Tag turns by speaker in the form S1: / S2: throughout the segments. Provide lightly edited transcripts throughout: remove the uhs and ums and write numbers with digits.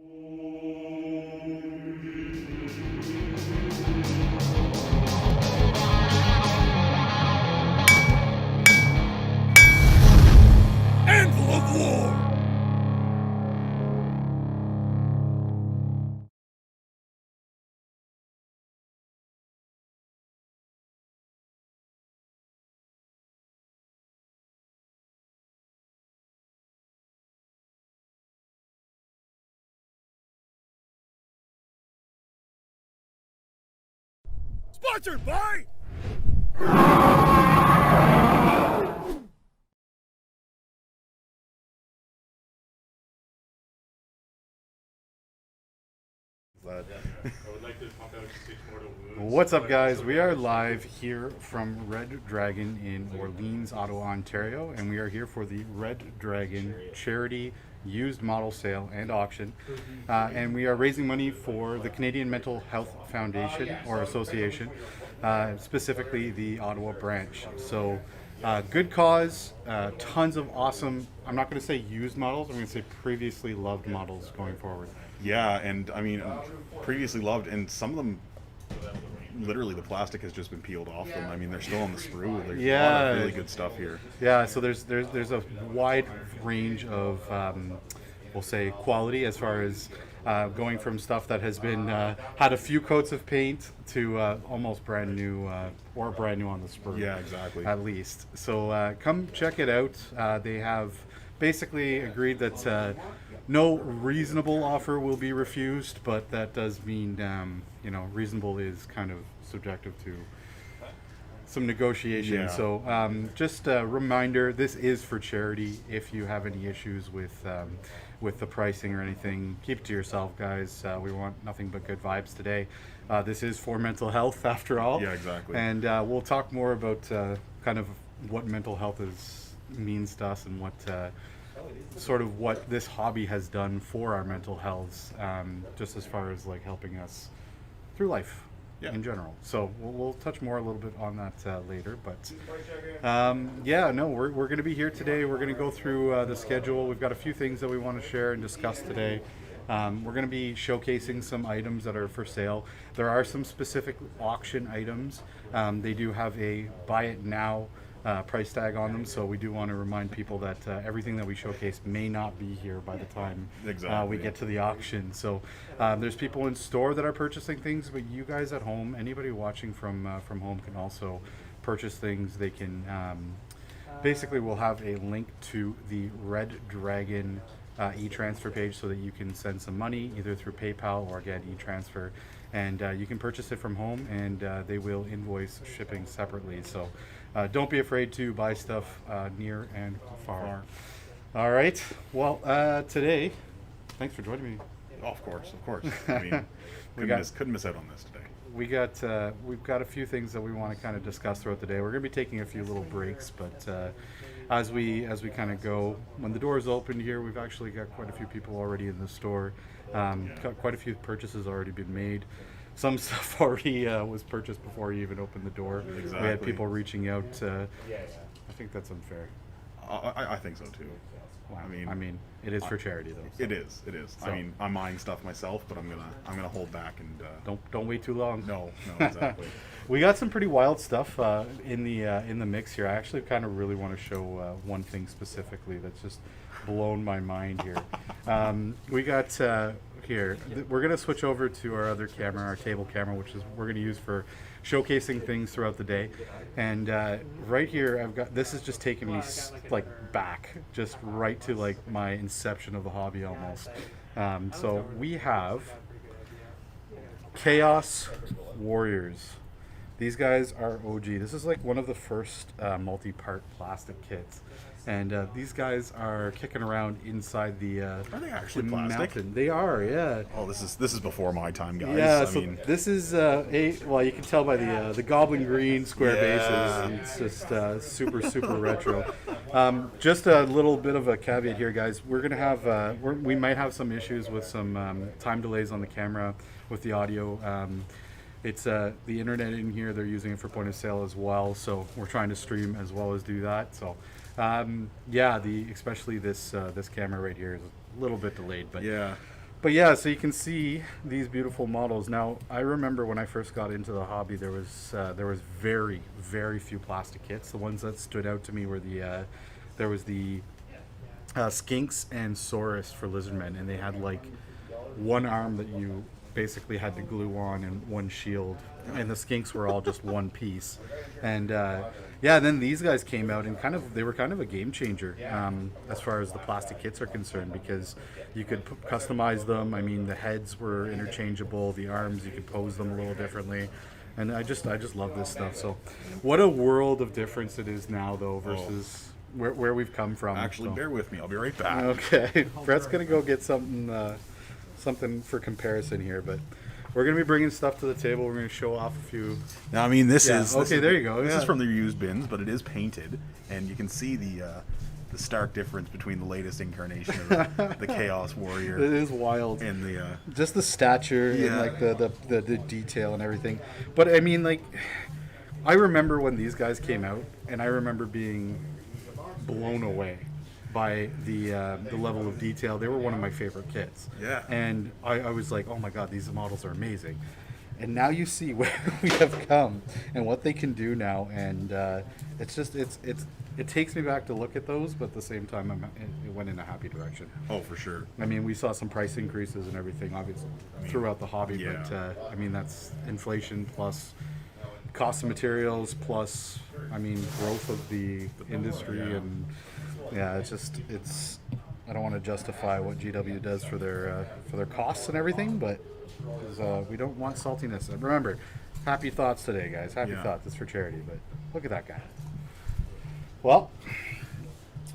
S1: Anvil of War! Sponsored by What's up, guys? We are live here from Red Dragon in Orleans, Ottawa, Ontario, and we are here for the Red Dragon charity used model sale and auction, and we are raising money for the Canadian Mental Health Foundation or Association, specifically the Ottawa branch. So good cause, tons of awesome, I'm not going to say used models, I'm going to say previously loved models going forward.
S2: Yeah, and I mean, previously loved, and some of them, literally the plastic has just been peeled off them. I mean, they're still on the sprue. There's a lot of really good stuff here.
S1: Yeah, so there's a wide range of, we'll say, quality as far as going from stuff that has been had a few coats of paint to almost brand new or brand new on the sprue.
S2: Yeah, exactly.
S1: At least. So come check it out. They have basically agreed that no reasonable offer will be refused, but that does mean, reasonable is kind of subjective to some negotiation. Yeah. So just a reminder, this is for charity. If you have any issues with the pricing or anything, keep it to yourself, guys. We want nothing but good vibes today. This is for mental health, after all.
S2: Yeah, exactly.
S1: And we'll talk more about kind of what mental health means to us and what sort of what this hobby has done for our mental health, just as far as like helping us through life in general. So we'll touch more a little bit on that later, but we're going to be here today. We're going to go through the schedule. We've got a few things that we want to share and discuss today. We're going to be showcasing some items that are for sale. There are some specific auction items. They do have a buy it now price tag on them, so we do want to remind people that everything that we showcase may not be here by the time we get to the auction. So there's people in store that are purchasing things, but you guys at home, anybody watching from home, can also purchase things. They can basically, we'll have a link to the Red Dragon e-transfer page so that you can send some money either through PayPal or again e-transfer, and you can purchase it from home, and they will invoice shipping separately. So don't be afraid to buy stuff near and far. All right. Well, today, thanks for joining me.
S2: Oh, of course. I mean, couldn't miss out on this today.
S1: We've got a few things that we want to kind of discuss throughout the day. We're going to be taking a few little breaks, but as we kind of go, when the doors open here, we've actually got quite a few people already in the store. Quite a few purchases already been made. Some stuff already was purchased before you even opened the door.
S2: Exactly.
S1: We had people reaching out. I think that's unfair.
S2: I think so too.
S1: Wow. I mean, it is for charity though. So.
S2: It is. So. I mean, I'm buying stuff myself, but I'm gonna hold back and
S1: don't wait too long.
S2: No, exactly.
S1: We got some pretty wild stuff in the mix here. I actually kind of really want to show one thing specifically that's just blown my mind here. We got here. We're gonna switch over to our other camera, our table camera, which is we're gonna use for showcasing things throughout the day. And right here, I've got, this is just taking me like back, just right to like my inception of the hobby almost. So we have Chaos Warriors. These guys are OG. This is like one of the first multi-part plastic kits. And these guys are kicking around inside the
S2: are they actually plastic?
S1: Mountain. They are, yeah.
S2: Oh, this is before my time, guys.
S1: Yeah, this is well, you can tell by the goblin green square bases. It's just super retro. Just a little bit of a caveat here, guys. We're gonna have we might have some issues with some time delays on the camera with the audio. It's the internet in here. They're using it for point of sale as well, so we're trying to stream as well as do that. So. Especially this camera right here is a little bit delayed, but But yeah, so you can see these beautiful models. Now, I remember when I first got into the hobby, there was very, very few plastic kits. The ones that stood out to me were there was the Skinks and Saurus for Lizardmen, and they had like one arm that you basically had to glue on and one shield, and the Skinks were all just one piece. And yeah, then these guys came out and they were kind of a game changer as far as the plastic kits are concerned, because you could customize them. I mean, the heads were interchangeable, the arms, you could pose them a little differently. And I just love this stuff. So what a world of difference it is now, though, versus where we've come from.
S2: Actually,
S1: so.
S2: bear with me. I'll be right back.
S1: Okay. Brett's going to go get something for comparison here, but we're going to be bringing stuff to the table. We're going to show off a few.
S2: Now, I mean, this is...
S1: Okay, there you go.
S2: This is from the used bins, but it is painted, and you can see the stark difference between the latest incarnation of the Chaos Warrior.
S1: It is wild.
S2: And the...
S1: just the stature and like the detail and everything. But I mean, like, I remember when these guys came out, and I remember being blown away by the level of detail. They were one of my favorite kits.
S2: Yeah.
S1: And I was like, oh my god, these models are amazing. And now you see where we have come and what they can do now, and it takes me back to look at those, but at the same time, it went in a happy direction.
S2: Oh, for sure.
S1: I mean, we saw some price increases and everything, obviously, throughout the hobby,
S2: yeah.
S1: but I mean, that's inflation plus cost of materials plus, I mean, growth of the industry, and yeah, it's I don't want to justify what GW does for their costs and everything, but we don't want saltiness. And remember, happy thoughts today, guys. Happy thoughts. It's for charity, but look at that guy. Well,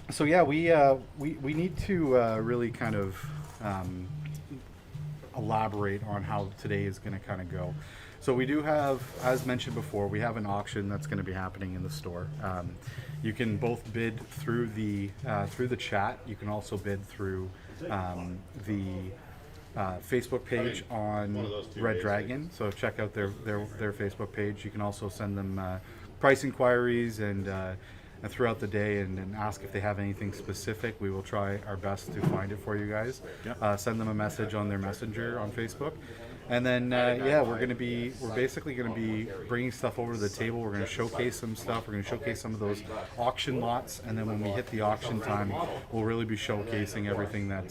S1: so yeah, we need to really kind of elaborate on how today is going to kind of go. So we do have, as mentioned before, we have an auction that's going to be happening in the store. You can both bid through the chat. You can also bid through the Facebook page on Red Dragon. So check out their Facebook page. You can also send them price inquiries and throughout the day and ask if they have anything specific. We will try our best to find it for you guys. Yep. Send them a message on their messenger on Facebook. And then, yeah, we're basically going to be bringing stuff over to the table. We're going to showcase some stuff. We're going to showcase some of those auction lots. And then when we hit the auction time, we'll really be showcasing everything that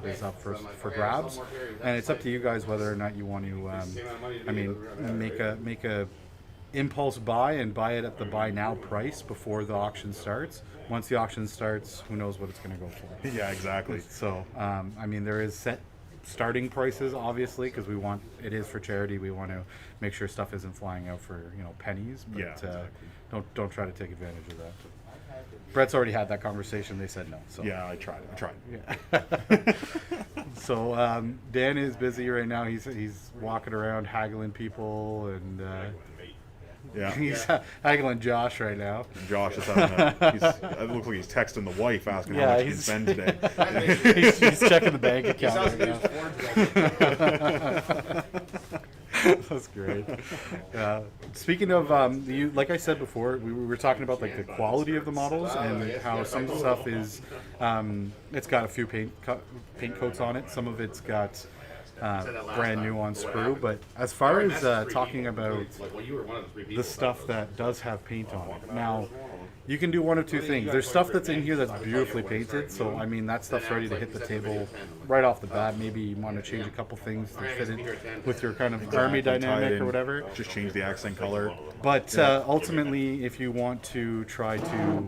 S1: is up for grabs. And it's up to you guys whether or not you want to, make a impulse buy and buy it at the buy now price before the auction starts. Once the auction starts, who knows what it's going to go for.
S2: Yeah, exactly.
S1: So, there is set starting prices, obviously, because it is for charity. We want to make sure stuff isn't flying out for pennies. But
S2: yeah, exactly.
S1: Don't try to take advantage of that. Brett's already had that conversation. They said no. So
S2: yeah, I tried.
S1: Yeah. So Dan is busy right now. He's walking around haggling people and.
S2: Yeah,
S1: he's haggling Josh right now.
S2: And Josh is having it looks like he's texting the wife asking how much he can spend today.
S1: he's checking the bank account right now. That's great. Speaking of, like I said before, we were talking about like the quality of the models and how some stuff is, it's got a few paint coats on it. Some of it's got brand new on sprue, but as far as talking about the stuff that does have paint on it, now you can do one of two things. There's stuff that's in here that's beautifully painted, so I mean that stuff's ready to hit the table right off the bat. Maybe you want to change a couple things to fit it with your kind of army dynamic or whatever.
S2: Just change the accent color.
S1: But ultimately, if you want to try to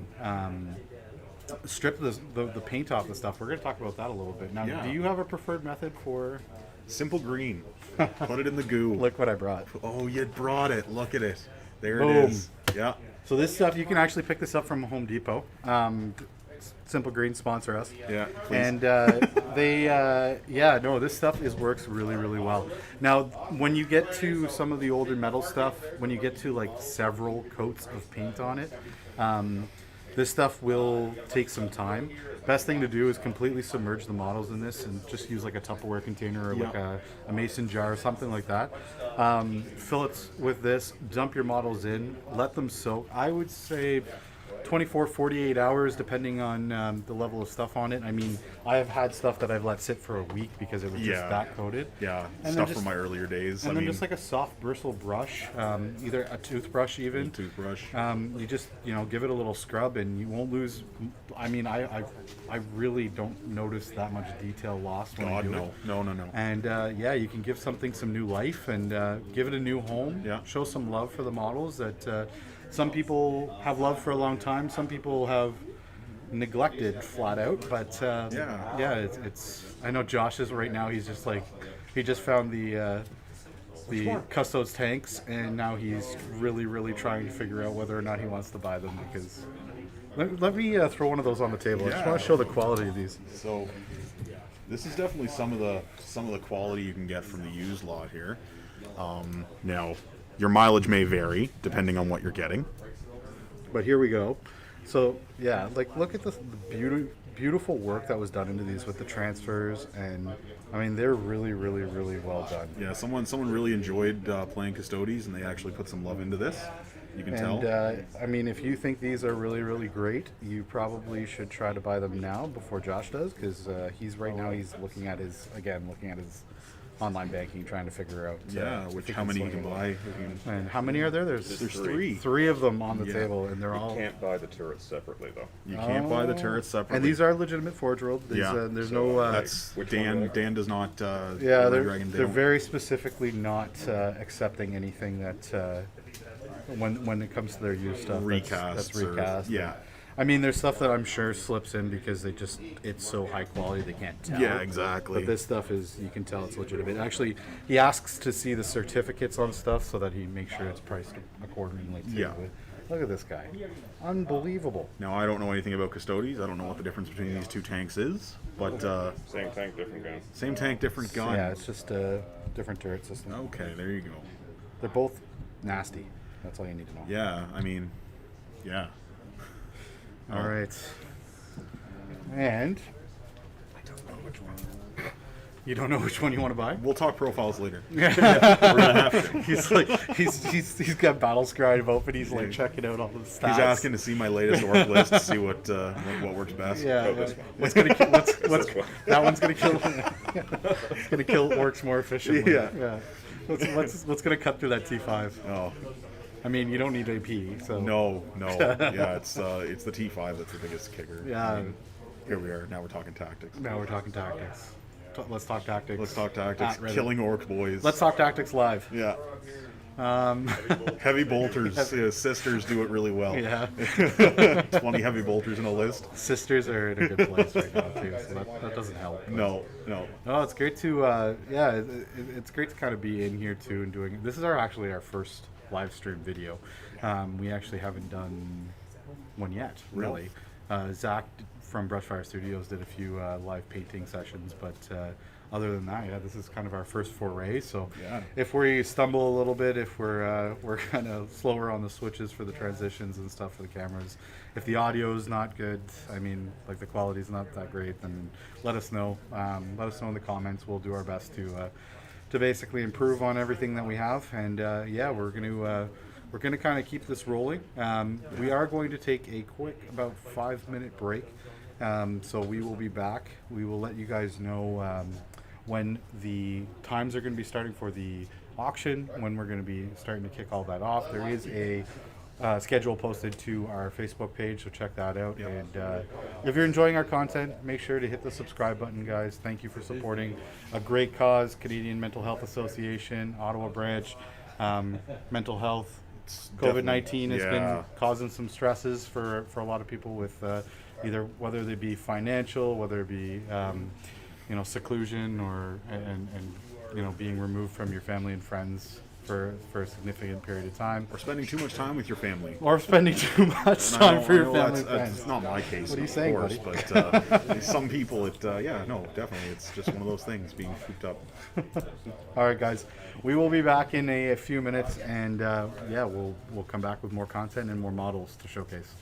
S1: strip the paint off the stuff, we're going to talk about that a little bit. Now, do you have a preferred method for...
S2: Simple green. Put it in the goo.
S1: Look what I brought.
S2: Oh, you brought it. Look at it. There
S1: Boom.
S2: it is. Yeah.
S1: So this stuff, you can actually pick this up from Home Depot. Simple Green sponsor us.
S2: Yeah, please.
S1: And this stuff works really, really well. Now, when you get to some of the older metal stuff, when you get to like several coats of paint on it, this stuff will take some time. Best thing to do is completely submerge the models in this and just use like a Tupperware container or like a mason jar or something like that. Fill it with this, dump your models in, let them soak. I would say 24, 48 hours, depending on the level of stuff on it. I mean, I have had stuff that I've let sit for a week because it was just that coated.
S2: Yeah,
S1: And
S2: stuff
S1: then
S2: from my earlier days.
S1: And then just like a soft bristle brush, either a toothbrush even.
S2: Toothbrush.
S1: You just, give it a little scrub and you won't lose. I mean, I really don't notice that much detail lost when I do it.
S2: No.
S1: And you can give something some new life and give it a new home.
S2: Yeah.
S1: Show some love for the models that some people have loved for a long time. Some people have neglected flat out. But it's. I know Josh is right now. He's just like, he just found the Custodes tanks, and now he's really trying to figure out whether or not he wants to buy them because. Let me throw one of those on the table. I just want to show the quality of these.
S2: So, this is definitely some of the quality you can get from the used lot here. Now, your mileage may vary depending on what you're getting.
S1: But here we go. So yeah, like look at the beautiful work that was done into these with the transfers, and I mean they're really well done.
S2: Yeah, someone really enjoyed playing Custodes, and they actually put some love into this. You can tell.
S1: I mean, if you think these are really great, you probably should try to buy them now before Josh does, because he's looking at his online banking, trying to figure out
S2: how many you can buy.
S1: And how many are there? There's
S2: three.
S1: Three of them on the table, and they're all.
S3: You can't buy the turrets separately, though.
S2: You can't buy the turrets separately.
S1: And these are legitimate Forge World. There's no.
S2: That's Dan. Dan does not.
S1: They're very specifically not accepting anything that when it comes to their used stuff. That's recast. I mean, there's stuff that I'm sure slips in because it's so high quality they can't tell.
S2: Yeah, exactly.
S1: But this stuff you can tell it's legitimate. Actually, he asks to see the certificates on stuff so that he makes sure it's priced accordingly too.
S2: Yeah.
S1: But look at this guy. Unbelievable.
S2: Now, I don't know anything about Custodes. I don't know what the difference between these two tanks is, but...
S3: Same tank, different gun.
S2: Same tank, different gun.
S1: Yeah, it's just a different turret system.
S2: Okay, there you go.
S1: They're both nasty. That's all you need to know.
S2: Yeah, I mean, yeah.
S1: All right. And I don't know which one. You don't know which one you want to buy?
S2: We'll talk profiles later.
S1: We're gonna have to. He's like he's got battle scribe open. He's like checking out all the stats.
S2: He's asking to see my latest orc list to see what works best.
S1: Yeah.
S3: This one.
S1: What's gonna that one's gonna kill? It's gonna kill orcs more efficiently. Yeah. What's gonna cut through that T5?
S2: Oh.
S1: I mean, you don't need AP, so
S2: No. Yeah, it's the T5 that's the biggest kicker.
S1: Yeah.
S2: I mean, here we are. Now we're talking tactics.
S1: Now we're talking tactics. Let's talk tactics.
S2: Let's talk tactics. Killing orc boys.
S1: Let's talk tactics live.
S2: Yeah. Heavy bolters. Sisters do it really well.
S1: Yeah.
S2: 20 heavy bolters in a list.
S1: Sisters are in a good place right now too, so that doesn't help.
S2: No.
S1: No, it's great to it's great to kind of be in here too and doing. This is actually our first live stream video. We actually haven't done one yet, really. Zach from Brushfire Studios did a few live painting sessions, but other than that, this is kind of our first foray. So if we stumble a little bit, if we're kind of slower on the switches for the transitions and stuff for the cameras, if the audio is not good, I mean, like the quality is not that great, then let us know. Let us know in the comments. We'll do our best to basically improve on everything that we have, and we're gonna kind of keep this rolling. We are going to take a quick about 5-minute break, so we will be back. We will let you guys know when the times are going to be starting for the auction, when we're going to be starting to kick all that off. There is a schedule posted to our Facebook page, so check that out. And if you're enjoying our content, make sure to hit the subscribe button, guys. Thank you for supporting a great cause, Canadian Mental Health Association, Ottawa branch. Mental health, COVID-19 has been causing some stresses for a lot of people with either whether they be financial, whether it be seclusion or being removed from your family and friends for a significant period of time.
S2: Or spending too much time with your family.
S1: Or spending too much time for your family and friends.
S2: It's not my case,
S1: what are you saying,
S2: course,
S1: buddy?
S2: But some people, definitely. It's just one of those things, being cooped up.
S1: All right, guys. We will be back in a few minutes, and we'll come back with more content and more models to showcase.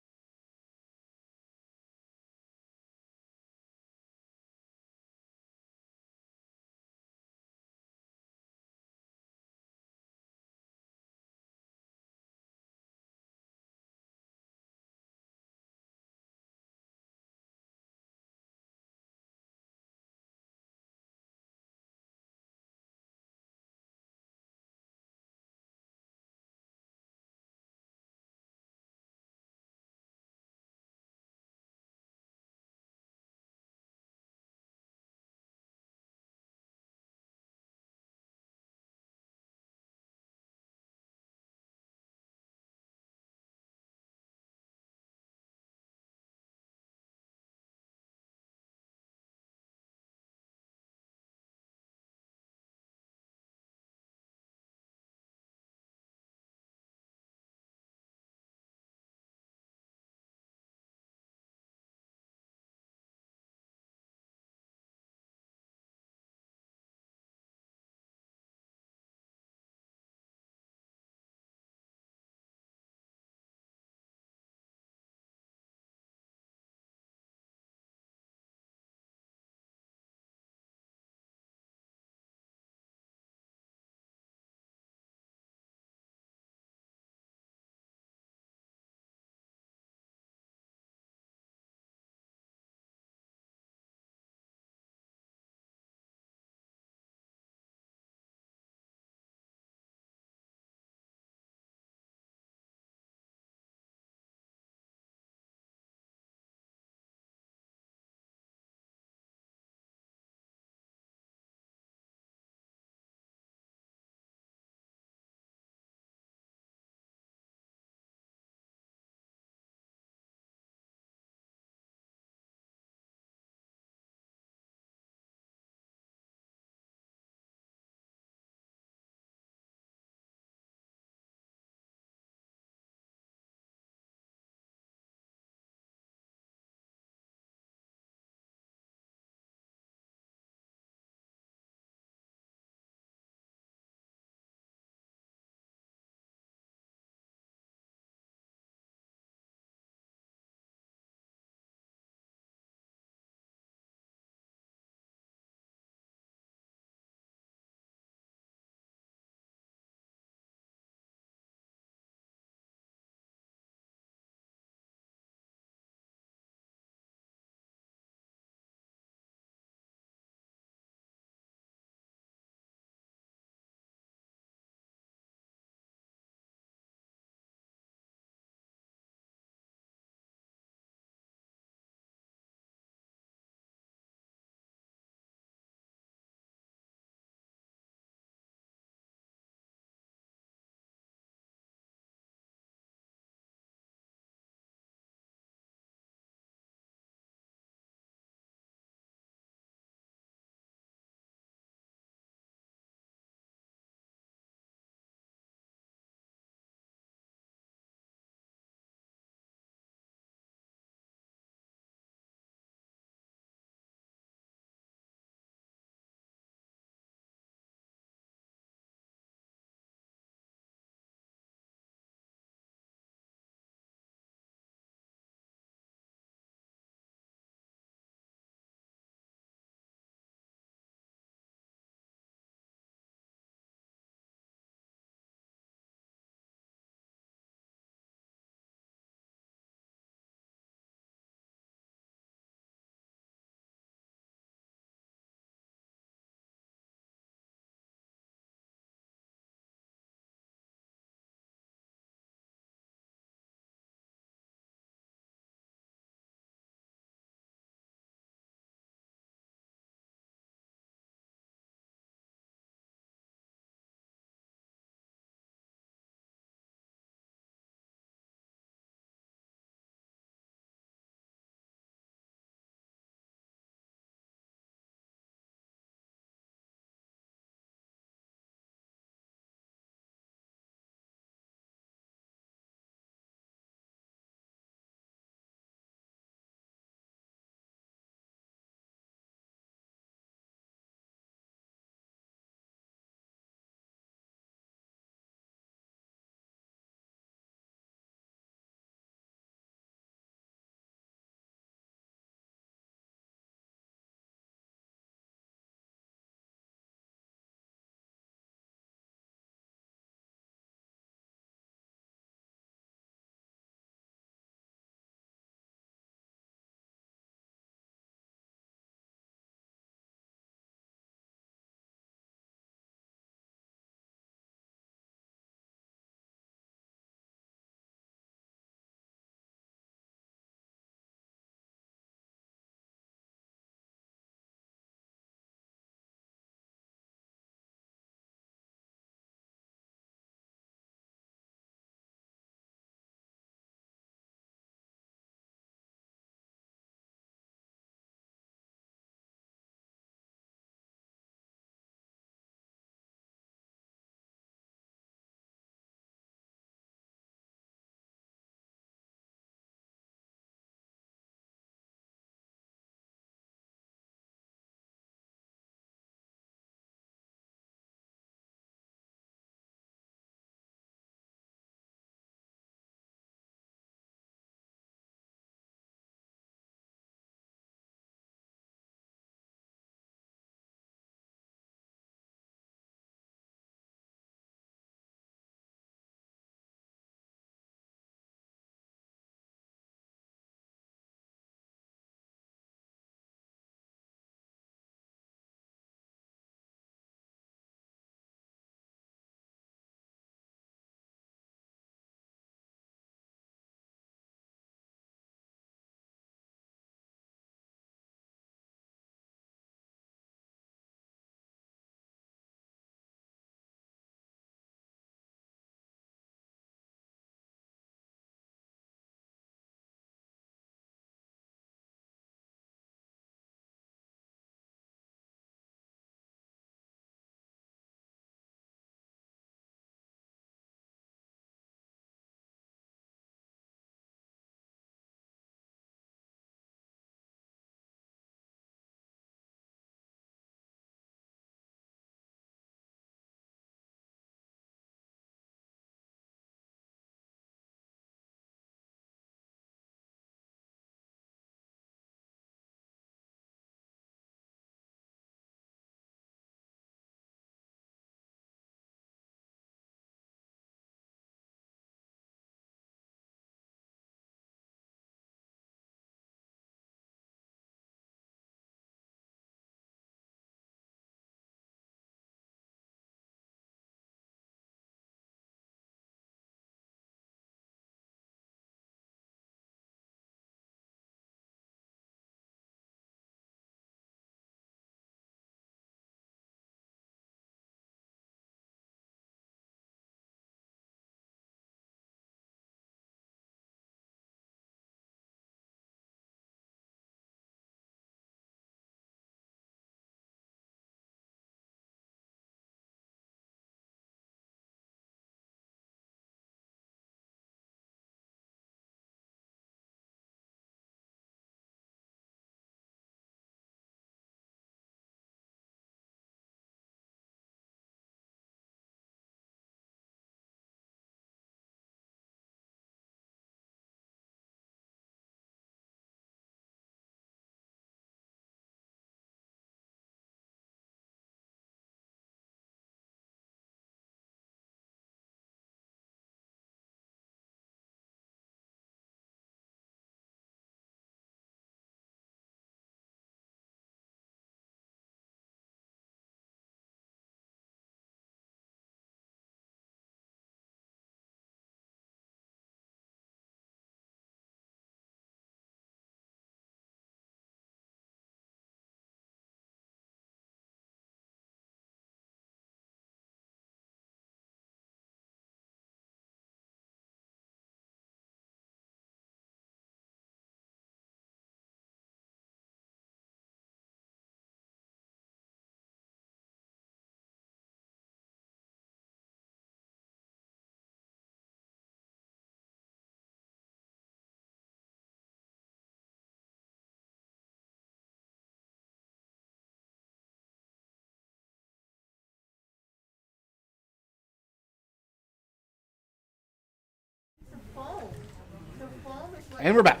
S1: And we're back.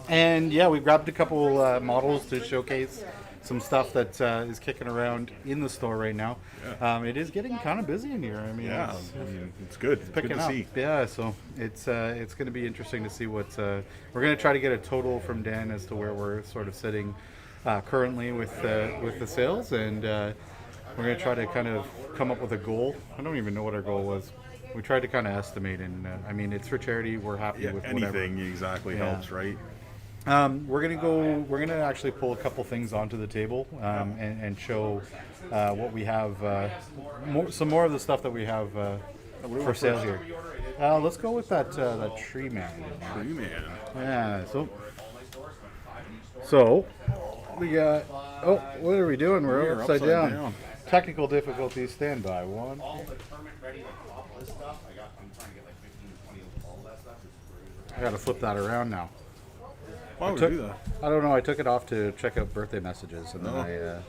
S1: And yeah, we grabbed a couple models to showcase some stuff that is kicking around in the store right now.
S2: Yeah.
S1: It is getting kind of busy in here. I mean,
S2: it's good. It's
S1: picking
S2: good to
S1: up.
S2: see.
S1: Yeah, so it's going to be interesting to see what we're going to try to get a total from Dan as to where we're sort of sitting currently with the sales, and we're going to try to kind of come up with a goal. I don't even know what our goal was. We tried to kind of estimate, and I mean, it's for charity. We're happy with whatever.
S2: Anything exactly helps, right?
S1: We're gonna actually pull a couple things onto the table and show what we have, some more of the stuff that we have for sale here. Let's go with that tree man.
S2: Tree man.
S1: Yeah. So we got. Oh, what are we doing? We're upside down. Technical difficulties. Stand by. One. I gotta flip that around now.
S2: Why would we do that?
S1: I don't know. I took it off to check out birthday messages, and then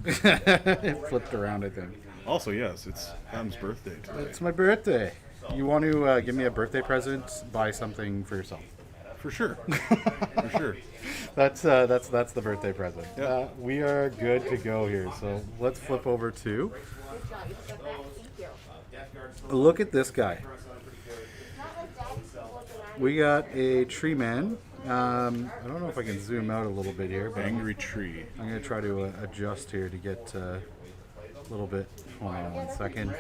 S1: it flipped around, I think.
S2: Also, yes, it's Adam's birthday today.
S1: It's my birthday. You want to give me a birthday present? Buy something for yourself.
S2: For sure. For sure.
S1: That's the birthday present.
S2: Yeah.
S1: We are good to go here. So let's flip over to. Look at this guy. We got a tree man. I don't know if I can zoom out a little bit here, but
S2: Angry tree.
S1: I'm going to try to adjust here to get a little bit. Hold on 1 second.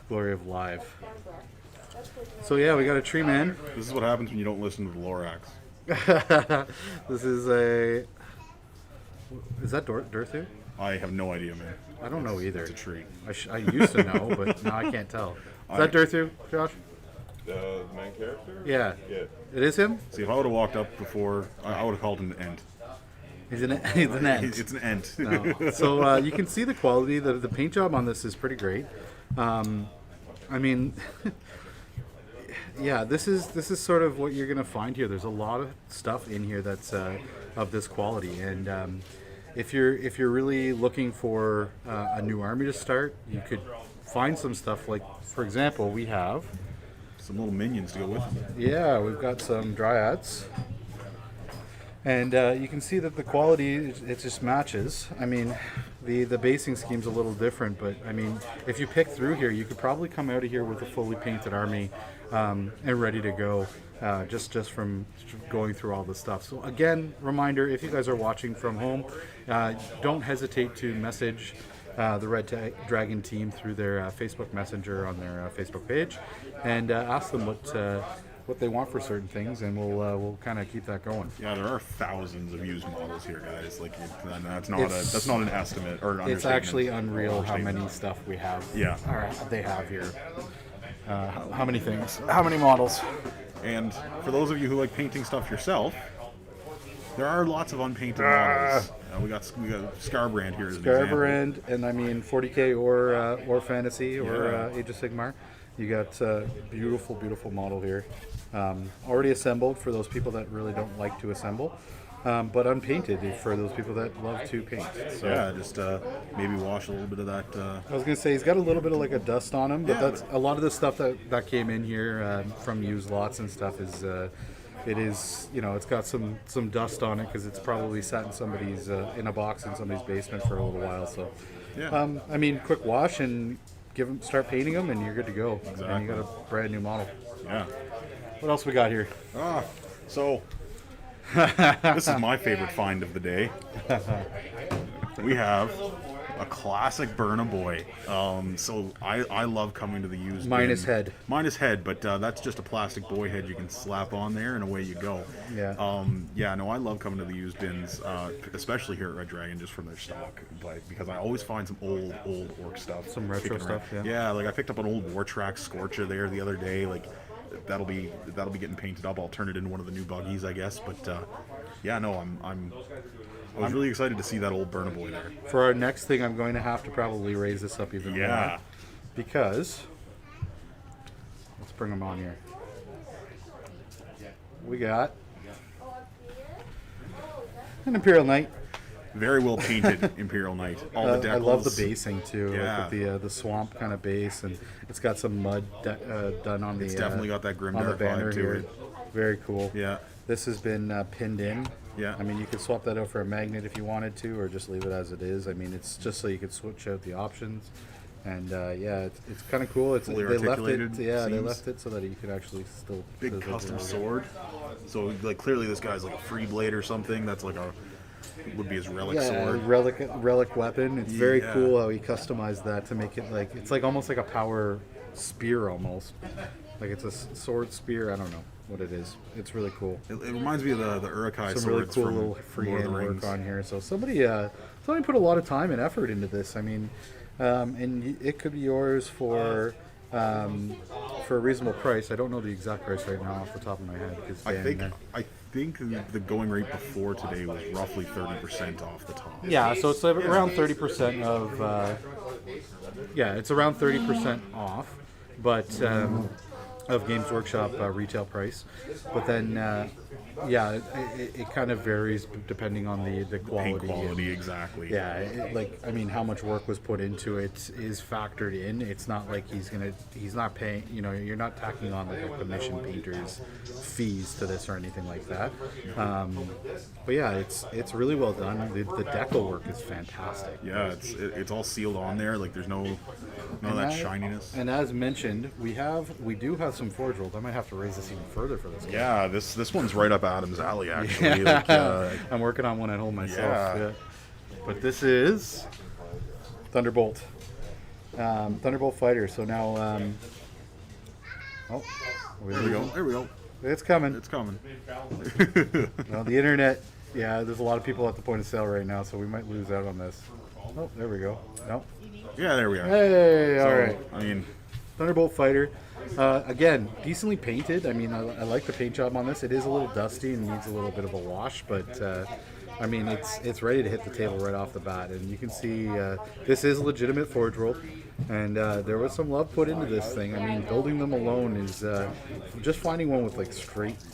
S1: Glory of live. So yeah, we got a tree man.
S2: This is what happens when you don't listen to the Lorax.
S1: This is a. Is that Dorthu?
S2: I have no idea, man.
S1: I don't know either.
S2: It's a tree.
S1: I used to know, but now I can't tell. Is that Dorthu, Josh?
S3: The main character?
S1: Yeah.
S3: Yeah.
S1: It is him?
S2: See, if I would have walked up before, I would have called him an ent.
S1: He's an ent.
S2: It's an ent.
S1: No. So you can see the quality. The paint job on this is pretty great. I mean, yeah, this is sort of what you're gonna find here. There's a lot of stuff in here that's of this quality, and if you're really looking for a new army to start, you could find some stuff like, for example, we have
S2: Some little minions to go with them.
S1: Yeah, we've got some dryads. And you can see that the quality, it just matches. I mean, the basing scheme's a little different, but I mean, if you pick through here, you could probably come out of here with a fully painted army and ready to go, just from going through all the stuff. So again, reminder, if you guys are watching from home, don't hesitate to message the Red Dragon team through their Facebook Messenger on their Facebook page, and ask them what they want for certain things, and we'll kind of keep that going.
S2: Yeah, there are thousands of used models here, guys. Like that's not an estimate or an
S1: It's
S2: understatement.
S1: actually unreal how many stuff we have.
S2: Yeah.
S1: Or they have here. How many things? How many models?
S2: And for those of you who like painting stuff yourself, there are lots of unpainted models. We got Scarbrand here as an example.
S1: Scarbrand, and I mean 40K or Fantasy or Age of Sigmar. You got a beautiful, beautiful model here. Already assembled for those people that really don't like to assemble, but unpainted for those people that love to paint. So
S2: Yeah, just maybe wash a little bit of that.
S1: I was gonna say he's got a little bit of like a dust on him, but
S2: Yeah,
S1: that's a lot of the stuff that came in here from used lots and stuff is. It is, it's got some dust on it because it's probably sat in somebody's in a box in somebody's basement for a little while. So,
S2: Yeah.
S1: I mean, quick wash and start painting them, and you're good to go.
S2: Exactly.
S1: And you got a brand new model.
S2: Yeah.
S1: What else we got here?
S2: So this is my favorite find of the day. We have a classic Burna Boy. So I love coming to the used
S1: Minus
S2: bin.
S1: head.
S2: Minus head, but that's just a plastic boy head you can slap on there and away you go.
S1: Yeah.
S2: I love coming to the used bins, especially here at Red Dragon, just from their stock, because I always find some old orc stuff.
S1: Some retro
S2: kicking around.
S1: stuff, yeah.
S2: Yeah, like I picked up an old War Track Scorcher there the other day, like that'll be getting painted up. I'll turn it into one of the new buggies, I guess. But I was really excited to see that old Burna Boy there.
S1: For our next thing, I'm going to have to probably raise this up even more. Because, let's bring them on here. We got an Imperial Knight.
S2: Very well painted Imperial Knight. All the decals.
S1: I love the basing too,
S2: Yeah.
S1: like with the swamp kind of base, and it's got some mud done on the.
S2: It's definitely got that
S1: on the
S2: grimdark
S1: banner
S2: vibe to
S1: here.
S2: it.
S1: Very cool.
S2: Yeah.
S1: This has been pinned in.
S2: Yeah.
S1: I mean, you could swap that out for a magnet if you wanted to, or just leave it as it is. I mean, it's just so you could switch out the options. And yeah, it's kind of cool. It's
S2: Fully
S1: they left it.
S2: articulated
S1: Yeah, they
S2: seams.
S1: left it so that you could actually still
S2: Big custom sword. So like clearly this guy's like a free blade or something. That's like would be his relic sword.
S1: relic weapon. It's very
S2: Yeah.
S1: cool how he customized that to make it like it's like almost like a power spear almost. Like it's a sword spear. I don't know what it is. It's really cool.
S2: It reminds me of the Urukai
S1: Some really
S2: swords
S1: cool
S2: from
S1: little
S2: Lord
S1: freehand
S2: of the
S1: work
S2: Rings.
S1: on here. So somebody put a lot of time and effort into this. I mean, and it could be yours for a reasonable price. I don't know the exact price right now off the top of my head because
S2: I think the going rate before today was roughly 30% off the top.
S1: yeah, so it's like around 30% of it's around 30% off, but of Games Workshop retail price. But then it kind of varies depending on the quality.
S2: Paint quality, exactly.
S1: Yeah, I mean, how much work was put into it is factored in. It's not like he's not paying, you're not tacking on like a commission painter's fees to this or anything like that. But yeah, it's really well done. The deco work is fantastic.
S2: Yeah, it's all sealed on there. Like there's none of that shininess.
S1: And as mentioned, we do have some forge rolls. I might have to raise this even further for this guy.
S2: Yeah, this one's right up Adam's alley actually. Like,
S1: I'm working on one at home myself.
S2: Yeah.
S1: Yeah. But this is Thunderbolt. Thunderbolt Fighter. So now,
S2: there we go. There we go.
S1: It's coming.
S2: It's coming.
S1: Well, the internet. Yeah, there's a lot of people at the point of sale right now, so we might lose out on this. Oh, there we go. No.
S2: Yeah, there we are.
S1: Hey,
S2: So,
S1: all right.
S2: I mean,
S1: Thunderbolt Fighter. Again, decently painted. I mean, I like the paint job on this. It is a little dusty and needs a little bit of a wash, but I mean, it's ready to hit the table right off the bat. And you can see this is a legitimate forge roll, and there was some love put into this thing. I mean, building them alone is just finding one with like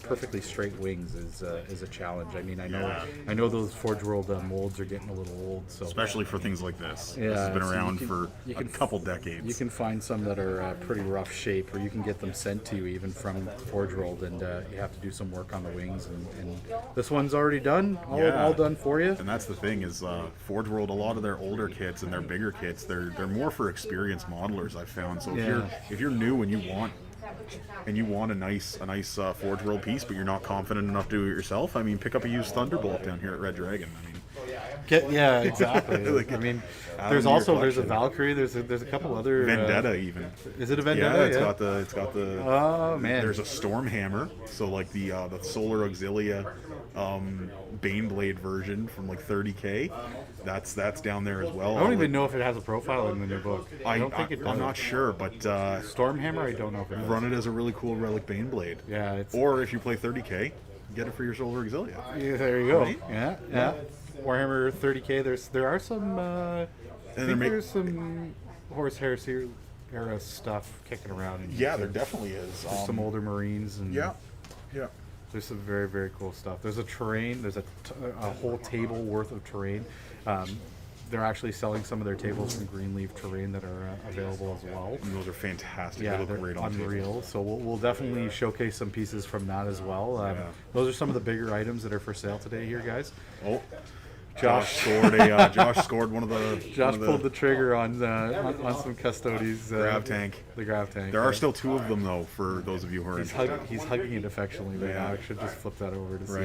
S1: perfectly straight wings is a challenge. I mean, I know those forge rolled molds are getting a little old, so
S2: especially for things like this.
S1: Yeah,
S2: This has been
S1: so
S2: around for a couple decades.
S1: you can find some that are pretty rough shape, or you can get them sent to you even from forge rolled, and you have to do some work on the wings. And this one's already done, all done for you.
S2: And that's the thing is, Forge World, a lot of their older kits and their bigger kits, they're more for experienced modelers. I've found. So if you're new and you want a nice Forge World piece, but you're not confident enough to do it yourself, I mean, pick up a used Thunderbolt down here at Red Dragon. I mean,
S1: Yeah, exactly.
S2: Like,
S1: I mean,
S2: add
S1: there's
S2: them to your
S1: a
S2: collection.
S1: Valkyrie. There's a couple other
S2: Vendetta even.
S1: Is it a Vendetta?
S2: Yeah, it's got the.
S1: Oh man.
S2: There's a Stormhammer, so like the Solar Auxilia Baneblade version from like 30K. That's down there as well.
S1: I don't even know if it has a profile in the new book. I don't think it does.
S2: I'm not sure, but
S1: Stormhammer, I don't know if it does.
S2: run it as a really cool Relic Baneblade.
S1: Yeah, it's.
S2: Or if you play 30K, get it for your Solar Auxilia.
S1: Yeah, there you go.
S2: Right?
S1: Yeah. Warhammer 30K. There are some. I think there's some Horse Heresy era stuff kicking around.
S2: Yeah, there definitely is.
S1: Some older Marines and.
S2: Yeah.
S1: There's some very, very cool stuff. There's a terrain. There's a whole table worth of terrain. They're actually selling some of their tables from Greenleaf Terrain that are available as well.
S2: And those are fantastic.
S1: Yeah,
S2: they
S1: they're
S2: look great on
S1: unreal.
S2: tables.
S1: So we'll definitely showcase some pieces from that as well. Those are some of the bigger items that are for sale today here, guys.
S2: Oh, Josh scored one of the.
S1: Josh pulled the trigger on some Custodies.
S2: Grav tank.
S1: The Grav tank.
S2: There are still two of them though, for those of you who are interested.
S1: He's hugging it affectionately right now. I should just flip that over to see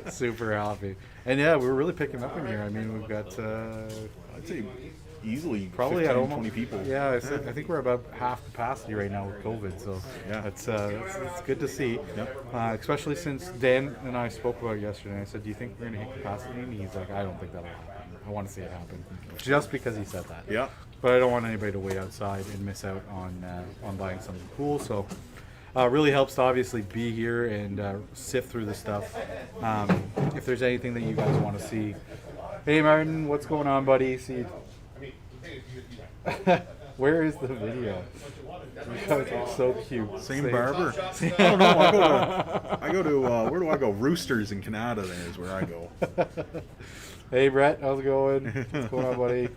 S1: him. Super happy. And yeah, we're really picking up in here. I mean, we've got
S2: I'd say easily
S1: probably
S2: 15,
S1: at almost
S2: 20 people.
S1: Yeah, I think we're about half capacity right now with COVID. So
S2: Yeah.
S1: it's good to see.
S2: Yep.
S1: Especially since Dan and I spoke about it yesterday. I said, "Do you think we're going to hit capacity?" And he's like, "I don't think that'll happen. I want to see it happen." Just because he said that.
S2: Yeah.
S1: But I don't want anybody to wait outside and miss out on buying something cool. So really helps to obviously be here and sift through the stuff. If there's anything that you guys want to see. Hey Martin, what's going on, buddy? See, where is the video? You guys are so cute.
S2: Same barber. I don't know. I go to where do I go? Roosters in Canada. There is where I go.
S1: Hey Brett, how's it going? What's going on, buddy?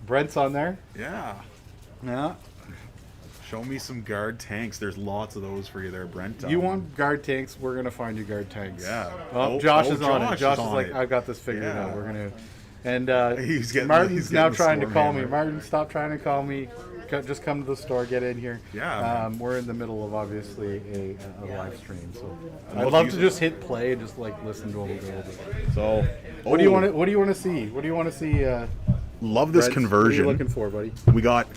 S1: Brent's on there.
S2: Yeah.
S1: Yeah.
S2: Show me some guard tanks. There's lots of those for you there, Brent.
S1: You want guard tanks? We're gonna find you guard tanks.
S2: Yeah.
S1: Oh, Josh is on it.
S2: Josh
S1: Josh
S2: is
S1: is
S2: on
S1: like,
S2: it.
S1: I've got this figured
S2: Yeah.
S1: out. We're gonna. And
S2: He's
S1: now
S2: getting
S1: trying to
S2: the
S1: call me.
S2: Stormhammer.
S1: Martin, stop trying to call me. Just come to the store. Get in here.
S2: Yeah.
S1: We're in the middle of obviously a live stream, so
S2: And
S1: I'd
S2: let's
S1: love
S2: use
S1: to
S2: it.
S1: just hit play and just like listen to it a little bit.
S2: So,
S1: What do you want to? What do you want to see? What do you want to see?
S2: Love this
S1: Brett?
S2: conversion.
S1: What are you looking for, buddy?
S2: We got.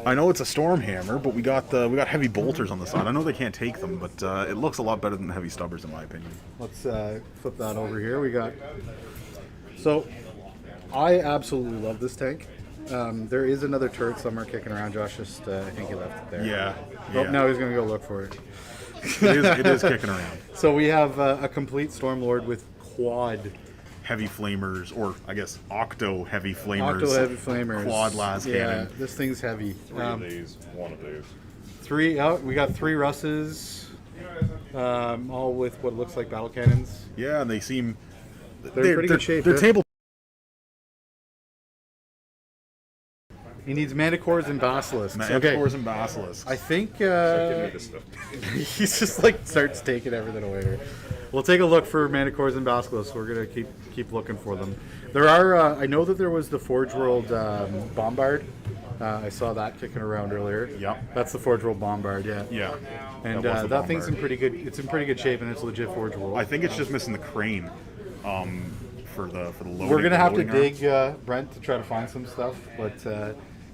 S2: I know it's a Stormhammer, but we got heavy bolters on the side. I know they can't take them, but it looks a lot better than the heavy stubbers in my opinion.
S1: Let's flip that over here. We got. So, I absolutely love this tank. There is another turret somewhere kicking around. Josh just, I think he left it there.
S2: Yeah.
S1: Oh, now he's gonna go look for it.
S2: It is kicking around.
S1: So we have a complete Stormlord with quad.
S2: Heavy flamers, or I guess octo heavy flamers.
S1: Octo heavy flamers.
S2: Quad las
S1: Yeah,
S2: cannon.
S1: this thing's heavy.
S3: Three of these, one of these.
S1: We got 3 Russes, all with what looks like battle cannons.
S2: Yeah, and they seem.
S1: They're in pretty good shape.
S2: Their
S1: yeah.
S2: table.
S1: He needs Manticores and Basilisks.
S2: Manticores and Basilisks.
S1: I think
S3: Give me this stuff.
S1: he's just like starts taking everything away here. We'll take a look for Manticores and Basilisks. We're gonna keep looking for them. There are I know that there was the Forge World Bombard. I saw that kicking around earlier.
S2: Yep.
S1: That's the Forge World Bombard. Yeah.
S2: Yeah.
S1: And
S2: That was the
S1: that thing's in
S2: Bombard.
S1: pretty good. It's in pretty good shape, and it's legit Forge World.
S2: I think it's just missing the crane. For the loading.
S1: We're gonna have to
S2: loading arm.
S1: dig Brent to try to find some stuff, but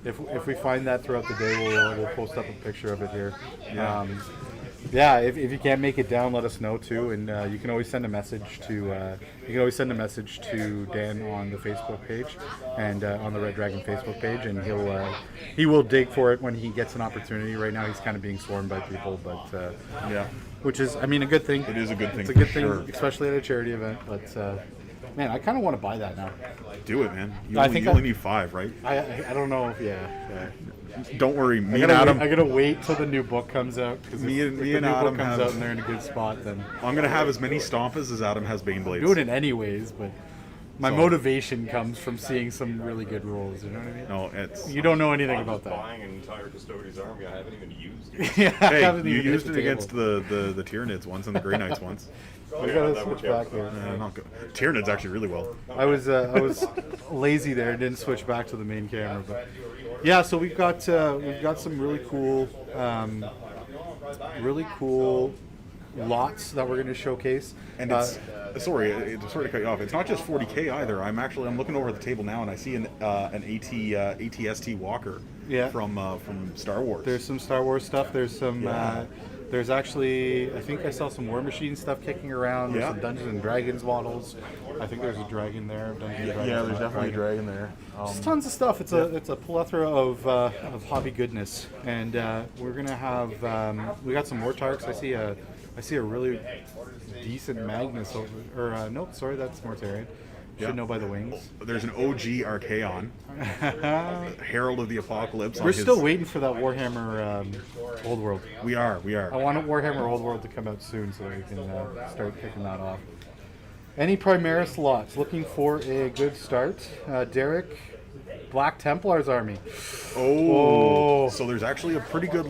S1: if we find that throughout the day, we'll post up a picture of it here.
S2: Yeah.
S1: If you can't make it down, let us know too, and you can always send a message to Dan on the Facebook page and on the Red Dragon Facebook page, and he will dig for it when he gets an opportunity. Right now, he's kind of being swarmed by people, but
S2: Yeah.
S1: which is, I mean, a good thing.
S2: It is a good thing.
S1: It's a good
S2: for
S1: thing,
S2: sure.
S1: especially at a charity event. But man, I kind of want to buy that now.
S2: Do it, man. You
S1: I
S2: only,
S1: think
S2: you
S1: I-
S2: only need 5, right?
S1: I don't know. Yeah.
S2: Don't worry. Me
S1: I
S2: and Adam.
S1: gotta wait till the new book comes out, because
S2: Me
S1: if
S2: and
S1: the new
S2: Adam
S1: book comes
S2: have-
S1: out and they're in a good spot, then
S2: I'm gonna have as many Stompas as Adam has Baneblades.
S1: do it in anyways. But my
S2: So-
S1: motivation comes from seeing some really good rolls. You know what I mean?
S2: No, it's.
S1: You don't know anything
S3: I'm
S1: about
S3: just
S1: that.
S3: buying an entire Custodian's army I haven't even used.
S1: Yeah, I
S2: Hey,
S1: haven't
S2: you
S1: even hit
S2: used
S1: the
S2: it
S1: table.
S2: against the Tyranids once and the Grey Knights once.
S1: I
S3: yeah,
S1: gotta
S3: that
S1: switch
S3: would
S1: back
S3: count.
S1: here.
S2: Not good. Tyranids actually really well.
S1: I was lazy there and didn't switch back to the main camera, but yeah. So we've got some really cool lots that we're going to showcase.
S2: And it's sorry to cut you off. It's not just 40K either. I'm looking over at the table now and I see an ATST Walker.
S1: Yeah.
S2: From Star Wars.
S1: There's some Star Wars stuff. There's some.
S2: Yeah.
S1: There's actually, I think I saw some War Machine stuff kicking around. There's
S2: Yeah.
S1: some Dungeons and Dragons models. I think there's a dragon there. Dungeons and Dragons,
S2: yeah, there's
S1: not
S2: definitely a dragon there.
S1: There's tons of stuff. It's a plethora of hobby goodness, and we're gonna have we got some Mortarks. I see a really decent Magnus over, or nope, sorry, that's Mortarion. Should
S2: Yeah.
S1: know by the wings.
S2: There's an OG Archaon, Herald of the Apocalypse.
S1: We're still waiting for that Warhammer Old World.
S2: We are.
S1: I want Warhammer Old World to come out soon so that we can start kicking that off. Any Primaris lots looking for a good start? Derek, Black Templar's army.
S2: Oh. So there's actually a pretty good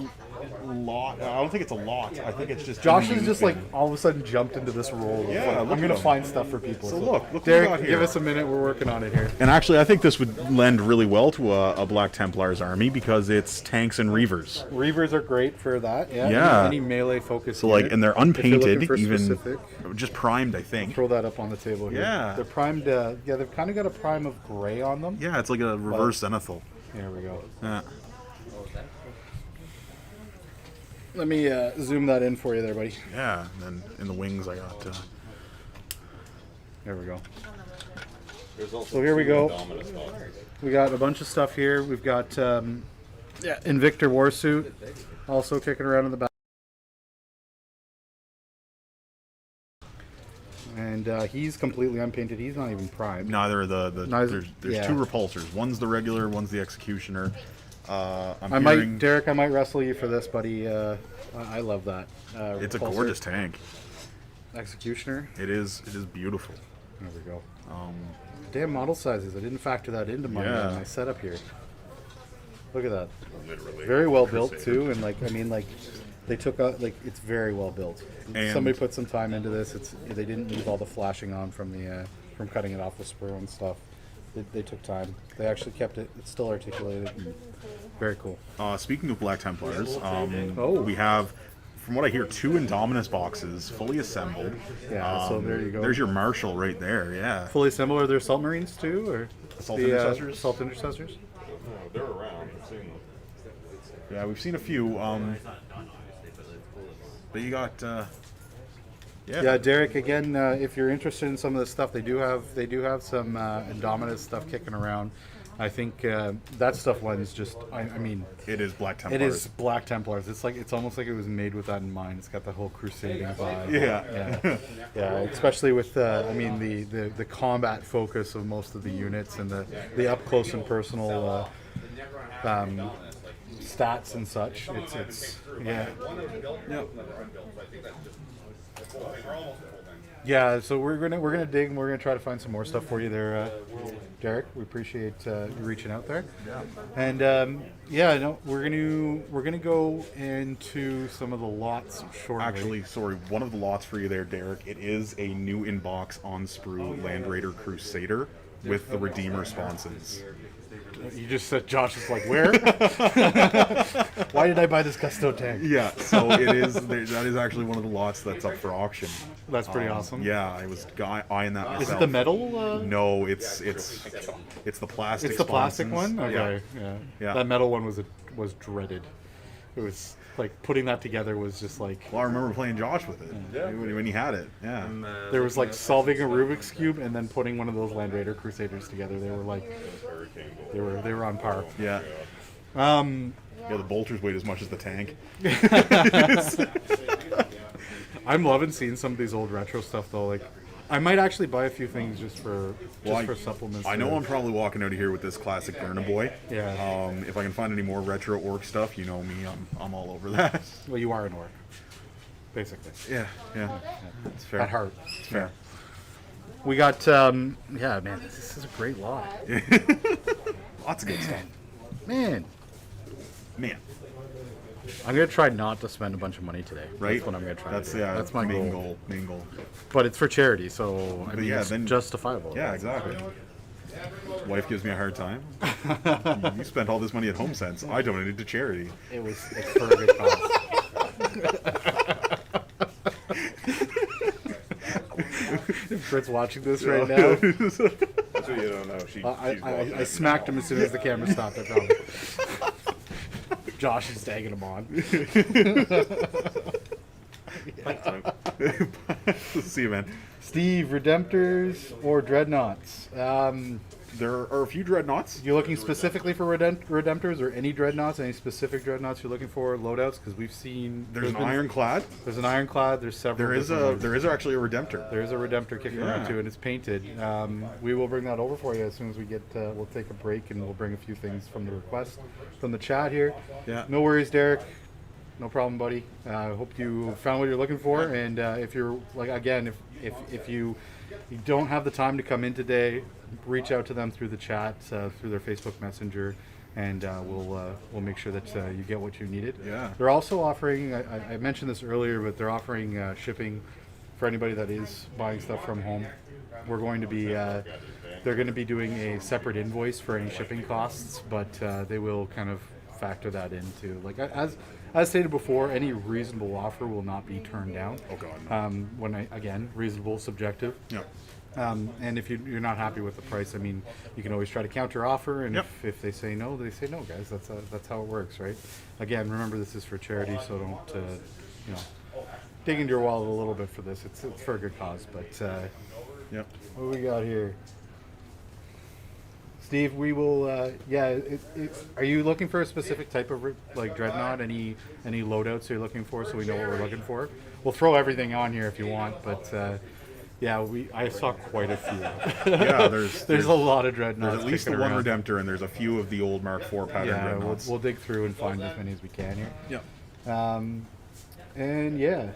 S2: lot. I don't think it's a lot. I think it's just.
S1: Josh is just like all of a sudden jumped into this role. of,
S2: Yeah,
S1: like,
S2: look
S1: I'm gonna
S2: at him.
S1: find stuff for people.
S2: So look what we
S1: Derek,
S2: got here.
S1: give us a minute. We're working on it here.
S2: And actually, I think this would lend really well to a Black Templar's army because it's tanks and reavers.
S1: Reavers are great for that. Yeah.
S2: Yeah.
S1: Any melee focus.
S2: So like,
S1: here.
S2: and they're
S1: If you're looking
S2: unpainted,
S1: for
S2: even
S1: specific,
S2: just primed, I think.
S1: throw that up on the table here.
S2: Yeah.
S1: They're primed. Yeah, they've kind of got a prime of gray on them.
S2: Yeah, it's like a reverse Zenithal.
S1: Here we go.
S2: Yeah.
S1: Let me zoom that in for you there, buddy.
S2: Yeah, and then in the wings, I got.
S1: There we go.
S3: There's also
S1: So here we
S3: two
S1: go.
S3: Indominus boxes.
S1: We got a bunch of stuff here. We've got Invictor Warsuit also kicking around in the back. And he's completely unpainted. He's not even primed.
S2: Neither of the
S1: Neither-
S2: there's
S1: yeah.
S2: 2 repulsors. One's the regular, one's the executioner. I'm
S1: might,
S2: hearing
S1: Derek. I might wrestle you for this, buddy. I love that.
S2: it's a
S1: Repulsor.
S2: gorgeous tank.
S1: Executioner.
S2: It is beautiful.
S1: There we go. Damn model sizes. I didn't factor that into my setup here. Look at that.
S3: Literally.
S1: Very well built
S3: Crusader.
S1: too, and they took out it's very well built.
S2: And-
S1: Somebody put some time into this. They didn't leave all the flashing on from cutting it off the sprue and stuff. They took time. They actually kept it. It's still articulated. And very cool.
S2: Speaking of Black Templars,
S1: Oh.
S2: we have, from what I hear, 2 Indominus boxes fully assembled.
S1: Yeah, so there you go.
S2: There's your Marshal right there. Yeah.
S1: Fully assembled. Are there Assault Marines too, or
S2: Assault
S1: the,
S2: Intercessors?
S1: Assault Intercessors.
S3: No, they're around. I've seen them.
S2: Yeah, we've seen a few. But you got.
S1: Yeah, Derek. Again, if you're interested in some of this stuff, they do have some Indominus stuff kicking around. I think that stuff lends just. I mean,
S2: It is Black Templars.
S1: it is Black Templars. It's almost like it was made with that in mind. It's got the whole crusading vibe.
S2: Yeah.
S1: Yeah. Especially with the combat focus of most of the units and the up close and personal stats and such. It's yeah. Yeah, so we're gonna dig and we're gonna try to find some more stuff for you there, Derek. We appreciate you reaching out there.
S2: Yeah.
S1: And we're gonna go into some of the lots shortly.
S2: Actually, sorry, one of the lots for you there, Derek. It is a new in-box on sprue Land Raider Crusader with the Redeemer sponsons.
S1: You just said Josh is like, where? Why did I buy this Gusto tank?
S2: Yeah, so it is. That is actually one of the lots that's up for auction.
S1: That's pretty awesome.
S2: Yeah, I was eyeing that myself.
S1: Is it the metal?
S2: No, it's the plastic.
S1: It's the plastic
S2: sponsons.
S1: one. Okay. Yeah. That metal one was dreaded. It was like putting that together was just like
S2: Well, I remember playing Josh with it when he had it. Yeah.
S1: there was like solving a Rubik's cube and then putting one of those Land Raider Crusaders together. They were like they were on par.
S2: Yeah. Yeah, the bolters weighed as much as the tank.
S1: I'm loving seeing some of these old retro stuff though. Like, I might actually buy a few things just for supplements.
S2: I know I'm probably walking out of here with this classic Burna Boy.
S1: Yeah.
S2: If I can find any more retro orc stuff, you know me, I'm all over that.
S1: Well, you are an orc, basically.
S2: Yeah. It's fair.
S1: At heart.
S2: It's fair.
S1: We got man, this is a great lot.
S2: Lots of good stuff.
S1: Man, I'm gonna try not to spend a bunch of money today.
S2: Right?
S1: That's what I'm gonna try.
S2: That's
S1: to do.
S2: yeah.
S1: That's my
S2: main
S1: goal.
S2: Main goal.
S1: But it's for charity, so I mean,
S2: yeah,
S1: it's
S2: then-
S1: justifiable.
S2: Yeah, exactly. Wife gives me a hard time. You spent all this money at HomeSense. I donated to charity.
S1: It's for a good cause. Britt's watching this right now.
S3: That's what you don't know. She's
S1: I smacked him as soon as the camera stopped. I promise. Josh is tagging him on.
S2: See you, man.
S1: Steve, Redemptors or Dreadnoughts?
S2: There are a few Dreadnoughts.
S1: You're looking specifically for Redemptors or any Dreadnoughts? Any specific Dreadnoughts you're looking for? Loadouts? Because we've seen
S2: There's an Ironclad.
S1: There's an Ironclad. There's several.
S2: There is actually a Redemptor.
S1: There's a Redemptor kicking around too, and it's painted. We will bring that over for you as soon as we get. We'll take a break and we'll bring a few things from the request from the chat here.
S2: Yeah.
S1: No worries, Derek. No problem, buddy. Hope you found what you're looking for. And if you're like again, if you don't have the time to come in today, reach out to them through the chat, through their Facebook Messenger, and we'll make sure that you get what you needed.
S2: Yeah.
S1: They're also offering. I mentioned this earlier, but they're offering shipping for anybody that is buying stuff from home. We're going to be. They're going to be doing a separate invoice for any shipping costs, but they will kind of factor that into like as stated before, any reasonable offer will not be turned down.
S2: Oh God.
S1: Again, reasonable, subjective.
S2: Yeah.
S1: And if you're not happy with the price, I mean, you can always try to counter offer, and
S2: Yep.
S1: if they say no, they say no, guys. That's how it works, right? Again, remember this is for charity, so don't dig into your wallet a little bit for this. It's for a good cause. But
S2: Yep.
S1: what do we got here? Steve, we will. Are you looking for a specific type of like Dreadnought? Any loadouts you're looking for, so we know what we're looking for? We'll throw everything on here if you want, but Yeah, I saw quite a few.
S2: Yeah,
S1: there's a lot of Dreadnoughts.
S2: There's at least the
S1: kicking
S2: one
S1: around.
S2: Redemptor, and there's a few of the old Mark IV pattern
S1: Yeah,
S2: Dreadnoughts.
S1: we'll dig through and find as many as we can here.
S2: Yeah.
S1: And yeah.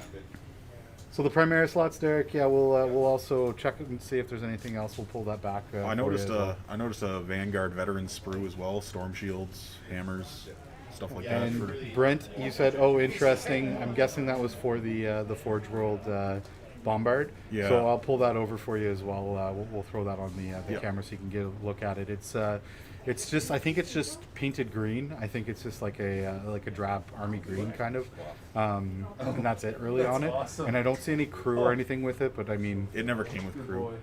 S1: So the Primaris slots, Derek. Yeah, we'll also check and see if there's anything else. We'll pull that back.
S2: I noticed a Vanguard veteran sprue as well. Storm shields, hammers, stuff like that.
S1: And Brent, you said, oh, interesting. I'm guessing that was for the Forge World Bombard.
S2: Yeah.
S1: So I'll pull that over for you as well. We'll throw that on the
S2: Yep.
S1: camera so you can get a look at it. It's just, I think it's just painted green. I think it's just like a drab army green kind of, and that's it really on it.
S4: awesome.
S1: And I don't see any crew or anything with it, but I mean,
S2: It never came with crew.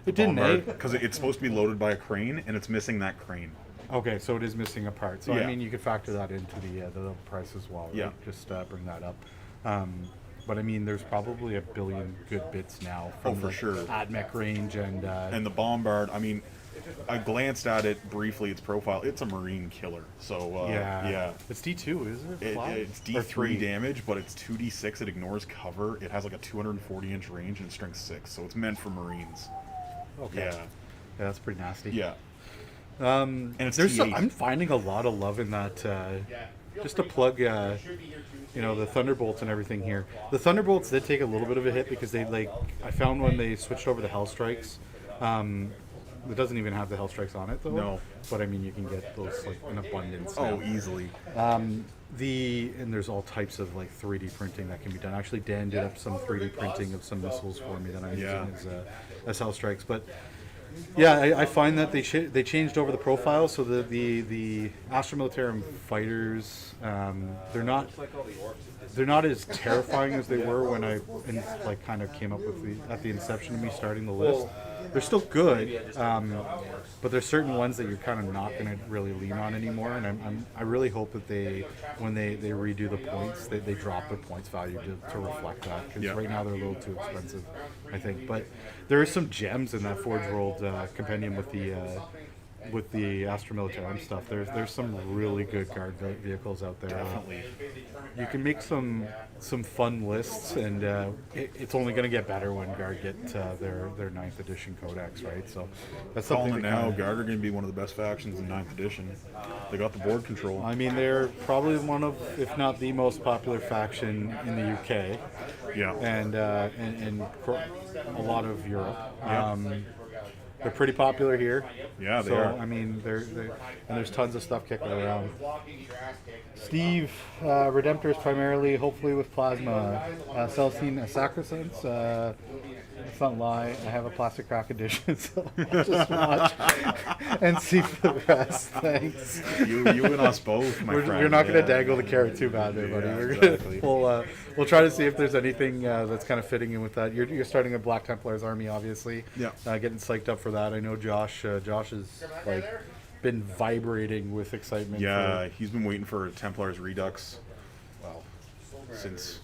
S1: it didn't.
S2: Because it's supposed to be loaded by a crane, and it's missing that crane.
S1: Okay, so it is missing a part. So I
S2: Yeah.
S1: mean, you could factor that into the price as well. Right?
S2: Yeah.
S1: Just bring that up. But I mean, there's probably a billion good bits now from
S2: for
S1: the
S2: sure.
S1: AdMech range and
S2: And the Bombard, I mean, I glanced at it briefly, its profile. It's a Marine killer. So, yeah.
S1: It's D2, is it? Flat?
S2: It's
S1: Or
S2: D3 damage, but it's 2d6. It ignores cover. It has like a 240-inch range and strength 6, so it's meant for Marines.
S1: Okay.
S2: Yeah.
S1: Yeah, that's pretty nasty.
S2: Yeah.
S1: And
S2: it's
S1: there's
S2: T8.
S1: I'm finding a lot of love in that. Just to plug, the Thunderbolts and everything here. The Thunderbolts did take a little bit of a hit because I found when they switched over to Hell Strikes. It doesn't even have the Hell Strikes on it though.
S2: No.
S1: But I mean, you can get those like in abundance.
S2: Oh,
S1: now.
S2: easily.
S1: And there's all types of like 3D printing that can be done. Actually, Dan did up some 3D printing of some missiles for me that I'm
S2: Yeah.
S1: using as Hell Strikes. But yeah, I find that they changed over the profile, so the Astra Militarum fighters, they're not as terrifying as they were when I kind of came up with at the inception of me starting the list. They're still good, but there's certain ones that you're kind of not going to really lean on anymore. And I really hope that when they redo the points, they drop their points value to reflect that. Because
S2: Yeah.
S1: right now they're a little too expensive, I think. But there are some gems in that Forge World compendium with the Astra Militarum stuff. There's some really good guard vehicles out there.
S2: Definitely.
S1: You can make some fun lists, and it's only going to get better when Guard get their 9th edition codex, right? So that's something
S2: Calling it
S1: to
S2: now,
S1: kinda-
S2: Guard are going to be one of the best factions in 9th edition. They got the board control.
S1: I mean, they're probably one of, if not the most popular faction in the UK,
S2: Yeah.
S1: and a lot of Europe.
S2: Yeah.
S1: They're pretty popular here.
S2: Yeah, they
S1: so,
S2: are.
S1: I mean, and there's tons of stuff kicking around. Steve, Redemptor is primarily, hopefully, with plasma. Celestine, Sacrosanct. Let's not lie, I have a plastic crack edition, so I'll just watch and see for the rest. Thanks.
S2: You and us both, my friend.
S1: You're not going to
S2: Yeah.
S1: dangle the carrot too bad there, buddy.
S2: Yeah,
S1: We're
S2: exactly.
S1: we'll try to see if there's anything that's kind of fitting in with that. You're starting a Black Templars army, obviously.
S2: Yeah.
S1: Getting psyched up for that. I know Josh has been vibrating with excitement.
S2: Yeah, he's been waiting for Templar's Redux. Well, since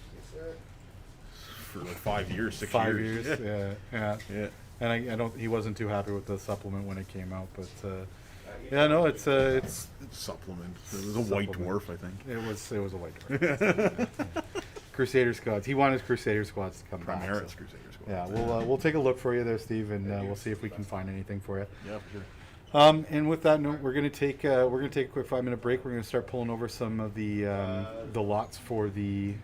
S2: for like 5 years, 6
S1: 5
S2: years.
S1: years. Yeah.
S2: Yeah.
S1: And I don't. He wasn't too happy with the supplement when it came out, but yeah, no, it's
S2: Supplement. It was a white
S1: Supplement.
S2: dwarf, I think.
S1: it was a white dwarf. Crusader squads. He wanted Crusader squads to come back.
S2: Primaris
S1: so-
S2: Crusader Squad.
S1: Yeah, we'll take a look for you there, Steve, and we'll see if we can find anything for you.
S2: Yeah, for sure.
S1: And with that note, we're gonna take a quick 5-minute break. We're gonna start pulling over some of the lots for the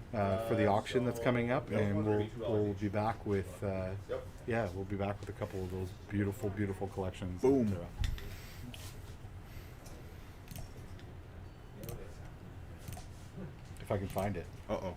S1: auction that's coming up, and we'll be back with we'll be back with a couple of those beautiful collections.
S2: Boom.
S1: If I can find it.
S2: Uh-oh.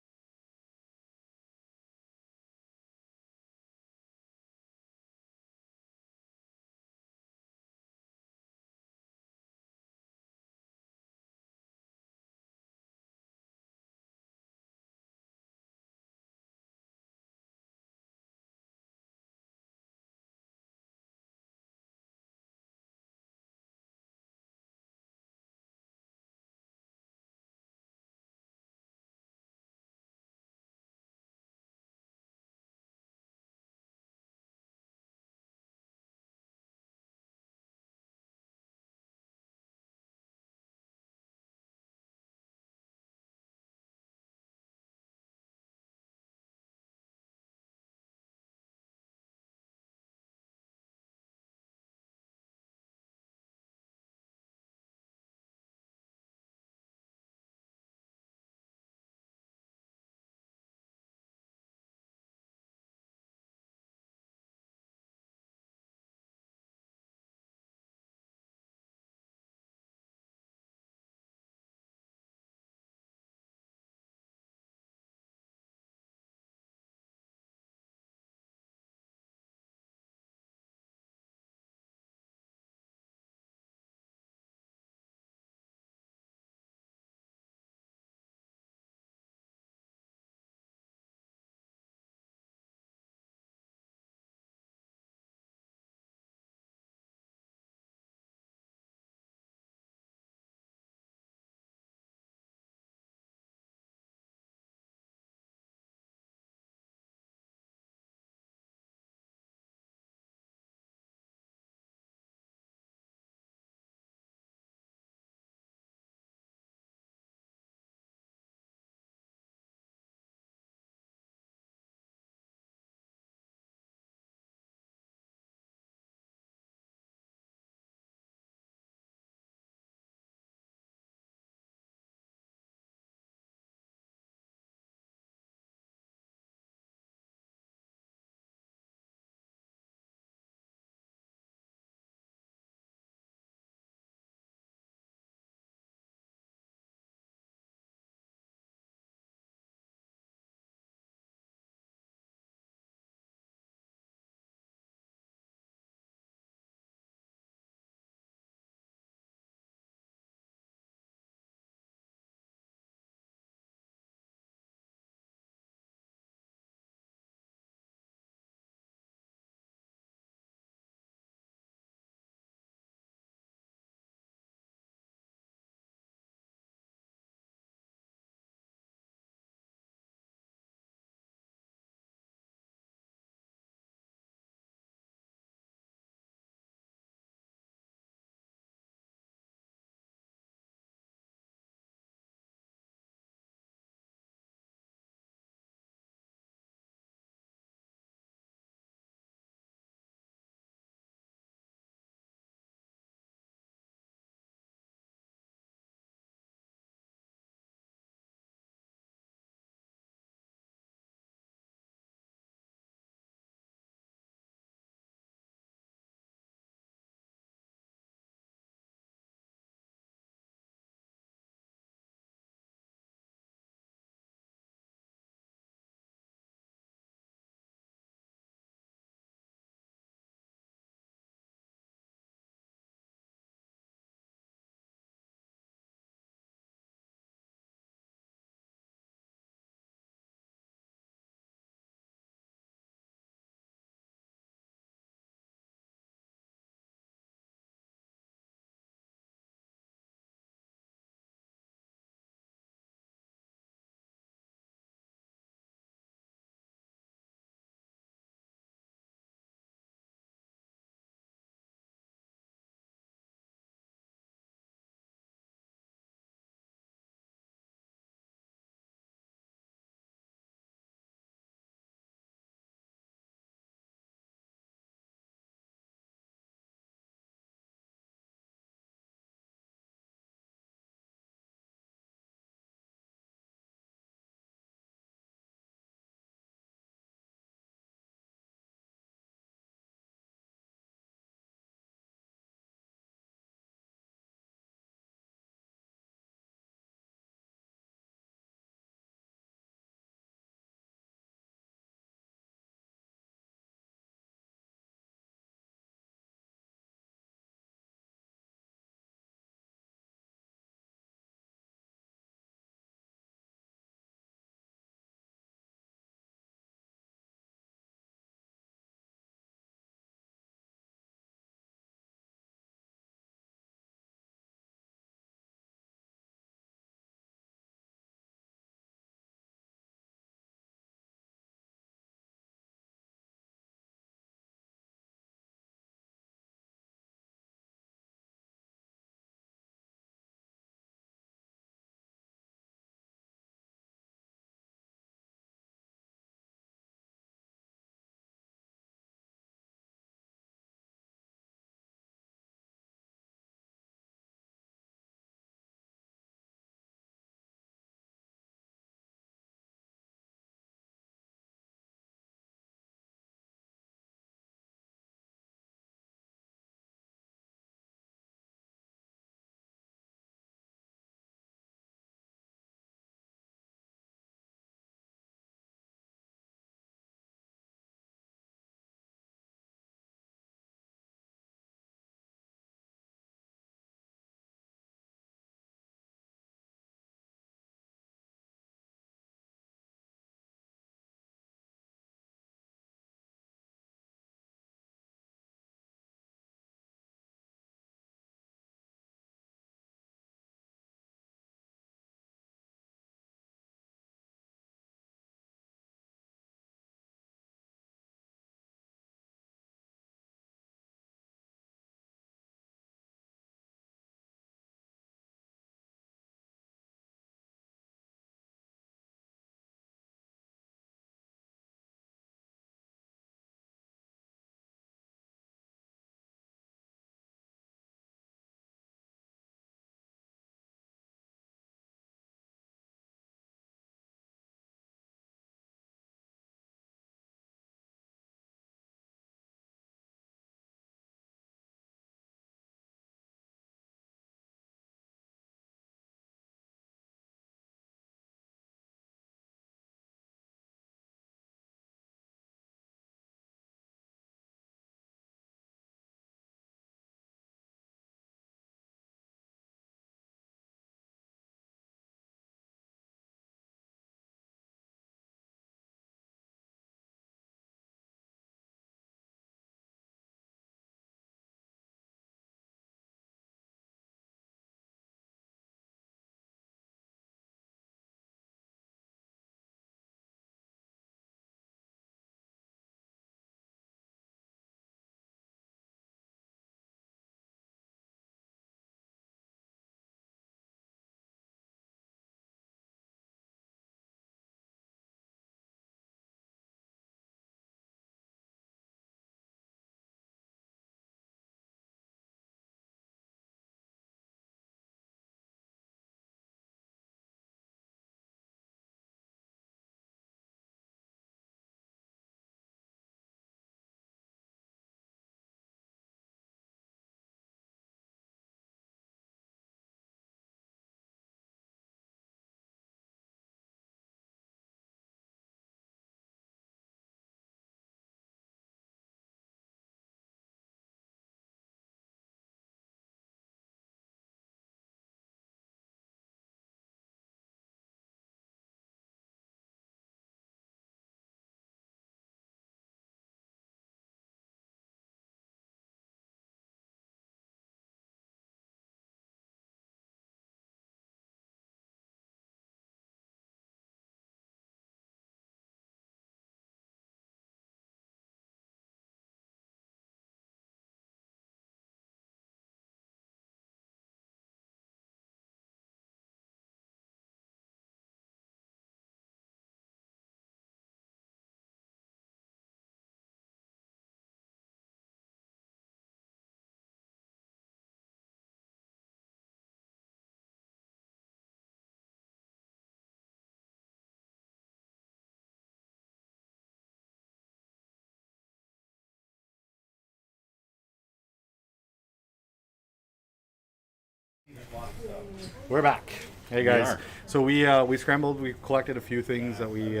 S1: We're back. Hey
S2: We
S1: guys.
S2: are.
S1: So we scrambled. We collected a few things that we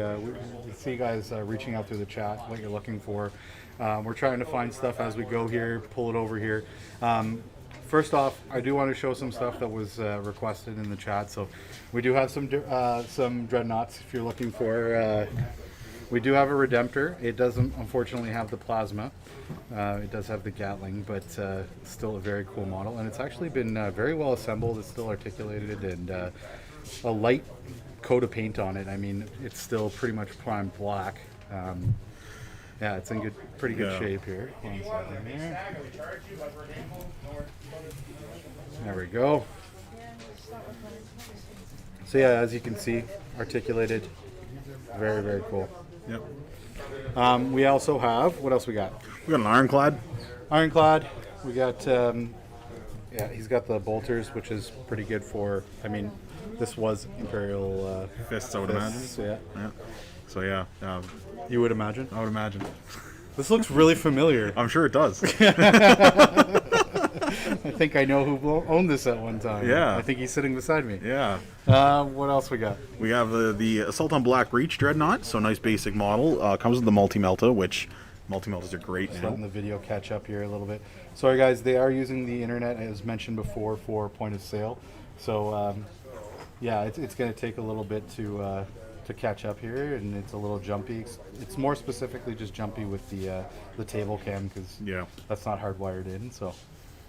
S1: see you guys reaching out through the chat. What you're looking for. We're trying to find stuff as we go here. Pull it over here. First off, I do want to show some stuff that was requested in the chat. So we do have some Dreadnoughts if you're looking for. We do have a Redemptor. It doesn't unfortunately have the plasma. It does have the Gatling, but still a very cool model. And it's actually been very well assembled. It's still articulated and a light coat of paint on it. I mean, it's still pretty much prime black. Yeah, it's in pretty good shape here. One second here. There we go. So yeah, as you can see, articulated. Very, very cool.
S2: Yep.
S1: We also have, what else we got?
S2: We got an Ironclad.
S1: Ironclad. We got, yeah, he's got the bolters, which is pretty good for, I mean, this was Imperial
S2: Fists, I would
S1: fists,
S2: imagine.
S1: yeah.
S2: Yeah. So yeah,
S1: You would imagine?
S2: I would imagine.
S1: This looks really familiar.
S2: I'm sure it does.
S1: I think I know who owned this at one time.
S2: Yeah.
S1: I think he's sitting beside me.
S2: Yeah.
S1: What else we got?
S2: We have the Assault on Black Reach Dreadnought. So nice basic model. Comes with the multi-melta, which multi-meltas are great
S1: Just
S2: now.
S1: letting the video catch up here a little bit. Sorry guys, they are using the internet as mentioned before for point of sale. So yeah, it's going to take a little bit to catch up here, and it's a little jumpy. It's more specifically just jumpy with the table cam because
S2: Yeah.
S1: that's not hardwired in. So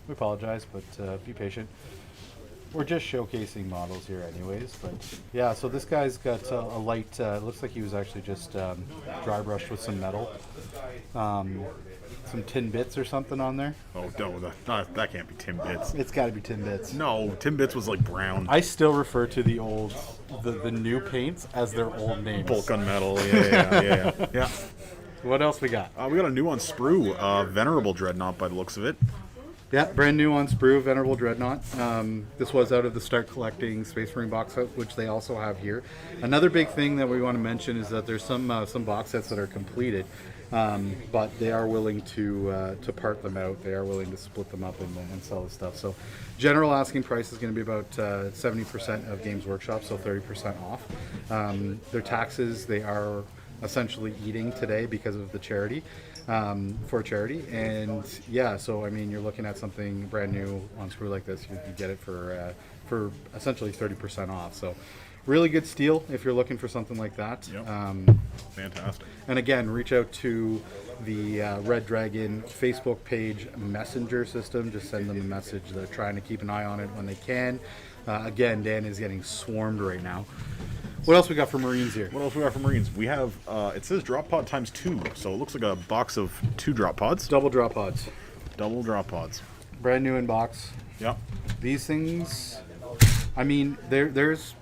S1: we apologize, but be patient. We're just showcasing models here anyways, but yeah, so this guy's got a light, looks like he was actually just dry brushed with some metal. Some tin bits or something on there.
S2: Oh, no, that can't be Tim Bits.
S1: It's got to be tin bits.
S2: No, Tim Bits was like brown.
S1: I still refer to the old, the new paints as their old names.
S2: Bulk gunmetal, yeah. Yeah.
S1: What else we got?
S2: We got a new on sprue, Venerable Dreadnought by the looks of it.
S1: Yeah, brand new on sprue, Venerable Dreadnought. This was out of the Start Collecting Space Marine box set, which they also have here. Another big thing that we want to mention is that there's some box sets that are completed, but they are willing to part them out. They are willing to split them up and sell the stuff. So, general asking price is going to be about 70% of Games Workshop, so 30% off. Their taxes they are essentially eating today because of the charity. For charity, and yeah, so I mean, you're looking at something brand new on sprue like this. You get it for essentially 30% off. So, really good steal if you're looking for something like that.
S2: Yep. Fantastic.
S1: And again, reach out to the Red Dragon Facebook page messenger system. Just send them a message. They're trying to keep an eye on it when they can. Again, Dan is getting swarmed right now. What else we got for Marines here?
S2: What else we got for Marines? We have, it says drop pod times 2, so it looks like a box of 2 drop pods.
S1: Double drop pods.
S2: Double drop pods.
S1: Brand new in box.
S2: Yep.
S1: These things, I mean, there's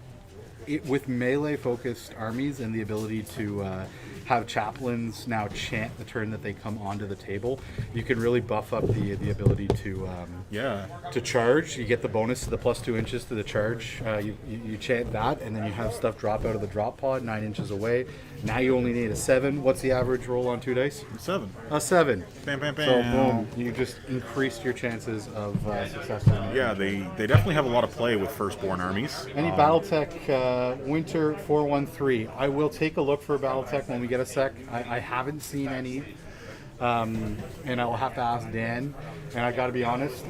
S1: with melee focused armies and the ability to have chaplains now chant the turn that they come onto the table. You can really buff up the ability to charge. You get the bonus to the +2 inches to the charge. You chant that, and then you have stuff drop out of the drop pod 9 inches away. Now you only need a 7. What's the average roll on 2 dice?
S2: 7.
S1: A 7.
S2: Bam, bam, bam.
S1: So boom, you just increased your chances of success.
S2: Yeah, they definitely have a lot of play with firstborn armies.
S1: Any BattleTech Winter 413? I will take a look for BattleTech when we get a sec. I haven't seen any, and I'll have to ask Dan. And I got to be honest,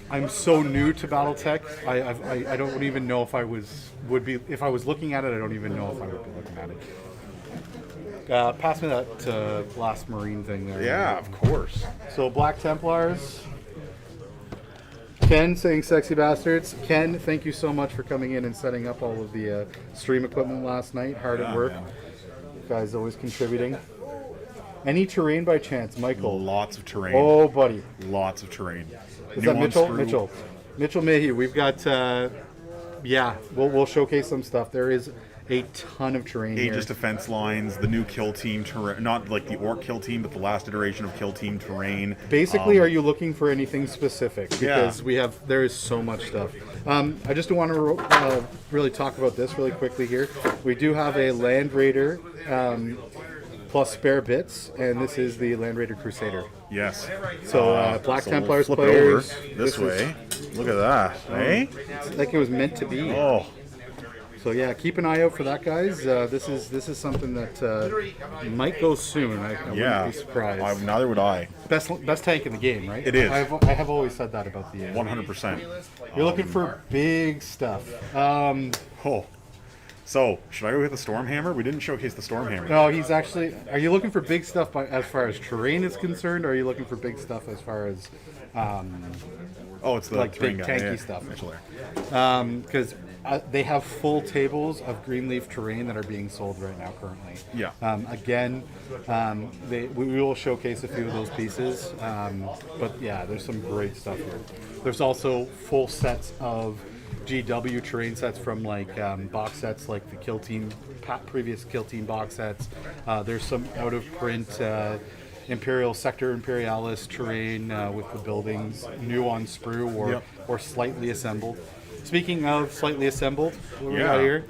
S1: I'm so new to BattleTech. I don't even know if I would be if I was looking at it. I don't even know if I would be looking at it. Pass me that last Marine thing there.
S2: Yeah, of course.
S1: So Black Templars. Ken saying sexy bastards. Ken, thank you so much for coming in and setting up all of the stream equipment last night. Hard at work.
S2: Man.
S1: Guys always contributing. Any terrain by chance, Michael?
S2: Lots of terrain.
S1: Oh, buddy.
S2: Lots of terrain.
S1: Is
S2: New
S1: that
S2: on
S1: Mitchell?
S2: sprue.
S1: Mitchell Mayhew. We've got, yeah, we'll showcase some stuff. There is a ton of terrain here.
S2: Aegis defense lines, the new kill team terrain, not like the orc kill team, but the last iteration of kill team terrain.
S1: Basically, are you looking for anything specific? Because
S2: Yeah.
S1: there is so much stuff. I just want to really talk about this really quickly here. We do have a Land Raider plus spare bits, and this is the Land Raider Crusader.
S2: Yes.
S1: So Black
S2: So
S1: Templars
S2: we'll flip
S1: players.
S2: it over this way. Look at that. Eh?
S1: It's like it was meant to be.
S2: Oh,
S1: So yeah, keep an eye out for that, guys. This is something that might go soon. I
S2: yeah.
S1: wouldn't be surprised.
S2: Neither would I.
S1: Best tank in the game, right?
S2: It is.
S1: I have always said that about the.
S2: 100%.
S1: You're looking for big stuff.
S2: Oh. So, should I go with the Stormhammer? We didn't showcase the Stormhammer.
S1: No, he's actually. Are you looking for big stuff as far as terrain is concerned, or are you looking for big stuff as far as
S2: Oh, it's the
S1: like
S2: terrain
S1: big
S2: guy.
S1: tanky
S2: Yeah.
S1: stuff?
S2: Actually.
S1: Because they have full tables of Greenleaf terrain that are being sold right now currently.
S2: Yeah.
S1: Again, we will showcase a few of those pieces, but yeah, there's some great stuff here. There's also full sets of GW terrain sets from like box sets like the Kill Team, previous Kill Team box sets. There's some out of print Imperial Sector Imperialis terrain with the buildings new on sprue or slightly assembled. Speaking of slightly assembled, what do we got here?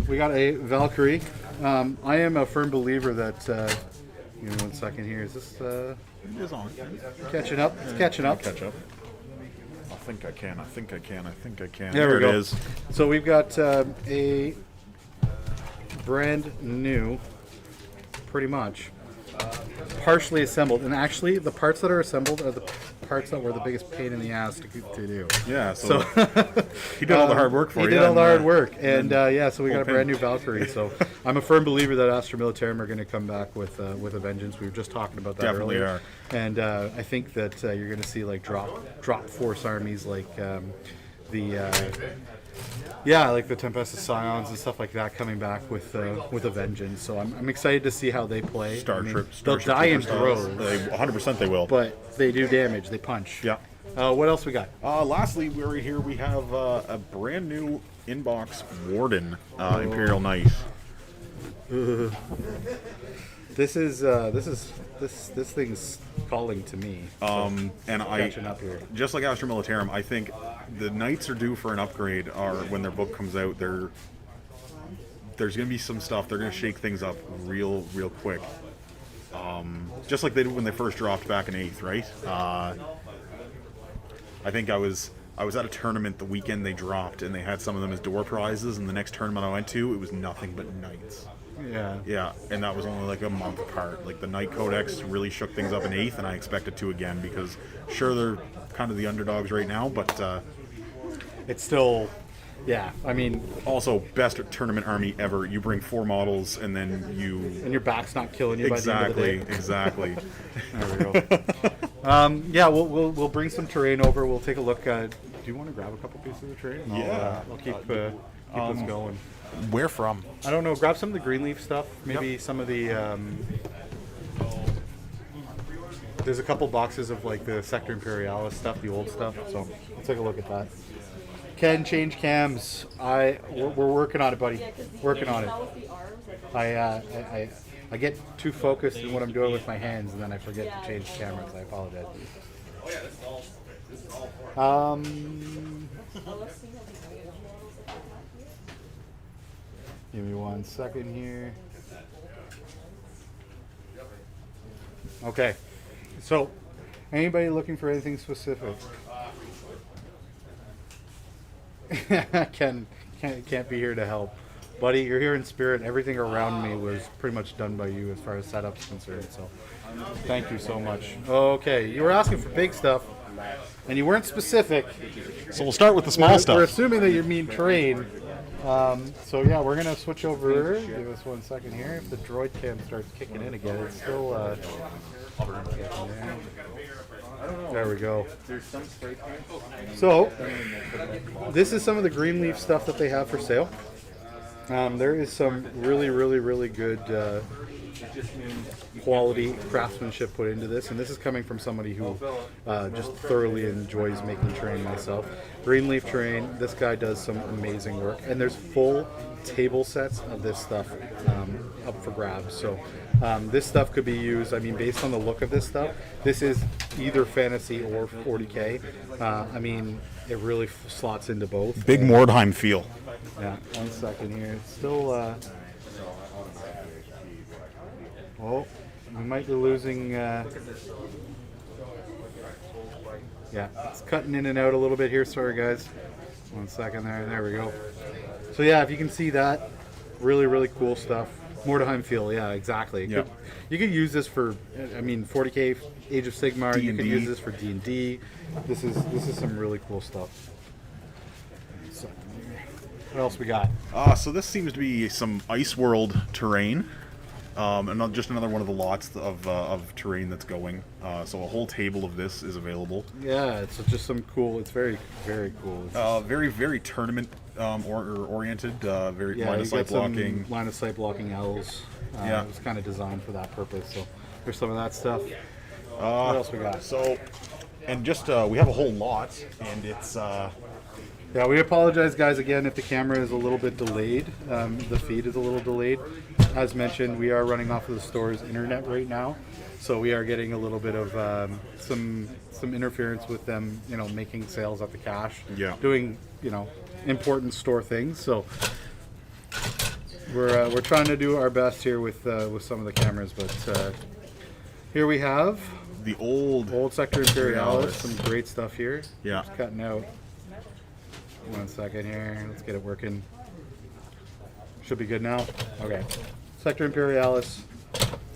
S1: We got a Valkyrie. I am a firm believer that. Give me 1 second here. Is this
S2: It is on.
S1: catching up? It's catching up.
S2: Catch up. I think I can.
S1: There we
S2: it
S1: go.
S2: is.
S1: So we've got a brand new, pretty much, partially assembled. And actually, the parts that are assembled are the parts that were the biggest pain in the ass to do.
S2: Yeah, so he did all the hard work for you.
S1: He did all the hard work. And so we got a
S2: pin.
S1: brand new Valkyrie. So I'm a firm believer that Astra Militarum are going to come back with a vengeance. We were just talking about that
S2: Definitely
S1: earlier.
S2: are.
S1: And I think that you're going to see like drop force armies like like the Tempestus Scions and stuff like that coming back with a vengeance. So I'm excited to see how they play. They'll die in droves,
S2: 100% they will.
S1: but they do damage. They punch.
S2: Yeah.
S1: What else we got?
S2: Lastly, we're here. We have a brand new inbox Warden Imperial Knight.
S1: This thing's calling to me.
S2: And
S1: catching up here.
S2: just like Astra Militarum, I think the Knights are due for an upgrade. Or when their book comes out, there's going to be some stuff. They're going to shake things up real quick. Just like they did when they first dropped back in 8th, right? I think I was at a tournament the weekend they dropped, and they had some of them as door prizes. And the next tournament I went to, it was nothing but Knights.
S1: Yeah.
S2: Yeah, and that was only like a month apart. Like the Knight Codex really shook things up in 8th, and I expect it to again because sure they're kind of the underdogs right now, but
S1: It's still, yeah. I mean,
S2: also best tournament army ever. You bring 4 models, and then
S1: and your back's not killing you by the end of the day.
S2: Exactly.
S1: There we go. Yeah, we'll bring some terrain over. We'll take a look. Do you want to grab a couple pieces of terrain?
S2: Yeah.
S1: I'll keep this going.
S2: Where from?
S1: I don't know. Grab some of the Greenleaf stuff. Maybe some of the. There's a couple boxes of like the Sector Imperialis stuff, the old stuff. So we'll take a look at that. Can change cams. We're working on it, buddy. Working on it. I get too focused in what I'm doing with my hands, and then I forget to change cameras. I apologize. Give me 1 second here. Okay. So, anybody looking for anything specific? Can't be here to help. Buddy, you're here in spirit. Everything around me was pretty much done by you as far as setup's concerned, so thank you so much. Okay, you were asking for big stuff, and you weren't specific.
S2: So we'll start with the small stuff.
S1: We're assuming that you mean terrain. So yeah, we're going to switch over. Give us 1 second here. If the droid cam starts kicking in again, it's still... There we go. So, this is some of the Greenleaf stuff that they have for sale. There is some really good quality craftsmanship put into this, and this is coming from somebody who just thoroughly enjoys making terrain myself. Greenleaf terrain, this guy does some amazing work, and there's full table sets of this stuff up for grabs. So this stuff could be used, I mean, based on the look of this stuff, this is either fantasy or 40k. I mean, it really slots into both.
S2: Big Mordheim feel.
S1: Yeah, 1 second here. It's still Oh, we might be losing. Yeah, it's cutting in and out a little bit here. Sorry, guys. 1 second there. There we go. So yeah, if you can see that, really cool stuff. Mordheim feel, yeah, exactly.
S2: Yep.
S1: You could use this for, I mean, 40k, Age of Sigmar. You could
S2: D&D.
S1: use this for D&D. This is some really cool stuff. So, what else we got?
S2: So this seems to be some Ice World terrain. And not just another one of the lots of terrain that's going. So a whole table of this is available.
S1: Yeah, it's just some cool. It's very cool. It's,
S2: Very tournament oriented. Very
S1: yeah,
S2: line
S1: you
S2: of sight
S1: got some
S2: blocking.
S1: line of sight blocking L's.
S2: Yeah.
S1: It was kind of designed for that purpose. So there's some of that stuff. What else we got?
S2: So, and just we have a whole lot, and it's
S1: Yeah, we apologize, guys, again, if the camera is a little bit delayed. The feed is a little delayed. As mentioned, we are running off of the store's internet right now, so we are getting a little bit of some interference with them, you know, making sales at the cash,
S2: Yeah.
S1: doing, you know, important store things. So we're trying to do our best here with some of the cameras, but here we have
S2: the old
S1: Sector Imperialis.
S2: Imperialis.
S1: Some great stuff here.
S2: Yeah.
S1: Just cutting out. 1 second here. Let's get it working. Should be good now. Okay. Sector Imperialis.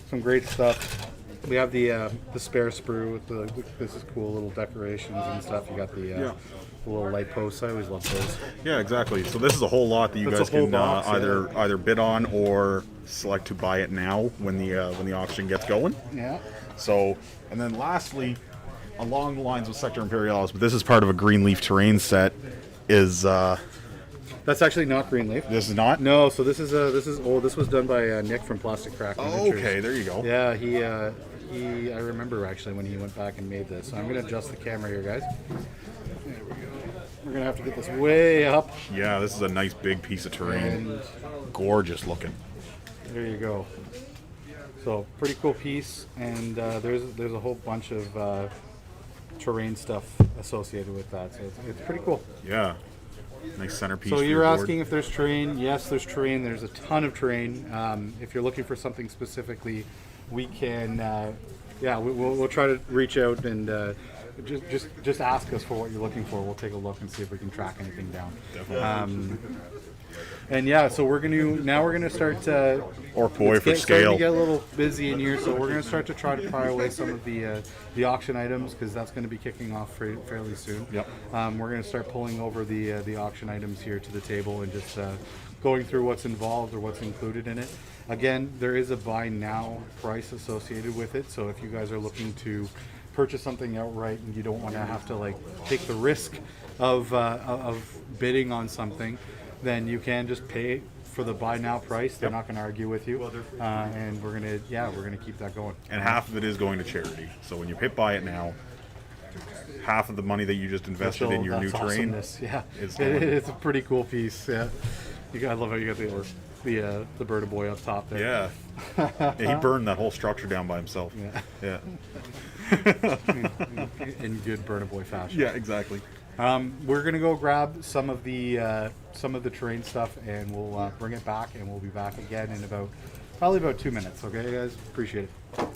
S1: Some great stuff. We have the spare sprue with this is cool little decorations and stuff. You got the little light posts. I always love those.
S2: Yeah, exactly. So this is a whole lot that you
S1: That's
S2: guys
S1: a whole
S2: can
S1: box,
S2: either bid on or select to buy it now when the auction gets going.
S1: Yeah.
S2: So, and then lastly, along the lines of Sector Imperialis, but this is part of a Greenleaf terrain set. Is
S1: That's actually not Greenleaf.
S2: this is not?
S1: No. So this is old. This was done by Nick from Plastic Crack
S2: Oh,
S1: Miniatures.
S2: okay, there you go.
S1: Yeah, he I remember actually when he went back and made this. So I'm gonna adjust the camera here, guys. There we go. We're gonna have to get this way up.
S2: Yeah, this is a nice big piece of terrain.
S1: And
S2: Gorgeous looking.
S1: there you go. So pretty cool piece, and there's a whole bunch of terrain stuff associated with that. So it's pretty cool.
S2: Yeah. Nice centerpiece.
S1: So
S2: for
S1: you're
S2: your board.
S1: asking if there's terrain. Yes, there's terrain. There's a ton of terrain. If you're looking for something specifically, we can, we'll try to reach out and just ask us for what you're looking for. We'll take a look and see if we can track anything down.
S2: Definitely.
S1: And yeah, so we're gonna start.
S2: Orc boy
S1: it's
S2: for
S1: starting
S2: scale.
S1: to get a little busy in here, so we're gonna start to try to pry away some of the auction items because that's going to be kicking off fairly soon.
S2: Yep.
S1: We're gonna start pulling over the auction items here to the table and just going through what's involved or what's included in it. Again, there is a buy now price associated with it, so if you guys are looking to purchase something outright and you don't want to have to like take the risk of bidding on something, then you can just pay for the buy now price. They're not going to argue with you, and we're gonna keep that going.
S2: And half of it is going to charity. So when you buy it now, half of the money that you just invested in your new
S1: That's
S2: terrain.
S1: awesomeness. Yeah,
S2: is going.
S1: it's a pretty cool piece. Yeah, I love how you got the bird boy up top there.
S2: Yeah. Yeah, he burned that whole structure down by himself.
S1: Yeah.
S2: Yeah.
S1: In good Burna Boy fashion.
S2: Yeah, exactly.
S1: We're gonna go grab some of the terrain stuff, and we'll bring it back, and we'll be back again in probably about 2 minutes. Okay, guys, appreciate it.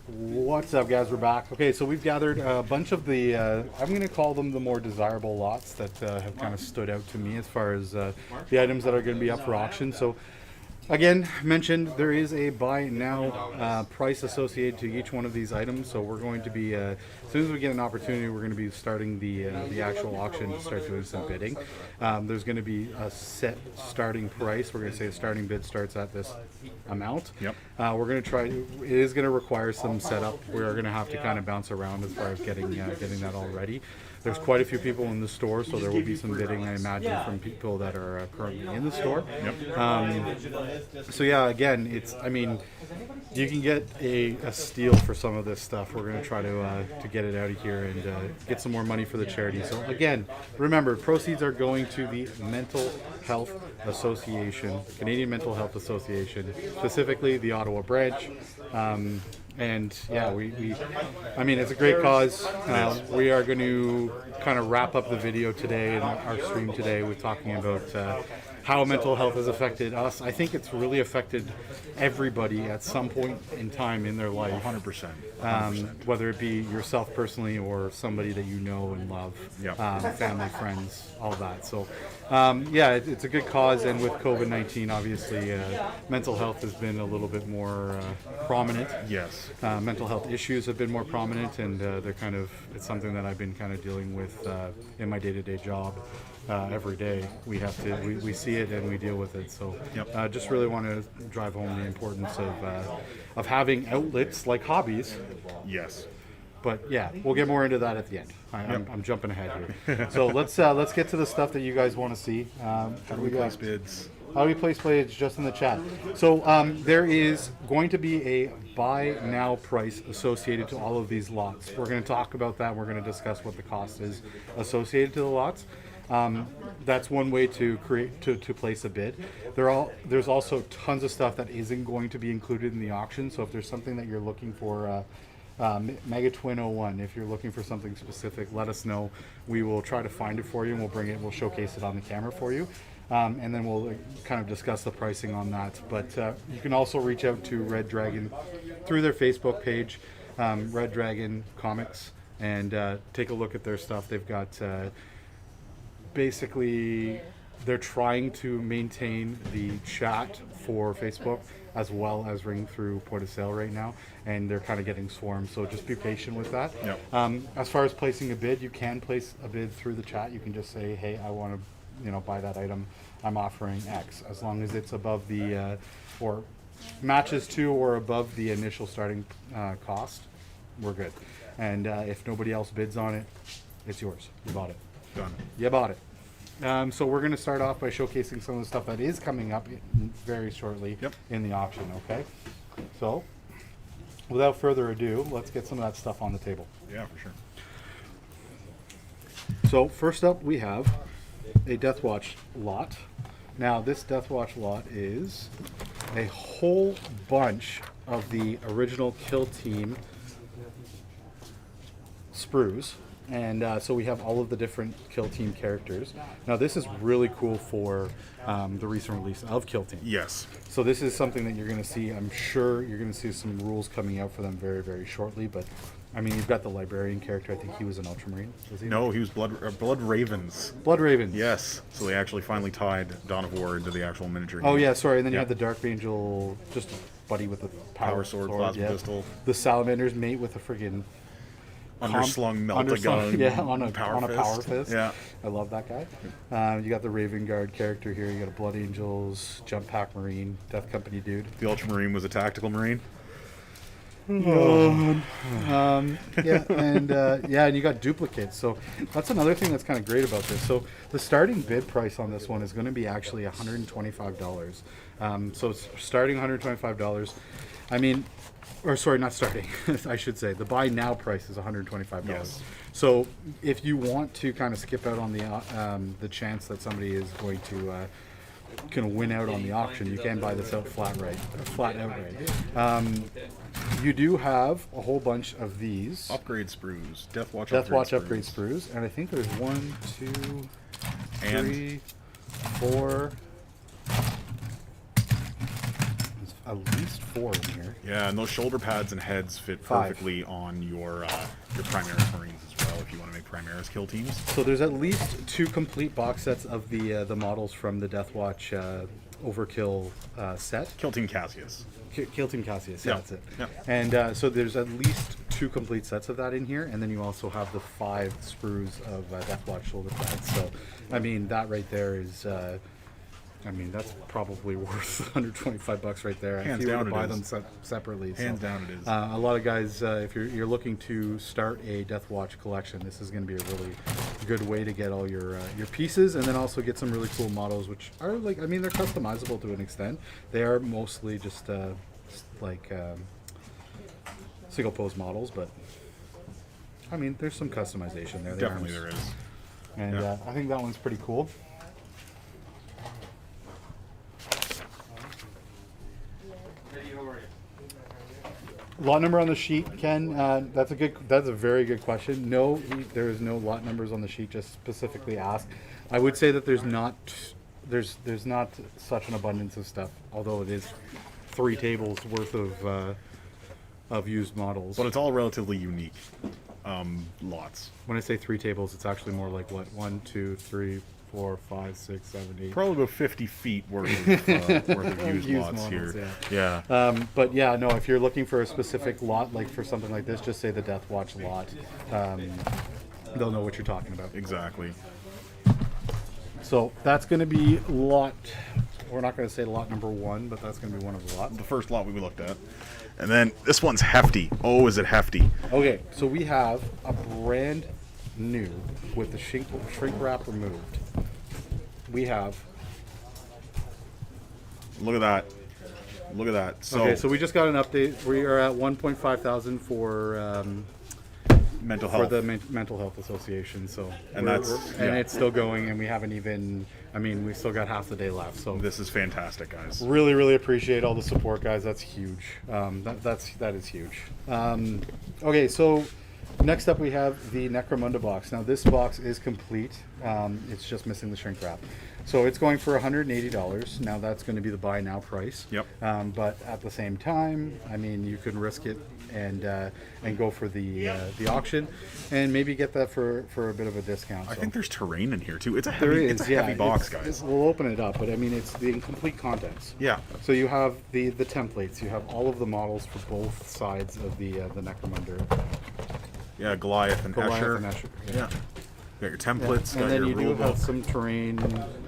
S1: What's up, guys? We're back. Okay, so we've gathered a bunch of the, I'm going to call them the more desirable lots that have kind of stood out to me as far as the items that are going to be up for auction. So, again, mentioned there is a buy now price associated to each one of these items. So we're going to be, as soon as we get an opportunity, we're going to be starting the actual auction to start doing some bidding. There's going to be a set starting price. We're going to say the starting bid starts at this amount.
S2: Yep.
S1: We're going to try. It is going to require some setup. We are going to have to kind of bounce around as far as getting that all ready. There's quite a few people in the store, so there will be some bidding, I imagine, from people that are currently in the store.
S2: Yep.
S1: So yeah, again, it's, I mean, you can get a steal for some of this stuff. We're going to try to get it out of here and get some more money for the charity. So again, remember, proceeds are going to the Mental Health Association, Canadian Mental Health Association, specifically the Ottawa branch. And yeah, I mean, it's a great cause. We are going to kind of wrap up the video today and our stream today with talking about how mental health has affected us. I think it's really affected everybody at some point in time in their life.
S2: 100%.
S1: Whether it be yourself personally or somebody that you know and love,
S2: Yep.
S1: Family, friends, all that. So, yeah, it's a good cause. And with COVID-19, obviously, mental health has been a little bit more prominent.
S2: Yes.
S1: Mental health issues have been more prominent, and they're kind of, it's something that I've been kind of dealing with in my day-to-day job. Every day we have to, we see it and we deal with it. So
S2: Yep.
S1: just really want to drive home the importance of having outlets like hobbies.
S2: Yes.
S1: But yeah, we'll get more into that at the end. I'm jumping ahead here. So let's get to the stuff that you guys want to see.
S2: How do we place bids?
S1: How do we place bids? Just in the chat. So there is going to be a buy now price associated to all of these lots. We're going to talk about that. We're going to discuss what the cost is associated to the lots. That's one way to place a bid. There's also tons of stuff that isn't going to be included in the auction. So if there's something that you're looking for, Mega Twin 01, if you're looking for something specific, let us know. We will try to find it for you, and we'll bring it. We'll showcase it on the camera for you, and then we'll kind of discuss the pricing on that. But you can also reach out to Red Dragon through their Facebook page, Red Dragon Comics, and take a look at their stuff. They've got. Basically, they're trying to maintain the chat for Facebook as well as ring through point of sale right now, and they're kind of getting swarmed, so just be patient with that.
S2: Yep.
S1: As far as placing a bid, you can place a bid through the chat. You can just say, hey, I want to buy that item. I'm offering X, as long as it's above the or matches to or above the initial starting cost, we're good. And if nobody else bids on it, it's yours. You bought it.
S2: Done.
S1: You bought it. So we're going to start off by showcasing some of the stuff that is coming up very shortly in the auction, okay? So, without further ado, let's get some of that stuff on the table.
S2: Yeah, for sure.
S1: So, first up, we have a Deathwatch lot. Now, this Deathwatch lot is a whole bunch of the original Kill Team sprues. And so we have all of the different Kill Team characters. Now this is really cool for the recent release of Kill Team.
S2: Yes.
S1: So this is something that you're going to see. I'm sure you're going to see some rules coming out for them very, very shortly. But I mean, you've got the Librarian character. I think he was an Ultramarine. Was he?
S2: No, he was Blood Ravens.
S1: Blood Ravens.
S2: Yes. So they actually finally tied Dawn of War into the actual miniature.
S1: Oh
S2: game.
S1: yeah, sorry. And then you had the Dark Angel, just a buddy with a
S2: Power sword, plasma pistol.
S1: The Salamander's mate with a friggin'
S2: Underslung melt-a-gun.
S1: Yeah, on a
S2: power
S1: power fist.
S2: Yeah.
S1: I love that guy. You got the Raven Guard character here. You got a Blood Angels, Jump Pack Marine, Death Company dude.
S2: The Ultramarine was a tactical marine.
S1: Yeah, and you got duplicates. So that's another thing that's kind of great about this. So the starting bid price on this one is going to be actually $125. So it's starting $125. I mean, or sorry, not starting. I should say the buy now price is $125.
S2: Yes.
S1: So if you want to kind of skip out on the chance that somebody is going to win out on the auction, you can buy this out flat outright. You do have a whole bunch of these
S2: Upgrade sprues. Deathwatch
S1: upgrade sprues, and I think there's 1, 2, 3, 4. There's at least 4 in here.
S2: Yeah, and those shoulder pads and heads fit
S1: 5.
S2: perfectly on your Primaris Marines as well, if you want to make Primaris kill teams.
S1: So there's at least 2 complete box sets of the models from the Deathwatch Overkill set.
S2: Kill Team Cassius.
S1: Kill Team Cassius,
S2: Yeah.
S1: that's it.
S2: Yeah.
S1: And so there's at least 2 complete sets of that in here, and then you also have the 5 sprues of Deathwatch shoulder pads. So, I mean, that right there is, I mean, that's probably worth $125 right there.
S2: Hands
S1: if you were
S2: down
S1: to
S2: it
S1: buy
S2: is.
S1: them separately.
S2: Hands down it is.
S1: A lot of guys, if you're looking to start a Deathwatch collection, this is going to be a really good way to get all your pieces, and then also get some really cool models, which are like, I mean, they're customizable to an extent. They are mostly just like single pose models, but I mean, there's some customization there.
S2: Definitely there is.
S1: And
S2: Yeah.
S1: I think that one's pretty cool. Lot number on the sheet, Ken. That's a very good question. No, there is no lot numbers on the sheet. Just specifically asked. I would say that there's not such an abundance of stuff. Although it is 3 tables worth of used models.
S2: But it's all relatively unique lots.
S1: When I say 3 tables, it's actually more like what 1, 2, 3, 4, 5, 6, 7, 8.
S2: Probably about 50 feet worth of used
S1: Used
S2: lots
S1: models,
S2: here.
S1: yeah.
S2: Yeah.
S1: But yeah, no, if you're looking for a specific lot, like for something like this, just say the Deathwatch lot. They'll know what you're talking about.
S2: Exactly.
S1: So that's going to be lot, we're not going to say lot number 1, but that's going to be one of the lots.
S2: The first lot we looked at. And then this one's hefty. Oh, is it hefty?
S1: Okay, so we have a brand new with the shrink wrap removed. We have,
S2: Look at that. Look at that. So,
S1: okay, so we just got an update. We are at 1.5 thousand for
S2: mental health.
S1: for the Mental Health Association. So
S2: And
S1: and it's still going, and we haven't even. I mean, we still got half the day left. So
S2: This is fantastic, guys.
S1: really, really appreciate all the support, guys. That's huge. That is huge. Okay, so next up we have the Necromondo box. Now this box is complete. It's just missing the shrink wrap. So it's going for $180. Now that's going to be the buy now price.
S2: Yep.
S1: But at the same time, I mean, you can risk it and go for the auction and maybe get that for a bit of a discount.
S2: I
S1: So
S2: think there's terrain in here too. It's a
S1: there
S2: heavy,
S1: is,
S2: it's a heavy box, guys.
S1: We'll open it up, but I mean, it's the incomplete contents.
S2: Yeah.
S1: So you have the templates. You have all of the models for both sides of the Necromondo.
S2: Yeah, Goliath and
S1: Goliath
S2: Escher.
S1: and Escher, yeah.
S2: Yeah. Got your templates,
S1: And
S2: got
S1: then
S2: your
S1: you do
S2: rule
S1: have
S2: book.
S1: some terrain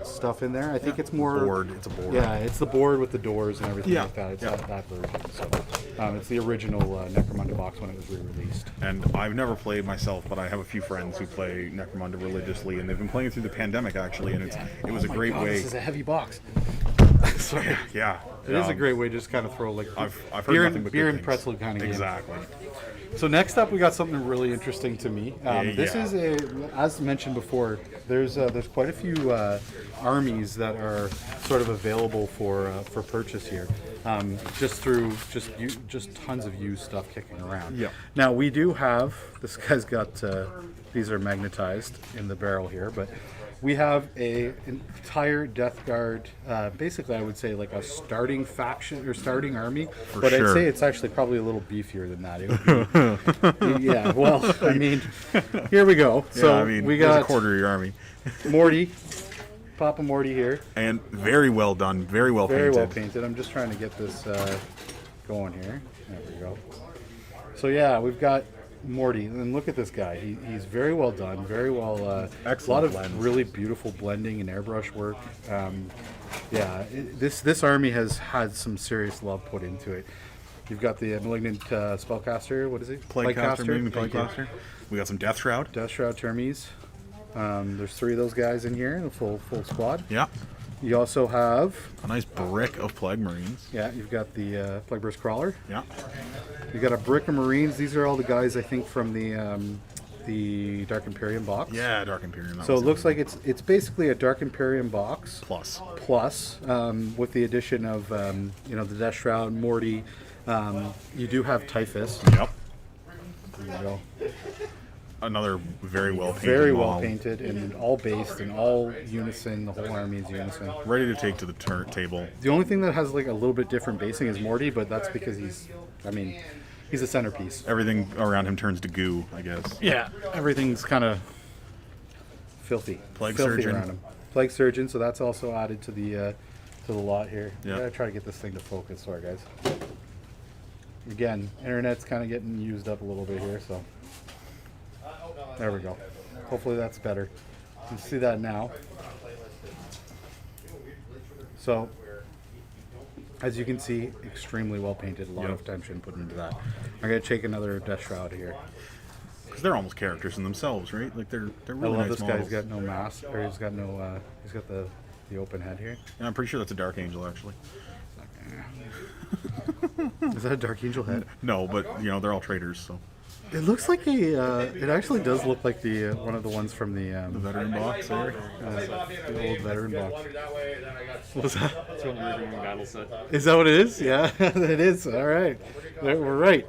S1: stuff in there. I think it's more
S2: board. It's a board.
S1: Yeah, it's the board with the doors and everything
S2: Yeah,
S1: like that. It's
S2: yeah.
S1: that version. So it's the original Necromondo box when it was re-released.
S2: And I've never played myself, but I have a few friends who play Necromondo religiously, and they've been playing through the pandemic actually, and it was a great
S1: God,
S2: way.
S1: This is a heavy box. Sorry.
S2: Yeah.
S1: It is a great way to just kind of throw like
S2: I've heard
S1: beer
S2: nothing
S1: and
S2: but
S1: beer
S2: good
S1: and
S2: things.
S1: pretzel kind of game.
S2: Exactly.
S1: So next up, we got something really interesting to me. This
S2: Yeah.
S1: is as mentioned before. There's quite a few armies that are sort of available for purchase here, just through just tons of used stuff kicking around.
S2: Yeah.
S1: Now we do have this guy's got these are magnetized in the barrel here, but we have an entire Death Guard, basically I would say like a starting faction or starting army, but
S2: sure.
S1: I'd say it's actually probably a little beefier than that. It would be, yeah, well, I mean, here we go. So
S2: yeah, I mean,
S1: we
S2: there's
S1: got
S2: a quarter of your army.
S1: Morty, Papa Morty here,
S2: And very well done, very well
S1: very
S2: painted.
S1: well painted. I'm just trying to get this going here. There we go. So yeah, we've got Morty, and look at this guy. He's very well done, very well.
S2: Excellent
S1: A lot of
S2: blends.
S1: really beautiful blending and airbrush work. This army has had some serious love put into it. You've got the malignant spellcaster. What is he?
S2: Plaguecaster, maybe
S1: Thank you.
S2: Plaguecaster. We got some Death Shroud.
S1: Death Shroud Termes. There's 3 of those guys in here, the full squad.
S2: Yeah.
S1: You also have,
S2: A nice brick of Plague Marines.
S1: yeah, you've got the Plague Burst Crawler.
S2: Yeah.
S1: You got a brick of Marines. These are all the guys I think from the Dark Imperium box.
S2: Yeah, Dark Imperium. that
S1: So it
S2: was
S1: looks
S2: the
S1: like it's basically a Dark Imperium box
S2: plus.
S1: plus with the addition of the Death Shroud, Morty. You do have Typhus.
S2: Yep.
S1: There you go.
S2: Another very well painted.
S1: Very well
S2: model.
S1: painted and all based in all unison. The whole army is unison.
S2: Ready to take to the table.
S1: The only thing that has like a little bit different basing is Morty, but that's because he's a centerpiece.
S2: Everything around him turns to goo, I guess.
S1: Yeah, everything's kind of filthy.
S2: Plague
S1: filthy
S2: Surgeon.
S1: around him. Plague Surgeon, so that's also added to the lot here.
S2: Yeah.
S1: I gotta try to get this thing to focus. Sorry, guys. Again, internet's kind of getting used up a little bit here, so there we go. Hopefully that's better. You can see that now. So, as you can see, extremely well painted. A lot of attention put into that. I'm gonna take another Death Shroud here.
S2: Because they're almost characters in themselves, right? Like they're
S1: I
S2: really
S1: love
S2: nice
S1: this
S2: models.
S1: guy's got no mask, or he's got no. He's got the open head here.
S2: Yeah, I'm pretty sure that's a Dark Angel, actually.
S1: Is that a Dark Angel head?
S2: No, but you know they're all traitors, so.
S1: It looks like a. It actually does look like the one of the ones from the
S2: The veteran box there.
S1: the old veteran box. What's that?
S4: That's what we're doing in battle set.
S1: Is that what it is? Yeah, it is. All right, we're right.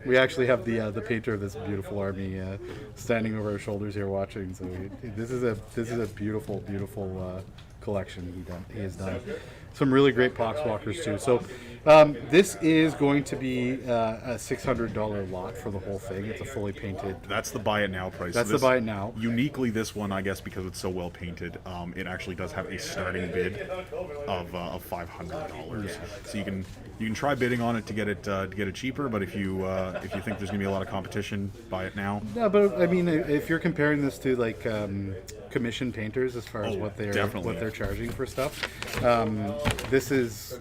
S1: We actually have the painter of this beautiful army standing over our shoulders here watching. So this is a beautiful collection he has done. Some really great poxwalkers too. So this is going to be a $600 lot for the whole thing. It's a fully painted.
S2: That's the buy it now price.
S1: That's
S2: So
S1: the buy it now.
S2: Uniquely, this one, I guess, because it's so well painted, it actually does have a starting bid of $500. So you can try bidding on it to get it cheaper. But if you think there's gonna be a lot of competition, buy it now.
S1: Yeah, but I mean, if you're comparing this to like commission painters as far as
S2: Oh,
S1: what they're
S2: definitely.
S1: charging for stuff, this is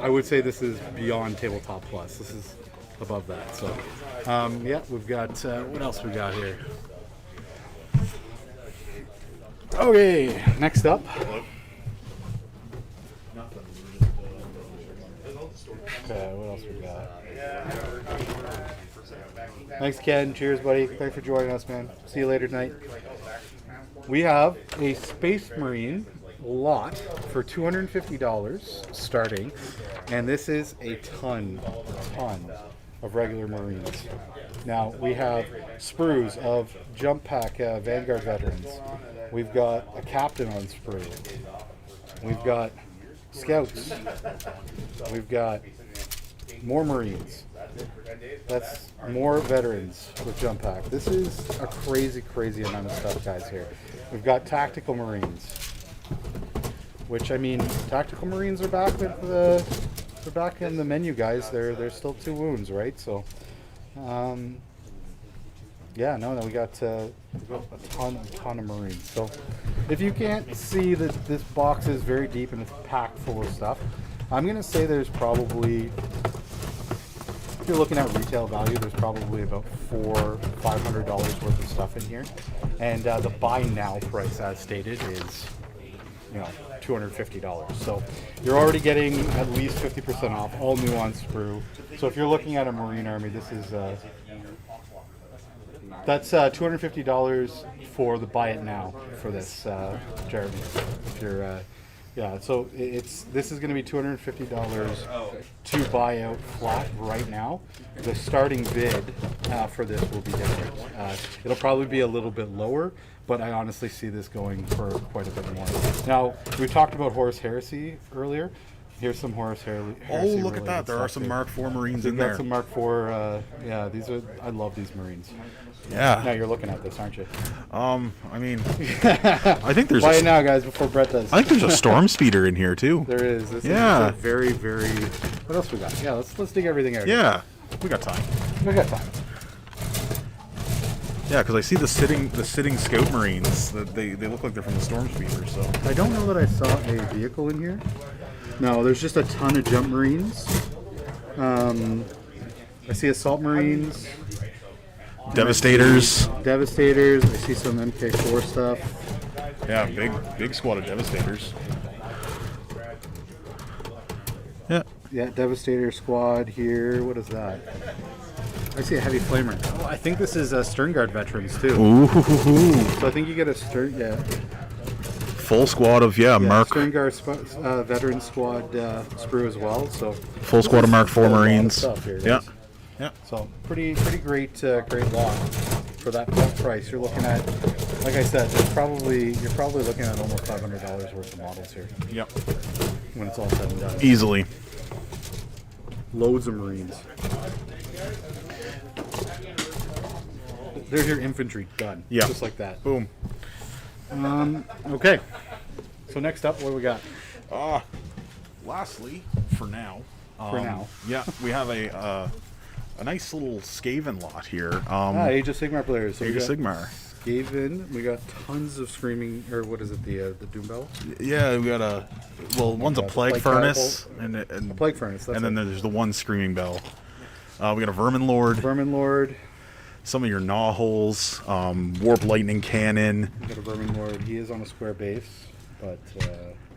S1: I would say this is beyond tabletop plus. This is above that. So yeah, we've got what else we got here? Okay, next up. Okay, what else we got? Thanks, Ken. Cheers, buddy. Thanks for joining us, man. See you later tonight. We have a Space Marine lot for $250 starting, and this is a ton of regular Marines. Now, we have sprues of Jump Pack Vanguard veterans. We've got a captain on sprue. We've got scouts. We've got more Marines. That's more veterans with Jump Pack. This is a crazy amount of stuff, guys, here. We've got Tactical Marines, which, I mean, Tactical Marines are back with they're back in the menu, guys. They're still 2 wounds, right? So, yeah, no, we got a ton of Marines. So, if you can't see that this box is very deep and it's packed full of stuff, I'm gonna say there's probably, if you're looking at retail value, there's probably about $500 worth of stuff in here, and the buy now price, as stated, is $250. So you're already getting at least 50% off, all new on sprue. So if you're looking at a Marine army, this is that's $250 for the buy it now for this, Jeremy. If you're so this is going to be $250 to buy out flat right now. The starting bid for this will be different. It'll probably be a little bit lower, but I honestly see this going for quite a bit more. Now, we talked about Horus Heresy earlier. Here's some Horus Heresy.
S2: Oh, look at that! There are some Mark IV Marines in
S1: We've got
S2: there.
S1: some Mark IV. Yeah, I love these Marines.
S2: Yeah.
S1: Now you're looking at this, aren't you?
S2: I mean, I think there's
S1: Buy it now, guys, before Brett does.
S2: I think there's a storm speeder in here too.
S1: There is. This
S2: Yeah.
S1: is a very. What else we got? Yeah, let's dig everything out.
S2: Yeah, we got time.
S1: We got time.
S2: Yeah, because I see the sitting scout marines. That they look like they're from the storm speeder. So
S1: I don't know that I saw a vehicle in here. No, there's just a ton of jump marines. I see assault marines.
S2: Devastators.
S1: Devastators. I see some MK4 stuff.
S2: Yeah, big squad of Devastators. Yeah.
S1: Yeah, Devastator squad here. What is that? I see a heavy flamer. Oh, I think this is Stern Guard veterans too.
S2: Ooh.
S1: So I think you get a Stern. Yeah.
S2: Full squad of Mark.
S1: Stern Guard veteran squad sprue as well. So
S2: Full squad of Mark IV Marines.
S1: Stuff here,
S2: Yeah.
S1: guys.
S2: Yeah.
S1: So pretty great lot for that price. You're looking at, like I said, you're probably looking at almost $500 worth of models here.
S2: Yep.
S1: When it's all said and done.
S2: Easily.
S1: Loads of Marines. There's your infantry done.
S2: Yeah.
S1: Just like that.
S2: Boom.
S1: Okay. So next up, what do we got?
S2: Lastly, for now. Yeah, we have a nice little Skaven lot here.
S1: Age of Sigmar players. So
S2: Age of Sigmar.
S1: Skaven. We got tons of screaming, or what is it? The Doom Bell.
S2: Yeah, we got one's a plague furnace, and
S1: Plague furnace. That's
S2: and then there's the one screaming bell. We got a Vermin Lord.
S1: Vermin Lord.
S2: Some of your gnaw holes, warp lightning cannon.
S1: We got a Vermin Lord. He is on a square base, but.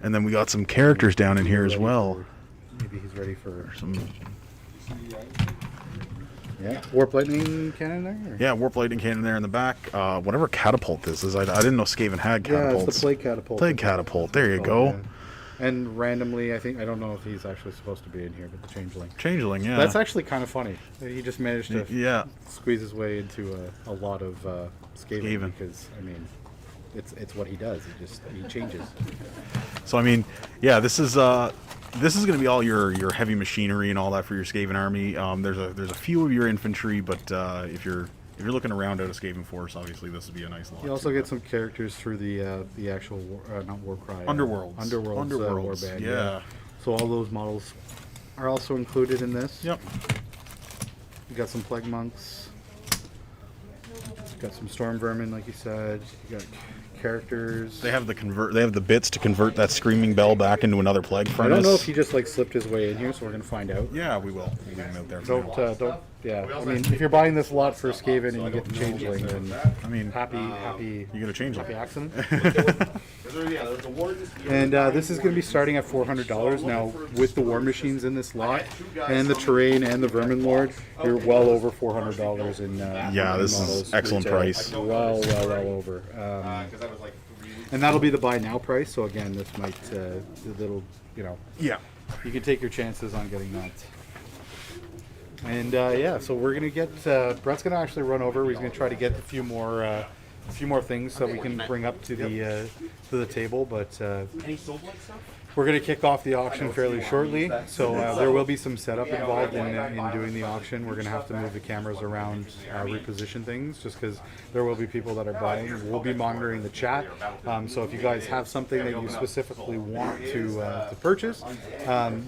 S2: And then we got some characters down in here as well.
S1: Maybe he's ready for
S2: some.
S1: Yeah, warp lightning cannon there. Or?
S2: Yeah, warp lightning cannon there in the back. Whatever catapult this is, I didn't know Skaven had catapults.
S1: Yeah, it's the plague catapult.
S2: Plague catapult. There you go.
S1: Yeah. And randomly, I don't know if he's actually supposed to be in here, but the Changeling.
S2: Changeling, yeah.
S1: That's actually kind of funny. He just managed to squeeze his way into a lot of Skaven because, I mean, it's what he does. He changes.
S2: So, I mean, yeah, this is going to be all your heavy machinery and all that for your Skaven army. There's a few of your infantry, but if you're looking around out a Skaven force, obviously this would be a nice lot.
S1: You also get some characters through the actual not Warcry.
S2: Underworlds.
S1: Warband.
S2: Yeah.
S1: So all those models are also included in this.
S2: Yep.
S1: You got some Plague Monks. You got some Storm Vermin, like you said. You got characters.
S2: They have the bits to convert that screaming bell back into another plague furnace.
S1: I don't know if he just slipped his way in here, so we're gonna find out.
S2: Yeah, we will. We'll get him out there.
S1: Don't. Yeah, I mean, if you're buying this lot for Skaven and you get the Changeling, then
S2: I mean,
S1: happy.
S2: You get a Changeling.
S1: Happy accident. And this is going to be starting at $400 now with the war machines in this lot and the terrain and the Vermin Lord. You're well over $400 in.
S2: Yeah, this is excellent price.
S1: Well over. And that'll be the buy now price. So again, this might
S2: Yeah.
S1: you can take your chances on getting that. And yeah, so we're gonna get Brett's gonna actually run over. He's gonna try to get a few more things that we can bring up to the table, but we're going to kick off the auction fairly shortly, so there will be some setup involved in doing the auction. We're going to have to move the cameras around, reposition things, just because there will be people that are buying. We'll be monitoring the chat, so if you guys have something that you specifically want to purchase,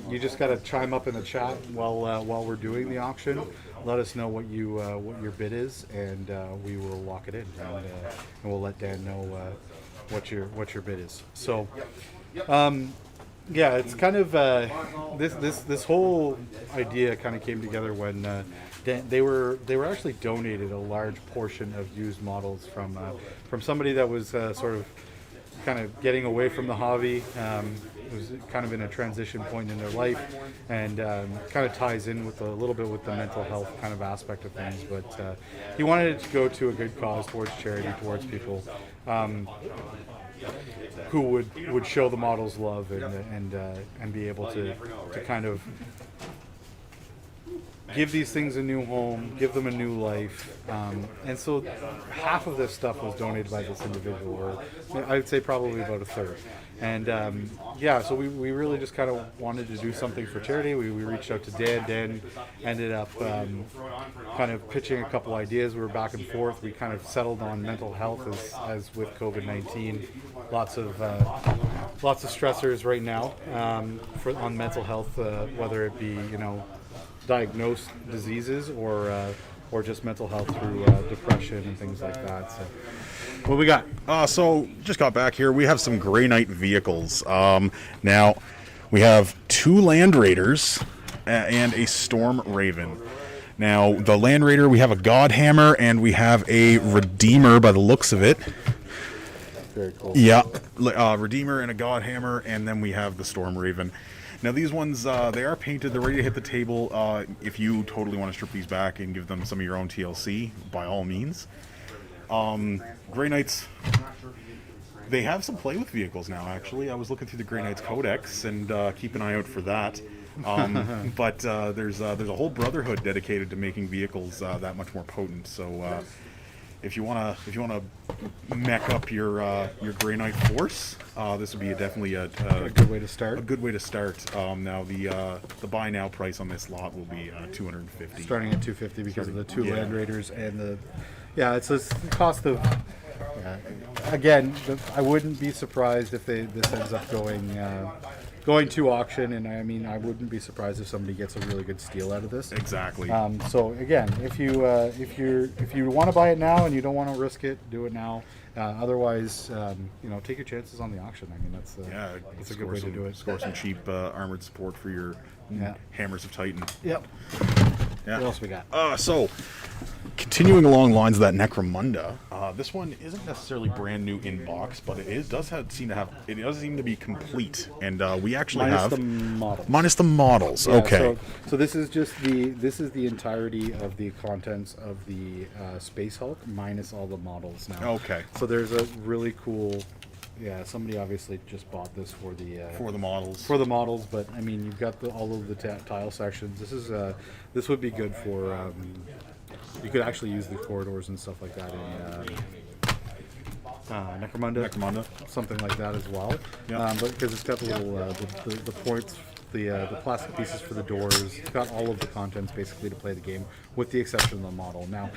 S1: you just got to chime up in the chat while we're doing the auction. Let us know what your bid is, and we will lock it in, and we'll let Dan know what your bid is. So. Yeah, it's kind of this whole idea kind of came together when they were actually donated a large portion of used models from somebody that was sort of kind of getting away from the hobby. It was kind of in a transition point in their life, and kind of ties in with a little bit with the mental health kind of aspect of things. But he wanted it to go to a good cause, towards charity, towards people. Who would show the models love and be able to kind of give these things a new home, give them a new life, and so half of this stuff was donated by this individual, or I'd say probably about a third. And yeah, so we really just kind of wanted to do something for charity. We reached out to Dan. Dan ended up kind of pitching a couple ideas. We were back and forth. We kind of settled on mental health as with COVID-19. Lots of stressors right now on mental health, whether it be diagnosed diseases or just mental health through depression and things like that. So.
S2: What we got? So just got back here. We have some Grey Knight vehicles. Now we have 2 Land Raiders and a Storm Raven. Now the Land Raider, we have a Godhammer and we have a Redeemer by the looks of it.
S1: Very cool.
S2: Yeah, Redeemer and a Godhammer, and then we have the Storm Raven. Now these ones, they are painted. They're ready to hit the table. If you totally want to strip these back and give them some of your own TLC, by all means. Grey Knights, they have some play with vehicles now, actually. I was looking through the Grey Knights Codex, and keep an eye out for that. But there's a whole brotherhood dedicated to making vehicles that much more potent. So if you wanna mech up your Grey Knight force, this would be definitely a
S1: good way to start.
S2: A good way to start. Now the buy now price on this lot will be 250.
S1: Starting at 250 because of the two Land Raiders and it's the cost of. Again, I wouldn't be surprised if this ends up going to auction, and I mean I wouldn't be surprised if somebody gets a really good steal out of this.
S2: Exactly.
S1: So again, if you want to buy it now and you don't want to risk it, do it now. Otherwise, take your chances on the auction. I mean that's a good way to do it.
S2: Score some cheap armored support for your Hammers of Titan.
S1: Yep.
S2: Yeah.
S1: What else we got?
S2: So, continuing along the lines of that Necromunda, this one isn't necessarily brand new in box, but it does seem to be complete, and we actually
S1: Minus
S2: have
S1: the models.
S2: Minus the models.
S1: Yeah,
S2: okay.
S1: So this is just the entirety of the contents of the Space Hulk minus all the models now.
S2: Okay.
S1: So there's a really cool. Yeah, somebody obviously just bought this for the
S2: models.
S1: For the models, but I mean, you've got all of the tile sections. This would be good for. You could actually use the corridors and stuff like that in Necromunda, something like that as well.
S2: Yep.
S1: But because it's got the little the points, the plastic pieces for the doors, it's got all of the contents basically to play the game, with the exception of the model. Now,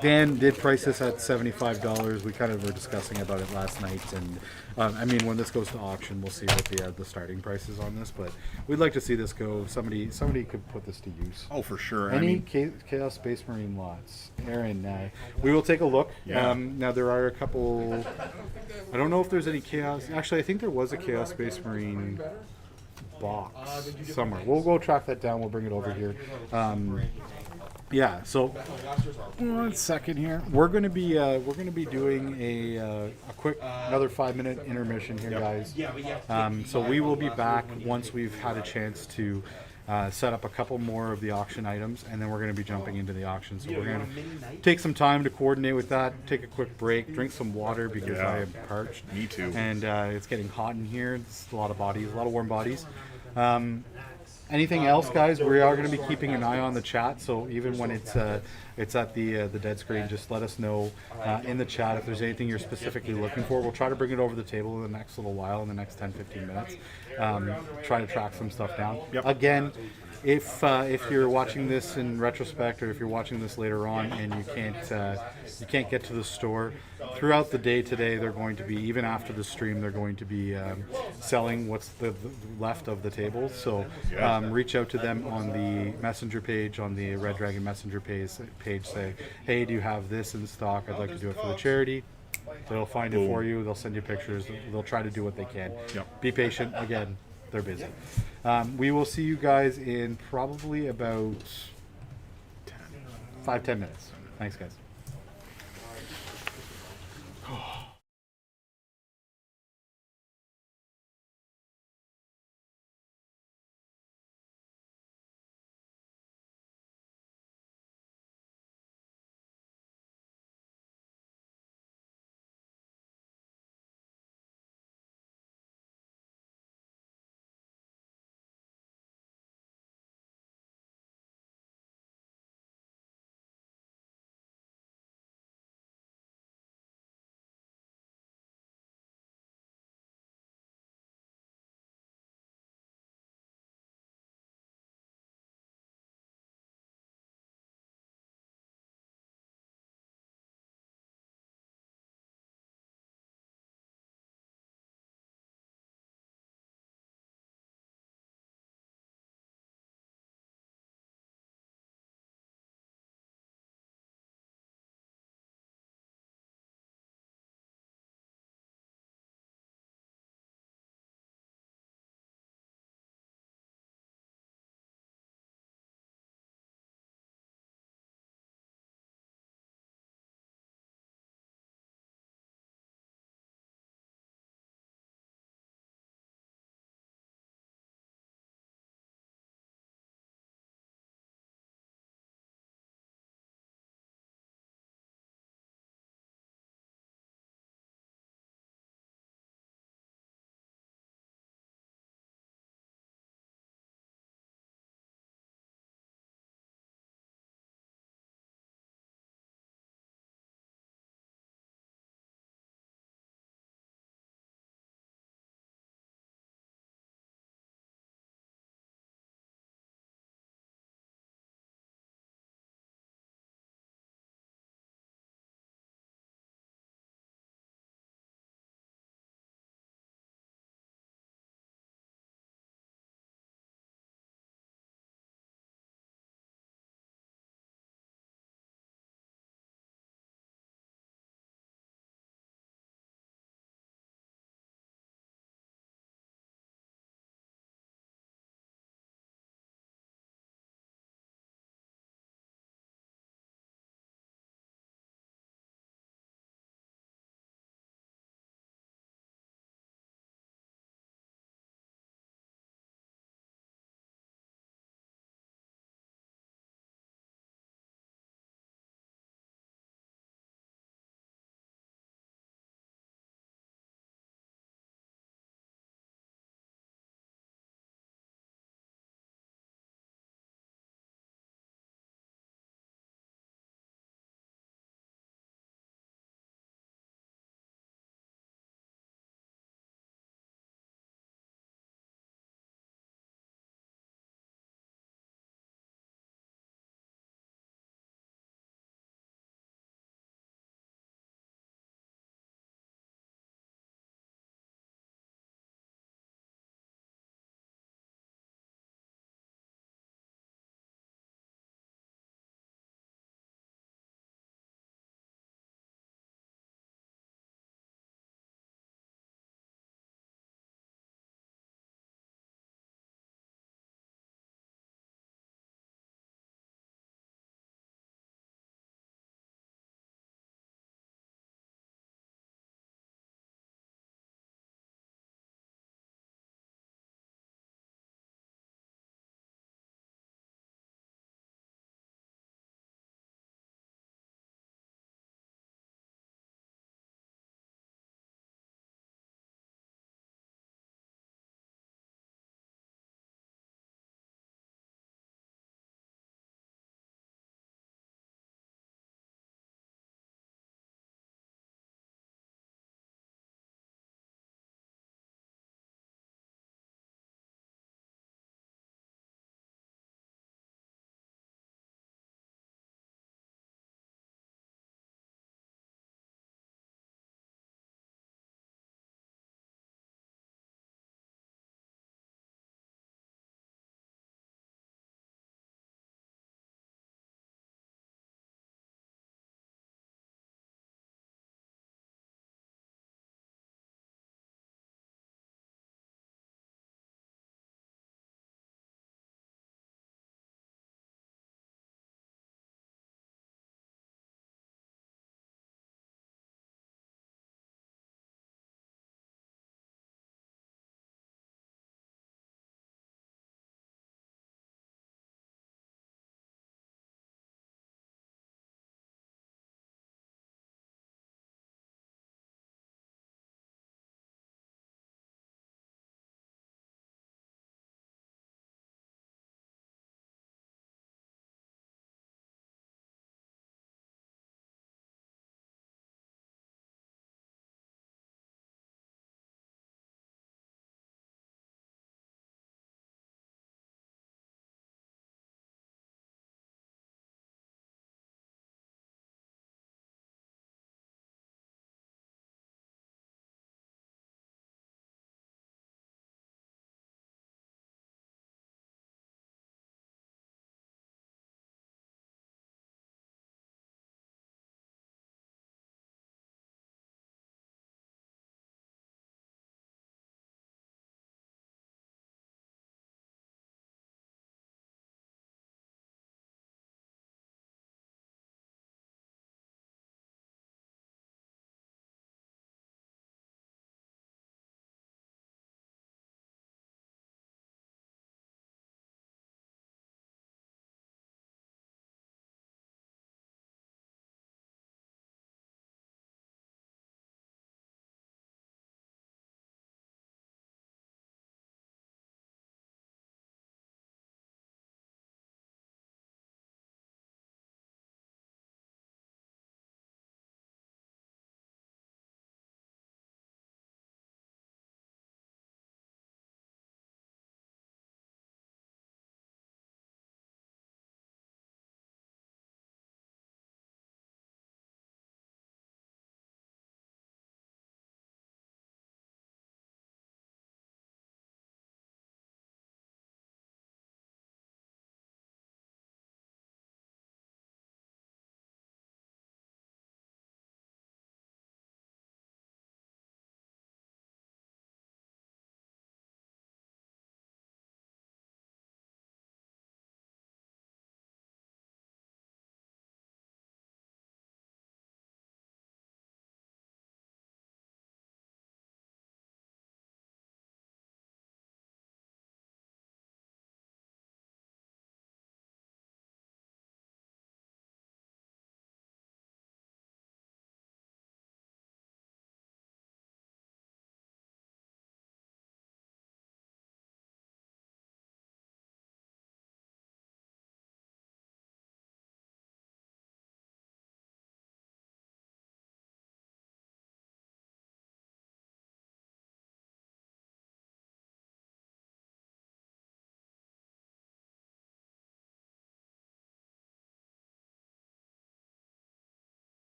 S1: Dan did price this at $75. We kind of were discussing about it last night, and I mean, when this goes to auction, we'll see what the starting price is on this. But we'd like to see this go. Somebody could put this to use.
S2: Oh, for sure.
S1: Any Chaos Space Marine lots, Aaron? We will take a look.
S2: Yeah.
S1: Now there are a couple. I don't know if there's any Chaos. Actually, I think there was a Chaos Space Marine box somewhere. We'll go track that down. We'll bring it over here. So 1 second here. We're gonna be doing a quick another 5-minute intermission here, guys. So we will be back once we've had a chance to set up a couple more of the auction items, and then we're going to be jumping into the auction. So we're going to take some time to coordinate with that, take a quick break, drink some water because I am parched.
S2: Me too.
S1: And it's getting hot in here. It's a lot of warm bodies. Anything else, guys? We are going to be keeping an eye on the chat, so even when it's at the dead screen, just let us know in the chat if there's anything you're specifically looking for. We'll try to bring it over the table in the next little while, in the next 10-15 minutes. Try to track some stuff down.
S2: Yep.
S1: Again, if you're watching this in retrospect, or if you're watching this later on and you can't get to the store, throughout the day today, they're going to be, even after the stream, they're going to be selling what's the left of the tables. So reach out to them on the messenger page, on the Red Dragon messenger page. Say, hey, do you have this in stock? I'd like to do it for the charity. They'll find it for you. They'll send you pictures. They'll try to do what they can.
S2: Yep.
S1: Be patient. Again, they're busy. We will see you guys in probably about 5-10 minutes. Thanks, guys.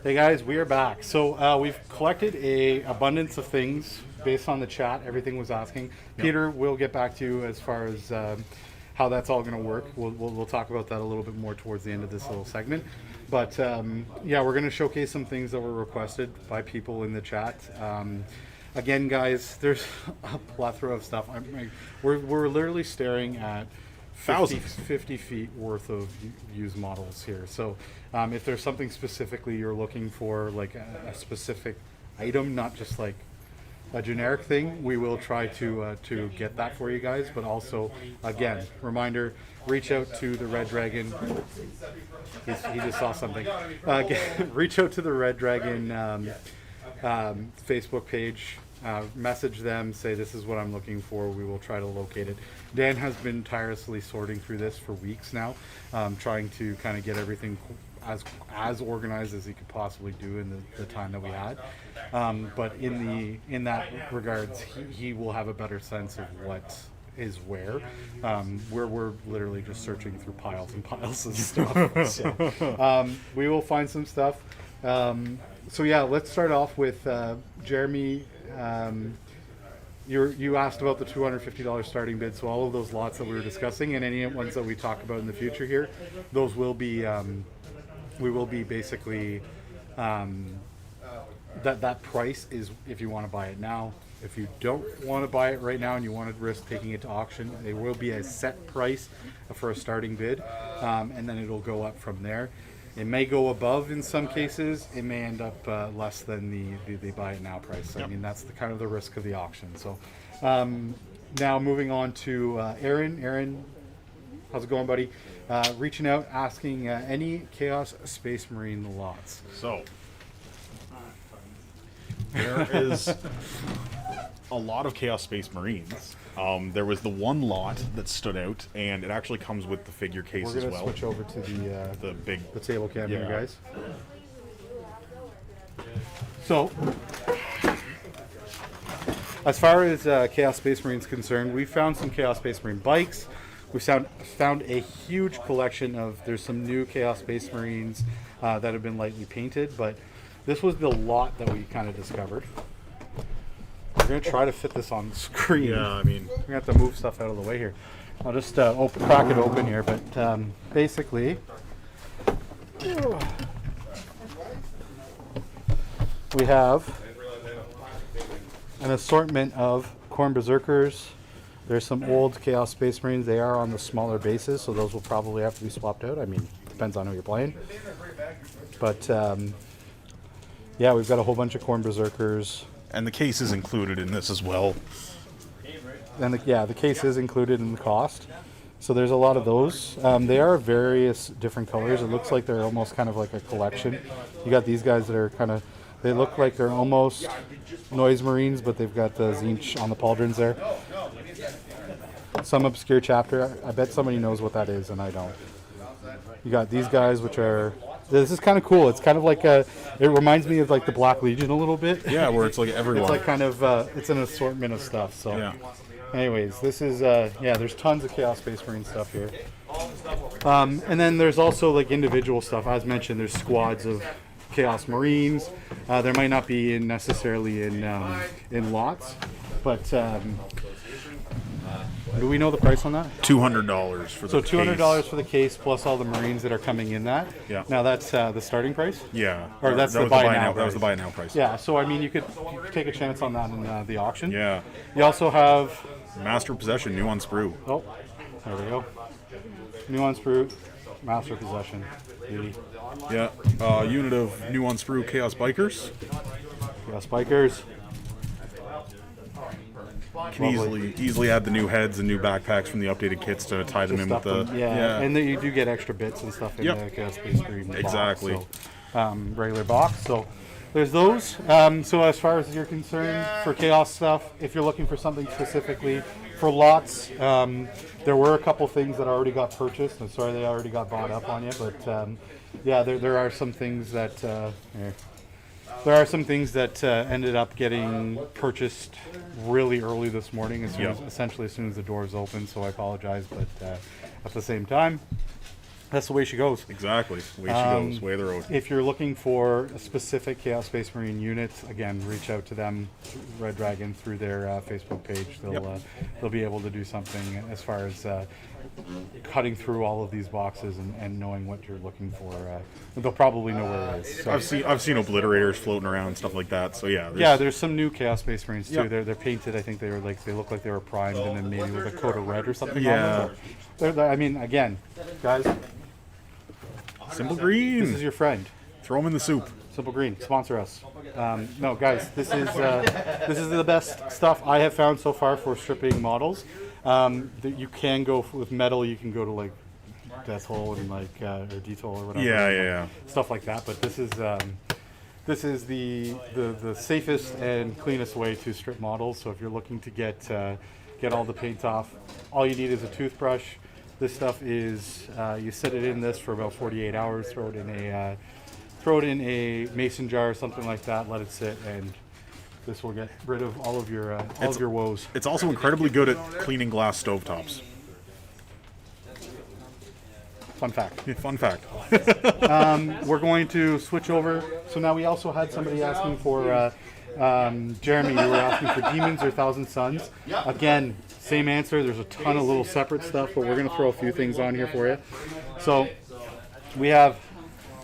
S1: Hey guys, we are back. So we've collected a abundance of things based on the chat. Everything was asking. Peter, we'll get back to you as far as how that's all going to work. We'll talk about that a little bit more towards the end of this little segment. But yeah, we're going to showcase some things that were requested by people in the chat. Again, guys, there's a plethora of stuff. We're literally staring at 50 feet worth of used models here. So if there's something specifically you're looking for, like a specific item, not just like a generic thing, we will try to get that for you guys. But also, again, reminder, reach out to the Red Dragon. He just saw something. Reach out to the Red Dragon Facebook page. Message them, say this is what I'm looking for. We will try to locate it. Dan has been tirelessly sorting through this for weeks now, trying to kind of get everything as organized as he could possibly do in the time that we had. But in that regards, he will have a better sense of what is where. We're literally just searching through piles and piles of stuff. So, we will find some stuff. So yeah, let's start off with Jeremy. You asked about the $250 starting bid, so all of those lots that we were discussing and any ones that we talk about in the future here, those will be we will be basically that price is if you want to buy it now. If you don't want to buy it right now and you want to risk taking it to auction, it will be a set price for a starting bid, and then it'll go up from there. It may go above in some cases. It may end up less than the buy it now price. So, I mean, that's the kind of the risk of the auction. So now moving on to Aaron. Aaron, how's it going, buddy? Reaching out, asking any Chaos Space Marine lots.
S2: So there is a lot of Chaos Space Marines. There was the one lot that stood out, and it actually comes with the figure case as well.
S1: We're going to switch over to the table cam here, guys. So, as far as Chaos Space Marine is concerned, we found some Chaos Space Marine bikes. We found a huge collection of, there's some new Chaos Space Marines that have been lightly painted, but this was the lot that we kind of discovered. We're going to try to fit this on the screen.
S2: Yeah, I mean,
S1: we're going to have to move stuff out of the way here. I'll just crack it open here, but basically, we have an assortment of Khorne Berserkers. There's some old Chaos Space Marines. They are on the smaller bases, so those will probably have to be swapped out. I mean, depends on who you're playing. But yeah, we've got a whole bunch of Khorne Berserkers.
S2: And the case is included in this as well.
S1: And the case is included in the cost. So there's a lot of those. They are various different colors. It looks like they're almost kind of like a collection. You got these guys that are kind of, they look like they're almost Noise Marines, but they've got the Zinch on the pauldrons there. Some obscure chapter. I bet somebody knows what that is, and I don't. You got these guys, which are, this is kind of cool. It's kind of like it reminds me of like the Black Legion a little bit.
S2: Yeah, where it's like everyone.
S1: It's like kind of, it's an assortment of stuff. So,
S2: yeah.
S1: Anyways, this is, yeah, there's tons of Chaos Space Marine stuff here. And then there's also like individual stuff. As mentioned, there's squads of Chaos Marines. There might not be necessarily in lots, but do we know the price on that?
S2: $200 for the
S1: case. So $200 for the case plus all the Marines that are coming in that.
S2: Yeah.
S1: Now that's the starting price.
S2: Yeah.
S1: Or that's the buy now.
S2: That was the buy now price.
S1: Yeah. So I mean, you could take a chance on that in the auction.
S2: Yeah.
S1: You also have
S2: Master Possession, new on sprue.
S1: Oh, there we go. New on sprue, Master Possession. Beauty.
S2: Yeah. Unit of new on sprue Chaos Bikers.
S1: Chaos Bikers.
S2: Can easily add the new heads and new backpacks from the updated kits to tie them in with the
S1: and then you do get extra bits and stuff in the Chaos Space Marine box.
S2: Exactly.
S1: So, regular box. So there's those. So as far as you're concerned for Chaos stuff, if you're looking for something specifically for lots, there were a couple things that already got purchased. I'm sorry they already got bought up on you, but yeah, there are some things that here. There are some things that ended up getting purchased really early this morning, essentially as soon as the doors open. So I apologize, but at the same time, That's the way she goes.
S2: Exactly. Way she goes. Way of the road.
S1: If you're looking for a specific Chaos Space Marine unit, again, reach out to them, Red Dragon, through their Facebook page. They'll be able to do something as far as cutting through all of these boxes and knowing what you're looking for. They'll probably know where it is. So,
S2: I've seen obliterators floating around and stuff like that. So yeah.
S1: There's some new Chaos Space Marines too.
S2: Yep.
S1: They're painted. I think they look like they were primed and then maybe with a coat of red or something.
S2: Yeah.
S1: On them. I mean, again, guys,
S2: Simple Green.
S1: this is your friend.
S2: Throw them in the soup.
S1: Simple Green, sponsor us. No, guys, this is the best stuff I have found so far for stripping models. You can go with metal. You can go to like Death Hole and like or Detool or whatever.
S2: Yeah.
S1: Stuff like that. But this is the safest and cleanest way to strip models. So if you're looking to get all the paint off, all you need is a toothbrush. This stuff is you set it in this for about 48 hours. Throw it in a mason jar or something like that. Let it sit, and this will get rid of all of your woes.
S2: It's also incredibly good at cleaning glass stovetops.
S1: Fun fact.
S2: Fun fact.
S1: We're going to switch over. So now we also had somebody asking for Jeremy. You were asking for demons or Thousand Suns. Again, same answer. There's a ton of little separate stuff, but we're going to throw a few things on here for you. So we have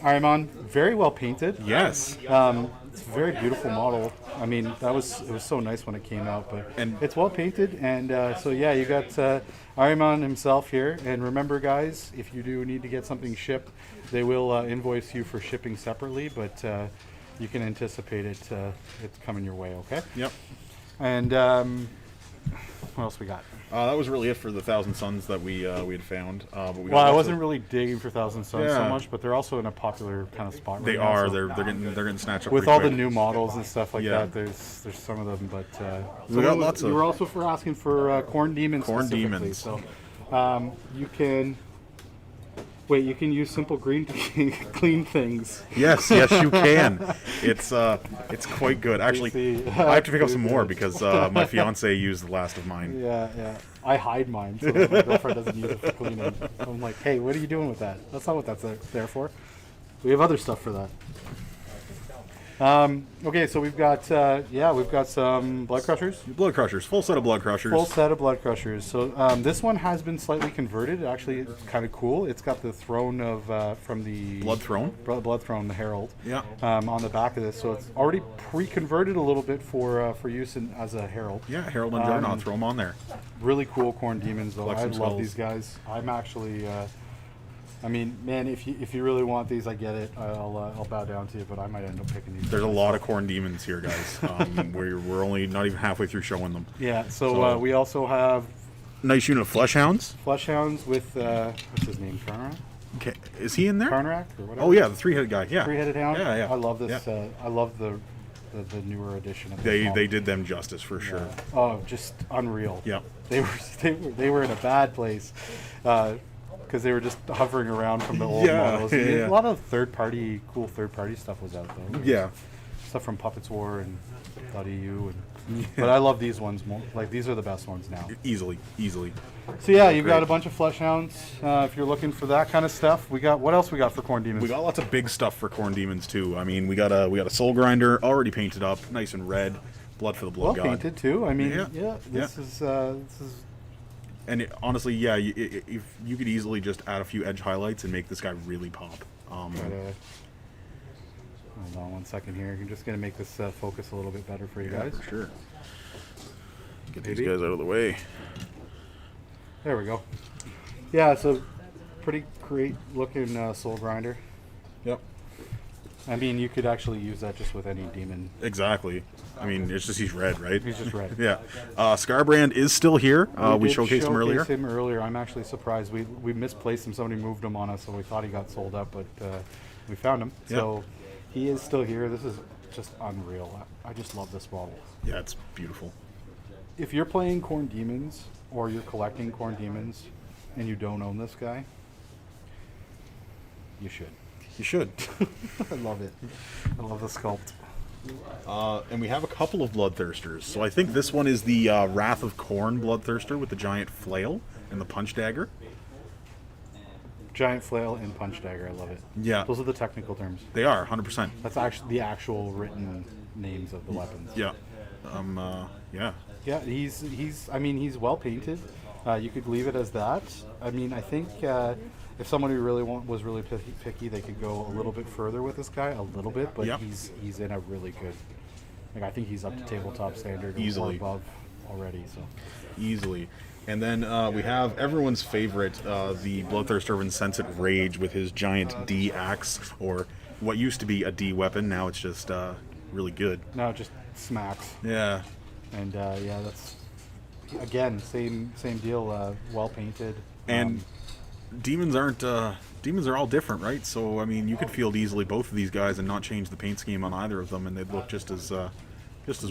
S1: Ahriman, very well painted.
S2: Yes.
S1: It's a very beautiful model. I mean, it was so nice when it came out, but it's well painted. And so yeah, you got Ahriman himself here. And remember, guys, if you do need to get something shipped, they will invoice you for shipping separately, but you can anticipate it's coming your way. Okay.
S2: Yep.
S1: And what else we got?
S2: That was really it for the Thousand Suns that we had found. But we
S1: I wasn't really digging for Thousand Suns so
S2: Yeah.
S1: much, but they're also in a popular kind of spot.
S2: They
S1: right now,
S2: are.
S1: so
S2: They're getting snatched up
S1: with
S2: pretty
S1: all
S2: quick.
S1: the new models and stuff like
S2: Yeah.
S1: that. There's some of them, but
S2: We got lots of-
S1: You were also asking for Corn Demons.
S2: Corn
S1: specifically,
S2: Demons.
S1: So you can. Wait, you can use Simple Green to clean things.
S2: Yes, you can. It's quite good. Actually,
S1: see.
S2: I have to pick up some more because my fiance used the last of mine.
S1: Yeah. I hide mine so that my girlfriend doesn't use it for cleaning. I'm like, hey, what are you doing with that? That's not what that's there for. We have other stuff for that. Okay, so we've got some Blood Crushers.
S2: Blood Crushers, full set of Blood Crushers.
S1: Full set of Blood Crushers. So this one has been slightly converted. Actually, it's kind of cool. It's got the throne of from the
S2: Blood Throne.
S1: Blood Throne, the Herald.
S2: Yeah.
S1: On the back of this, so it's already pre-converted a little bit for use as a Herald.
S2: Yeah, Herald and Dreadnought, throw them on there.
S1: Really cool Corn Demons, though.
S2: Collect
S1: I
S2: some
S1: love
S2: skulls.
S1: these guys. I'm actually. I mean, man, if you really want these, I get it. I'll bow down to you, but I might end up picking these.
S2: There's a lot of Corn Demons here, guys. We're only not even halfway through showing them.
S1: Yeah. So we also have
S2: Nice unit of Fleshhounds.
S1: Fleshhounds with what's his name, Karnarak?
S2: Okay, is he in there?
S1: Karnarak or whatever.
S2: Oh yeah, the three-headed guy. Yeah.
S1: Three-headed hound.
S2: Yeah.
S1: I love this.
S2: Yeah.
S1: I love the newer edition of this
S2: They
S1: model.
S2: did them justice for sure.
S1: Oh, just unreal.
S2: Yep.
S1: They were in a bad place because they were just hovering around from the old models. And
S2: Yeah.
S1: A lot of cool third party stuff was out there.
S2: Yeah.
S1: Stuff from Puppets War and .eu but I love these ones more. Like, these are the best ones now.
S2: Easily.
S1: So yeah, you've got
S2: Great.
S1: a bunch of Fleshhounds. If you're looking for that kind of stuff, what else we got for Corn Demons?
S2: We got lots of big stuff for Corn Demons too. I mean, we got a Soul Grinder already painted up, nice and red. Blood for the Blood
S1: well
S2: God.
S1: painted too. I mean,
S2: Yeah.
S1: this is
S2: And honestly, yeah, if you could easily just add a few edge highlights and make this guy really pop.
S1: hold on one second here. I'm just gonna make this focus a little bit better for you guys.
S2: for sure. Get
S1: Maybe.
S2: these guys out of the way.
S1: There we go. Yeah, so pretty great looking Soul Grinder.
S2: Yep.
S1: I mean, you could actually use that just with any demon.
S2: Exactly. I mean, it's just he's red, right?
S1: He's just red.
S2: Yeah. Scarbrand is still here. We
S1: did
S2: showcased him earlier.
S1: Him earlier. I'm actually surprised. We misplaced him. Somebody moved him on us, so we thought he got sold up, but we found him.
S2: Yep.
S1: So he is still here. This is just unreal. I just love this model.
S2: Yeah, it's beautiful.
S1: If you're playing Corn Demons or you're collecting Corn Demons and you don't own this guy, you should.
S2: You should.
S1: I love it. I love the sculpt.
S2: And we have a couple of Bloodthirsters. So I think this one is the Wrath of Corn Bloodthirster with the giant flail and the punch dagger.
S1: Giant flail and punch dagger. I love it.
S2: Yeah.
S1: Those are the technical terms.
S2: They are 100%.
S1: That's actually the actual written names of the weapons.
S2: Yeah. Yeah.
S1: Yeah, he's. I mean, he's well painted. You could leave it as that. I mean, I think if somebody really was really picky, they could go a little bit further with this guy, a little bit. But
S2: Yep.
S1: he's in a really good. Like, I think he's up to tabletop standard
S2: Easily.
S1: or above already. So
S2: Easily. And then we have everyone's favorite, the Bloodthirster of Insensate Rage with his giant D axe, or what used to be a D weapon. Now it's just really good.
S1: now it just smacks.
S2: Yeah.
S1: And yeah, that's again same deal. Well painted.
S2: And demons are all different, right? So I mean, you could field easily both of these guys and not change the paint scheme on either of them, and they'd look just as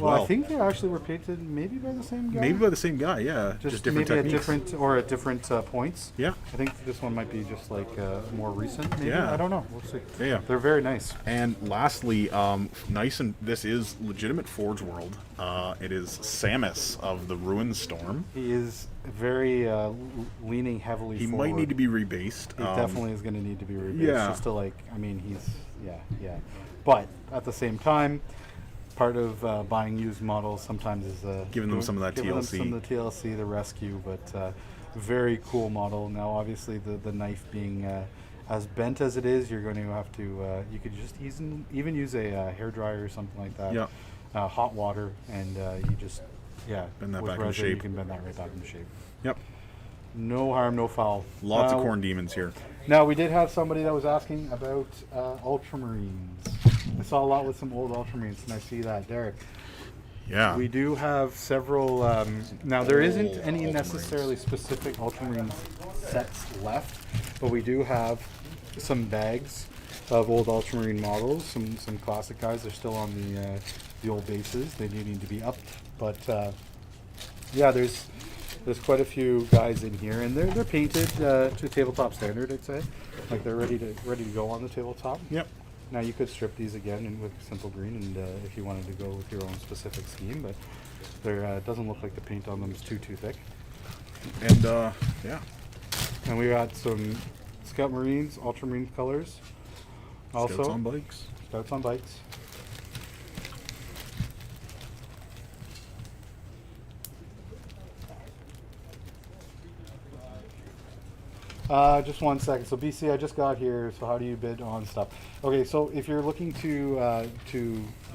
S2: well.
S1: I think they actually were painted maybe by the same guy.
S2: Maybe by the same guy, yeah.
S1: just
S2: different
S1: maybe
S2: techniques.
S1: at different points.
S2: Yeah.
S1: I think this one might be just like more recent. Maybe.
S2: Yeah.
S1: I don't know. We'll see.
S2: Yeah.
S1: They're very nice.
S2: And lastly, nice, and this is legitimate Forge World. It is Samus of the Ruin Storm.
S1: He is very leaning heavily.
S2: He
S1: forward.
S2: might need to be rebased.
S1: He definitely is going to need to be rebased.
S2: yeah.
S1: Just to I mean, he's yeah. But at the same time, part of buying used models sometimes is
S2: Giving them some of that
S1: giving them
S2: TLC.
S1: some of the TLC, the rescue. But very cool model. Now, obviously, the knife being as bent as it is, you're going to have to. You could just even use a hair dryer or something like that.
S2: Yeah.
S1: Hot water, and you just
S2: Bend that
S1: with
S2: back into
S1: resin,
S2: shape.
S1: You can bend that right back into shape.
S2: Yep.
S1: No harm, no foul.
S2: Lots of corn demons here.
S1: Now, we did have somebody that was asking about Ultramarines. I saw a lot with some old Ultramarines, and I see that, Derek.
S2: Yeah.
S1: We do have several. Now, there isn't any
S2: Ultramarines.
S1: necessarily specific Ultramarine sets left, but we do have some bags of old Ultramarine models, some classic guys. They're still on the old bases. They do need to be upped, but yeah, there's quite a few guys in here, and they're painted to tabletop standard, I'd say. Like, they're ready to go on the tabletop.
S2: Yep.
S1: Now, you could strip these again and with simple green, and if you wanted to go with your own specific scheme, but there doesn't look like the paint on them is too thick.
S2: And yeah.
S1: And we got some Scout Marines, Ultramarine colors. Also,
S2: Scouts on bikes.
S1: Scouts on bikes. Just 1 second. So BC, I just got here. So how do you bid on stuff? Okay, so if you're looking to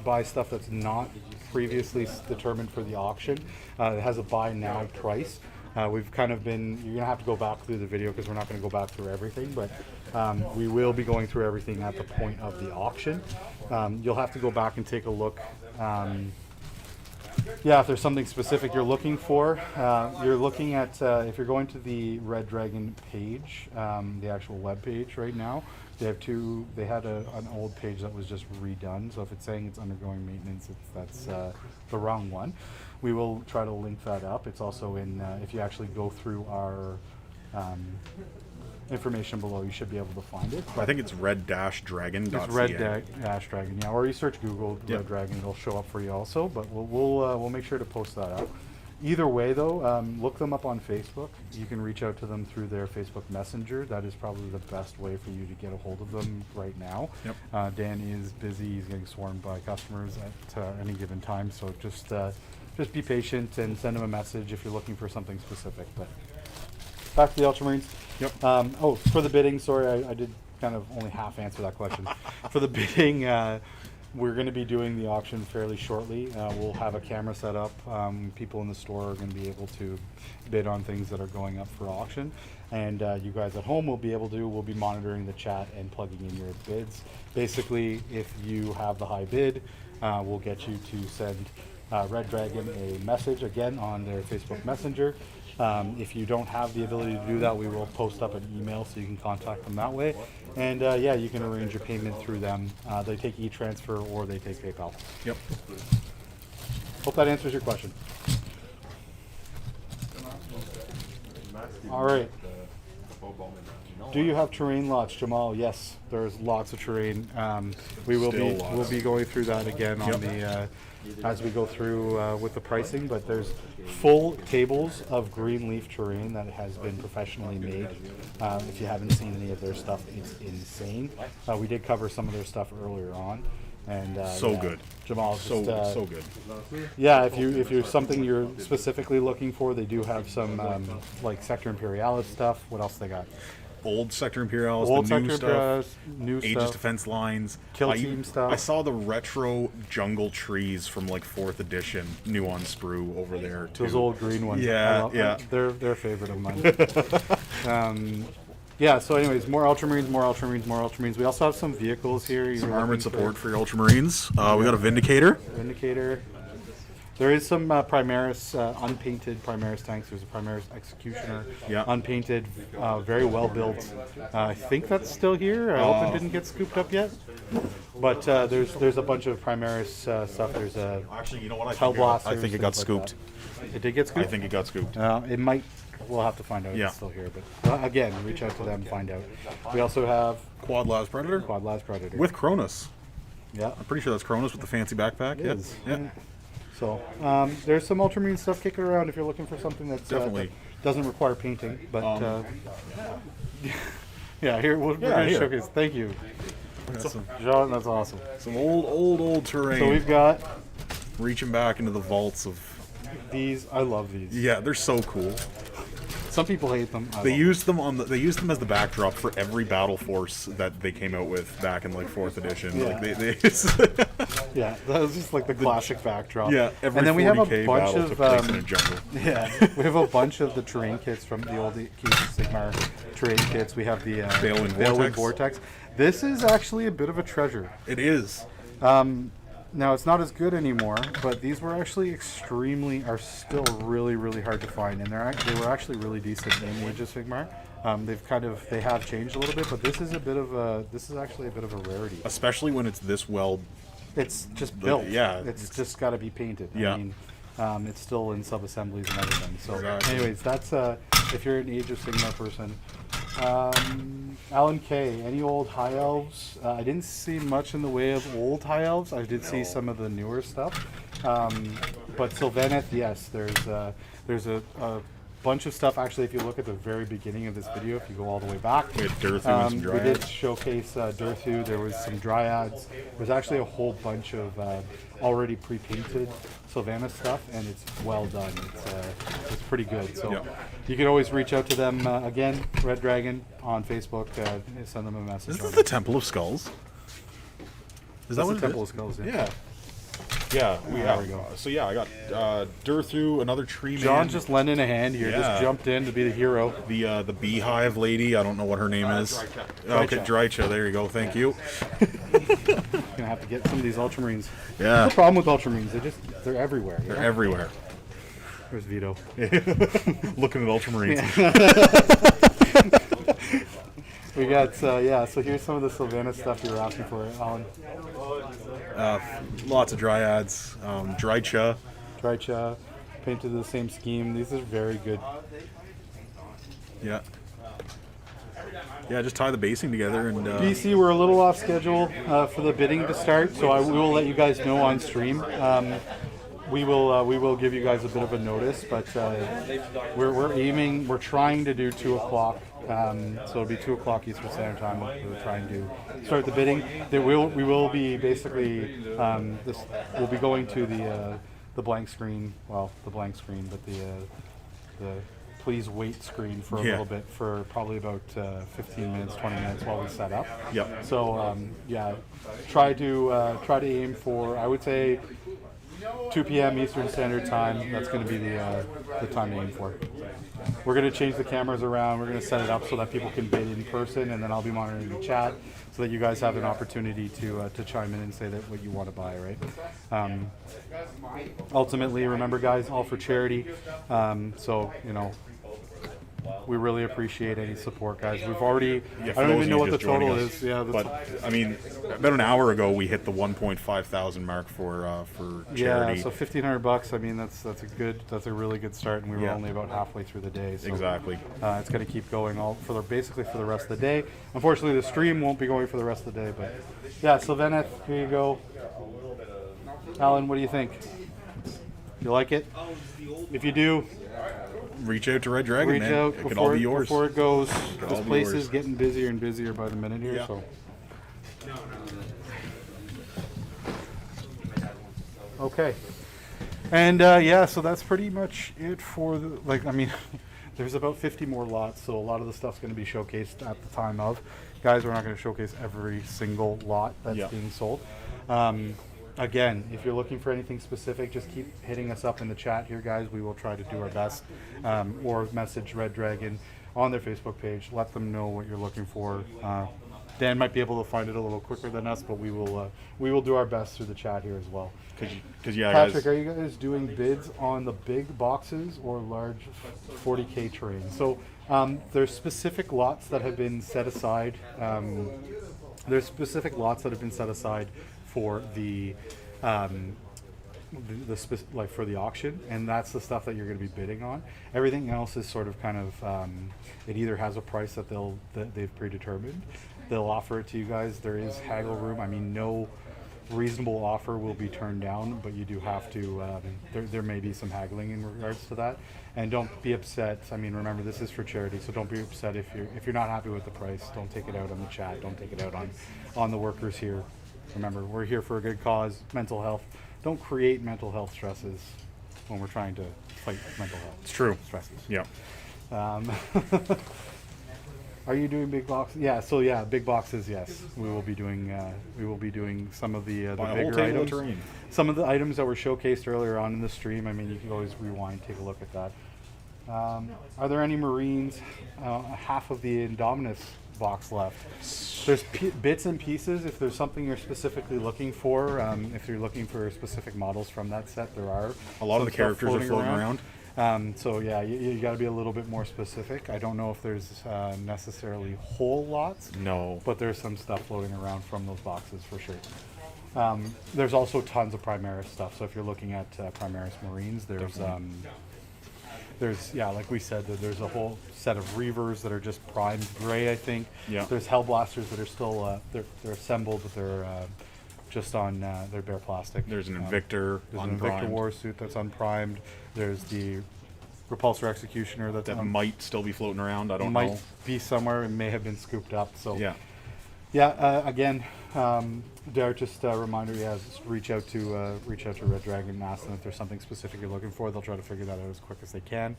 S1: buy stuff that's not previously determined for the auction, it has a buy now price. We've kind of been. You're gonna have to go back through the video because we're not gonna go back through everything, but we will be going through everything at the point of the auction. You'll have to go back and take a look. Yeah, if there's something specific you're looking for, you're looking at, if you're going to the Red Dragon page, the actual web page right now, they had an old page that was just redone, so if it's saying it's undergoing maintenance, that's the wrong one. We will try to link that up. It's also in, if you actually go through our information below, you should be able to find it.
S2: I think it's red-dragon.ca.
S1: It's Red-Dragon, yeah. Or you search Google Red Dragon, it'll show up for you also. But we'll make sure to post that out. Either way, though, look them up on Facebook. You can reach out to them through their Facebook Messenger. That is probably the best way for you to get a hold of them right now.
S2: Yep.
S1: Dan is busy. He's getting swarmed by customers at any given time. So just be patient and send him a message if you're looking for something specific. But back to the Ultramarines.
S2: Yep.
S1: Oh, for the bidding, sorry, I did kind of only half answer that question. For the bidding, we're going to be doing the auction fairly shortly. We'll have a camera set up. People in the store are going to be able to bid on things that are going up for auction. And you guys at home will be monitoring the chat and plugging in your bids. Basically, if you have the high bid, we'll get you to send Red Dragon a message again on their Facebook Messenger. If you don't have the ability to do that, we will post up an email so you can contact them that way. And yeah, you can arrange your payment through them. They take e-transfer or they take PayPal.
S2: Yep.
S1: Hope that answers your question. All right. Do you have terrain lots, Jamal? Yes, there's lots of terrain. We'll be going through that again on the as we go through with the pricing. But there's full tables of green leaf terrain that has been professionally made. If you haven't seen any of their stuff, it's insane. We did cover some of their stuff earlier on, and
S2: good.
S1: Jamal,
S2: So good.
S1: Yeah, if you're something you're specifically looking for, they do have some like Sector Imperialis stuff. What else they got?
S2: Old Sector Imperialis,
S1: Old
S2: the new
S1: Sector
S2: stuff,
S1: Imperialis, new
S2: Aegis
S1: stuff.
S2: Defense Lines,
S1: Kill Team stuff.
S2: I saw the retro jungle trees from like 4th edition, new on sprue over there too.
S1: Those old green ones.
S2: Yeah, yeah.
S1: They're a favorite of mine. Yeah, so anyways, more Ultramarines. We also have some vehicles here.
S2: Some armored support for your Ultramarines. We got a Vindicator.
S1: Vindicator. There is some Primaris, unpainted Primaris tanks. There's a Primaris Executioner, unpainted, very well built. I think that's still here. I hope it didn't get scooped up yet. But there's a bunch of Primaris stuff. There's a
S2: Actually, you know what?
S1: Hellblasters,
S2: I think it got
S1: things like
S2: scooped.
S1: that. It did get scooped?
S2: I think it got scooped.
S1: It might. We'll have to find out if it's still here. But again, reach out to them, find out. We also have
S2: Quad Las Predator.
S1: Quad Las Predator.
S2: With Cronus.
S1: Yeah.
S2: I'm pretty sure that's Cronus with the fancy backpack.
S1: It is.
S2: Yeah.
S1: So there's some Ultramarine stuff kicking around if you're looking for something that's
S2: Definitely.
S1: that doesn't require painting. But yeah, here we're going to
S2: here.
S1: showcase. Thank you,
S2: Some,
S1: John. That's awesome.
S2: some old terrain.
S1: So we've got
S2: reaching back into the vaults of.
S1: these. I love these.
S2: Yeah, they're so cool.
S1: Some people hate them. I
S2: They
S1: love
S2: used them they used them as the backdrop for every battle force that they came out with back in like 4th edition.
S1: Yeah.
S2: Like they
S1: them. Yeah, that was just like the classic backdrop.
S2: yeah, every
S1: and then we have a
S2: 40K
S1: bunch
S2: battle
S1: of
S2: took place in a jungle.
S1: yeah, we have a bunch of the terrain kits from the old Age of Sigmar terrain kits. We have the
S2: Balewind
S1: Vortex. This is actually a bit of a treasure.
S2: It is.
S1: Now it's not as good anymore, but these were actually are still really hard to find, and they were actually really decent in Age of Sigmar. They have changed a little bit, but this is actually a bit of a rarity.
S2: Especially when it's this well.
S1: It's just built.
S2: yeah,
S1: it's just got to be painted.
S2: Yeah.
S1: I mean, it's still in sub-assemblies and everything. So,
S2: Exactly.
S1: anyways, that's if you're an Age of Sigmar person. Alan K, any old high elves? I didn't see much in the way of old high elves. I did see some of the newer stuff. But Sylvaneth, yes, there's a bunch of stuff. Actually, if you look at the very beginning of this video, if you go all the way back,
S2: We had Durthu and some
S1: we
S2: Dryads.
S1: did showcase Durthu. There was some Dryads. There's actually a whole bunch of already pre-painted Sylvaneth stuff, and it's well done. It's pretty good. So you can always reach out to them again, Red Dragon on Facebook. Send them a message.
S2: Is this the Temple of Skulls? Is
S1: That's
S2: what
S1: the
S2: it
S1: Temple
S2: is?
S1: of Skulls?
S2: Yeah. Yeah,
S1: There we go.
S2: So yeah, I got Durthu, another tree man.
S1: John just lending a hand here.
S2: Yeah.
S1: Just jumped in to be the hero.
S2: The beehive lady. I don't know what her name is. Okay, Drycha. There you go. Thank you.
S1: Gonna have to get some of these Ultramarines.
S2: Yeah,
S1: The problem with Ultramarines, they're everywhere. you
S2: they're
S1: know?
S2: everywhere.
S1: There's Vito.
S2: Looking at Ultramarines.
S1: We got So here's some of the Sylvaneth stuff you were asking for, Alan.
S2: Lots of Dryads. Drycha.
S1: Drycha, painted to the same scheme. These are very good.
S2: Yeah. Yeah, just tie the basing together and.
S1: BC, we're a little off schedule for the bidding to start, so we will let you guys know on stream. We will give you guys a bit of a notice, but we're trying to do 2 o'clock. So it'll be 2 o'clock Eastern Standard Time. We're trying to start the bidding. We will be basically we'll be going to the blank screen. Well, the blank screen, but the please wait screen for a little bit, for probably about 15 minutes, 20 minutes while we set up.
S2: Yep.
S1: So try to aim for, I would say, 2 p.m. Eastern Standard Time. That's going to be the time to aim for. We're going to change the cameras around. We're going to set it up so that people can bid in person, and then I'll be monitoring the chat so that you guys have an opportunity to chime in and say that what you want to buy, right? Ultimately, remember, guys, all for charity. So We really appreciate any support, guys. We've already,
S2: Yeah,
S1: I
S2: for
S1: don't
S2: those
S1: even
S2: of
S1: know
S2: you
S1: what the
S2: just joining
S1: total
S2: us.
S1: is. Yeah,
S2: But I mean, about an hour ago, we hit the 1.5 thousand mark for charity.
S1: yeah, so $1,500. I mean, that's a really good start, and we were
S2: Yeah.
S1: only about halfway through the day. So,
S2: Exactly.
S1: it's going to keep going basically for the rest of the day. Unfortunately, the stream won't be going for the rest of the day, but yeah. So Veneth, here you go. Alan, what do you think? You like it? If you do,
S2: Reach out to Red Dragon,
S1: reach
S2: man.
S1: out
S2: It could all be yours.
S1: before it goes.
S2: all
S1: This
S2: be
S1: place
S2: yours.
S1: is getting busier and busier by the minute here.
S2: Yeah.
S1: So. Okay. And yeah, so that's pretty much it for the, I mean, there's about 50 more lots, so a lot of the stuff's going to be showcased at the time of. Guys, we're not going to showcase every single lot that's
S2: Yeah.
S1: being sold. Again, if you're looking for anything specific, just keep hitting us up in the chat here, guys. We will try to do our best. Or message Red Dragon on their Facebook page. Let them know what you're looking for. Dan might be able to find it a little quicker than us, but we will do our best through the chat here as well.
S2: Because yeah,
S1: Patrick,
S2: guys.
S1: are you guys doing bids on the big boxes or large 40K terrain? So there's specific lots that have been set aside. There's specific lots that have been set aside for like for the auction, and that's the stuff that you're going to be bidding on. Everything else is sort of kind of it either has a price that they've predetermined. They'll offer it to you guys. There is haggle room. I mean, no reasonable offer will be turned down, but you do have to. There may be some haggling in regards to that, and don't be upset. I mean, remember this is for charity, so don't be upset if you're not happy with the price. Don't take it out on the chat. Don't take it out on the workers here. Remember, we're here for a good cause, mental health. Don't create mental health stresses when we're trying to fight mental health.
S2: It's true.
S1: Stresses.
S2: Yeah.
S1: Are you doing big boxes? Yeah. So yeah, big boxes. Yes, we will be doing. We will be doing some of the
S2: Buy a whole
S1: bigger
S2: table of
S1: items.
S2: terrain.
S1: Some of the items that were showcased earlier on in the stream. I mean, you can always rewind, take a look at that. Are there any Marines? Half of the Indominus box left. There's bits and pieces. If there's something you're specifically looking for, if you're looking for specific models from that set, there are
S2: A lot of the
S1: some stuff
S2: characters are floating around.
S1: So yeah, you got to be a little bit more specific. I don't know if there's necessarily whole lots.
S2: No.
S1: But there's some stuff floating around from those boxes for sure. There's also tons of Primaris stuff. So if you're looking at Primaris Marines, there's like we said, there's a whole set of Reavers that are just primed gray, I think.
S2: Yeah.
S1: There's Hellblasters that are still they're assembled, but they're just on they're bare plastic.
S2: There's an Invictor
S1: There's an Invictor
S2: unprimed
S1: war suit that's unprimed. There's the Repulsor Executioner that's
S2: that might still be floating around. I don't
S1: might
S2: know.
S1: be somewhere and may have been scooped up. So
S2: Yeah.
S1: again, Derek, just a reminder, just reach out to Red Dragon and ask them if there's something specific you're looking for. They'll try to figure that out as quick as they can,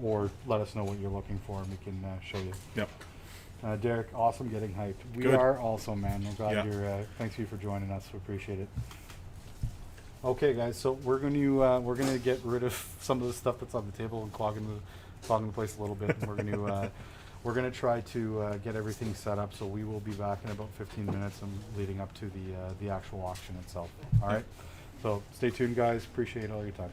S1: or let us know what you're looking for and we can show you.
S2: Yep.
S1: Derek, awesome getting hyped. We
S2: Good.
S1: are also, man. We're glad
S2: Yeah.
S1: you're. Thanks you for joining us. We appreciate it. Okay, guys. So we're going to get rid of some of the stuff that's on the table and clogging the place a little bit. And we're going to try to get everything set up. So we will be back in about 15 minutes and leading up to the actual auction itself. All right. So stay tuned, guys. Appreciate all your time.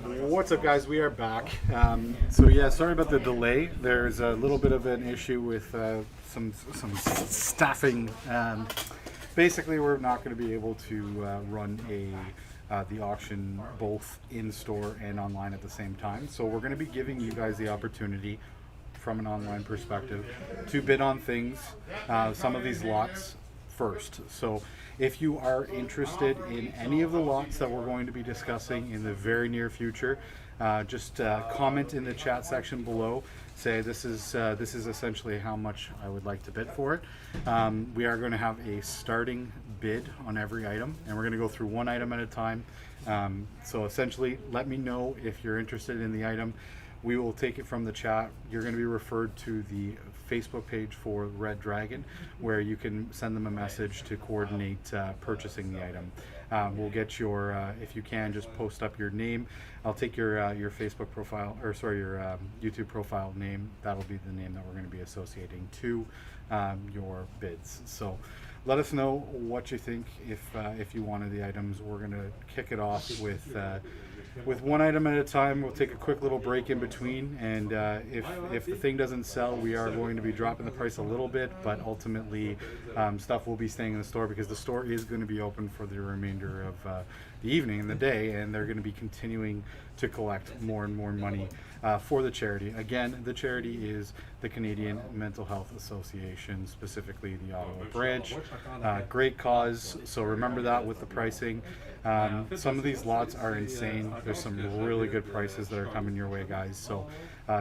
S1: What's up, guys? We are back. So yeah, sorry about the delay. There's a little bit of an issue with some staffing. Basically, we're not going to be able to run the auction both in store and online at the same time. So we're going to be giving you guys the opportunity, from an online perspective, to bid on things, some of these lots first. So if you are interested in any of the lots that we're going to be discussing in the very near future, just comment in the chat section below. Say this is essentially how much I would like to bid for it. We are going to have a starting bid on every item, and we're going to go through one item at a time. So essentially, let me know if you're interested in the item. We will take it from the chat. You're going to be referred to the Facebook page for Red Dragon, where you can send them a message to coordinate purchasing the item. We'll get your, if you can, just post up your name. I'll take your Facebook profile, or sorry, your YouTube profile name. That'll be the name that we're going to be associating to your bids. So let us know what you think. If you wanted the items, we're going to kick it off with one item at a time. We'll take a quick little break in between, and if the thing doesn't sell, we are going to be dropping the price a little bit, but ultimately stuff will be staying in the store, because the store is going to be open for the remainder of the evening and the day, and they're going to be continuing to collect more and more money for the charity. Again, the charity is the Canadian Mental Health Association, specifically the Ottawa branch. Great cause, so remember that with the pricing. Some of these lots are insane. There's some really good prices that are coming your way, guys. So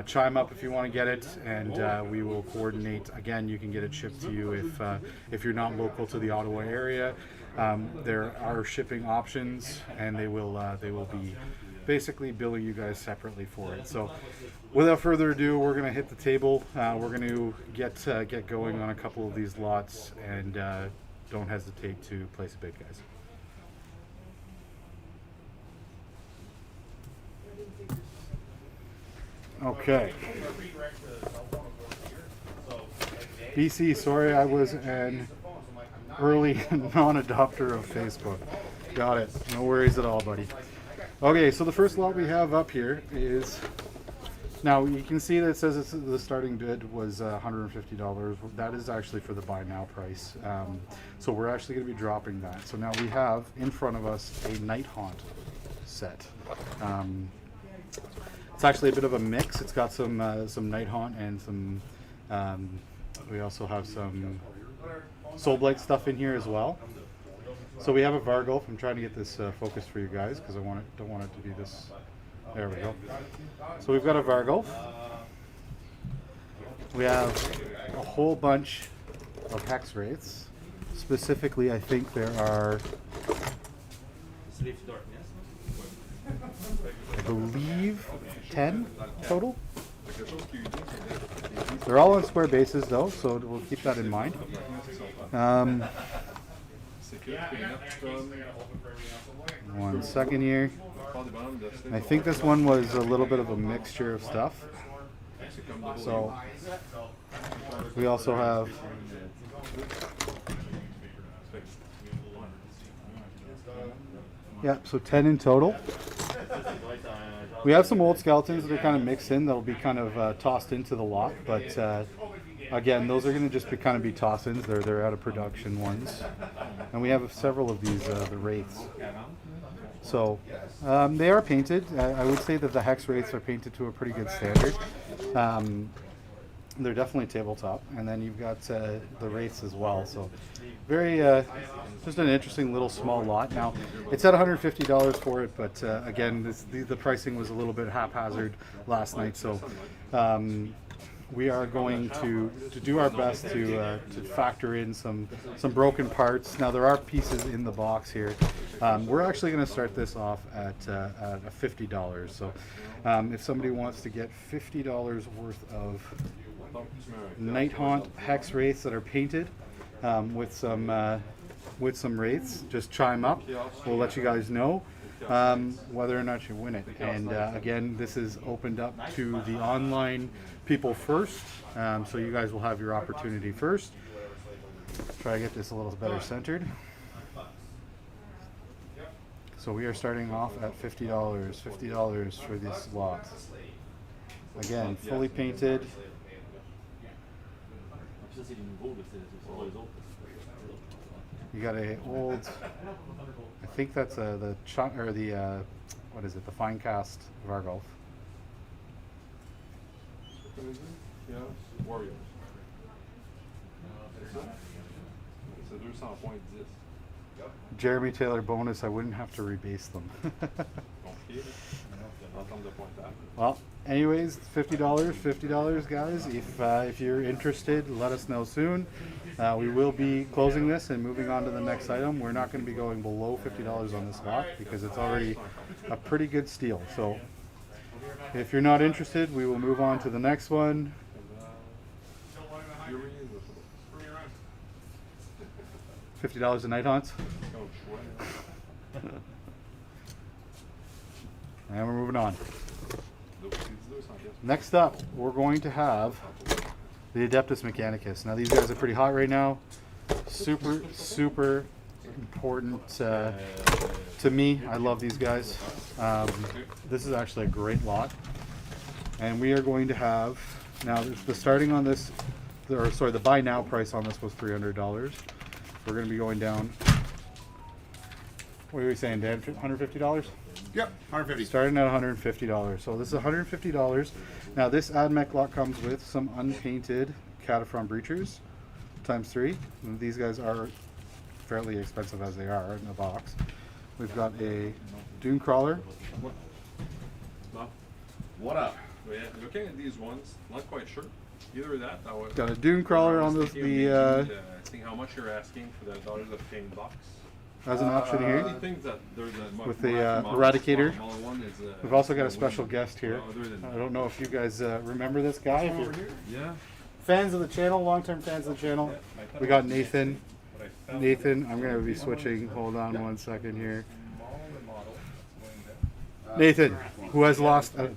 S1: chime up if you want to get it, and we will coordinate. Again, you can get it shipped to you if you're not local to the Ottawa area. There are shipping options, and they will be basically billing you guys separately for it. So without further ado, we're going to hit the table. We're going to get going on a couple of these lots, and don't hesitate to place a bid, guys. Okay. BC, sorry I was an early non-adopter of Facebook. Got it. No worries at all, buddy. Okay, so the first lot we have up here is, now you can see that it says the starting bid was $150. That is actually for the buy now price. So we're actually going to be dropping that. So now we have in front of us a Night Haunt set. It's actually a bit of a mix. It's got some Night Haunt and some. We also have some Soulblight stuff in here as well. So we have a Virgo. I'm trying to get this focused for you guys, because I don't want it to be this. There we go. So we've got a Virgo. We have a whole bunch of Hex Wraiths. Specifically, I think there are, I believe, 10 total. They're all on square bases though, so we'll keep that in mind. One second here. I think this one was a little bit of a mixture of stuff. So we also have so 10 in total. We have some old skeletons that are kind of mixed in that'll be kind of tossed into the lot, but again, those are going to just be kind of be toss-ins. They're out of production ones, and we have several of these the Wraiths. So they are painted. I would say that the Hex Wraiths are painted to a pretty good standard. They're definitely tabletop, and then you've got the Wraiths as well. So very just an interesting little small lot. Now it's at $150 for it, but again, the pricing was a little bit haphazard last night. So we are going to do our best to factor in some broken parts. Now there are pieces in the box here. We're actually going to start this off at $50. So if somebody wants to get $50 worth of Night Haunt Hex Wraiths that are painted with some Wraiths, just chime up. We'll let you guys know whether or not you win it. And again, this is opened up to the online people first, so you guys will have your opportunity first. Try to get this a little better centered. So we are starting off at $50. $50 for this lot. Again, fully painted. You got a old, I think that's the what is it? The fine cast Vargolf.
S3: Yeah, Warriors. So there's some point this.
S1: Jeremy Taylor bonus. I wouldn't have to rebase them. Well, anyways, $50, $50, guys. If you're interested, let us know soon. We will be closing this and moving on to the next item. We're not going to be going below $50 on this lot because it's already a pretty good steal. So if you're not interested, we will move on to the next one. $50 a night haunts. And we're moving on. Next up, we're going to have the Adeptus Mechanicus. Now these guys are pretty hot right now. Super, super important to me. I love these guys. This is actually a great lot. And we are going to have, now the starting on this, or sorry, the buy now price on this was $300. We're going to be going down. What are we saying, Dan? $150?
S2: Yep, 150.
S1: Starting at $150. So this is $150. Now this AdMech lot comes with some unpainted Cataphron Breachers ×3. And these guys are fairly expensive as they are in the box. We've got a Dune Crawler.
S3: What up? Yeah, looking at these ones, not quite sure. Either of that.
S1: Got a Dune Crawler on
S3: seeing how much you're asking for the dollars of cane box.
S1: as an option here. With the Eradicator. We've also got a special guest here. I don't know if you guys remember this guy. If you're fans of the channel, long-term fans of the channel, we got Nathan. Nathan, I'm going to be switching. Hold on one second here. Nathan, who has lost a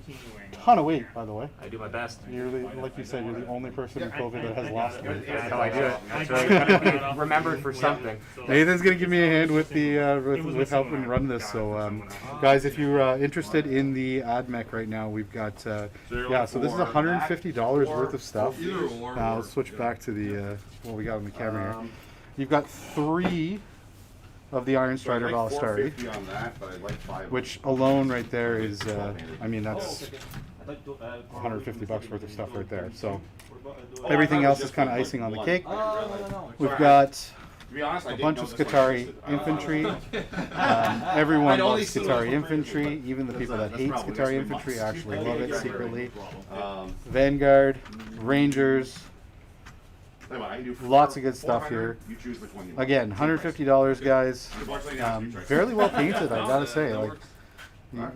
S1: ton of weight, by the way.
S4: I do my best.
S1: You're like you said, you're the only person in COVID that has lost weight.
S4: That's how I do it. That's right. Gotta be remembered for something.
S1: Nathan's gonna give me a hand with the with helping run this. So, guys, if you're interested in the AdMech right now, we've got yeah. So this is $150 worth of stuff. Let's switch back to the what we got on the camera here. You've got 3 of the Iron Strider Valistari, which alone right there is, I mean, that's $150 worth of stuff right there. So everything else is kind of icing on the cake. We've got a bunch of Qatari Infantry. Everyone loves Qatari Infantry. Even the people that hate Qatari Infantry actually love it secretly. Vanguard, Rangers. Lots of good stuff here. Again, $150, guys. Fairly well painted, I gotta say. Like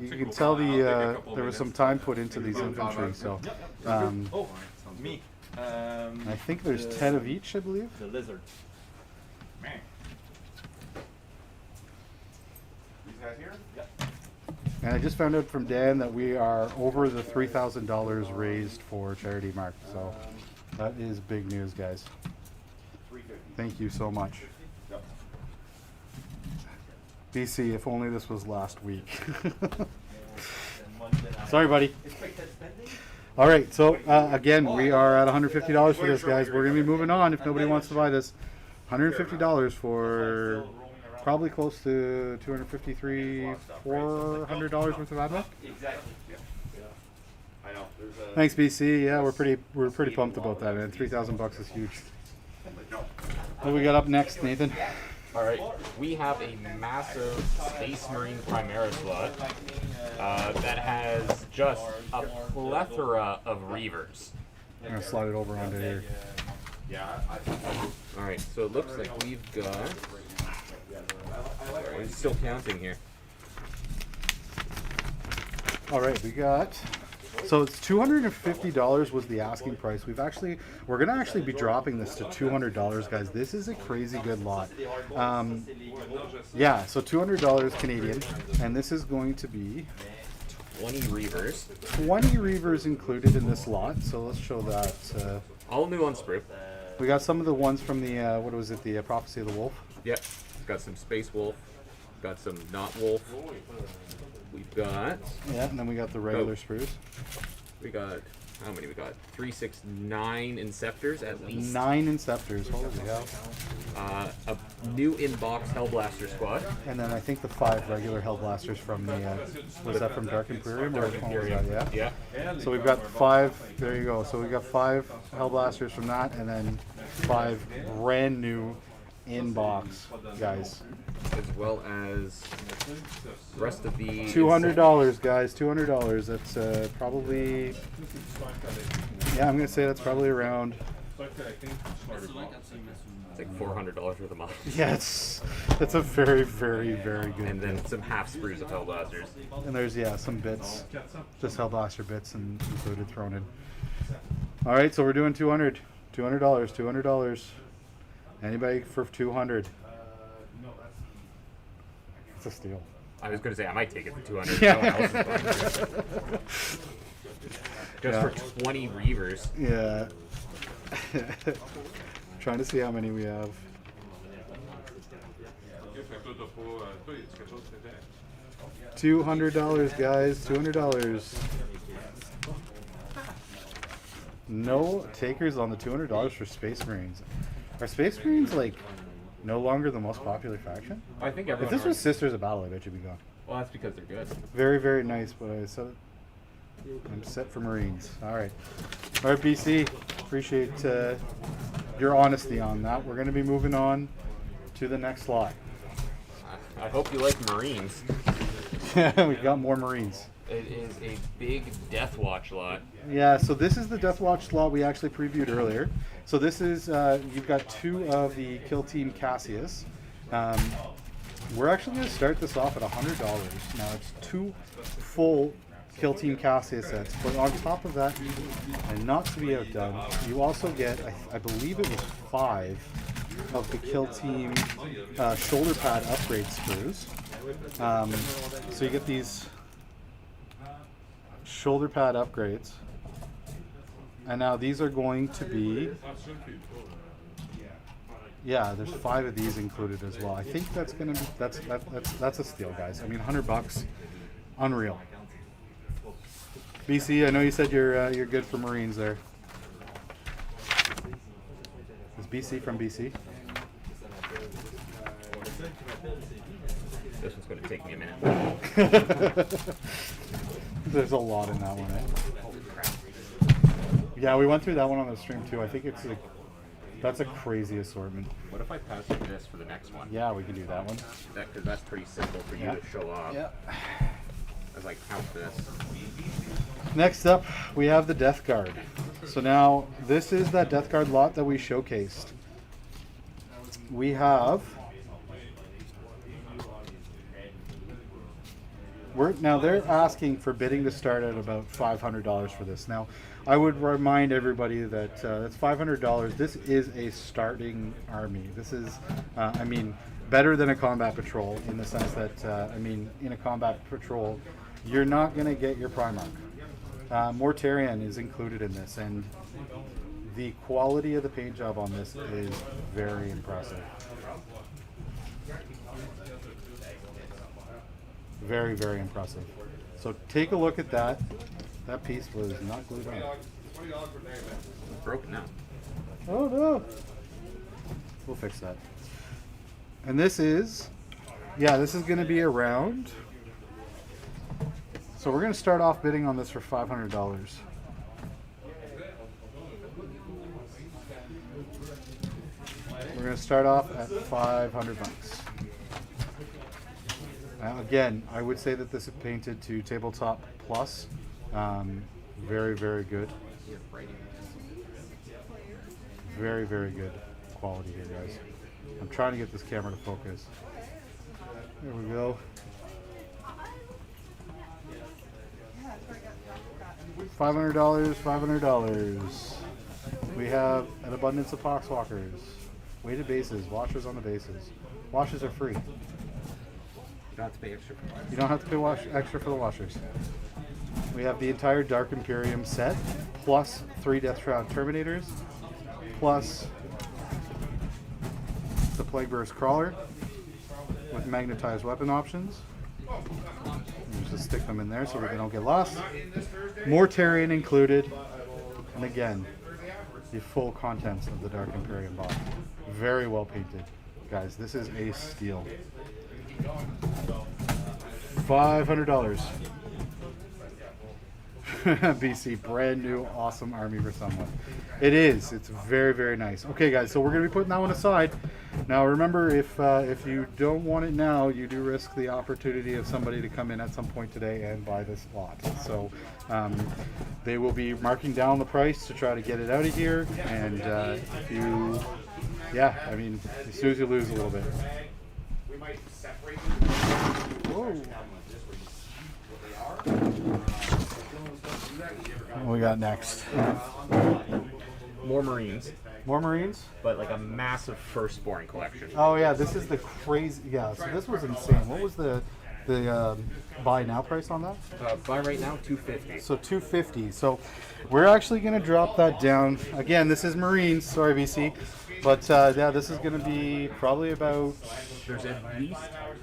S1: you can tell there was some time put into these infantry. So I think there's 10 of each, I believe.
S4: The lizard.
S1: And I just found out from Dan that we are over the $3,000 raised for Charity Mark. So that is big news, guys. Thank you so much. BC, if only this was last week. Sorry, buddy. All right, so again, we are at $150 for this, guys. We're going to be moving on if nobody wants to buy this. $150 for probably close to $253, $400 worth of AdMech.
S4: Exactly.
S1: Thanks, BC. Yeah, we're pretty pumped about that, man. $3,000 is huge. What do we got up next, Nathan?
S4: All right, we have a massive Space Marine Primera slot that has just a plethora of Reavers.
S1: I'm gonna slide it over onto here.
S4: All right, so it looks like we've got. We're still counting here.
S1: All right, we got. So it's $250 was the asking price. We're gonna actually be dropping this to $200, guys. This is a crazy good lot. Yeah, so $200 Canadian, and this is going to be
S4: 20 Reavers.
S1: 20 Reavers included in this lot. So let's show that.
S4: All new on sprue.
S1: We got some of the ones from the what was it? The Prophecy of the Wolf.
S4: Yep. Got some Space Wolf. Got some Knot Wolf. We've got
S1: Yeah, and then we got the regular sprues.
S4: we got how many? We got 3, 6, 9 Inceptors at least.
S1: 9 Inceptors. Holy hell.
S4: A new in-box Hellblaster squad.
S1: And then I think the 5 regular Hellblasters from the, was that from Dark Imperium? Or which one was that? Yeah?
S4: Yeah.
S1: So we've got 5, there you go. So we've got 5 Hellblasters from that, and then 5 brand new in-box guys.
S4: As well as the rest of the
S1: $200, guys. $200. That's probably, yeah, I'm gonna say that's probably around.
S4: It's like $400 worth of models.
S1: Yeah, it's a very, very, very good.
S4: And then some half sprues of Hellblasters.
S1: And there's some bits, just Hellblaster bits and included thrown in. All right, so we're doing $200. $200. Anybody for 200? It's a steal.
S4: I was going to say I might take it for 200.
S1: Yeah.
S4: No one else is buying it. Just for 20 Reavers.
S1: Yeah. Trying to see how many we have. $200, guys. $200. No takers on the $200 for Space Marines. Are Space Marines like no longer the most popular faction?
S4: I think
S1: If
S4: everyone.
S1: this was Sisters of Battle, I bet you'd be gone.
S4: Well, that's because they're good.
S1: Very, very nice, but I said I'm set for Marines. All right, BC. Appreciate your honesty on that. We're going to be moving on to the next slot.
S4: I hope you like Marines.
S1: We've got more Marines.
S4: It is a big Death Watch lot.
S1: Yeah, so this is the Death Watch slot we actually previewed earlier. So this is, you've got 2 of the Kill Team Cassius. We're actually going to start this off at $100. Now it's 2 full Kill Team Cassius sets, but on top of that, and not to be outdone, you also get, I believe it was 5 of the Kill Team shoulder pad upgrade screws. So you get these shoulder pad upgrades, and now these are going to be, yeah, there's 5 of these included as well. I think that's gonna be, that's a steal, guys. I mean, $100, unreal. BC, I know you said you're good for Marines there. Is BC from BC?
S4: This one's going to take me a minute.
S1: There's a lot in that one, eh? Yeah, we went through that one on the stream too. I think it's like, that's a crazy assortment.
S4: What if I pass you this for the next one?
S1: Yeah, we can do that one.
S4: Because that's pretty simple for you
S1: Yeah.
S4: to show off.
S1: Yeah.
S4: As I count this.
S1: Next up, we have the Death Guard. So now, this is that Death Guard lot that we showcased. We have... Now, they're asking for bidding to start at about $500 for this. Now, I would remind everybody that that's $500. This is a starting army. This is, I mean, better than a combat patrol in the sense that, I mean, in a combat patrol, you're not going to get your Primarch. Mortarion is included in this, and the quality of the paint job on this is very impressive. Very, very impressive. So take a look at that. That piece was not glued on.
S4: It's broken now.
S1: Oh no! We'll fix that. And this is, yeah, this is going to be around. So we're going to start off bidding on this for $500. We're going to start off at $500. Again, I would say that this is painted to Tabletop Plus. Very, very good. Very, very good quality here, guys. I'm trying to get this camera to focus. There we go. $500, $500. We have an abundance of Poxwalkers. Weighted bases, washers on the bases. Washes are free.
S4: You don't have to pay extra for
S1: You don't have to pay extra for the washers. We have the entire Dark Imperium set, plus 3 Death Shroud Terminators, plus the Plague Burst Crawler, with magnetized weapon options. Just stick them in there so that they don't get lost. Mortarion included. And again, the full contents of the Dark Imperium box. Very well painted. Guys, this is a steal. $500. BC, brand new, awesome army for someone. It is. It's very, very nice. Okay, guys, so we're going to be putting that one aside. Now, remember, if you don't want it now, you do risk the opportunity of somebody to come in at some point today and buy this lot. So they will be marking down the price to try to get it out of here. And if you, yeah, I mean, as soon as you lose a little bit. Whoa. What we got next?
S4: More Marines,
S1: More Marines?
S4: but like a massive firstborn collection.
S1: Oh yeah, this is the crazy. Yeah, so this was insane. What was the buy now price on that?
S4: Buy right now, $250.
S1: So $250. So we're actually going to drop that down. Again, this is Marines. Sorry, BC. But yeah, this is going to be probably about.
S4: There's at least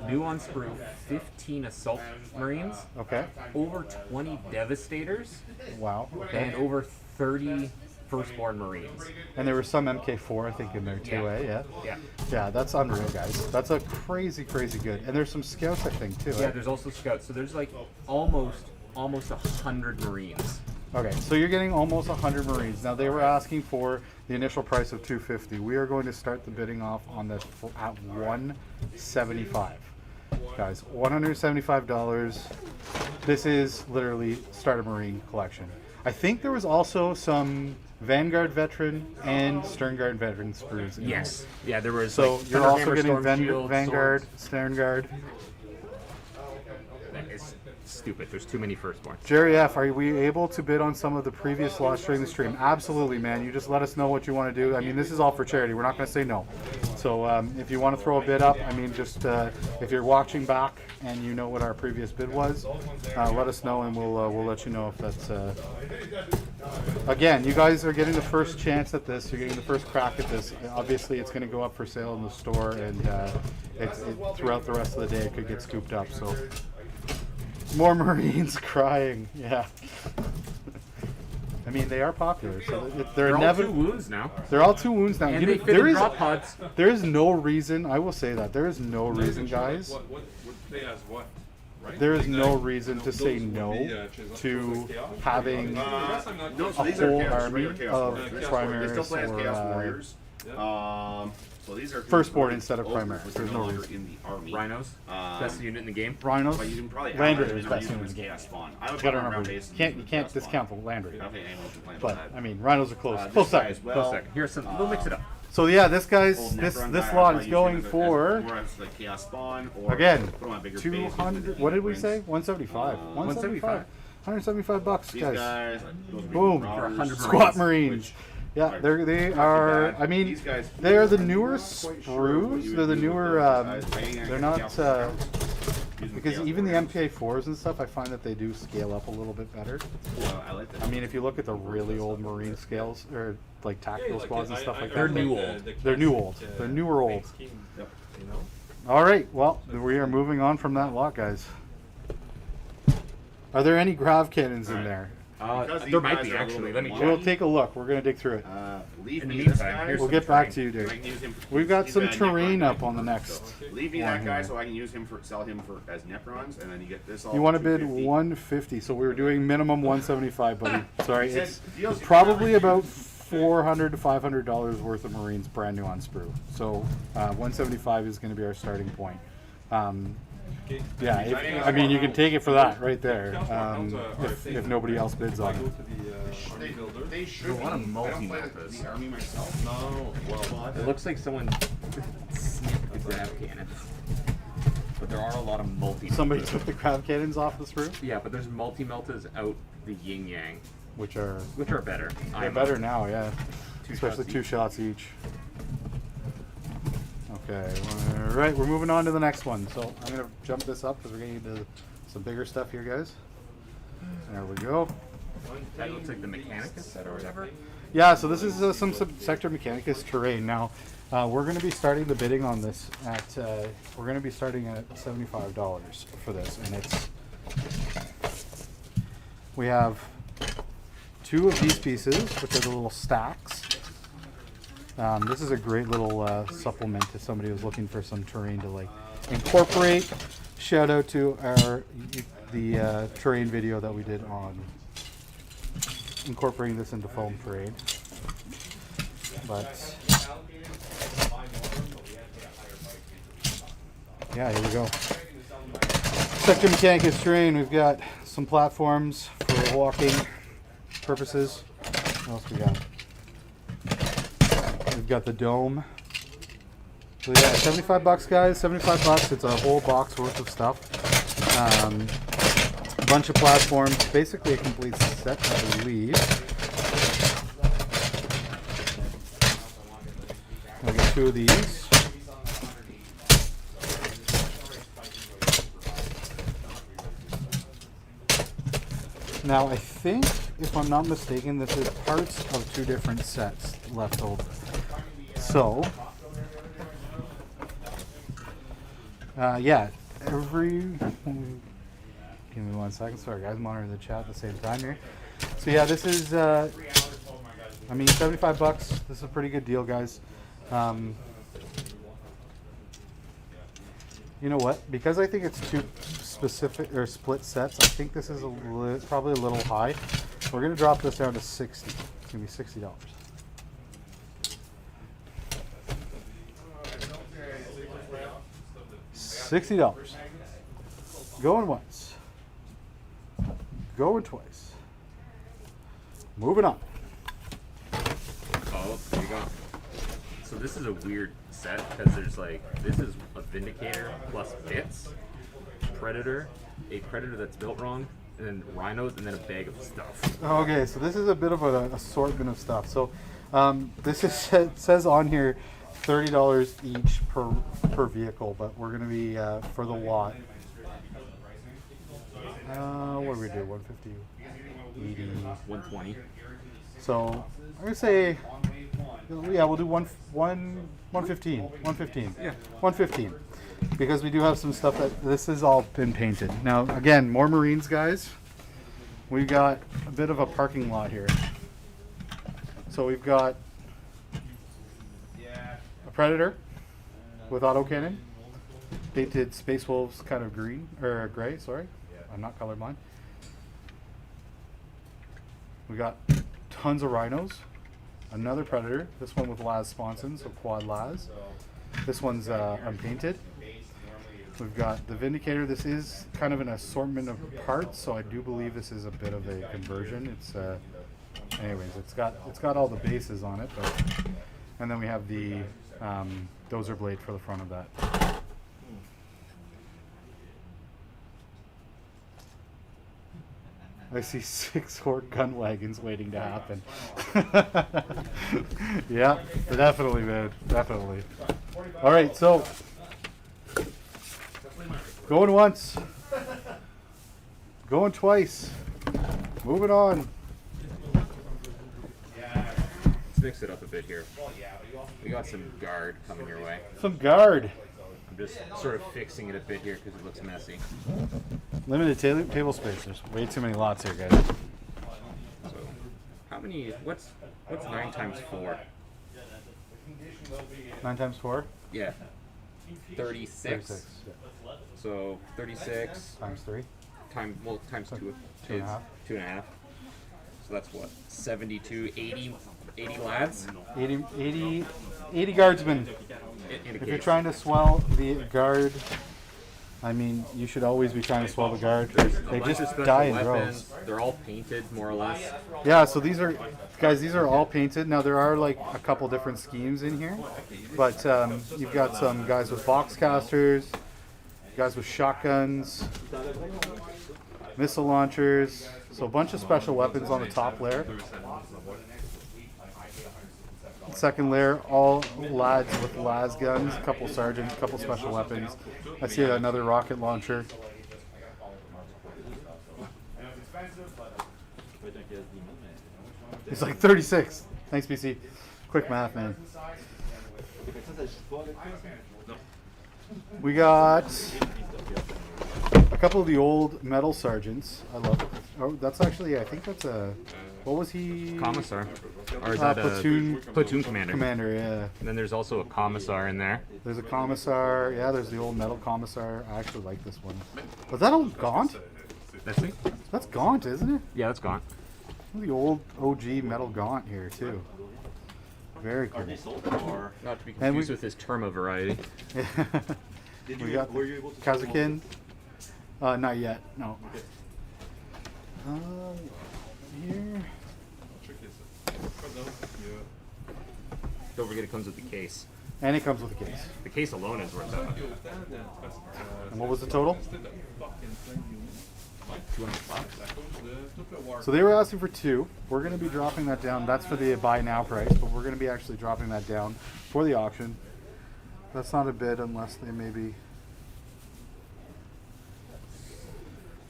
S4: new on sprue 15 Assault Marines,
S1: Okay.
S4: over 20 Devastators,
S1: Wow. Okay.
S4: and over 30 Firstborn Marines.
S1: And there was some MK4, I think, in there too,
S4: Yeah.
S1: eh? Yeah.
S4: Yeah.
S1: Yeah, that's unreal, guys. That's a crazy, crazy good. And there's some scouts, I think, too.
S4: Yeah,
S1: eh?
S4: there's also Scouts. So there's like almost 100 Marines.
S1: Okay, so you're getting almost 100 Marines. Now they were asking for the initial price of $250. We are going to start the bidding off on this at $175. Guys, $175. This is literally Starter Marine collection. I think there was also some Vanguard veteran and Sternguard veteran sprues. in
S4: Yes. Yeah, there was.
S1: So
S4: like,
S1: you're
S4: Thunderhammer,
S1: also getting
S4: Storm Shield,
S1: Vanguard,
S4: swords.
S1: Sternguard.
S4: That is stupid. There's too many Firstborns.
S1: Jerry F, are we able to bid on some of the previous lots during the stream? Absolutely, man. You just let us know what you want to do. I mean, this is all for charity. We're not going to say no. So if you want to throw a bid up, I mean, just if you're watching back and you know what our previous bid was, let us know and we'll let you know if that's. Again, you guys are getting the first chance at this. You're getting the first crack at this. Obviously, it's going to go up for sale in the store, and throughout the rest of the day, it could get scooped up. So. More Marines crying, yeah. I mean, they are popular, so they're
S4: all
S1: never.
S4: 2 wounds now.
S1: They're all 2 wounds now.
S4: And
S1: You
S4: they
S1: know,
S4: fit in drop pods.
S1: there is no reason. I will say that there is no reason, guys.
S3: What they as what? Right?
S1: There is
S3: Like
S1: no
S3: that,
S1: reason to
S3: those
S1: say
S3: would
S1: no
S3: be,
S1: to
S3: chaos?
S1: having
S3: Yes, I'm not
S2: No,
S3: quite
S2: so
S1: a
S2: these are
S1: whole
S2: chaos,
S1: army
S2: regular chaos
S1: of
S2: warriors.
S3: Chaos
S1: primaries
S2: They still play as Chaos
S1: or
S2: Warriors. So these are
S1: Firstborn instead of
S2: those
S1: primaries.
S2: which
S1: There's
S2: are
S1: no
S2: longer
S1: reason.
S2: in the army.
S4: Rhinos. Best unit in the game.
S1: Rhinos.
S2: But you can probably
S1: Landry
S2: add
S1: is
S2: them
S1: best
S2: in
S1: unit in
S2: as
S1: the game.
S2: Chaos Spawn. I would
S1: Gotta
S2: put them
S1: remember,
S2: around
S1: you
S2: base and
S1: can't
S2: use
S1: discount
S2: Chaos Spawn.
S1: the Landry.
S2: I don't think anyone can play
S1: But
S2: that.
S1: I mean, Rhinos are close.
S2: This
S1: Close
S2: guy
S1: second.
S2: as
S4: Close
S2: well.
S4: second. Here's some. We'll mix it up.
S1: So yeah, this guy's
S2: Old
S1: this
S2: Necron
S1: this
S2: guy,
S1: lot
S2: I
S1: is
S2: use
S1: going
S2: him as
S1: for.
S2: more as like Chaos Spawn or
S1: Again,
S2: put 'em on bigger
S1: 200.
S2: bases
S1: What did we
S2: with
S1: say? 175. 175. 175 bucks,
S2: These
S1: guys.
S2: guys, those big
S1: Boom.
S2: marauders,
S4: 100
S1: Squat
S4: Marines,
S1: Marines. Yeah, they are.
S2: bad.
S1: I mean,
S2: These guys-
S1: they are the
S2: I'm
S1: newer
S2: not quite sure what
S1: sprues.
S2: you
S1: They're the
S2: would do with
S1: newer.
S2: those guys. I ain't
S1: They're
S2: gonna
S1: not.
S2: count them. Using
S1: Because
S2: Chaos
S1: even the
S2: Warriors.
S1: MK4s and stuff, I find that they do scale up a little bit better.
S2: I like that.
S1: I mean, if you look at the really old Marine scales or like tactical squads and stuff like
S4: They're
S1: that,
S4: new
S1: they-
S4: old.
S1: They're new old. They're newer old.
S3: Scheme,
S2: Yep.
S3: you know?
S1: All right. Well, we are moving on from that lot, guys. Are there any grav cannons in
S2: Alright.
S1: there?
S2: Because these
S4: There might
S2: guys
S4: be
S2: are a
S4: actually.
S2: little
S4: Let me
S2: bit
S4: check.
S1: We'll take a look. We're gonna dig through it.
S2: Leave
S4: In the
S2: me this
S4: meantime,
S2: guy.
S4: here's
S1: We'll
S4: some
S1: get back to
S4: terrain.
S1: you,
S2: I
S1: Dave.
S2: can use him.
S1: We've got
S2: he's
S1: some
S2: a Necron
S1: terrain
S2: guy.
S1: up on the next.
S2: Leave me
S1: one
S2: that guy
S1: here.
S2: so I can use him for sell him for as Necrons, and then you get this all.
S1: You want to
S2: for
S1: bid
S2: 250.
S1: 150, so we were doing minimum 175, buddy. Sorry,
S2: He said
S1: it's
S2: deals you
S1: probably
S2: can
S1: about
S2: refuse.
S1: $400 to $500 worth of Marines brand new on sprue. So 175 is going to be our starting point. Yeah, I mean you can take it for that right there. If nobody else bids on
S3: Go
S1: it.
S3: to the army builder.
S2: They should
S4: There's a lot of
S2: be. I don't play
S4: multi-meltas.
S2: the army myself.
S3: No, well,
S4: It looks like someone snipped the grav cannons. But there are a lot of multi.
S1: Somebody took the grav cannons off the sprue,
S4: Yeah, but there's multi-meltas out the yin yang,
S1: which are
S4: which are better.
S1: they're better now, yeah.
S4: Two
S1: Especially
S4: shots
S1: 2
S4: each.
S1: shots each. Okay, all right, we're moving on to the next one. So I'm gonna jump this up because we're gonna get into some bigger stuff here, guys. There we go.
S4: That looks like the Mechanicus set or whatever.
S1: Yeah, so this is some Sector Mechanicus terrain. Now, We're going to be starting the bidding on this at we're going to be starting at $75 for this, and we have 2 of these pieces, which are the little stacks. This is a great little supplement if somebody was looking for some terrain to like incorporate. Shout out to the terrain video that we did on incorporating this into foam terrain. But yeah, here we go. Sector Mechanicus terrain. We've got some platforms for walking purposes. What else we got? We've got the dome. So yeah, $75 guys, $75. It's a whole box worth of stuff. A bunch of platforms, basically a complete set, I believe. I'll get 2 of these. Now I think, if I'm not mistaken, this is parts of 2 different sets left over. So, yeah, give me 1 second. Sorry guys, monitoring the chat at the same time here. So yeah, this is, I mean, $75. This is a pretty good deal, guys. You know what? Because I think it's 2 specific or split sets, I think this is probably a little high. We're gonna drop this down to 60. It's gonna be $60. $60. Going once. Going twice. Moving on.
S4: Oh, there you go. So this is a weird set because there's like, this is a Vindicator plus bits, Predator, a Predator that's built wrong, and then rhinos, and then a bag of stuff.
S1: Okay, so this is a bit of an assortment of stuff. So this is, it says on here $30 each per vehicle, but we're going to be for the lot. What do we do? 150, 80,
S4: 120.
S1: So I'm gonna say, yeah, we'll do 115. 115. Yeah. 115. Because we do have some stuff that this has all been painted. Now again, more Marines, guys. We've got a bit of a parking lot here. So we've got a Predator with autocannon, painted Space Wolves kind of green or gray. Sorry, I'm not colorblind. We got tons of rhinos. Another Predator. This one with Las sponsons, so quad Las. This one's unpainted. We've got the Vindicator. This is kind of an assortment of parts, so I do believe this is a bit of a conversion. It's anyways, it's got all the bases on it, but and then we have the dozer blade for the front of that. I see 6 Horde gun wagons waiting to happen. Yeah, definitely, man. Definitely. All right, so going once, going twice, moving on.
S4: Let's mix it up a bit here. We got some guard coming your way.
S1: Some guard.
S4: I'm just sort of fixing it a bit here because it looks messy.
S1: Limited table space. There's way too many lots here, guys.
S4: So, how many? What's 9 times 4?
S1: 9 times 4?
S4: Yeah. 36.
S1: 36. Yeah.
S4: So 36
S1: Times 3.
S4: times 2
S1: 2 and a
S4: is
S1: half.
S4: 2.5. So that's what? 72, 80 lads?
S1: 80 guardsmen.
S4: In a
S1: If you're
S4: case.
S1: trying to swell the guard, I mean, you should always be trying to swell the guard.
S4: A
S1: They
S4: bunch of
S1: just
S4: special
S1: die in
S4: weapons.
S1: droves.
S4: They're all painted, more or less.
S1: Yeah, so these are, guys, these are all painted. Now, there are like a couple different schemes in here, but you've got some guys with box casters, guys with shotguns, missile launchers, so a bunch of special weapons on the top layer. Second layer, all lads with las guns, a couple sergeants, a couple special weapons. I see another rocket launcher. It's like 36. Thanks, BC. Quick math, man. We got a couple of the old metal sergeants. I love it. Oh, that's actually, I think that's a, what was he?
S4: Commissar. Or is that
S1: platoon
S4: a platoon commander?
S1: Commander, yeah.
S4: And then there's also a commissar in there.
S1: There's a commissar. Yeah, there's the old metal commissar. I actually like this one. Was that old Gaunt?
S4: That's it?
S1: That's Gaunt, isn't it?
S4: Yeah, that's gone.
S1: The old OG metal Gaunt here too. Very cool.
S4: Not to be
S1: And
S4: confused
S1: we-
S4: with his Terma variety.
S1: We got Kazakin. Not yet. No. Here.
S4: Don't forget it comes with the case.
S1: And it comes with a case.
S4: The case alone is worth that.
S1: And what was the total?
S4: 200 bucks.
S1: So they were asking for 2. We're going to be dropping that down. That's for the buy now price, but we're going to be actually dropping that down for the auction. That's not a bid unless they maybe.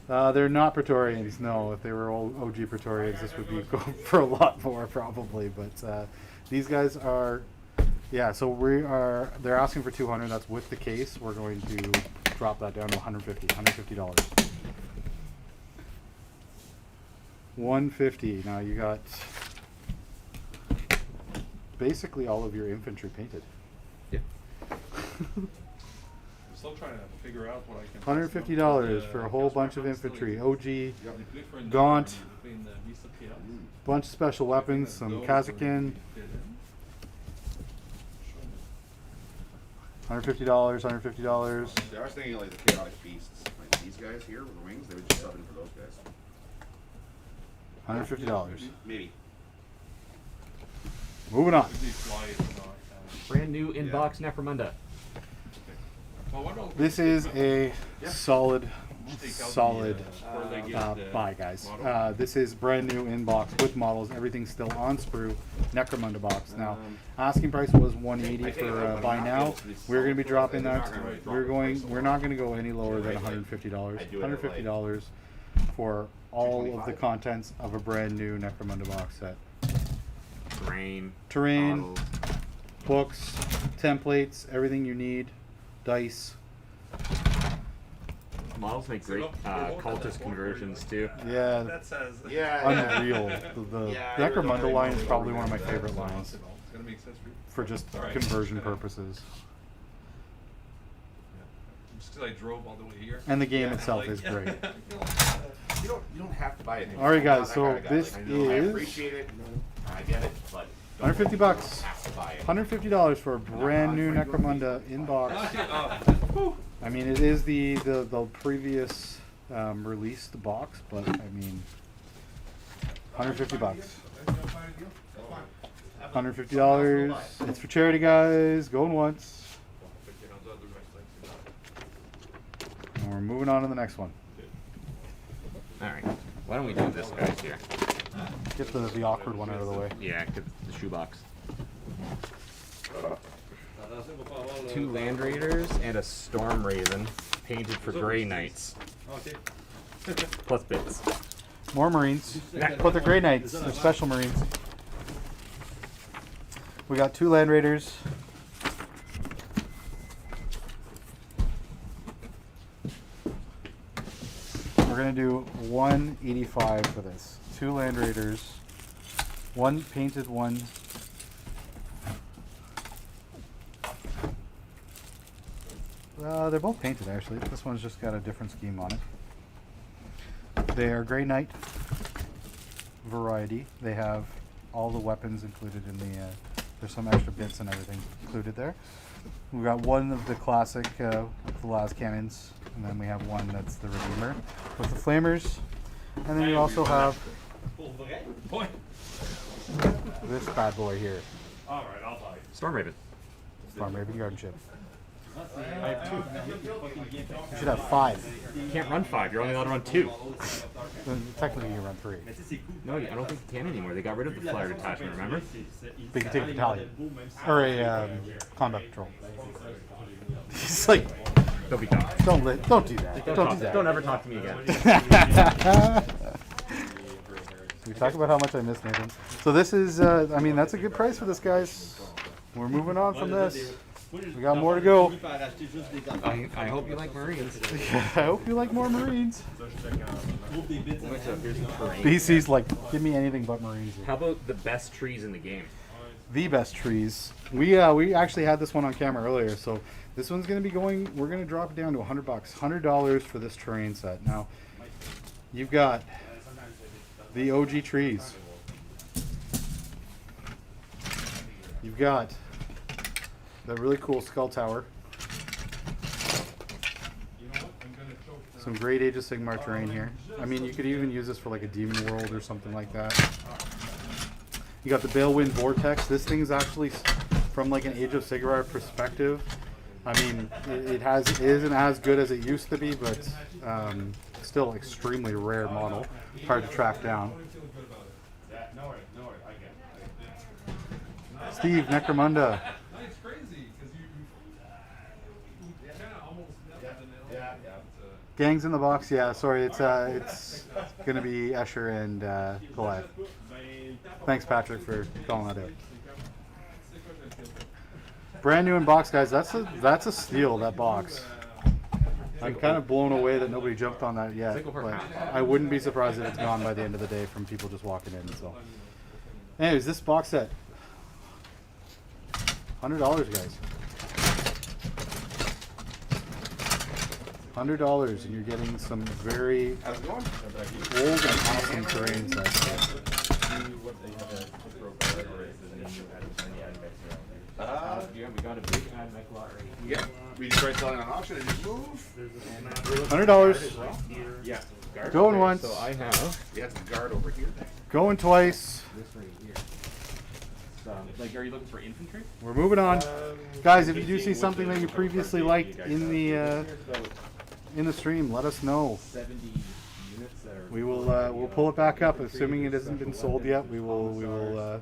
S1: They're not Praetorians, no. If they were old OG Praetorians, this would be going for a lot more probably. But these guys are, yeah. So they're asking for 200. That's with the case. We're going to drop that down to $150. $150. Now you got basically all of your infantry painted.
S4: Yeah.
S3: I'm still trying to figure out what I can.
S1: $150 for a whole bunch of infantry. OG, Gaunt, bunch of special weapons, some Kazakin. $150, $150.
S5: See, I was thinking like the chaotic beasts, like these guys here with the wings. They would just sub in for those guys.
S1: $150.
S5: Maybe.
S1: Moving on.
S4: Brand new inbox Necromunda.
S1: This is a solid buy, guys. This is brand new inbox with models. Everything's still on sprue. Necromondo box. Now, asking price was $180 for buy now. We're going to be dropping that. We're not going to go any lower than $150. $150 for all of the contents of a brand new Necromondo box set. Terrain,
S4: models.
S1: books, templates, everything you need, dice.
S4: Models make great cultist conversions too.
S1: Yeah,
S3: That says.
S5: Yeah.
S1: unreal. The Necromondo line is probably one of my favorite lines
S3: It's gonna make sense for you.
S1: for just conversion purposes.
S3: Just because I drove all the way here.
S1: And the game itself is great.
S5: You don't have to buy it.
S1: All right, guys. So
S5: I'm not that kind of
S1: this
S5: guy. I know, I
S1: is
S5: appreciate it. I get it, but
S1: $150.
S5: have to buy it.
S1: $150 for a brand new Necromunda inbox. I mean, it is the previous released box, but I mean, $150. $150. It's for charity, guys. Going once. And we're moving on to the next one.
S4: Alright. Why don't we do this, guys, here?
S1: Get the awkward one out of the way.
S4: Yeah, get the shoebox. 2 Land Raiders and a Storm Raven painted for Grey Knights. Plus bits.
S1: More Marines. But they're Grey Knights. They're special Marines. We got 2 Land Raiders. We're gonna do $185 for this. 2 Land Raiders. 1 painted, 1. They're both painted actually. This one's just got a different scheme on it. They are Grey Knight variety. They have all the weapons included in the. There's some extra bits and everything included there. We got one of the classic with the las cannons, and then we have one that's the Redeemer with the flamers, and then you also have this bad boy here,
S4: Storm Raven.
S1: Storm Raven Garden Ship. I have 2. You should have 5.
S4: You can't run 5, you're only allowed to run 2.
S1: Then technically you run 3.
S4: No, I don't think you can anymore. They got rid of the flyer detachment, remember?
S1: But you can take a battalion or a combat patrol. It's like,
S4: Don't be dumb.
S1: don't do that. Don't do that.
S4: Don't ever talk to me again.
S1: We talk about how much I miss Nathan. So this is, I mean, that's a good price for this, guys. We're moving on from this. We got more to go.
S4: I hope you like Marines.
S1: I hope you like more Marines.
S4: Here's the terrain.
S1: BC's like, give me anything but Marines.
S4: How about the best trees in the game?
S1: The best trees. We actually had this one on camera earlier, so this one's gonna be going. We're gonna drop it down to $100, $100 for this terrain set. Now, you've got the OG trees. You've got the really cool skull tower. Some great Age of Sigmar terrain here. I mean, you could even use this for like a Demon World or something like that. You got the Balewind Vortex. This thing is actually, from like an Age of Sigmar perspective, I mean, it isn't as good as it used to be, but still extremely rare model. Hard to track down. Steve, Necromondo. Gangs in the box, yeah. Sorry, it's gonna be Escher and Goliath. Thanks, Patrick, for calling that out. Brand new in box, guys. That's a steal. That box. I'm kind of blown away that nobody jumped on that yet, but I wouldn't be surprised if it's gone by the end of the day from people just walking in. So, anyways, this box set, $100, guys. $100, and you're getting some very old and awesome terrain sets.
S4: Yeah, we got a big ad mech lot right here.
S5: Yeah. We tried selling on auction and just move.
S1: $100.
S4: Yeah.
S1: Going once.
S4: So I have
S5: We had some guard over here.
S1: Going twice.
S4: this right here. Like, are you looking for infantry?
S1: We're moving on, guys. If you do see something that you previously liked in the stream, let us know.
S4: 70 units that are.
S1: We will we'll pull it back up, assuming it hasn't been sold yet. We will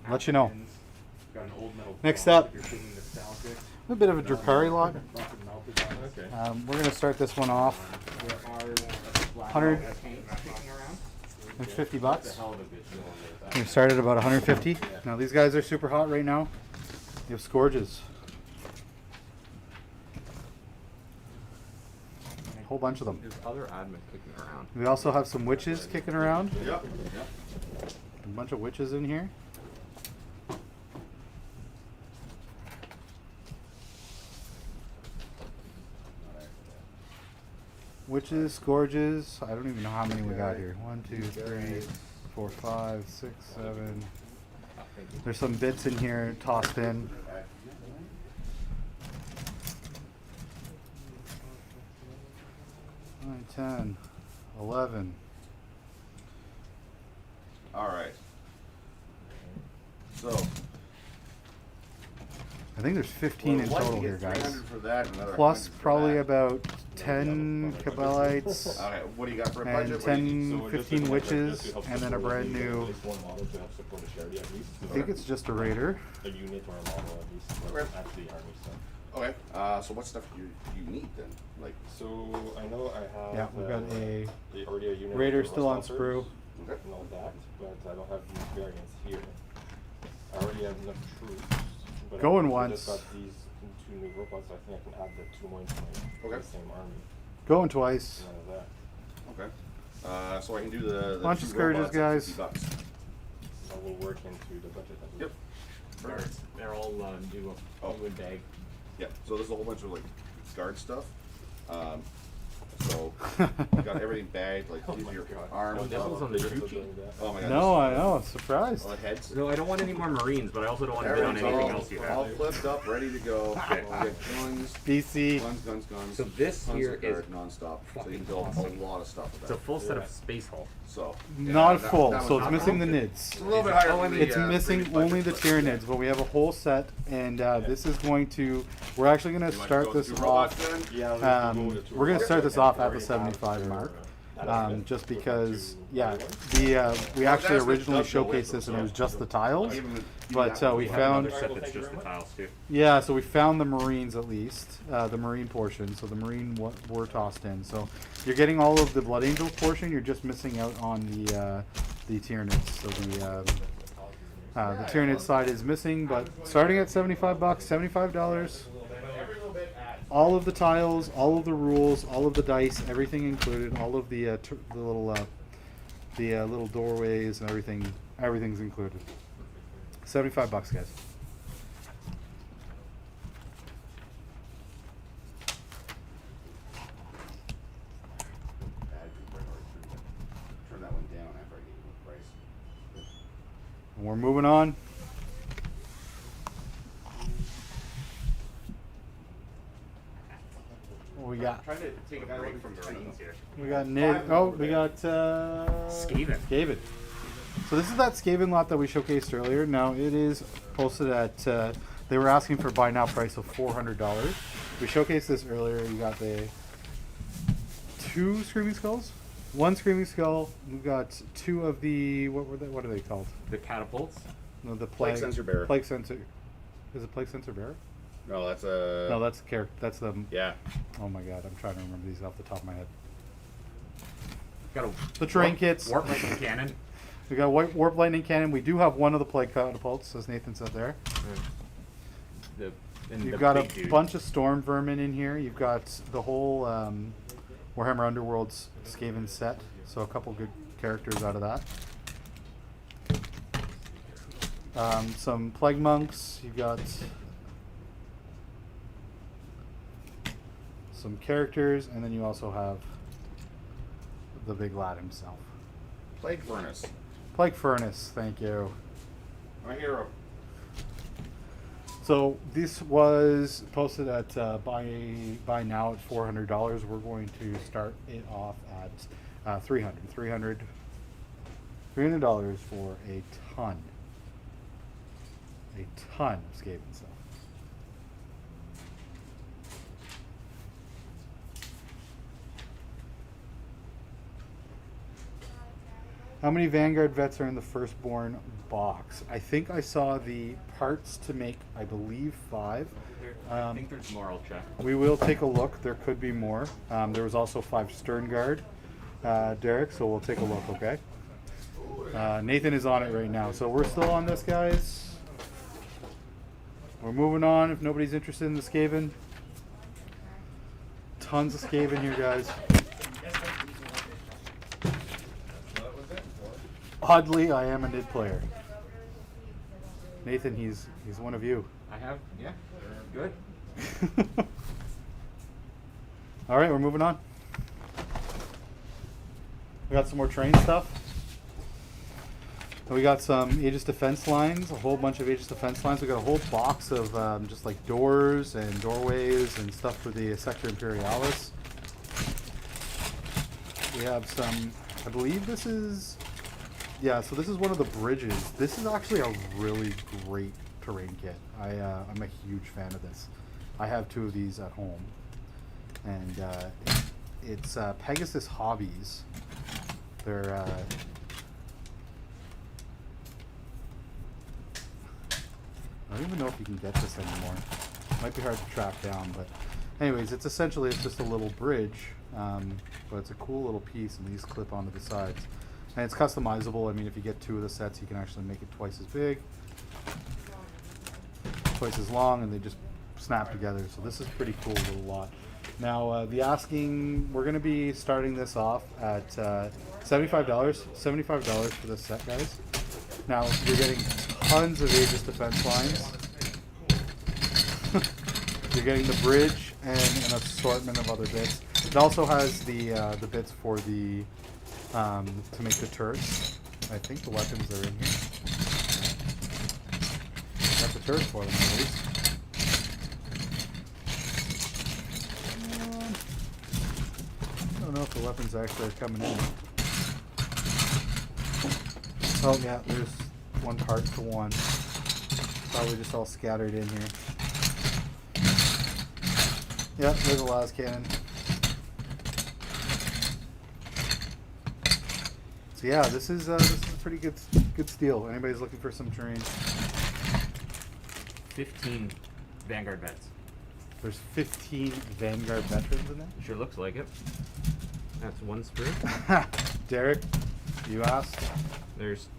S1: let you know.
S4: Got an old metal
S1: Next
S4: claw
S1: up,
S4: if you're feeling nostalgic.
S1: a bit of a Drukari lot.
S3: Okay.
S1: We're gonna start this one off.
S4: There are
S1: 100
S4: tanks kicking around.
S1: and $50.
S4: It's a hell of a good deal on
S1: We started about 150. Now these guys are super hot right now. You have Scourges. A whole bunch of them.
S4: There's other admin kicking around.
S1: We also have some witches kicking around.
S5: Yep.
S1: A bunch of witches in here. Witches, Scourges. I don't even know how many we got here. 1, 2, 3, 4, 5, 6, 7. There's some bits in here tossed in. 9, 10, 11.
S5: All right. So.
S1: I think there's 15 in total here, guys.
S5: 300 for that, another
S1: Plus
S5: 100 for
S1: probably
S5: that.
S1: about 10 Cabalites.
S5: Okay, what do you got for a
S1: And
S5: budget?
S1: 10, 15 witches, and then a brand new, I think it's just a raider.
S6: A unit or a model at least, but
S5: Okay.
S6: actually army stuff.
S5: Okay. So what stuff do you need then? Like.
S6: So I know I have
S1: Yeah, we've got a
S6: already a unit
S1: raider
S6: of
S1: still on
S6: assaulters
S1: sprue.
S5: Okay.
S6: and all that, but I don't have these variants here. I already have enough troops. But
S1: Going
S6: I
S1: once.
S6: just got these 2 new robots. I think I can add the 2 more into my same army.
S1: Going twice.
S6: None of that.
S5: Okay. So I can do the
S1: Bunch of
S5: 2
S1: Scourges,
S5: robots at
S1: guys.
S5: $50.
S6: That will work into the budget. I
S5: Yep.
S6: believe.
S4: Guards. They're all new in bag.
S5: Yeah. So there's a whole bunch of like guard stuff. So you got everything bagged, like these are your arms.
S4: No nipples on the Juchi?
S5: Oh my god.
S1: No, I know. Surprised.
S5: All the heads.
S4: No, I don't want any more Marines, but I also don't want to bid on
S5: Everything's
S4: anything else you
S5: all
S4: have.
S5: flipped up, ready to go.
S4: Okay.
S5: You get guns,
S1: BC.
S5: guns.
S4: So this
S5: tons
S4: here
S5: of
S4: is
S5: guard nonstop. So you
S4: fucking
S5: can build
S4: awesome.
S5: a lot of stuff with
S4: It's a
S5: that.
S4: full set of Space Hulk.
S5: So
S1: Not
S5: that-
S1: full,
S5: that
S1: so
S5: was
S1: it's
S5: not
S1: missing the
S5: full.
S1: nids.
S5: It's a little bit higher. than
S1: It's
S5: the,
S1: missing
S5: previous
S1: only the
S5: budget,
S1: tier
S5: but-
S1: nids, but we have a whole set, and this is going to. We're actually going to
S5: You want to
S1: start
S5: go
S1: this
S5: through robots
S1: off.
S5: then?
S6: Yeah,
S1: We're going to start this off at the 75 mark, just because, yeah, we actually originally showcased this and it was just the tiles, but we found,
S4: Another set that's just the tiles too.
S1: yeah, so we found the Marines at least, the Marine portion, so the Marine were tossed in. So you're getting all of the Blood Angel portion, you're just missing out on the Tyranids, so The Tyranid side is missing, but starting at $75, $75. All of the tiles, all of the rules, all of the dice, everything included. All of the little doorways and everything. Everything's included. $75, guys.
S5: Turn that one down after I gave you the price.
S1: And we're moving on. What we got?
S4: Trying to take a break from the ratings here.
S1: We got Nick. Oh, we got
S4: Skaven.
S1: Skaven. So this is that Skaven lot that we showcased earlier. Now it is posted at. They were asking for buy now price of $400. We showcased this earlier. You got the 2 Screaming Skulls, 1 Screaming Skull. We've got 2 of the what are they called?
S4: The catapults.
S1: No, the
S5: Plague Sensor Bearer.
S1: Plague Sensor. Is it Plague Sensor Bearer?
S5: No, that's a.
S1: No, that's character. That's the.
S5: Yeah.
S1: Oh my god, I'm trying to remember these off the top of my head.
S4: Got a
S1: The terrain kits.
S4: Warp lightning cannon.
S1: We got white warp lightning cannon. We do have 1 of the plague catapults, as Nathan said there. You've got a
S4: dude.
S1: bunch of storm vermin in here. You've got the whole Warhammer Underworld's Skaven set, so a couple good characters out of that. Some plague monks. You've got some characters, and then you also have the big lad himself.
S5: Plague Furnace.
S1: Plague Furnace, thank you.
S5: My hero.
S1: So this was posted at buy now at $400. We're going to start it off at $300 for a ton of Skaven stuff. How many Vanguard vets are in the Firstborn box? I think I saw the parts to make, I believe, 5.
S4: I think there's more. I'll check.
S1: We will take a look. There could be more. There was also 5 Sternguard, Derek, so we'll take a look, okay? Nathan is on it right now. So we're still on this, guys. We're moving on if nobody's interested in the Skaven. Tons of Skaven here, guys. Oddly, I am a Nid player. Nathan, he's one of you.
S4: I have. Yeah. Good.
S1: All right, we're moving on. We got some more train stuff. And we got some Aegis Defense lines, a whole bunch of Aegis Defense lines. We got a whole box of just like doors and doorways and stuff for the Sector Imperialis. We have some, I believe this is, yeah, so this is one of the bridges. This is actually a really great terrain kit. I'm a huge fan of this. I have 2 of these at home. And it's Pegasus Hobbies. They're I don't even know if you can get this anymore. Might be hard to track down, but anyways, it's just a little bridge, but it's a cool little piece, and these clip onto the sides. And it's customizable. I mean, if you get 2 of the sets, you can actually make it twice as big, twice as long, and they just snap together. So this is pretty cool little lot. Now, we're going to be starting this off at $75. $75 for this set, guys. Now, you're getting tons of Aegis Defense lines. You're getting the bridge and an assortment of other bits. It also has the bits for the to make the turrets. I think the weapons are in here. Got the turrets for them at least. I don't know if the weapons actually are coming in. Oh yeah, there's 1 part to 1. Probably just all scattered in here. Yep, there's a las cannon. So yeah, this is a pretty good steal. Anybody's looking for some terrain?
S4: 15 Vanguard vets.
S1: There's 15 Vanguard veterans in there.
S4: Sure looks like it. That's 1 sprue.
S1: Derek, you asked.
S4: There's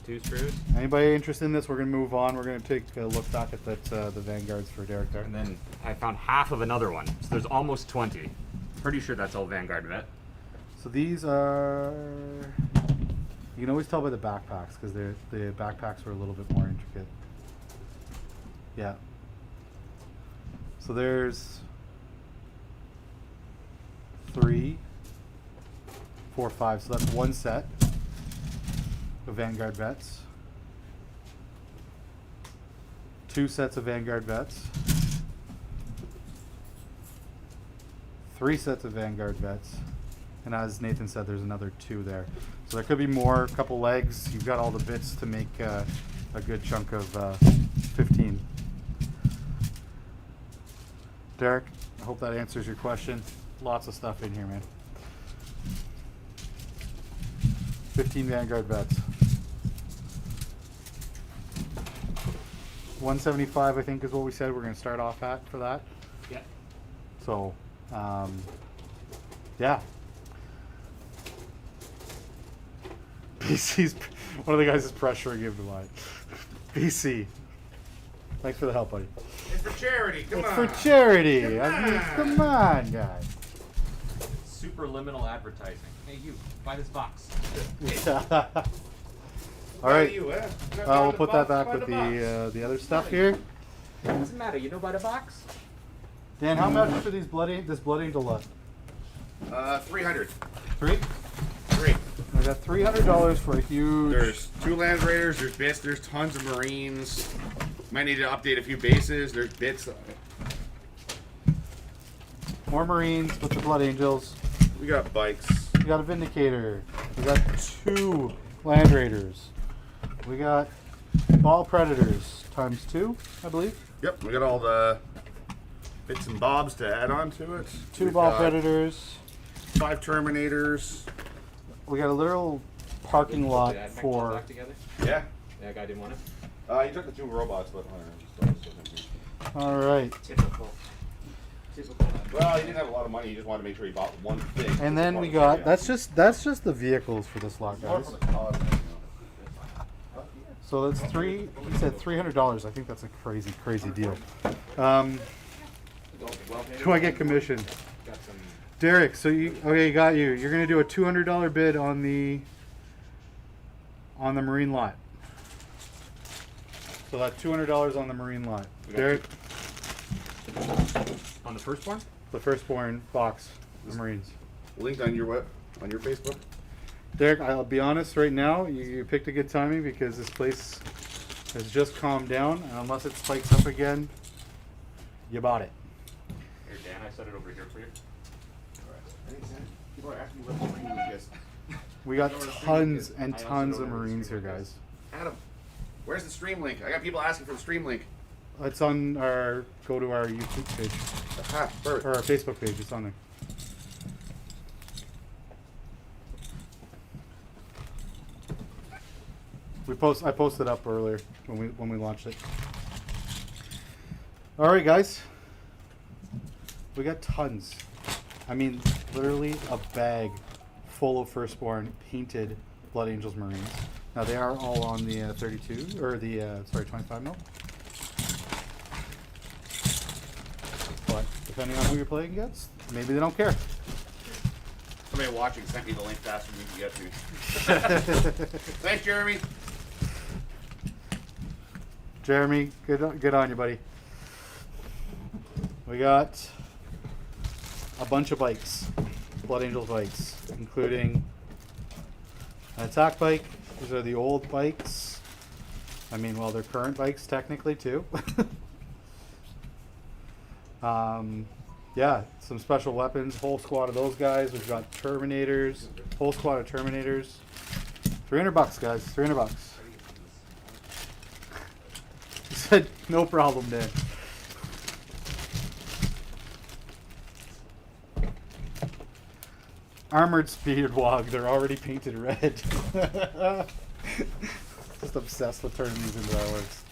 S4: 2 screws.
S1: Anybody interested in this? We're gonna move on. We're gonna take a look back at that the Vanguards for Derek there.
S4: And then I found half of another one. So there's almost 20. Pretty sure that's all Vanguard vet.
S1: So these are. You can always tell by the backpacks because the backpacks are a little bit more intricate. Yeah. So there's 3, 4, 5. So that's one set of Vanguard vets. 2 sets of Vanguard vets. 3 sets of Vanguard vets. And as Nathan said, there's another 2 there. So there could be more, a couple legs. You've got all the bits to make a good chunk of 15. Derek, I hope that answers your question. Lots of stuff in here, man. 15 Vanguard vets. 175, I think, is what we said we're going to start off at for that.
S4: Yeah.
S1: So, yeah. BC's one of the guys is pressuring him to buy. BC, thanks for the help, buddy.
S5: It's for charity. Come
S1: It's
S5: on.
S1: for charity.
S5: Come
S1: I mean,
S5: on.
S1: come on, guys.
S4: Superliminal advertising. Hey, you, buy this box.
S1: All right,
S5: You, eh?
S1: we'll put that back with the other stuff here.
S4: Doesn't matter, you know, buy the box.
S1: Dan, how much for this Blood Angel lot?
S5: 300.
S1: 3?
S5: 3.
S1: I got $300 for a huge.
S5: There's 2 Land Raiders. There's bits. There's tons of Marines. Might need to update a few bases. There's bits.
S1: More Marines with the Blood Angels.
S5: We got bikes.
S1: We got a Vindicator. We got 2 Land Raiders. We got Ball Predators times 2, I believe.
S5: Yep. We got all the bits and bobs to add on to it.
S1: 2
S5: We've
S1: Ball
S5: got
S1: Predators.
S5: 5 Terminators.
S1: We got a literal parking lot
S4: Did I make one
S1: for.
S4: back together?
S5: Yeah.
S4: That guy didn't want it.
S5: You took the 2 robots, but
S1: All right.
S4: Typical. Typical.
S5: well, he didn't have a lot of money. He just wanted to make sure he bought one thing.
S1: And then we got that's just the vehicles for this lot, guys. So that's he said $300. I think that's a crazy deal. Do I get commission?
S4: Got some.
S1: Derek, so you got you. You're gonna do a $200 bid on the Marine lot. So that's $200 on the Marine lot. Derek,
S4: On the first one?
S1: the firstborn box, the Marines.
S5: Linked on your on your Facebook.
S1: Derek, I'll be honest right now, you picked a good timing because this place has just calmed down, and unless it spikes up again, you bought it.
S4: Here, Dan, I set it over here for you.
S5: People are asking what the Marine is.
S1: We got tons and tons of Marines here, guys.
S5: Adam, where's the stream link? I got people asking for the stream link.
S1: It's on go to our YouTube page,
S5: Aha, perfect.
S1: or our Facebook page, it's on there. I posted up earlier when we launched it. All right, guys. We got tons. I mean, literally a bag full of firstborn painted Blood Angels Marines. Now they are all on the 32 or the 25 mil. But depending on who you're playing against, maybe they don't care.
S5: Somebody watching sent me the link faster than we can get to. Thanks, Jeremy.
S1: Jeremy, good on you, buddy. We got a bunch of bikes, Blood Angels bikes, including an attack bike. These are the old bikes. I mean, well, they're current bikes technically too. Yeah, some special weapons, whole squad of those guys. We've got Terminators, whole squad of Terminators. $300, guys, $300. He said, no problem, Dan. Armored Speeder Wog, they're already painted red. Just obsessed with turning these into fireworks.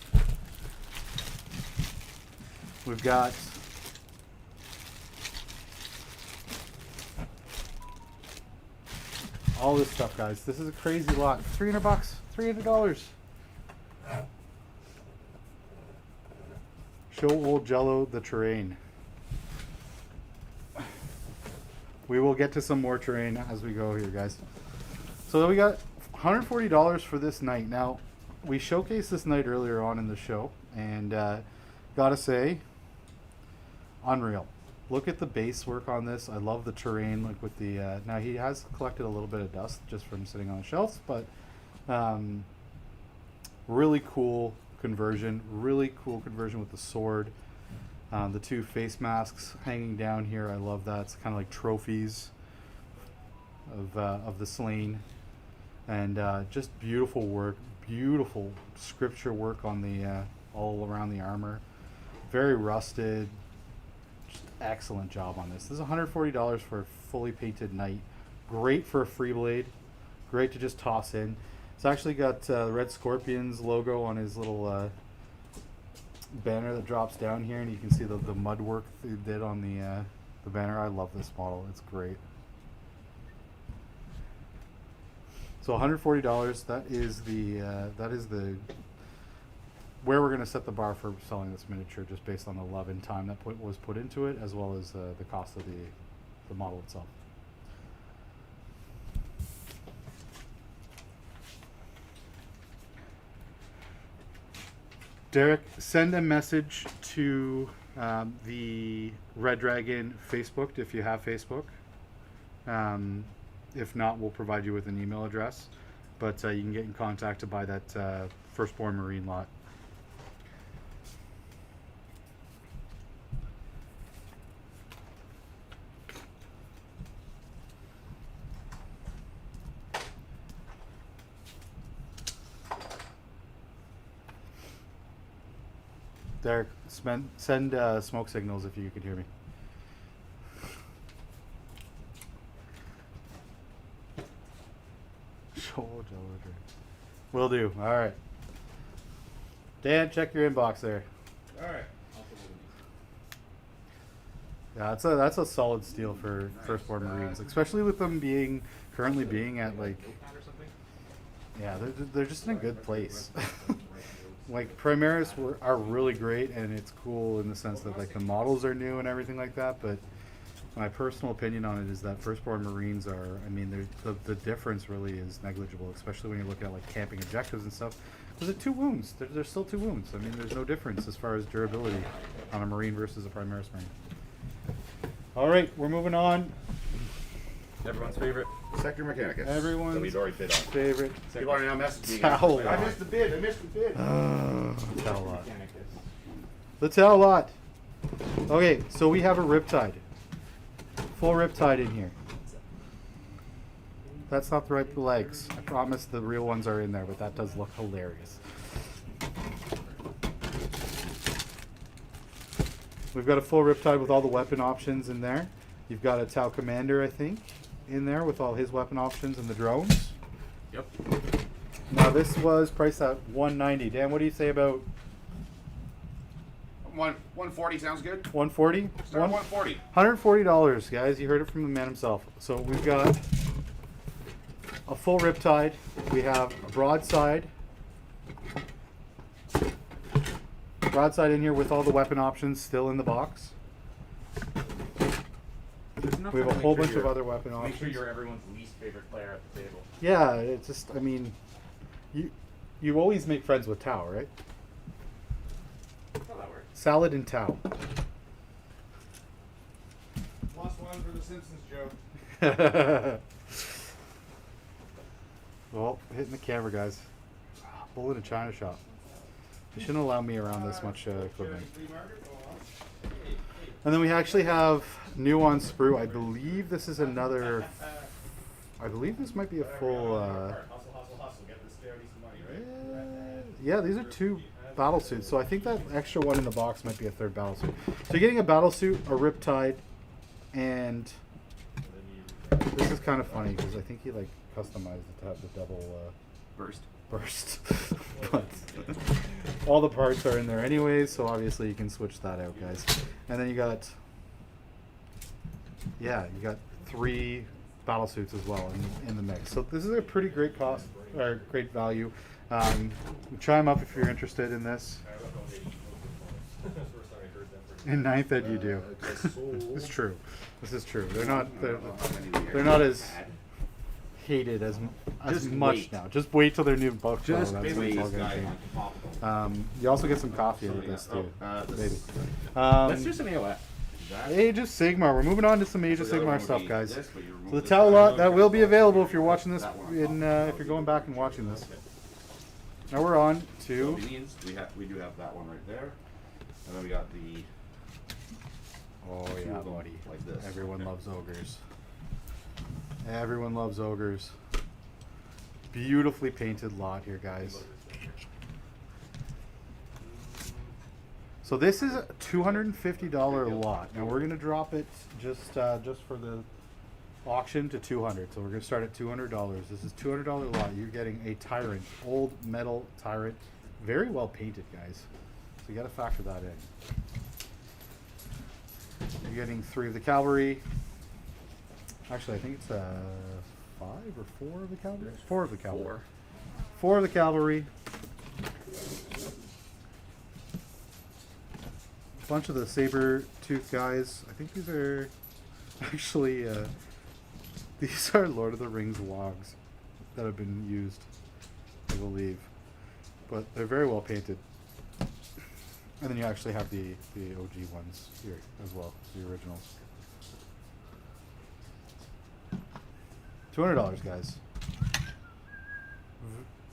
S1: We've got all this stuff, guys. This is a crazy lot. $300. $300. Show old Jello the terrain. We will get to some more terrain as we go here, guys. So we got $140 for this night. Now, we showcased this night earlier on in the show, and gotta say, unreal. Look at the base work on this. I love the terrain. Like with the now he has collected a little bit of dust just from sitting on the shelves, but really cool conversion. Really cool conversion with the sword. The two face masks hanging down here. I love that. It's kind of like trophies of the slain, and just beautiful work. Beautiful scripture work on the all around the armor. Very rusted. Excellent job on this. This is $140 for a fully painted knight. Great for a free blade. Great to just toss in. It's actually got the Red Scorpion's logo on his little banner that drops down here, and you can see the mud work they did on the banner. I love this model. It's great. So $140. That is the where we're going to set the bar for selling this miniature, just based on the love and time that was put into it, as well as the cost of the model itself. Derek, send a message to the Red Dragon Facebook if you have Facebook. If not, we'll provide you with an email address, but you can get in contact to buy that Firstborn Marine lot. Derek, send smoke signals if you could hear me. Will do. All right. Dan, check your inbox there.
S5: All right.
S1: Yeah, that's a solid steal for Firstborn Marines, especially with them currently being at like. Yeah, they're just in a good place. Like Primaris are really great, and it's cool in the sense that like the models are new and everything like that. But my personal opinion on it is that Firstborn Marines are, I mean, the difference really is negligible, especially when you look at like camping objectives and stuff. Because they're 2 wounds. There's still 2 wounds. I mean, there's no difference as far as durability on a Marine versus a Primaris Marine. All right, we're moving on.
S4: Everyone's favorite.
S5: Sector Mechanicus.
S1: Everyone's
S5: That we've already bid on.
S1: favorite.
S5: You've already now messaged me.
S1: Towel
S5: I
S1: lot.
S5: missed the bid.
S1: Towel lot. The towel lot. Okay, so we have a Riptide. Full Riptide in here. That's not the right legs. I promise the real ones are in there, but that does look hilarious. We've got a full Riptide with all the weapon options in there. You've got a Tau Commander, I think, in there with all his weapon options and the drones.
S4: Yep.
S1: Now this was priced at $190. Dan, what do you say about
S5: 140 sounds good.
S1: 140?
S5: Start at 140.
S1: $140, guys. You heard it from the man himself. So we've got a full Riptide. We have a broadside. Broadside in here with all the weapon options still in the box. We have a whole bunch of other weapon options.
S4: Make sure you're everyone's least favorite player at the table.
S1: Yeah, it's just, I mean, you always make friends with Tau, right?
S4: Well, that works.
S1: Salad and Tau.
S5: Lost one for the Simpsons joke.
S1: Well, hitting the camera, guys. Bull in a china shop. They shouldn't allow me around this much equipment. And then we actually have new on sprue. I believe this is another. I believe this might be a full. Yeah, these are 2 battle suits. So I think that extra one in the box might be a 3rd battle suit. So you're getting a battle suit, a Riptide, and this is kind of funny because I think he like customized it to have the double burst. But all the parts are in there anyways, so obviously you can switch that out, guys. And then you got 3 battle suits as well in the mix. So this is a pretty great cost are great value. Try them up if you're interested in this. In ninth ed, you do. It's true. This is true. They're not as hated as
S5: Just
S1: much
S5: wait.
S1: now. Just wait till their new book.
S5: Just
S1: That's when it's all gonna
S5: guys.
S1: change. You also get some coffee with this too. Maybe.
S4: Let's do some AOS.
S1: Age of Sigmar. We're moving on to some Age of
S5: So the other one
S1: Sigmar
S5: would
S1: stuff,
S5: be
S1: guys.
S5: this, but you remove
S1: So the
S5: this
S1: towel
S5: side.
S1: lot that will be available if you're watching this if you're going back and watching this. Now we're on
S5: So
S1: to
S5: beans, we do have that one right there, and then we got the
S1: oh
S5: two
S1: yeah,
S5: of them
S1: buddy.
S5: like this.
S1: Everyone loves ogres. Everyone loves ogres. Beautifully painted lot here, guys. So this is a $250 lot. Now we're gonna drop it just for the auction to 200. So we're gonna start at $200. This is $200 lot. You're getting a Tyrant, old metal Tyrant, very well painted, guys. So you got to factor that in. You're getting 3 of the cavalry. Actually, I think it's 5 or 4 of the cavalry. 4 of the cavalry. 4 of the cavalry. Bunch of the saber-tooth guys. I think these are actually these are Lord of the Rings logs that have been used, I believe, but they're very well painted. And then you actually have the OG ones here as well, the originals. $200, guys.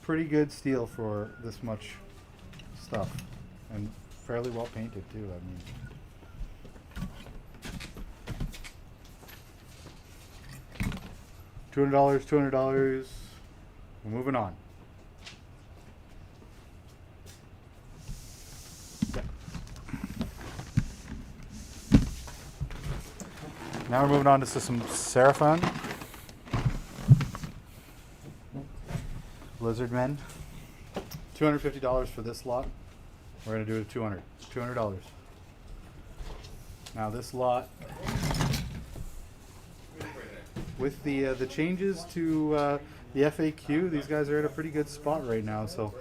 S1: Pretty good steal for this much stuff, and fairly well painted too. I mean, $200, $200. We're moving on. Now we're moving on to some Seraphon. Lizard Men. $250 for this lot. We're going to do it at $200. Now this lot, with the changes to the FAQ, these guys are at a pretty good spot right now. So,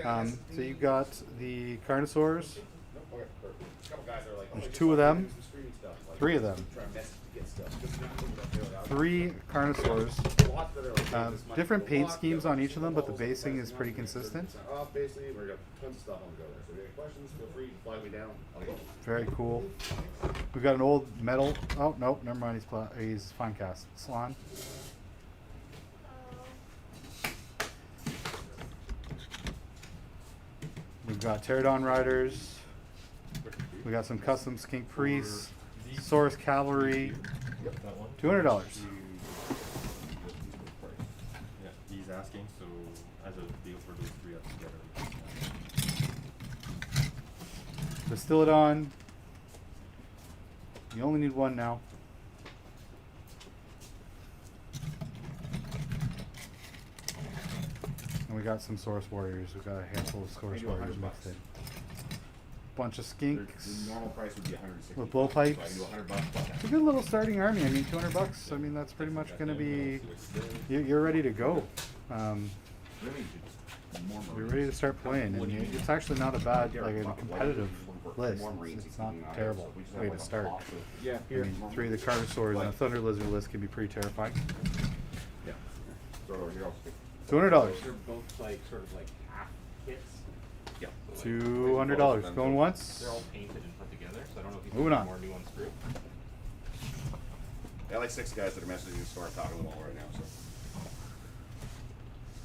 S1: so you've got the Carnosaurs. There's 2 of them. 3 of them. 3 Carnosaurs. Different paint schemes on each of them, but the basing is pretty consistent.
S5: Basically, we got tons of stuff on the go there. So if you have questions, feel free to flag me down. I'll go.
S1: Very cool. We've got an old metal. Oh no, never mind. He's fine cast. Slan. We've got Pterodon Riders. We got some custom Skink Priests. Saurus Cavalry.
S6: That one.
S1: $200.
S6: Yeah, he's asking, so as a deal for those 3 up together.
S1: Distillodon. You only need 1 now. And we got some Saurus Warriors. We've got a handful of Saurus Warriors mixed in. Bunch of Skinks.
S5: The normal price would be 160.
S1: With blowpipes.
S5: So I can do 100 bucks plus
S1: It's a good little starting army. I mean, $200. I mean, that's pretty much going to be. You're ready to go.
S5: Really, just more
S1: You're
S5: Marines.
S1: ready to start playing, and it's actually not a bad, like a competitive list.
S5: More Marines
S1: It's not
S5: kicking out,
S1: terrible
S5: so we just have
S1: way
S5: like
S1: to
S5: a
S1: start.
S5: box of-
S6: Yeah,
S1: I mean, 3 of the Carnosaurs and a Thunder Lizard list can be pretty terrifying.
S5: Yeah. Throw it over here. I'll stick.
S1: $200.
S4: They're both like sort of like half kits.
S5: Yeah.
S1: $200. Going once.
S4: They're all painted and put together, so I don't know if you
S1: Moving
S4: can
S1: on.
S4: more new ones through.
S5: I got like 6 guys that are messaging the store. I'm talking to them all right now. So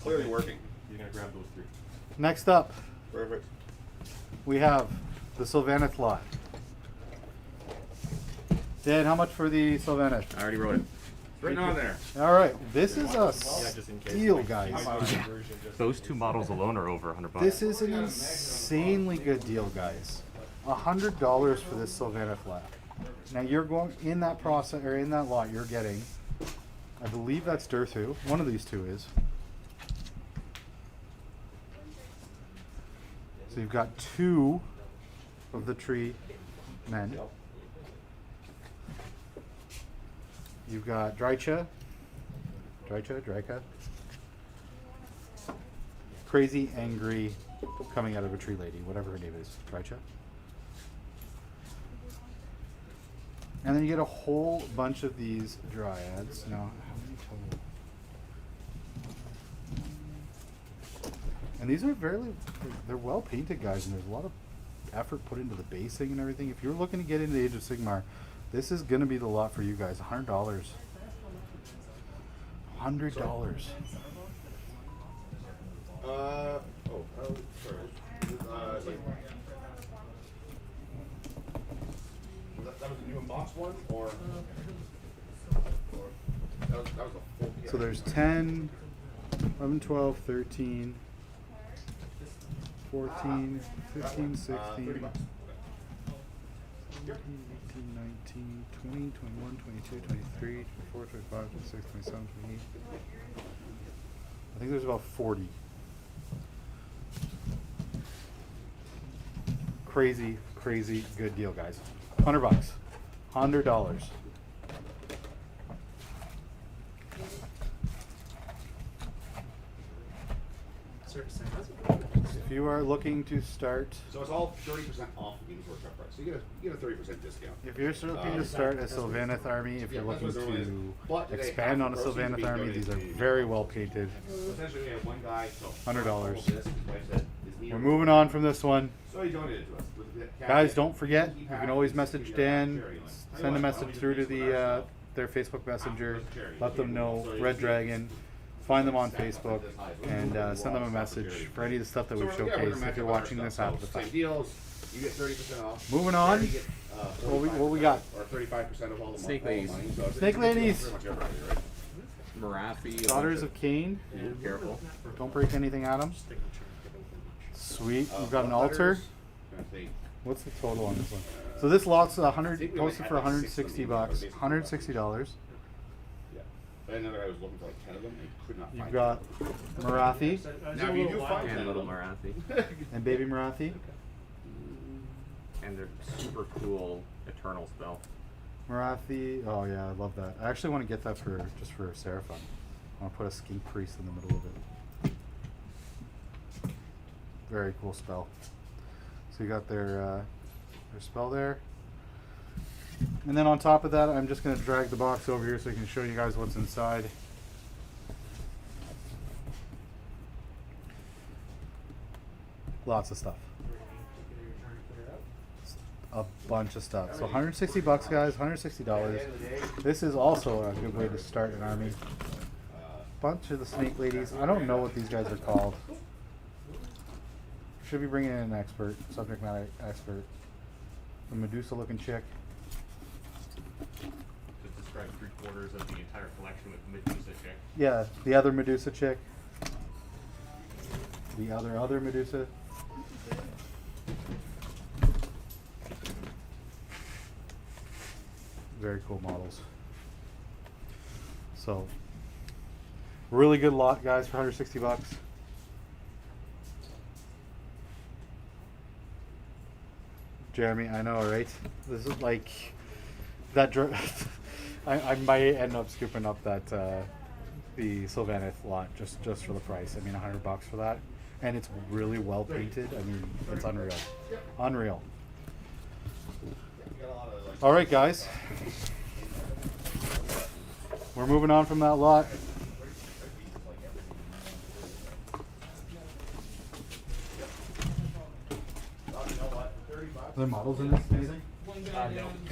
S5: clearly working.
S6: You're gonna grab those 3.
S1: Next up,
S5: Perfect.
S1: we have the Sylvaneth lot. Dan, how much for the Sylvaneth?
S5: I already wrote it. It's written on there.
S1: All right, this is a
S6: just in case.
S1: steal, guys.
S4: Those 2 models alone are over $100.
S1: This is an insanely good deal, guys. $100 for this Sylvaneth lot. Now you're going in that process or in that lot. You're getting, I believe that's Durthu. One of these 2 is. So you've got 2 of the tree men. You've got Drycha. crazy, angry, coming out of a tree lady, whatever her name is. Right, Chuck? And then you get a whole bunch of these dryads. Now, how many total? And these are they're well painted, guys, and there's a lot of effort put into the basing and everything. If you're looking to get into Age of Sigmar, this is going to be the lot for you guys. $100. $100.
S5: Sorry. That was a new unboxed one, or that was a full kit?
S1: So there's 10, 11, 12, 13, 14, 15, 16,
S5: 30 bucks.
S1: 18, 19, 20, 21, 22, 23, 24, 25, 26, 27, 28. I think there's about 40. Crazy, crazy good deal, guys. $100. $100. If you are looking to start,
S5: So it's all 30% off the Games Workshop price. So you get a 30% discount.
S1: if you're looking to start a Sylvaneth army, if you're looking to expand on a Sylvaneth army, these are very well painted.
S5: So essentially, we have one guy. So
S1: $100.
S5: His wife said, "Is me
S1: We're
S5: or-"
S1: moving on from this one.
S5: So he donated to us. With the
S1: Guys,
S5: caveat,
S1: don't forget,
S5: he
S1: you
S5: packed
S1: can always
S5: this
S1: message
S5: to
S1: Dan,
S5: Cherry.
S1: send a message through to the their Facebook Messenger, let them know Red Dragon, find them on Facebook, and send them a message for any of the stuff that we've showcased if you're watching this after the
S5: Same
S1: fact.
S5: deals. You get 30% off.
S1: Moving on.
S5: You get,
S1: What we got?
S5: Or 35% of all the
S4: Snake
S5: all the
S4: ladies.
S5: money. So it's-
S1: Snake
S5: it's pretty
S1: ladies.
S5: much everybody, right?
S4: Marathi.
S1: Daughters of Cain,
S4: Careful.
S1: don't break anything at them. Sweet, we've got an
S5: Bloodletters,
S1: altar.
S5: gonna say,
S1: What's the total on this one? So this lot's
S5: I
S1: 100,
S5: think we only
S1: posted
S5: had
S1: for
S5: like
S1: 160
S5: 6 of them,
S1: bucks,
S5: basically.
S1: $160.
S5: Yeah. But another guy was looking for like 10 of them. He could not
S1: You've
S5: find
S1: got Marathi
S5: them. Now, if you do find 10
S4: And
S5: of
S4: little
S5: them,
S4: Marathi.
S1: and Baby Marathi.
S4: And they're super cool Eternal spell.
S1: Marathi, oh yeah, I love that. I actually want to get that for just for Seraphon. I want to put a skink priest in the middle of it. Very cool spell. So you got their spell there. And then on top of that, I'm just going to drag the box over here so I can show you guys what's inside. Lots of stuff. A bunch of stuff. So 160 bucks, guys. $160. This is also a good way to start an army. Bunch of the snake ladies. I don't know what these guys are called. Should be bringing in an expert, subject matter expert. The Medusa-looking chick.
S4: Just describe 3/4 of the entire collection with Medusa chick.
S1: Yeah, the other Medusa chick. The other Medusa. Very cool models. So, really good lot, guys, for 160 bucks. Jeremy, I know, right? This is like that. I might end up scooping up that the Sylvaneth lot just for the price. I mean, $100 for that, and it's really well painted. I mean, it's unreal, unreal. All right, guys, we're moving on from that lot. Are there models in this? Anything?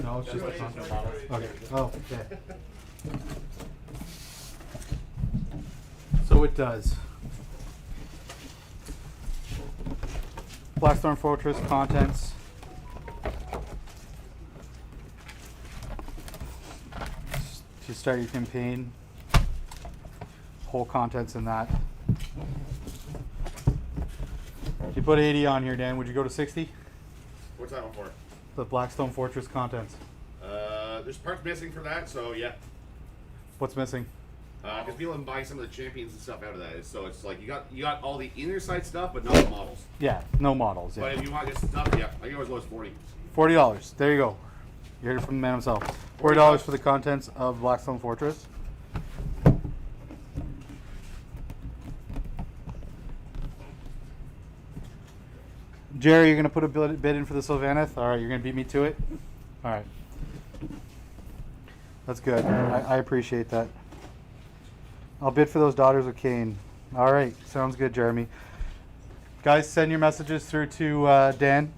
S1: No, it's just the content models. Okay. Oh, okay. So it does. Blackstorm Fortress contents. To start your campaign. Whole contents in that. If you put 80 on here, Dan, would you go to 60?
S5: What's that one for?
S1: The Blackstone Fortress contents.
S5: There's parts missing for that, so yeah.
S1: What's missing?
S5: Because people have been buying some of the champions and stuff out of that. So it's like you got all the inner side stuff, but not the models.
S1: Yeah, no models.
S5: But
S1: Yeah.
S5: if you want this stuff, yeah, I can always go as 40.
S1: $40. There you go. You heard it from the man himself. $40 for the contents of Blackstone Fortress. Jerry, you're gonna put a bid in for the Sylvaneth. All right, you're gonna beat me to it. All right, that's good. I appreciate that. I'll bid for those Daughters of Cain. All right, sounds good, Jeremy. Guys, send your messages through to Dan.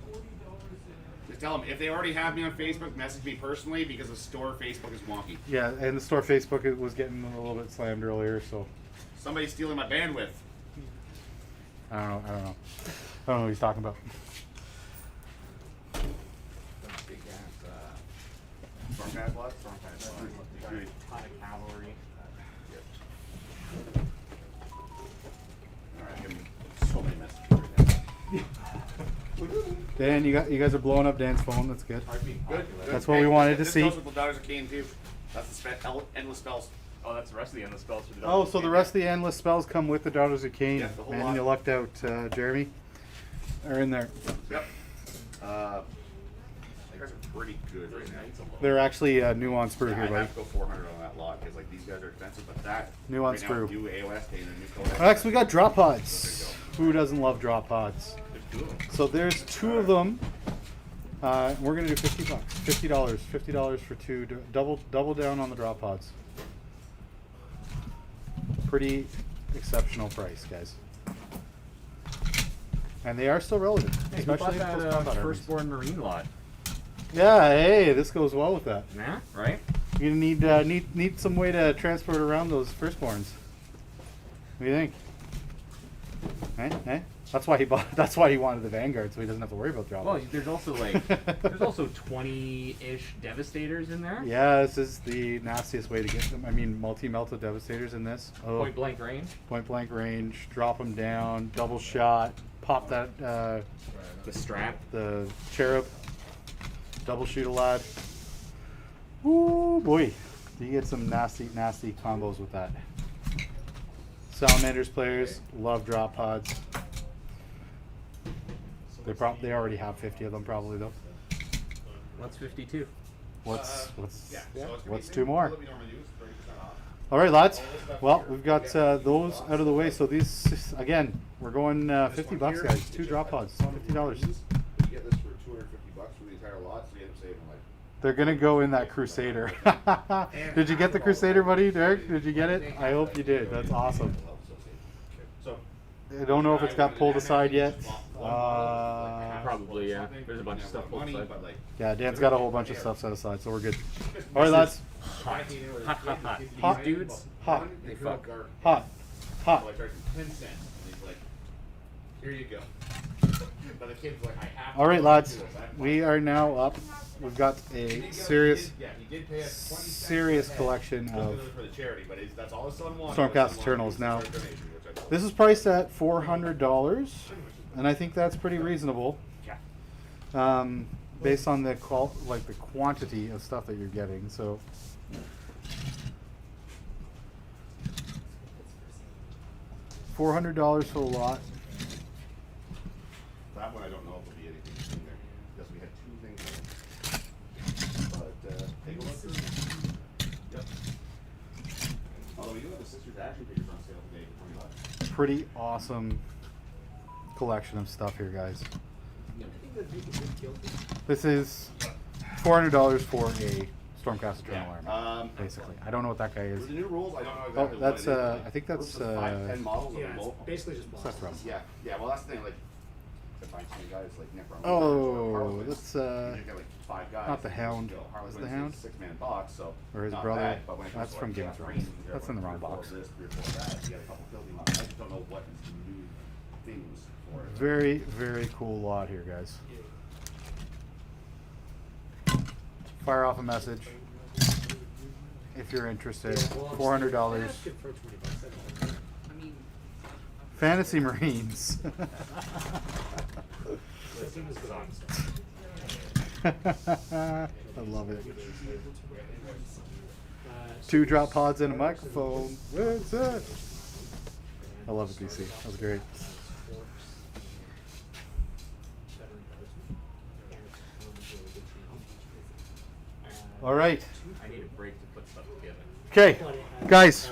S5: Just tell them if they already have me on Facebook, message me personally because the store Facebook is wonky.
S1: Yeah, and the store Facebook was getting a little bit slammed earlier, so
S5: Somebody's stealing my bandwidth.
S1: I don't know. I don't know what he's talking about.
S4: Big ass,
S5: Stormcast block?
S4: ton of cavalry.
S5: Alright, give me so many messages right now.
S1: Dan, you guys are blowing up Dan's phone. That's good.
S5: Good.
S1: That's what we wanted to
S5: this
S1: see.
S5: goes with the Daughters of Cain too. That's the endless spells.
S4: Oh, that's the rest of the endless spells for the
S1: Oh, so the rest of the endless spells come with the Daughters of Cain.
S5: Yeah, the whole
S1: Man,
S5: lot.
S1: you lucked out, Jeremy. They're in there.
S5: Yep. You guys are pretty good right now.
S1: They're actually nuance brew
S5: Yeah,
S1: here,
S5: I'd
S1: buddy.
S5: have to go 400 on that lot because like these guys are expensive, but that
S1: Nuance
S5: right now,
S1: brew.
S5: new AOS Cain and new Codex.
S1: Actually, we got drop pods. Who doesn't love drop pods?
S5: There's 2 of them.
S1: So there's 2 of them. We're gonna do $50. $50 for 2. Double down on the drop pods. Pretty exceptional price, guys. And they are still relevant,
S4: Hey, who bought
S1: especially in close
S4: that
S1: combat armies.
S4: firstborn marine lot?
S1: Yeah, hey, this goes well with that.
S4: Nah, right?
S1: You need some way to transport around those firstborns. What do you think? Eh? That's why he bought. That's why he wanted the Vanguard, so he doesn't have to worry about dropping.
S4: Well, there's also there's also 20-ish Devastators in there.
S1: Yeah, this is the nastiest way to get them. I mean, multi-melted Devastators in this. Oh,
S4: Point blank range.
S1: point blank range. Drop them down. Double shot. Pop that.
S4: The strap.
S1: The cherub. Double shoot a lad. Woo boy, you get some nasty combos with that. Salamanders players love drop pods. They already have 50 of them probably though.
S4: What's 52?
S1: What's
S5: Yeah, so it's gonna be
S1: 2 more?
S5: what we normally use, 30% off.
S1: All right, lads. Well, we've got those out of the way. So these again, we're going $50, guys. 2 drop pods, $50.
S5: You get this for $250 for the entire lot, so you end up saving like.
S1: They're gonna go in that Crusader. Did you get the Crusader, buddy? Derek, did you get it? I hope you did. That's awesome.
S5: So
S1: I don't know if it's got pulled aside yet.
S4: Probably, yeah. There's a bunch of stuff pulled
S5: money,
S4: aside.
S5: but like
S1: Yeah, Dan's got a whole bunch of stuff set aside, so we're good. All right, lads.
S4: Hot.
S1: Hot.
S4: These dudes,
S1: Hot.
S4: they fuck.
S1: Hot. Hot.
S5: like charging 10 cents, and he's like, here you go. But the kid's like, I have to
S1: All right,
S5: do
S1: lads.
S5: this. I have to
S1: We are now up. We've got a serious
S5: he did pay us 20 cents
S1: serious
S5: a head.
S1: collection of.
S5: For the charity, but that's all his son wanted.
S1: Stormcast
S5: His son
S1: Eternals.
S5: wanted
S1: Now,
S5: to use the donation, which I thought
S1: this is priced at $400, and I think that's pretty reasonable. Based on the the quantity of stuff that you're getting. So, $400 for a lot.
S5: that one I don't know if there'll be anything in there because we had 2 things. But take a look through. Yep. Although you have a Sisters action figures on sale today for $20.
S1: Pretty awesome collection of stuff here, guys. This is $400 for a Stormcast Eternal armor, basically. I don't know what that guy is.
S5: With the new rules, I don't know
S1: Oh,
S5: exactly
S1: that's
S5: what it is.
S1: I think that's
S5: 5-10 models of
S7: Yeah,
S5: them
S7: it's
S5: both.
S7: basically just
S1: what's that
S7: blocks.
S1: from?
S5: Yeah, well that's the thing, like, to find 2 guys like Necromondo.
S1: Oh, that's
S5: you get like 5 guys.
S1: not the Hound.
S5: Still, Harley
S1: Is the
S5: Quinn's
S1: Hound?
S5: a 6-man box, so
S1: Or his
S5: not
S1: brother.
S5: bad, but when it comes
S1: That's
S5: to,
S1: from
S5: like,
S1: Game of Thrones.
S5: Marines, you
S1: That's
S5: got,
S1: in the
S5: like,
S1: wrong
S5: 3 or 4
S1: box.
S5: of this, 3 or 4 of that. You got a couple building lines. I just don't know what is the new things for it.
S1: Very, very cool lot here, guys. Fire off a message if you're interested. $400. Fantasy Marines. I love it. 2 drop pods and a microphone. What's that? I love it, DC. That was great. All right.
S4: I need a break to put stuff together.
S1: Okay, guys.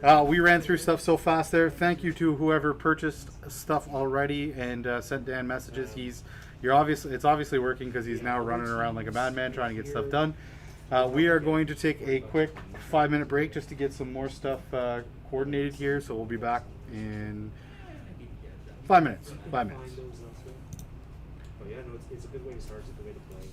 S1: We ran through stuff so fast there. Thank you to whoever purchased stuff already and sent Dan messages. It's obviously working because he's now running around like a madman trying to get stuff done. We are going to take a quick 5-minute break just to get some more stuff coordinated here. So we'll be back in 5 minutes. 5 minutes.
S7: Oh yeah, no, it's a good way to start. It's a good way to play.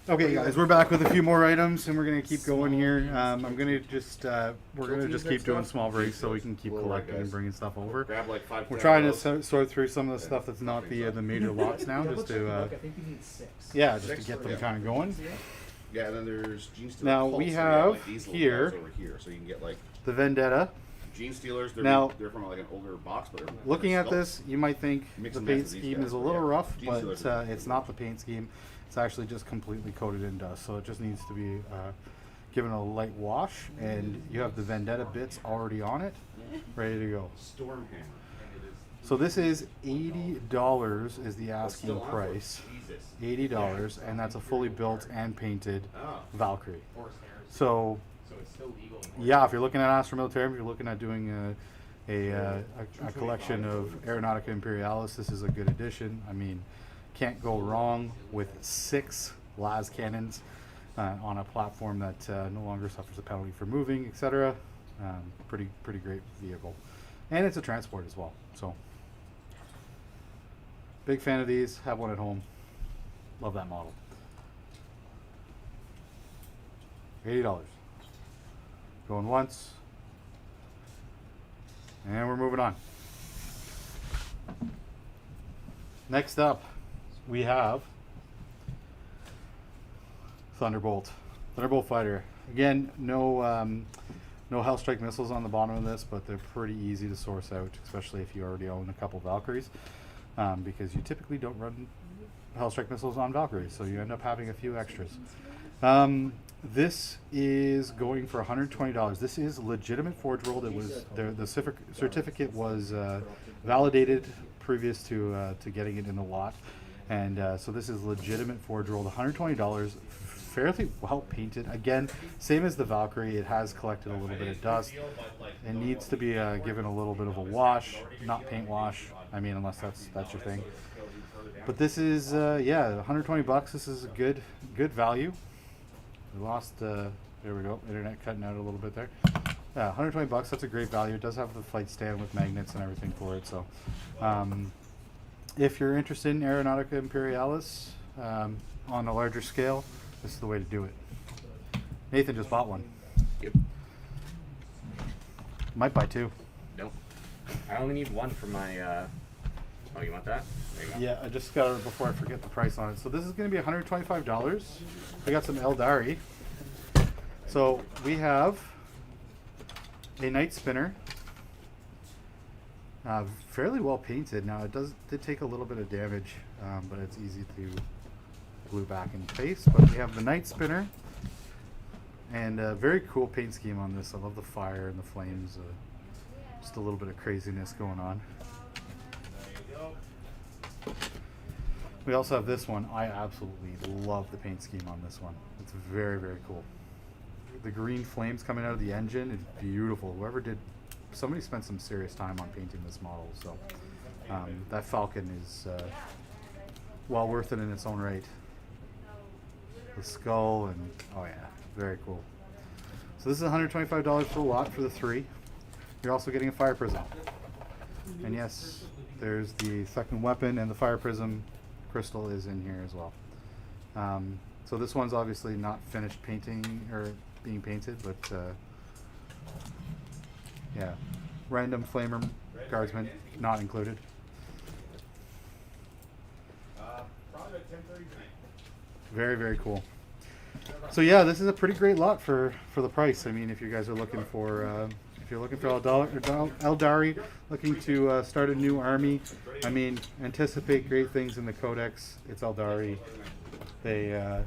S1: Okay, guys, we're back with a few more items, and we're gonna keep going here. I'm gonna just we're gonna just keep doing small breaks so we can keep collecting and bringing stuff over.
S5: Grab like 5.
S1: We're trying to sort through some of the stuff that's not the major lots now, just to
S7: I think you need 6.
S1: yeah, just to get them kind of going.
S5: Yeah, and then there's Gene Stealer.
S1: Now,
S5: Pulse,
S1: we
S5: so
S1: have
S5: like these little
S1: here-
S5: guys over here, so you can get like
S1: The Vendetta.
S5: Gene Stealers.
S1: Now-
S5: They're from like an older box, but they're
S1: Looking at
S5: sculpts.
S1: this, you might think
S5: Mix
S1: the
S5: and match
S1: paint
S5: with these
S1: scheme
S5: guys,
S1: is a
S5: but
S1: little
S5: yeah,
S1: rough,
S5: Gene
S1: but
S5: Stealers are
S1: it's not the paint scheme. It's actually just completely coated in dust, so it just needs to be given a light wash, and you have the Vendetta bits already on it, ready to go.
S5: Stormhammer.
S1: So this is $80 is the asking
S5: Still on for
S1: price.
S5: Jesus.
S1: $80, and that's a fully built and painted
S5: Oh.
S1: Valkyrie. So
S4: So it's still legal.
S1: yeah, if you're looking at Astra Militarum, if you're looking at doing a collection of Aeronautica Imperialis, this is a good addition. I mean, can't go wrong with 6 las cannons on a platform that no longer suffers a penalty for moving, etc. Pretty great vehicle, and it's a transport as well. So big fan of these. Have one at home. Love that model. $80. Going once. And we're moving on. Next up, we have Thunderbolt Fighter. Again, no Hellstrike missiles on the bottom of this, but they're pretty easy to source out, especially if you already own a couple Valkyries, because you typically don't run Hellstrike missiles on Valkyries, so you end up having a few extras. This is going for $120. This is legitimate Forge World. It was the certificate was validated previous to getting it in the lot, and so this is legitimate Forge World. $120, fairly well painted. Again, same as the Valkyrie, it has collected a little bit of dust. It needs to be given a little bit of a wash, not paint wash. I mean, unless that's your thing. But this is yeah, $120. This is a good value. We lost, there we go, internet cutting out a little bit there. Yeah, $120, that's a great value. It does have the flight stand with magnets and everything for it. So if you're interested in Aeronautica Imperialis on a larger scale, this is the way to do it. Nathan just bought one.
S4: Yep.
S1: Might buy 2.
S4: Nope. I only need 1 for my. Oh, you want that? There you go.
S1: Yeah, I just got it before I forget the price on it. So this is going to be $125. We got some Eldari. So we have a Night Spinner. Fairly well painted. Now it did take a little bit of damage, but it's easy to glue back in place. But we have the Night Spinner, and a very cool paint scheme on this. I love the fire and the flames. Just a little bit of craziness going on. We also have this one. I absolutely love the paint scheme on this one. It's very cool. The green flames coming out of the engine is beautiful. Somebody spent some serious time on painting this model. So that Falcon is well worth it in its own right. The skull and oh yeah, very cool. So this is $125 for the lot for the 3. You're also getting a fire prism. And yes, there's the second weapon, and the fire prism crystal is in here as well. So this one's obviously not finished painting or being painted, but yeah, random flamer guardsman not included.
S5: Probably at 10:30 tonight.
S1: Very cool. So yeah, this is a pretty great lot for the price. I mean, if you guys are looking for if you're looking for Eldari, looking to start a new army, I mean, anticipate great things in the Codex. It's Eldari. They've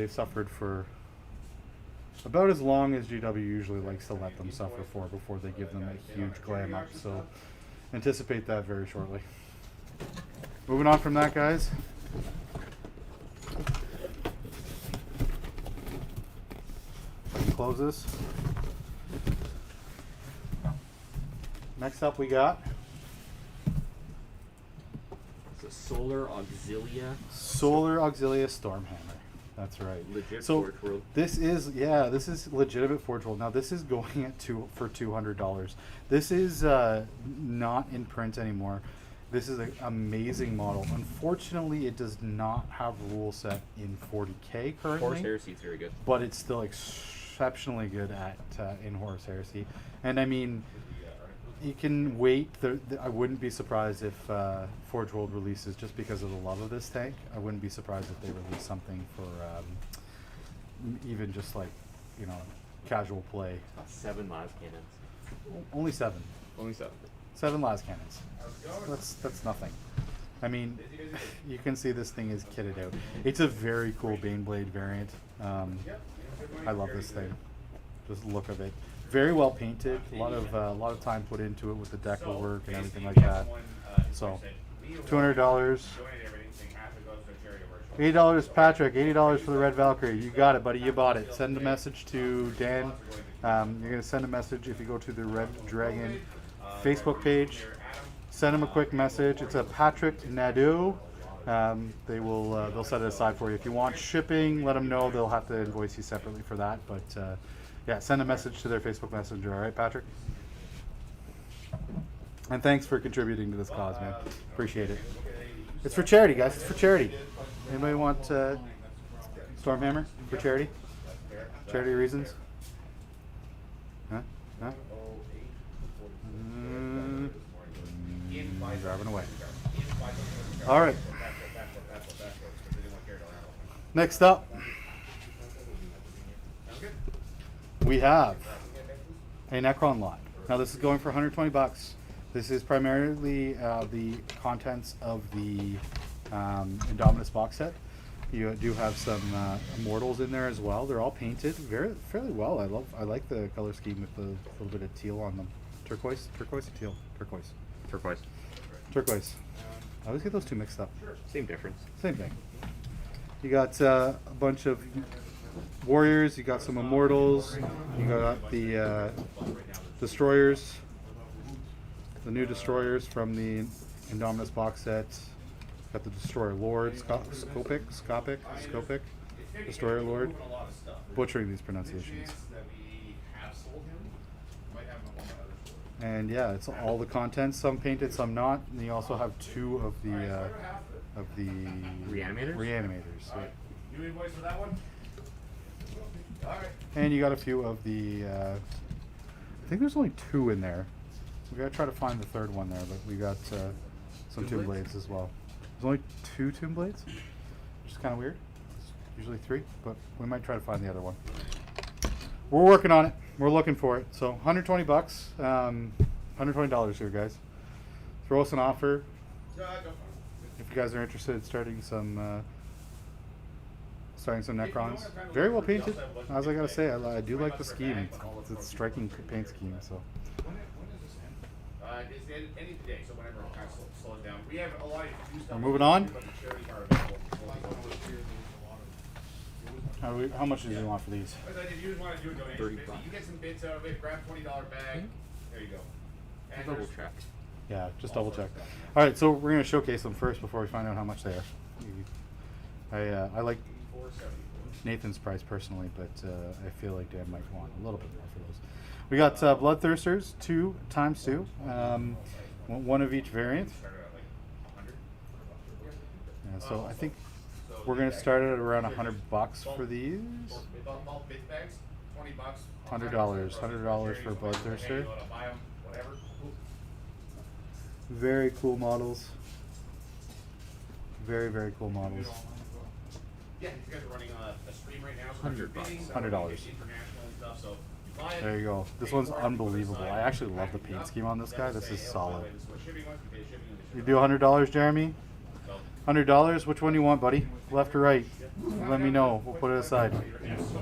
S1: suffered for about as long as GW usually likes to let them suffer for before they give them a huge glam up. So anticipate that very shortly. Moving on from that, guys. If I can close this. Next up, we got
S4: It's a Solar Auxilia.
S1: Solar Auxilia Stormhammer. That's right.
S4: Legit
S1: So
S4: Forge World.
S1: this is legitimate Forge World. Now this is going at for $200. This is not in print anymore. This is an amazing model. Unfortunately, it does not have rule set in 40k currently.
S4: Horse Heresy is very good.
S1: But it's still exceptionally good at in Horus Heresy. And I mean, you can wait. I wouldn't be surprised if Forge World releases, just because of the love of this tank. I wouldn't be surprised if they release something for even just like, you know, casual play.
S4: 7 las cannons.
S1: Only 7.
S4: Only 7.
S1: 7 las cannons. That's nothing. I mean, you can see this thing is kitted out. It's a very cool Baneblade variant. I love this thing. Just look of it. Very well painted. A lot of time put into it with the deco work and everything like that. So, $200. $80, Patrick. $80 for the Red Valkyrie. You got it, buddy. You bought it. Send a message to Dan. You're gonna send a message if you go to the Red Dragon Facebook page. Send him a quick message. It's a Patrick Nadeau. They'll set it aside for you. If you want shipping, let them know. They'll have to invoice you separately for that. But yeah, send a message to their Facebook Messenger. All right, Patrick. And thanks for contributing to this cause, man. Appreciate it. It's for charity, guys. It's for charity. Anybody want Stormhammer for charity? Charity reasons? Huh? Huh? Driving away. All right. Next up, we have a Necron lot. Now this is going for $120. This is primarily the contents of the Indominus box set. You do have some Immortals in there as well. They're all painted fairly well. I like the color scheme with the little bit of teal on them. Turquoise or teal? Turquoise. I always get those two mixed up.
S4: Same difference.
S1: Same thing. You got a bunch of warriors. You got some Immortals. You got the destroyers. The new destroyers from the Indominus box set. Got the Destroyer Lord, Scopic, Destroyer Lord. Butchering these pronunciations. And yeah, it's all the contents. Some painted, some not. And you also have 2 of the
S4: Reanimators?
S1: Reanimators. Yeah.
S5: You invoice for that one? All right.
S1: And you got a few of the. I think there's only 2 in there. We gotta try to find the 3rd one there, but we got some Tomb Blades as well. There's only 2 Tomb Blades, which is kind of weird. It's usually 3, but we might try to find the other one. We're working on it. We're looking for it. So $120, $120 here, guys. Throw us an offer if you guys are interested in starting some Necrons. Very well painted. As I gotta say, I do like the scheme. It's a striking paint scheme. So.
S5: It's the end of the day, so whenever it kind of slows down. We have a lot of new stuff.
S1: We're moving on.
S5: But the charities are available.
S1: How much do you want for these?
S5: If you just want to do a donation,
S4: 30
S5: basically, you get some bits out of it, grab $20 bag. There you go. And
S4: Double
S5: there's-
S4: check.
S1: Yeah, just double check. All right, so we're gonna showcase them first before we find out how much they are. I like Nathan's price personally, but I feel like Dan might want a little bit more for those. We got Bloodthirsters, 2 times 2, one of each variant. Yeah, so I think we're gonna start at around $100 for these.
S5: Bulk bit bags, $20.
S1: $100 for Bloodthirster. Very cool models. Very, very cool models.
S5: Yeah, you guys are running a stream right now. So
S4: $100.
S5: $100.
S1: $100.
S5: International and stuff, so you buy it.
S1: There you go. This one's unbelievable. I actually love the paint scheme on this guy. This is solid. You do $100, Jeremy? $100? Which one do you want, buddy? Left or right? Let me know. We'll put it aside. It's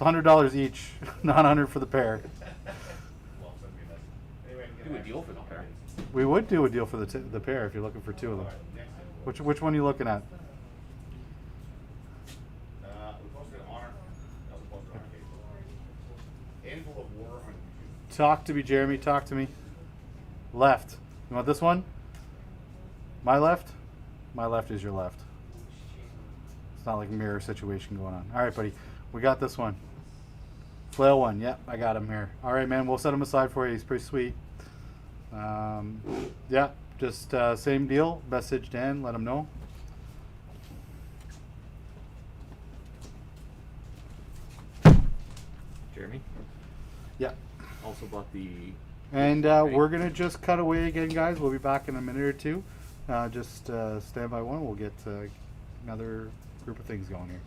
S1: $100 each, not $100 for the pair.
S4: Do a deal for the pair.
S1: We would do a deal for the pair if you're looking for 2 of them. Which one are you looking at?
S5: We posted Honor. That was posted on our page. Anvil of War on YouTube.
S1: Talk to me, Jeremy. Talk to me. Left. You want this one? My left? My left is your left. It's not like a mirror situation going on. All right, buddy. We got this one. Flail one. Yep, I got him here. All right, man. We'll set him aside for you. He's pretty sweet. Yeah, just same deal. Message Dan, let him know.
S4: Jeremy
S1: Yeah.
S4: also bought the.
S1: And
S4: Right?
S1: we're going to just cut away again, guys. We'll be back in a minute or two. Just stand by one. We'll get another group of things going here.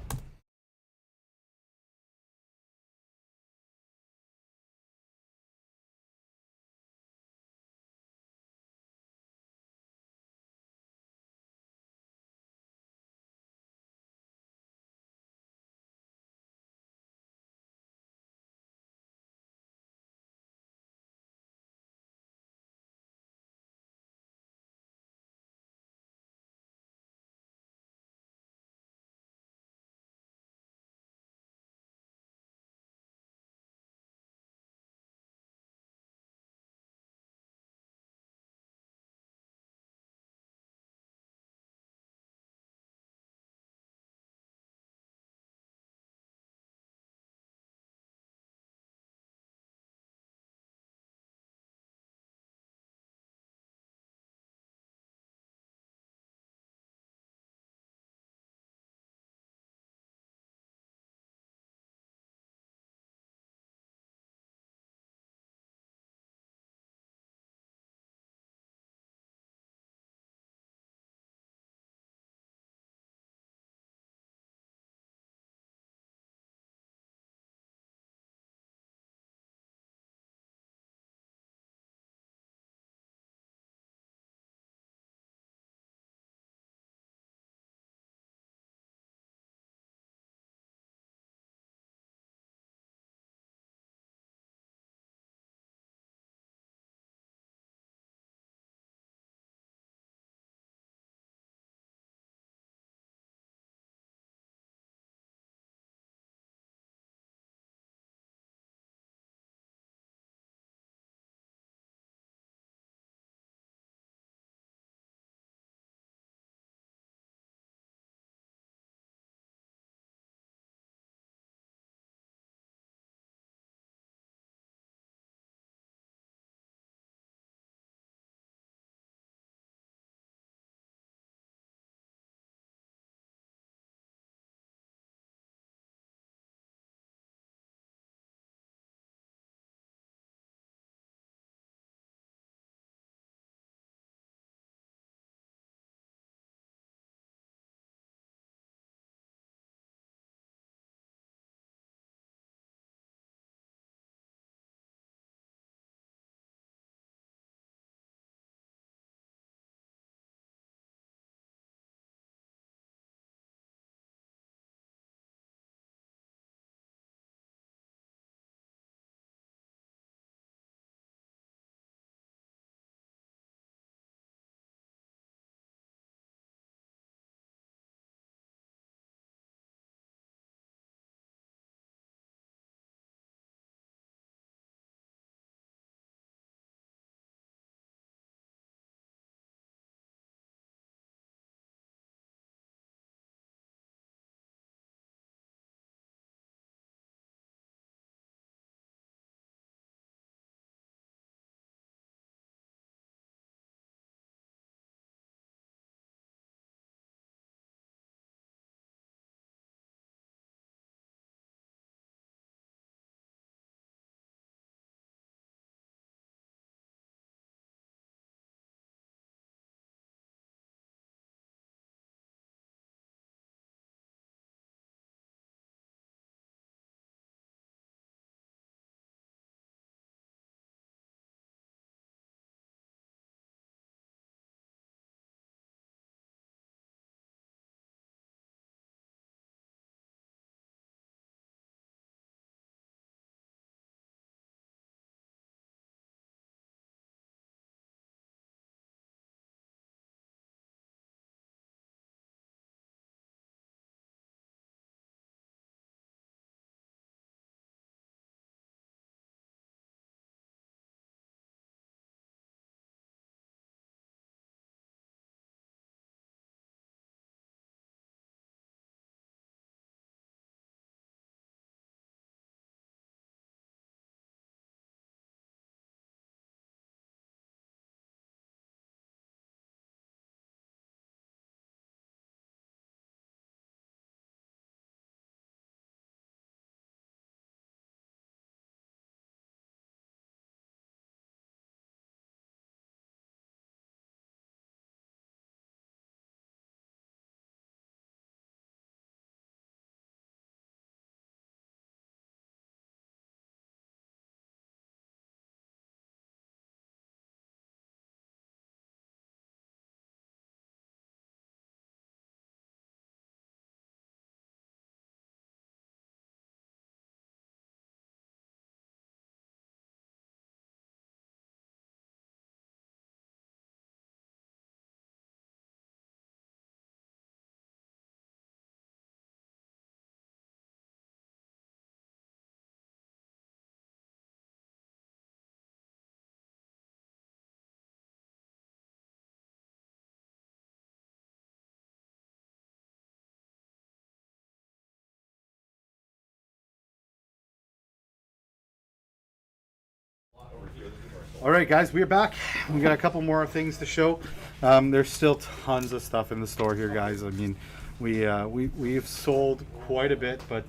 S1: All right, guys, we are back. We got a couple more things to show. There's still tons of stuff in the store here, guys. I mean, we've sold quite a bit, but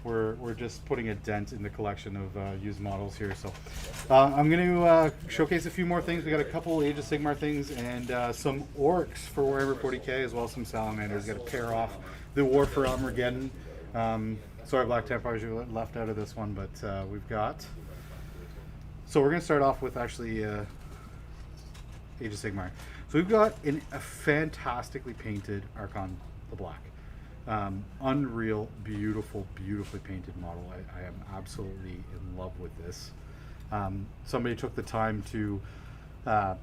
S1: we're just putting a dent in the collection of used models here. So I'm going to showcase a few more things. We got a couple Age of Sigmar things and some orcs for Warhammer 40k, as well as some salamanders. Got to pair off the War for Armageddon. Sorry, Black Templars, you left out of this one, but we've got. So we're going to start off with actually Age of Sigmar. So we've got a fantastically painted Archon the Black. Unreal, beautiful, beautifully painted model. I am absolutely in love with this. Somebody took the time to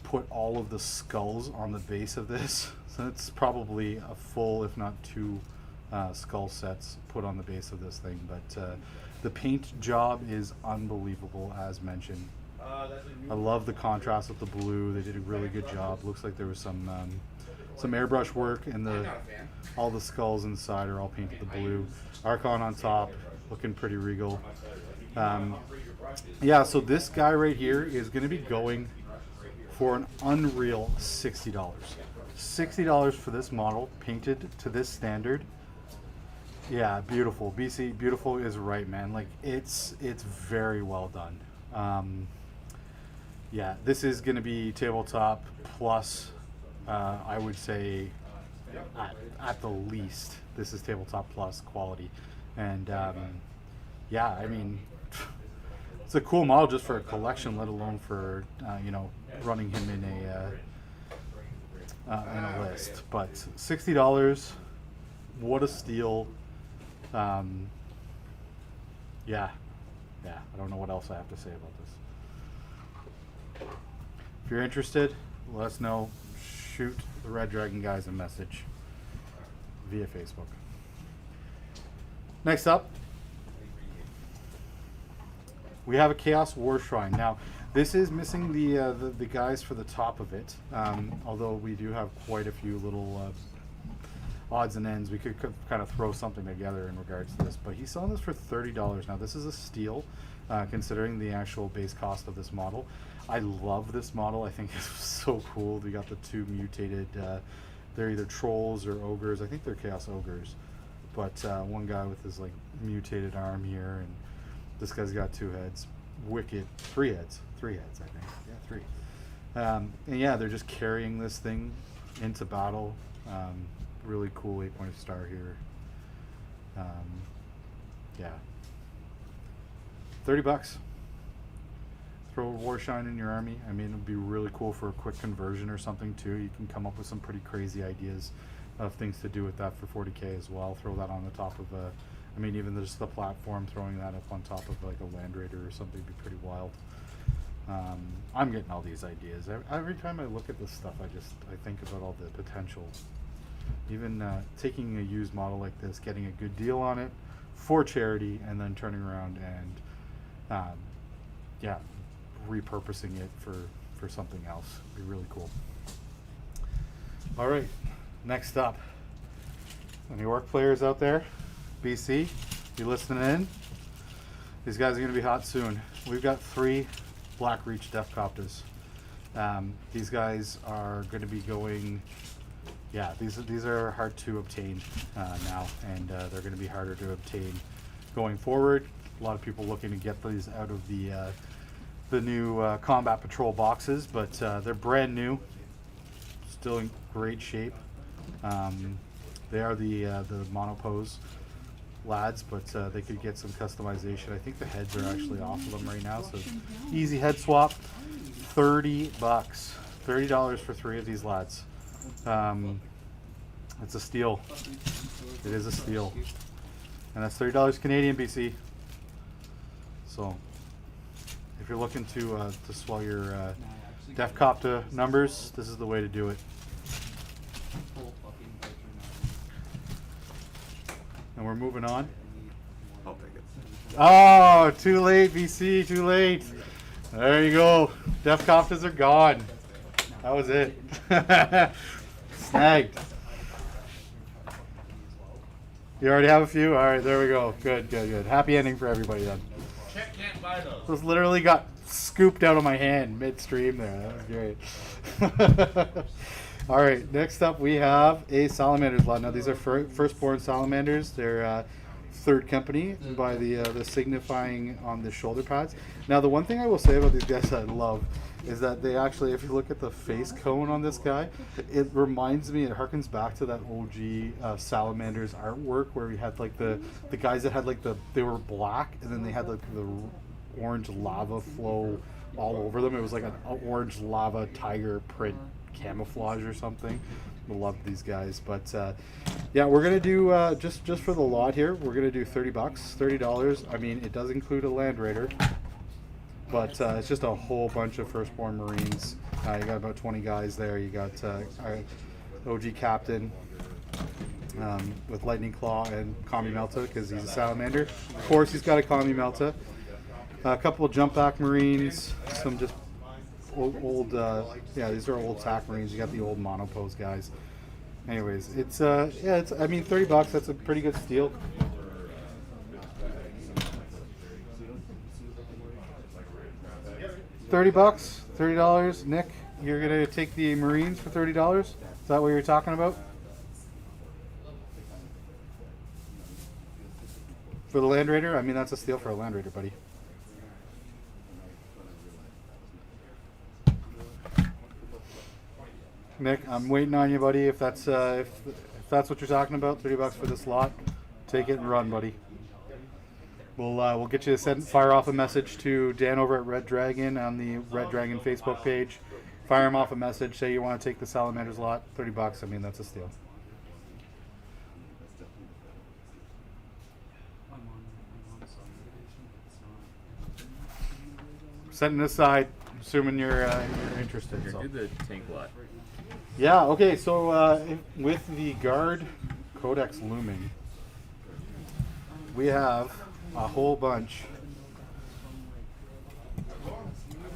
S1: put all of the skulls on the base of this. So it's probably a full, if not two, skull sets put on the base of this thing. But the paint job is unbelievable, as mentioned. I love the contrast with the blue. They did a really good job. Looks like there was some airbrush work, and all the skulls inside are all painted the blue. Archon on top, looking pretty regal. Yeah, so this guy right here is going to be going for an unreal $60. $60 for this model, painted to this standard. Yeah, beautiful. BC, beautiful is right, man. Like, it's very well done. Yeah, this is going to be tabletop plus, I would say, at the least, this is tabletop plus quality. And yeah, I mean, it's a cool model just for a collection, let alone for you know, running him in a list. But $60, what a steal. Yeah, I don't know what else I have to say about this. If you're interested, let us know. Shoot the Red Dragon guys a message via Facebook. Next up, we have a Chaos War Shrine. Now, this is missing the guys for the top of it, although we do have quite a few little odds and ends. We could kind of throw something together in regards to this, but he's selling this for $30. Now, this is a steal, considering the actual base cost of this model. I love this model. I think it's so cool. We got the two mutated, they're either trolls or ogres. I think they're Chaos Ogres, but one guy with his like mutated arm here, and this guy's got two heads. Wicked. Three heads, I think. Yeah, three. And yeah, they're just carrying this thing into battle. Really cool 8-point star here. Yeah, $30. Throw a War Shine in your army. I mean, it would be really cool for a quick conversion or something too. You can come up with some pretty crazy ideas of things to do with that for 40k as well. Throw that on the top of a, I mean, even just the platform, throwing that up on top of like a Land Raider or something would be pretty wild. I'm getting all these ideas. Every time I look at this stuff, I think about all the potential. Even taking a used model like this, getting a good deal on it for charity, and then turning around and yeah, repurposing it for something else would be really cool. All right, next up, any orc players out there? BC, you listening in? These guys are going to be hot soon. We've got 3 Black Reach Deathcopters. These guys are going to be going. Yeah, these are hard to obtain now, and they're going to be harder to obtain going forward. A lot of people looking to get these out of the new combat patrol boxes, but they're brand new, still in great shape. They are the monopose lads, but they could get some customization. I think the heads are actually off of them right now, so easy head swap. $30, $30 for 3 of these lads. It's a steal. It is a steal, and that's $30 Canadian, BC. So if you're looking to swell your Deathcopter numbers, this is the way to do it. And we're moving on.
S2: I'll take it.
S1: Oh, too late, BC, too late. There you go. Deathcopters are gone. That was it. Snagged. You already have a few? All right, there we go. Good, good, good. Happy ending for everybody then.
S5: Can't buy those.
S1: Those literally got scooped out of my hand midstream there. That was great. All right, next up we have a Salamanders lot. Now these are firstborn Salamanders. They're third company by the signifying on the shoulder pads. Now the one thing I will say about these guys that I love is that they actually, if you look at the face cone on this guy, it reminds me, it harkens back to that OG Salamanders artwork where we had like the guys that had like they were black and then they had like the orange lava flow all over them. It was like an orange lava tiger print camouflage or something. I love these guys, but yeah, we're gonna do just for the lot here. We're gonna do $30, $30. I mean, it does include a Land Raider, but it's just a whole bunch of firstborn Marines. You got about 20 guys there. You got our OG Captain with Lightning Claw and Kami Melta because he's a Salamander. Of course, he's got a Kami Melta. A couple of jump back Marines, some just old yeah, these are old TAC Marines. You got the old monopose guys. Anyways, it's yeah, it's, I mean, $30, that's a pretty good steal. $30, $30. Nick, you're gonna take the Marines for $30? Is that what you're talking about? For the Land Raider? I mean, that's a steal for a Land Raider, buddy. Nick, I'm waiting on you, buddy. If that's if that's what you're talking about, $30 for this lot, take it and run, buddy. We'll get you to fire off a message to Dan over at Red Dragon on the Red Dragon Facebook page. Fire him off a message. Say you want to take the Salamanders lot. $30. I mean, that's a steal. Setting this aside, assuming you're interested.
S4: Here,
S1: So.
S4: do the tank lot.
S1: Yeah, okay, so with the Guard Codex looming, we have a whole bunch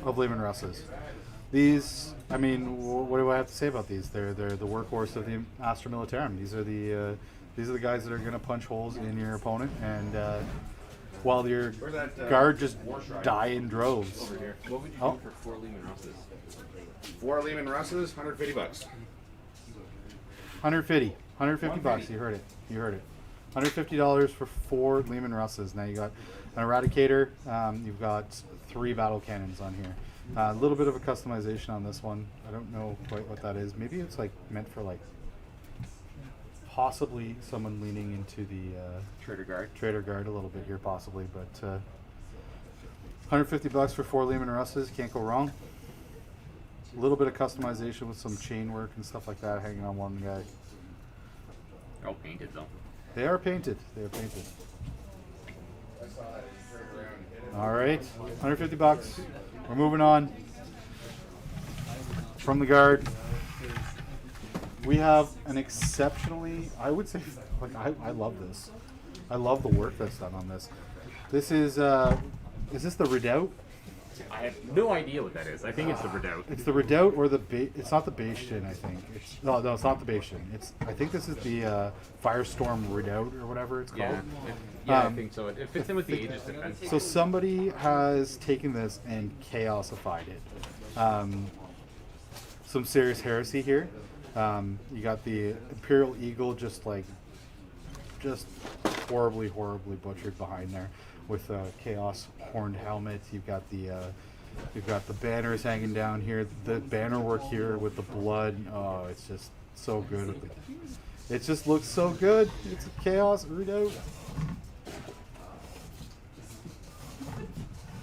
S1: of Lehman Russes. These, I mean, what do I have to say about these? They're the workhorse of the Astra Militarum. These are the guys that are going to punch holes in your opponent, and while your Guard just die in droves.
S4: Over here. What would you do for 4 Lehman Russes?
S5: 4 Lehman Russes, $150.
S1: $150. You heard it. $150 for 4 Lehman Russes. Now you got an Eradicator. You've got 3 battle cannons on here. A little bit of a customization on this one. I don't know quite what that is. Maybe it's like meant for like possibly someone leaning into the Trader Guard a little bit here, possibly. But $150 for 4 Lehman Russes. Can't go wrong. A little bit of customization with some chain work and stuff like that hanging on one guy.
S4: They're all painted though.
S1: They are painted. All right, $150. We're moving on. From the Guard, we have an exceptionally, I would say, like I love this. I love the work that's done on this. This is this the Redoubt?
S4: I have no idea what that is. I think it's the Redoubt.
S1: It's the Redoubt or the it's not the Bastion, I think. No, it's not the Bastion. I think this is the Firestorm Redoubt or whatever it's called.
S4: Yeah, I think so. It fits in with the Aegis defense.
S1: So somebody has taken this and chaosified it. Some serious heresy here. You got the Imperial Eagle just horribly butchered behind there with a Chaos horned helmet. You've got the banners hanging down here. The banner work here with the blood. Oh, it's just so good. It just looks so good. It's a Chaos Redoubt.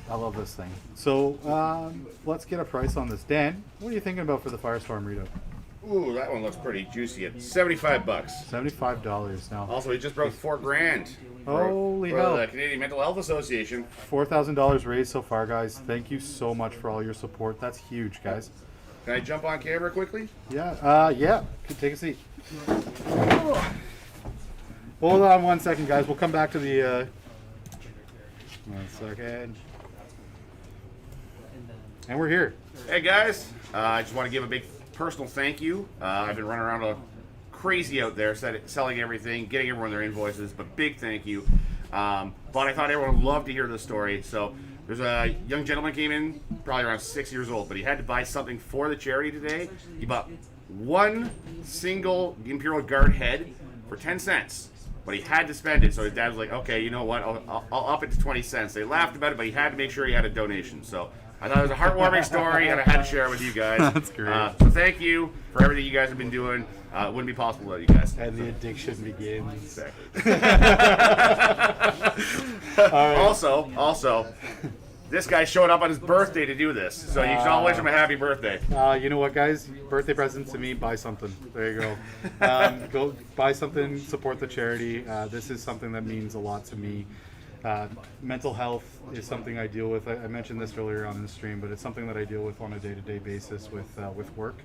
S1: I love this thing. So let's get a price on this. Dan, what are you thinking about for the Firestorm Redoubt?
S5: Ooh, that one looks pretty juicy. It's $75.
S1: $75 now.
S5: Also, he just broke $4,000.
S1: Holy
S5: for
S1: hell.
S5: the Canadian Mental Health Association.
S1: $4,000 raised so far, guys. Thank you so much for all your support. That's huge, guys.
S5: Can I jump on camera quickly?
S1: Yeah, yeah. Take a seat. Hold on 1 second, guys. We'll come back to the. 1 second. And we're here.
S5: Hey guys, I just want to give a big personal thank you. I've been running around crazy out there, selling everything, getting everyone their invoices, but big thank you. But I thought everyone would love to hear this story, so There's a young gentleman came in, probably around 6 years old, but he had to buy something for the charity today. He bought one single Imperial Guard head for 10 cents, but he had to spend it. So his dad was like, okay, you know what, I'll up it to 20 cents. They laughed about it, but he had to make sure he had a donation. So I thought it was a heartwarming story, and I had to share it with you guys.
S1: That's great.
S5: So thank you for everything you guys have been doing. It wouldn't be possible without you guys.
S1: And the addiction begins.
S5: Also, this guy showed up on his birthday to do this, so you should all wish him a happy birthday.
S1: You know what, guys? Birthday presents to me, buy something. There you go. Go buy something, support the charity. This is something that means a lot to me. Mental health is something I deal with. I mentioned this earlier on the stream, but it's something that I deal with on a day-to-day basis with work.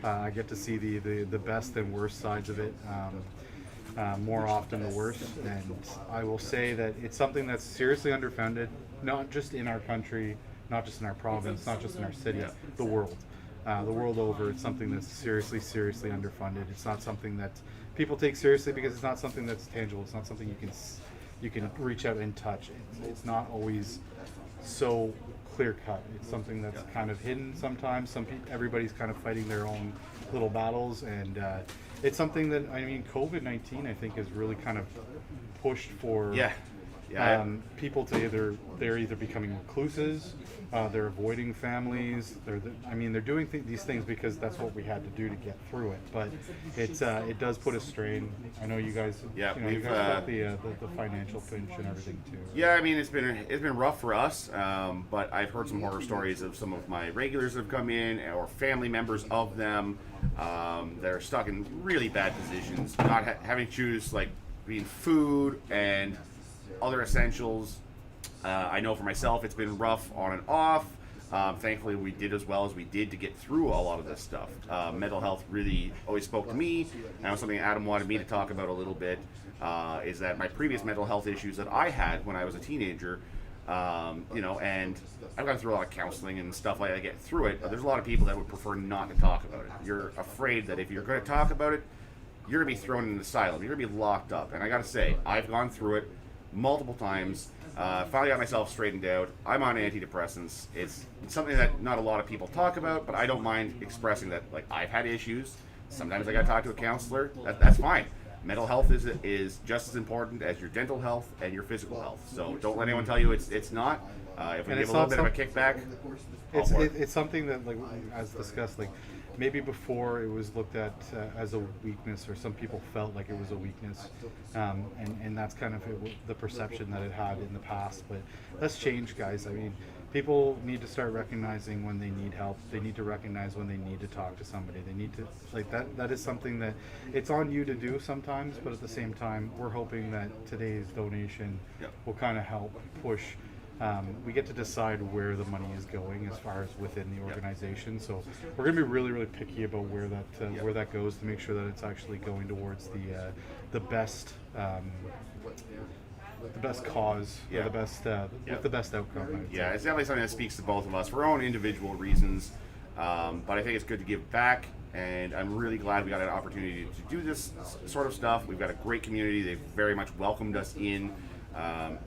S1: I get to see the best and worst sides of it. More often the worst, and I will say that it's something that's seriously underfunded, not just in our country, not just in our province, not just in our city, the world over. It's something that's seriously underfunded. It's not something that people take seriously because it's not something that's tangible. It's not something you can reach out and touch. It's not always so clear cut. It's something that's kind of hidden sometimes. Everybody's kind of fighting their own little battles, and it's something that, I mean, COVID-19 I think has really kind of pushed for people to they're either becoming recluses, they're avoiding families, they're doing these things because that's what we had to do to get through it. But it does put a strain. I know you guys, you guys got the financial pinch and everything too.
S5: Yeah, I mean it's been rough for us, but I've heard some horror stories of some of my regulars that have come in or family members of them that are stuck in really bad positions, not having to choose like between food and other essentials. I know for myself it's been rough on and off. Thankfully we did as well as we did to get through a lot of this stuff. Mental health really always spoke to me, and it was something Adam wanted me to talk about a little bit, is that my previous mental health issues that I had when I was a teenager, and I've gone through a lot of counseling and stuff like that to get through it, but there's a lot of people that would prefer not to talk about it. You're afraid that if you're going to talk about it, you're going to be thrown in an asylum, you're going to be locked up. And I got to say, I've gone through it multiple times. Finally got myself straightened out. I'm on antidepressants. It's something that not a lot of people talk about, but I don't mind expressing that. Like, I've had issues. Sometimes I got to talk to a counselor. That's fine. Mental health is just as important as your dental health and your physical health. So don't let anyone tell you it's not. If we give a little bit of a kickback,
S1: it's something that, like, as discussed, like, maybe before it was looked at as a weakness, or some people felt like it was a weakness, and that's kind of the perception that it had in the past. But that's changed, guys. I mean, people need to start recognizing when they need help. They need to recognize when they need to talk to somebody. They need to, like, that is something that it's on you to do sometimes, but at the same time, we're hoping that today's donation will kind of help push. We get to decide where the money is going as far as within the organization. So we're going to be really, really picky about where that goes to make sure that it's actually going towards the best cause, or the best with the best outcome.
S5: Yeah, it's definitely something that speaks to both of us for our own individual reasons. But I think it's good to give back, and I'm really glad we got an opportunity to do this sort of stuff. We've got a great community. They've very much welcomed us in.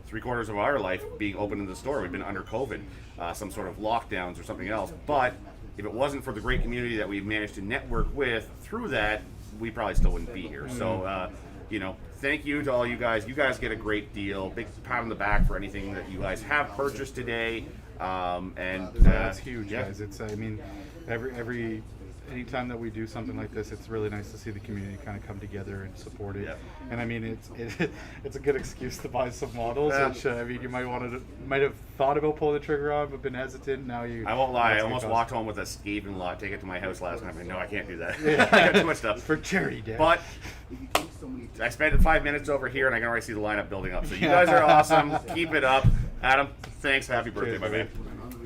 S5: 3/4 of our life being open in the store, we've been under COVID, some sort of lockdowns or something else. But if it wasn't for the great community that we've managed to network with through that, we probably still wouldn't be here. So, thank you to all you guys. You guys get a great deal. Big pat on the back for anything that you guys have purchased today.
S1: That's huge, guys. It's, I mean, anytime that we do something like this, it's really nice to see the community kind of come together and support it. And I mean, it's a good excuse to buy some models, which I mean, you might have thought about pulling the trigger on, but been hesitant. Now
S5: I won't lie, I almost walked home with a scathing lot, take it to my house last night. No, I can't do that. I got too much stuff
S1: for charity, Dad.
S5: But I spent 5 minutes over here, and I can already see the lineup building up. So you guys are awesome. Keep it up, Adam. Thanks. Happy birthday, my man.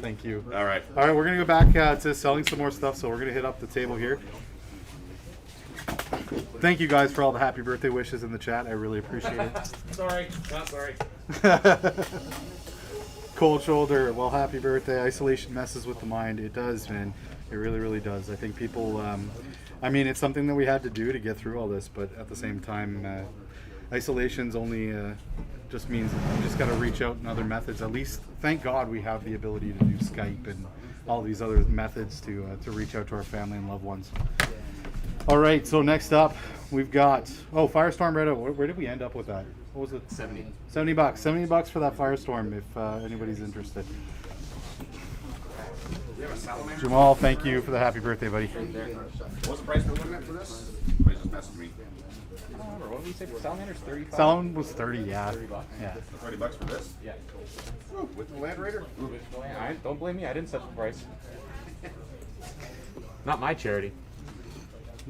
S1: Thank you.
S5: All right,
S1: we're going to go back to selling some more stuff, so we're going to hit up the table here. Thank you guys for all the happy birthday wishes in the chat. I really appreciate it.
S7: Sorry, not sorry.
S1: Cold shoulder, well, happy birthday. Isolation messes with the mind. It does, man. It really, really does. I think people, I mean, it's something that we had to do to get through all this, but at the same time, Isolation's only just means you just got to reach out in other methods. At least, thank God, we have the ability to do Skype and all these other methods to reach out to our family and loved ones. All right, so next up we've got Firestorm Red Oak. Where did we end up with that? What was it?
S4: 70.
S1: $70. $70 for that Firestorm if anybody's interested. Jamal, thank you for the happy birthday, buddy.
S5: What's the price we're looking at for this? Somebody just messaged me.
S6: What did we say? Salamander's 35.
S1: Salon was 30, yeah.
S6: $30.
S1: Yeah.
S5: $30 for this?
S6: Yeah.
S5: Ooh, with the Land Raider?
S6: Don't blame me. I didn't set the price.
S4: Not my charity.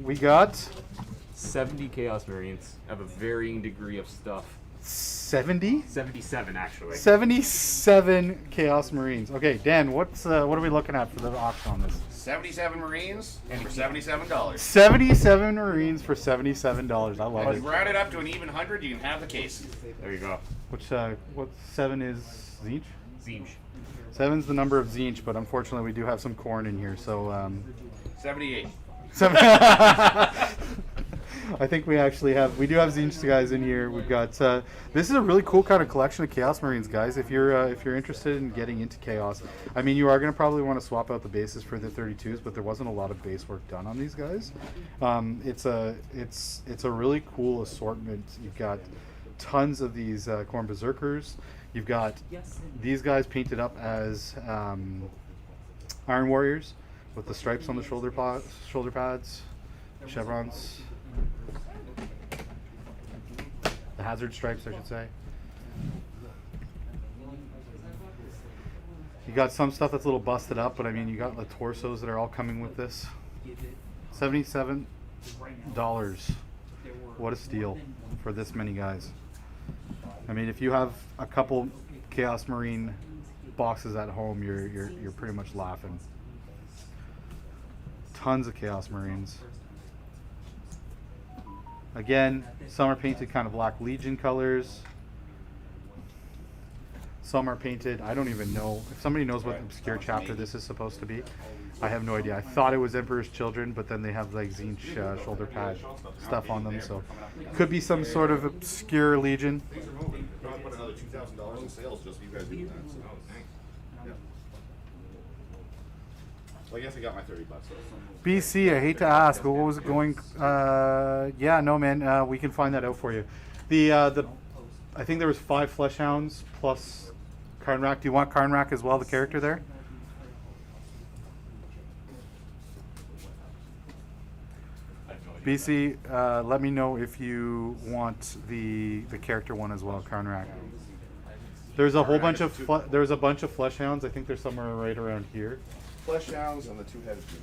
S1: We got
S4: 70 Chaos Marines of a varying degree of stuff.
S1: 70?
S4: 77 actually.
S1: 77 Chaos Marines. Okay, Dan, what are we looking at for the auction on this?
S5: 77 Marines for $77.
S1: 77 Marines for $77. I love
S5: If
S1: it.
S5: you round it up to an even 100, you can have the case.
S4: There you go.
S1: Which what 7 is Zinch?
S4: Zinch.
S1: 7's the number of Zinch, but unfortunately we do have some corn in here, so
S5: 78.
S1: I think we do have Zinch guys in here. We've got this is a really cool kind of collection of Chaos Marines, guys. If you're interested in getting into Chaos, I mean, you are going to probably want to swap out the bases for the 32s, but there wasn't a lot of base work done on these guys. It's a really cool assortment. You've got tons of these Khorne Berserkers. You've got these guys painted up as Iron Warriors with the stripes on the shoulder pads, chevrons. The hazard stripes, I should say. You got some stuff that's a little busted up, but I mean, you got the torsos that are all coming with this. $77. What a steal for this many guys. I mean, if you have a couple Chaos Marine boxes at home, you're pretty much laughing. Tons of Chaos Marines. Again, some are painted kind of Black Legion colors. Some are painted, I don't even know. If somebody knows what obscure chapter this is supposed to be, I have no idea. I thought it was Emperor's Children, but then they have like Zinch shoulder pad stuff on them, so could be some sort of obscure Legion.
S5: I'll put another $2,000 in sales just for you guys doing that. So. Yeah. Well, I guess I got my $30 though.
S1: BC, I hate to ask, but what was it going? Yeah, no, man, we can find that out for you. I think there was 5 Flesh Hounds plus Karnrak. Do you want Karnrak as well, the character there? BC, let me know if you want the character one as well, Karnrak. There's a whole bunch of there's a bunch of Flesh Hounds. I think they're somewhere right around here.
S5: Flesh Hounds and the 2-headed dude.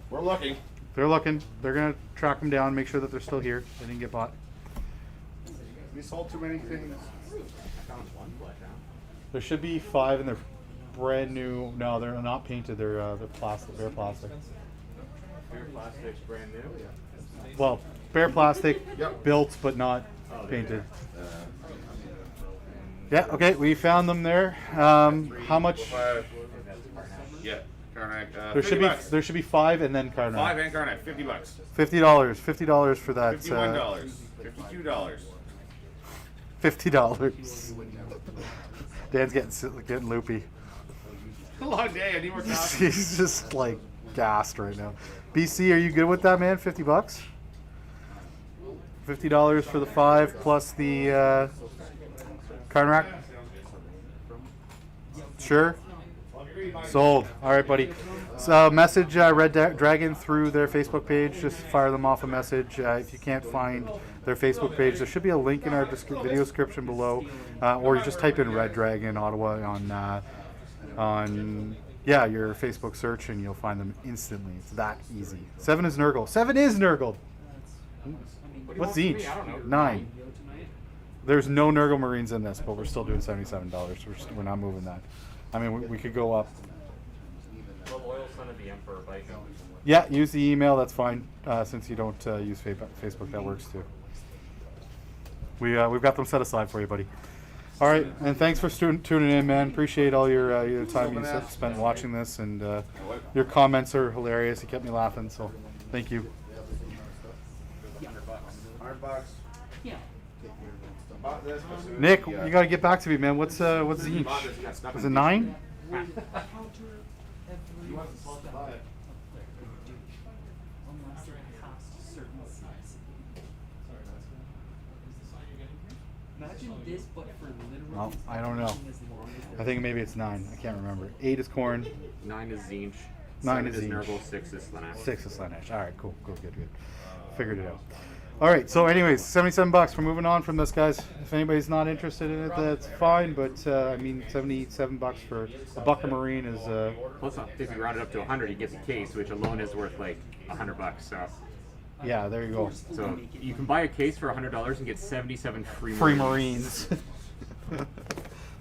S5: We're looking.
S1: They're looking. They're gonna track them down, make sure that they're still here. They didn't get bought.
S5: We sold too many things.
S1: There should be 5, and they're brand new. No, they're not painted. They're plastic, bare plastic.
S4: Bare plastic's brand new.
S1: Well, bare plastic,
S5: Yep.
S1: built but not painted. Yeah. Okay, we found them there. How much?
S5: 5. Yeah, Karnak.
S1: There should be 5 and then Karnak.
S5: 5 and Karnak. $50.
S1: $50 for that.
S5: $51. $52.
S1: $50. Dan's getting loopy.
S5: A long day. I need more coffee.
S1: He's just like gassed right now. BC, are you good with that, man? $50. $50 for the 5 plus the Karnak. Sure. Sold. All right, buddy. So message Red Dragon through their Facebook page. Just fire them off a message. If you can't find their Facebook page, there should be a link in our video description below, or you just type in Red Dragon Ottawa on your Facebook search, and you'll find them instantly. It's that easy. 7 is Nurgle. 7 is Nurgle. What's each? 9. There's no Nurgle Marines in this, but we're still doing $77. We're not moving that. I mean, we could go up.
S4: The loyal son of the Emperor Viking.
S1: Yeah, use the email. That's fine. Since you don't use Facebook, that works too. We've got them set aside for you, buddy. All right, and thanks for tuning in, man. Appreciate all your time you spent watching this, and your comments are hilarious. You kept me laughing, so thank you.
S5: $100.
S1: Nick, you gotta get back to me, man. What's each? Is it 9?
S8: Imagine this, but for literally.
S1: Well, I don't know. I think maybe it's 9. I can't remember. 8 is corn.
S4: 9 is Zinch.
S1: 9
S4: 7
S1: is
S4: is
S1: Zinch.
S4: Nurgle. 6 is Slanesh.
S1: 6 is Slanesh. All right, cool, good. Figured it out. All right, so anyways, $77. We're moving on from this, guys. If anybody's not interested in it, that's fine. But I mean, $77 for a Buckamarine is.
S4: Plus, if you round it up to 100, you get the case, which alone is worth like $100.
S1: Yeah, there you go.
S4: So you can buy a case for $100 and get 77
S1: Free Marines.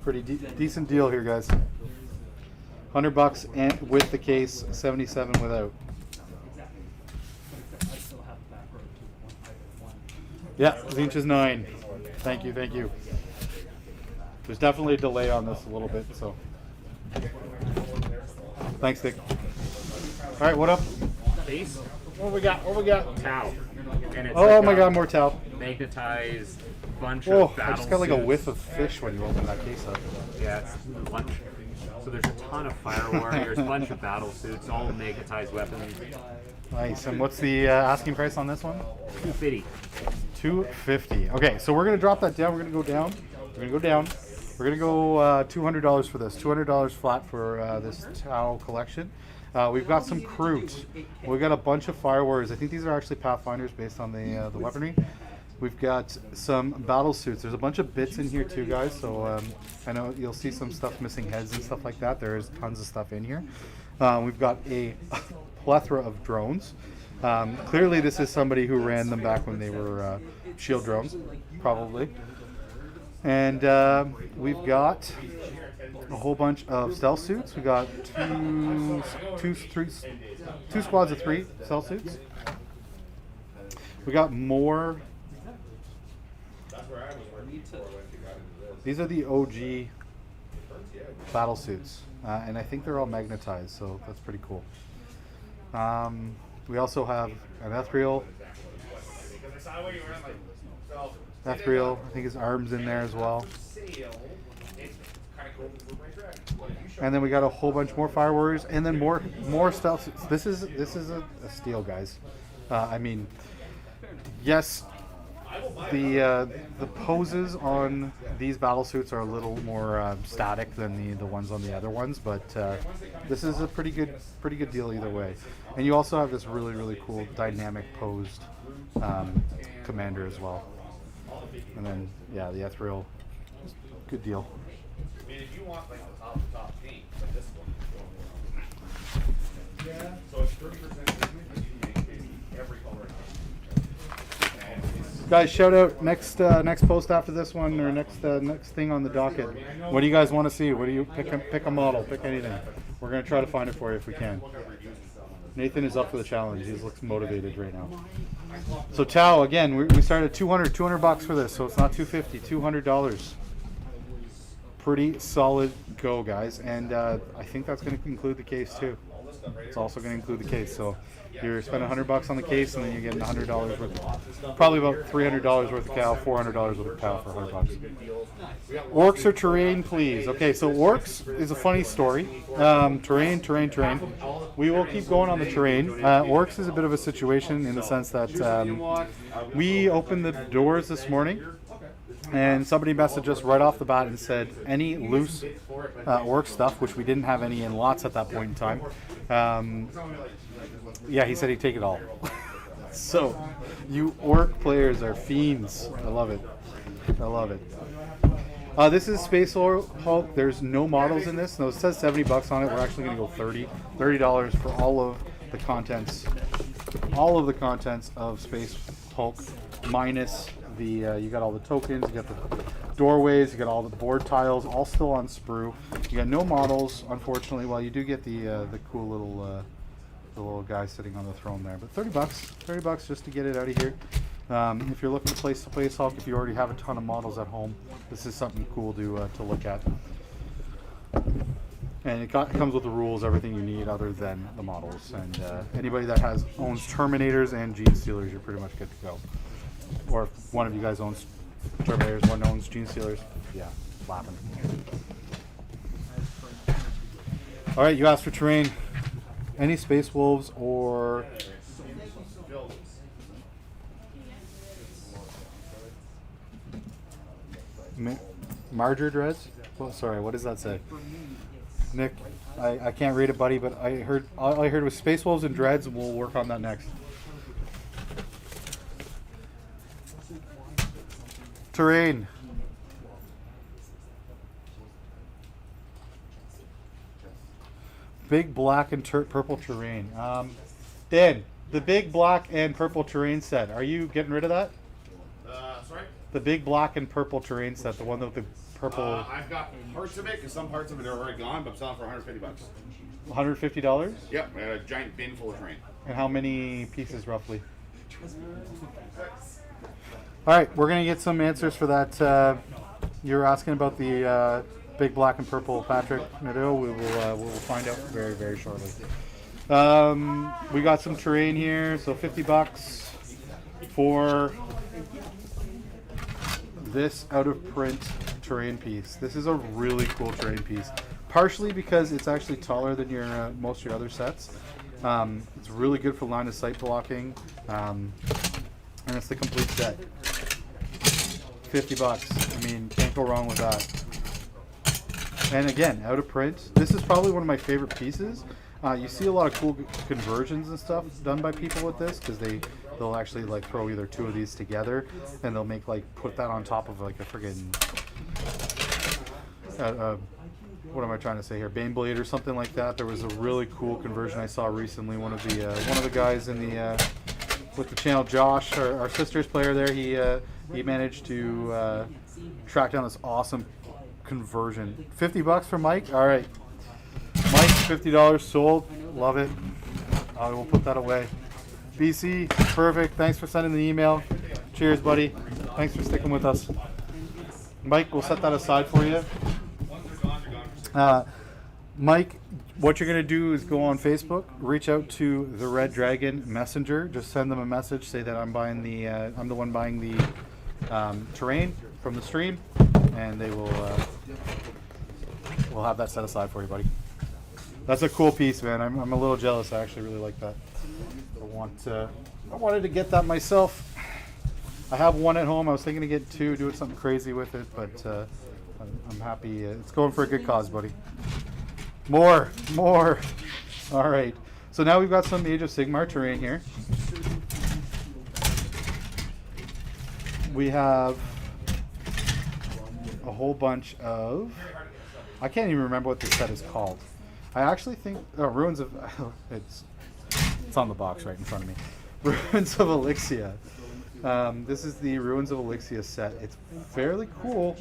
S1: Pretty decent deal here, guys. $100 and with the case, 77 without. Yeah, Zinch is 9. Thank you. There's definitely a delay on this a little bit, so. Thanks, Nick. All right, what up?
S4: Base.
S1: What we got?
S4: Tau. And it's
S1: Oh
S4: like
S1: my
S4: a
S1: God, more Tau.
S4: Magnetized bunch
S1: Oh,
S4: of
S1: I
S4: battle
S1: just got like a
S4: suits.
S1: whiff of fish when you open that case up.
S4: Yeah, it's a bunch. So there's a ton of fire warriors, a bunch of battle suits, all magnetized weapons.
S1: Nice. And what's the asking price on this one?
S4: $250.
S1: $250. Okay, so we're gonna drop that down. We're gonna go down. We're gonna go $200 for this. $200 flat for this Tau collection. We've got some Kroot. We've got a bunch of Fire Warriors. I think these are actually Pathfinders based on the weaponry. We've got some battle suits. There's a bunch of bits in here too, guys. So I know you'll see some stuff missing heads and stuff like that. There is tons of stuff in here. We've got a plethora of drones. Clearly, this is somebody who ran them back when they were shield drones, probably. And we've got a whole bunch of stealth suits. We got two squads of 3 stealth suits. We got more. These are the OG battle suits, and I think they're all magnetized, so that's pretty cool. We also have an Ethereal. I think his arm's in there as well. And then we got a whole bunch more Fire Warriors, and then more stealth suits. This is a steal, guys. I mean, yes, the poses on these battle suits are a little more static than the ones on the other ones, but this is a pretty good deal either way. And you also have this really cool dynamic posed commander as well. And then yeah, the Ethereal, good deal.
S5: I mean, if you want like the top paint, like this one. Yeah. So it's 30% every color.
S1: Guys, shout out next post after this one, or next thing on the docket. What do you guys want to see? What do you pick a model, pick anything. We're gonna try to find it for you if we can. Nathan is up for the challenge. He looks motivated right now. So Tau, again, we started at $200 for this, so it's not $250, $200. Pretty solid go, guys, and I think that's going to include the case too. It's also going to include the case, so you're spending $100 on the case, and then you're getting $100 worth, probably about $300 worth of cow, $400 worth of cow for $100. Orcs or terrain, please. Okay, so orcs is a funny story. Terrain. We will keep going on the terrain. Orcs is a bit of a situation in the sense that we opened the doors this morning, and somebody messaged us right off the bat and said any loose orc stuff, which we didn't have any in lots at that point in time. Yeah, he said he'd take it all. So, you orc players are fiends. I love it. This is Space Hulk. There's no models in this. No, it says $70 on it. We're actually going to go $30 for all of the contents of Space Hulk, minus the you got all the tokens, you got the doorways, you got all the board tiles, all still on sprue. You got no models, unfortunately. Well, you do get the cool little the little guy sitting on the throne there. But $30 just to get it out of here. If you're looking to play Space Hulk, if you already have a ton of models at home, this is something cool to look at. And it comes with the rules, everything you need other than the models. And anybody that owns Terminators and Gene Stealers, you're pretty much good to go. or if one of you guys owns Terminators, one owns Gene Stealers. Yeah, laughing. All right, you asked for terrain. Any Space Wolves or Marger Dreads? Well, sorry, what does that say? Nick, I can't read it, buddy, but I heard all I heard was Space Wolves and Dreads, and we'll work on that next. Terrain. Big black and purple terrain. Dan, the big black and purple terrain set. Are you getting rid of that?
S5: Sorry?
S1: The big black and purple terrain set, the one with the purple.
S5: I've got parts of it, because some parts of it are already gone, but I'm selling for $150.
S1: $150.
S5: Yep, I got a giant bin full of terrain.
S1: And how many pieces roughly? All right, we're gonna get some answers for that. You're asking about the big black and purple Patrick Nadeau. We will find out very, very shortly. We got some terrain here, so $50 for this out of print terrain piece. This is a really cool terrain piece, partially because it's actually taller than your most of your other sets. It's really good for line of sight blocking, and it's the complete set. $50. I mean, can't go wrong with that. And again, out of print. This is probably one of my favorite pieces. You see a lot of cool conversions and stuff done by people with this, because they'll actually like throw either two of these together, and they'll make like put that on top of like a friggin' what am I trying to say here? Baneblade or something like that. There was a really cool conversion I saw recently. One of the guys in the with the channel, Josh, our sister's player there, he managed to track down this awesome conversion. $50 for Mike. All right, Mike, $50 sold. Love it. I will put that away. BC, perfect. Thanks for sending the email. Cheers, buddy. Thanks for sticking with us. Mike, we'll set that aside for you. Mike, what you're going to do is go on Facebook, reach out to the Red Dragon Messenger, just send them a message, say that I'm the one buying the terrain from the stream, and they will we'll have that set aside for you, buddy. That's a cool piece, man. I'm a little jealous. I actually really like that. I wanted to get that myself. I have one at home. I was thinking to get two, doing something crazy with it, but I'm happy. It's going for a good cause, buddy. More. All right. So now we've got some Age of Sigmar terrain here. We have a whole bunch of... I can't even remember what this set is called. I actually think... Ruins of... It's on the box right in front of me. Ruins of Elixia. This is the Ruins of Elixia set. It's fairly cool.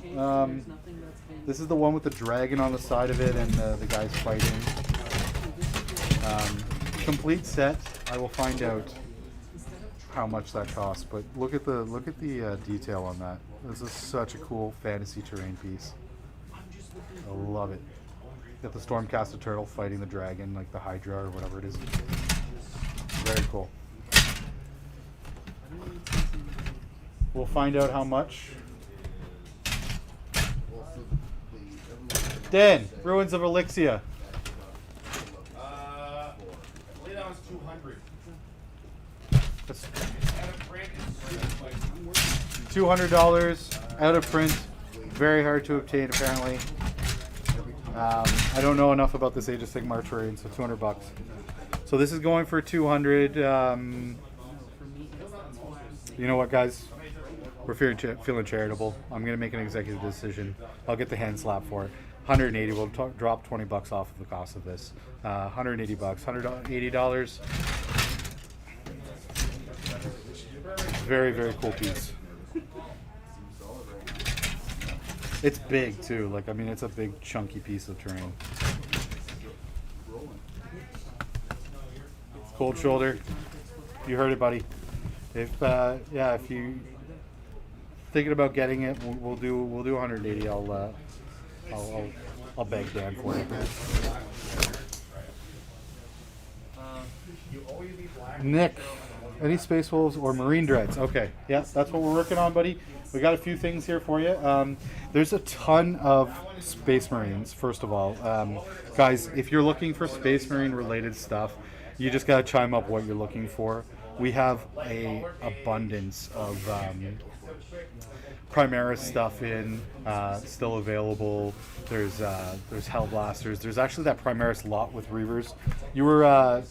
S1: This is the one with the dragon on the side of it and the guys fighting. Complete set. I will find out how much that costs, but look at the detail on that. This is such a cool fantasy terrain piece. I love it. Got the Stormcaster turtle fighting the dragon, like the Hydra or whatever it is. Very cool. We'll find out how much. Dan, Ruins of Elixia.
S5: Lay down is 200.
S1: That's
S5: Out of print is
S1: $200 out of print. Very hard to obtain, apparently. I don't know enough about this Age of Sigmar terrain, so $200. So this is going for 200. You know what, guys? We're feeling charitable. I'm gonna make an executive decision. I'll get the hand slap for it. 180. We'll drop $20 off of the cost of this. 180 bucks. $180. Very, very cool piece. It's big too. Like, I mean, it's a big chunky piece of terrain. Cold shoulder. You heard it, buddy. If if you thinking about getting it, we'll do 180. I'll beg Dan for it. Nick, Any Space Wolves or Marine Dreads? Okay, yeah, that's what we're working on, buddy. We got a few things here for you. There's a ton of Space Marines, first of all. Guys, if you're looking for Space Marine related stuff, you just gotta chime up what you're looking for. We have a abundance of Primaris stuff in, still available. There's Hellblasters. There's actually that Primaris lot with Reavers. You were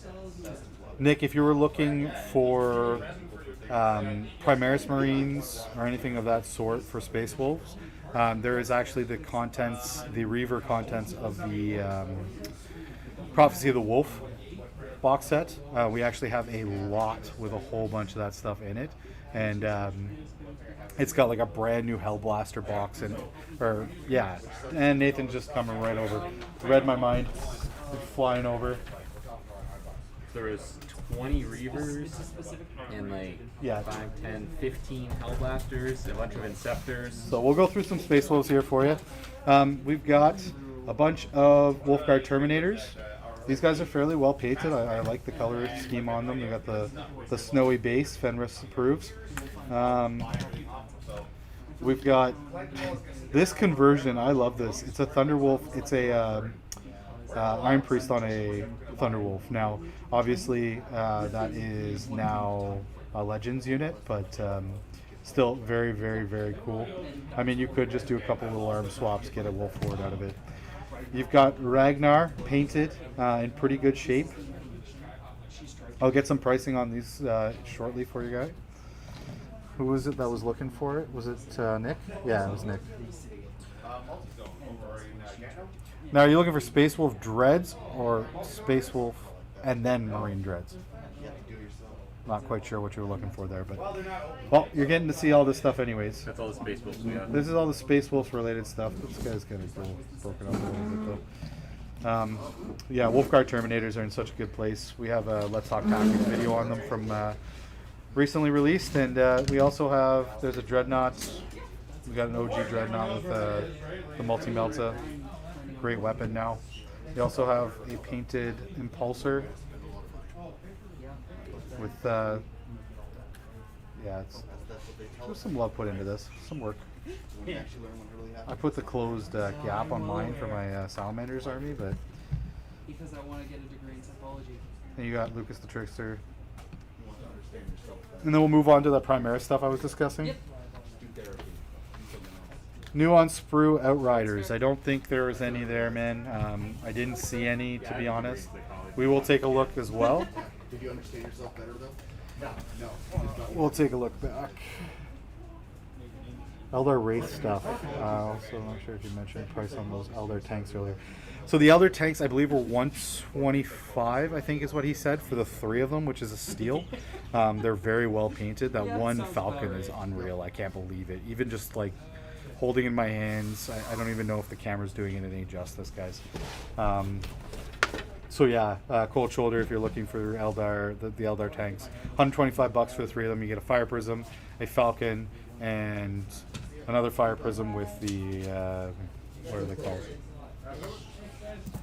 S1: Nick, if you were looking for Primaris Marines or anything of that sort for Space Wolves, there is actually the contents, the Reaver contents of the Prophecy of the Wolf box set. We actually have a lot with a whole bunch of that stuff in it, and it's got like a brand new Hellblaster box in it. Or yeah, and Nathan's just coming right over. Read my mind. Flying over.
S4: There is 20 Reavers and like 5, 10, 15 Hellblasters, a bunch of Inceptors.
S1: So we'll go through some Space Wolves here for you. We've got a bunch of Wolfguard Terminators. These guys are fairly well painted. I like the color scheme on them. They got the snowy base. Fenris approves. We've got this conversion. I love this. It's a Thunderwolf. It's a Iron Priest on a Thunderwolf. Now, obviously, that is now a Legends unit, but still very, very, very cool. I mean, you could just do a couple little arm swaps, get a Wolf Horde out of it. You've got Ragnar painted in pretty good shape. I'll get some pricing on these shortly for you guys. Who was it that was looking for it? Was it Nick? Yeah, it was Nick. Now, are you looking for Space Wolf Dreads or Space Wolf and then Marine Dreads? Not quite sure what you were looking for there, but well, you're getting to see all this stuff anyways.
S4: That's all the Space Wolves we have.
S1: This is all the Space Wolf related stuff. This guy's kind of cool. Broken up a little bit though. Yeah, Wolfguard Terminators are in such a good place. We have a Let's Talk Tactics video on them from recently released, and we also have, there's a Dreadnought. We got an OG Dreadnought with the multi-melta. Great weapon now. We also have a painted Impulsor with yeah, there's some love put into this, some work. I put the closed gap on mine for my Salamanders army, but
S8: Because I want to get a degree in psychology.
S1: then you got Lucas the Trickster, and then we'll move on to the Primaris stuff I was discussing.
S8: Yep.
S1: New on Sprue Outriders. I don't think there was any there, man. I didn't see any, to be honest. We will take a look as well.
S5: Did you understand yourself better though? No.
S1: We'll take a look back. Eldar Wraith stuff. Also, I'm not sure if you mentioned price on those Eldar tanks earlier. So the Eldar tanks, I believe, were 125, I think is what he said, for the 3 of them, which is a steal. They're very well painted. That one Falcon is unreal. I can't believe it. Even just like holding in my hands, I don't even know if the camera's doing it any justice, guys. So yeah, Cold Shoulder if you're looking for Eldar, the Eldar tanks. $125 for the 3 of them. You get a Fire Prism, a Falcon, and another Fire Prism with the what are they called?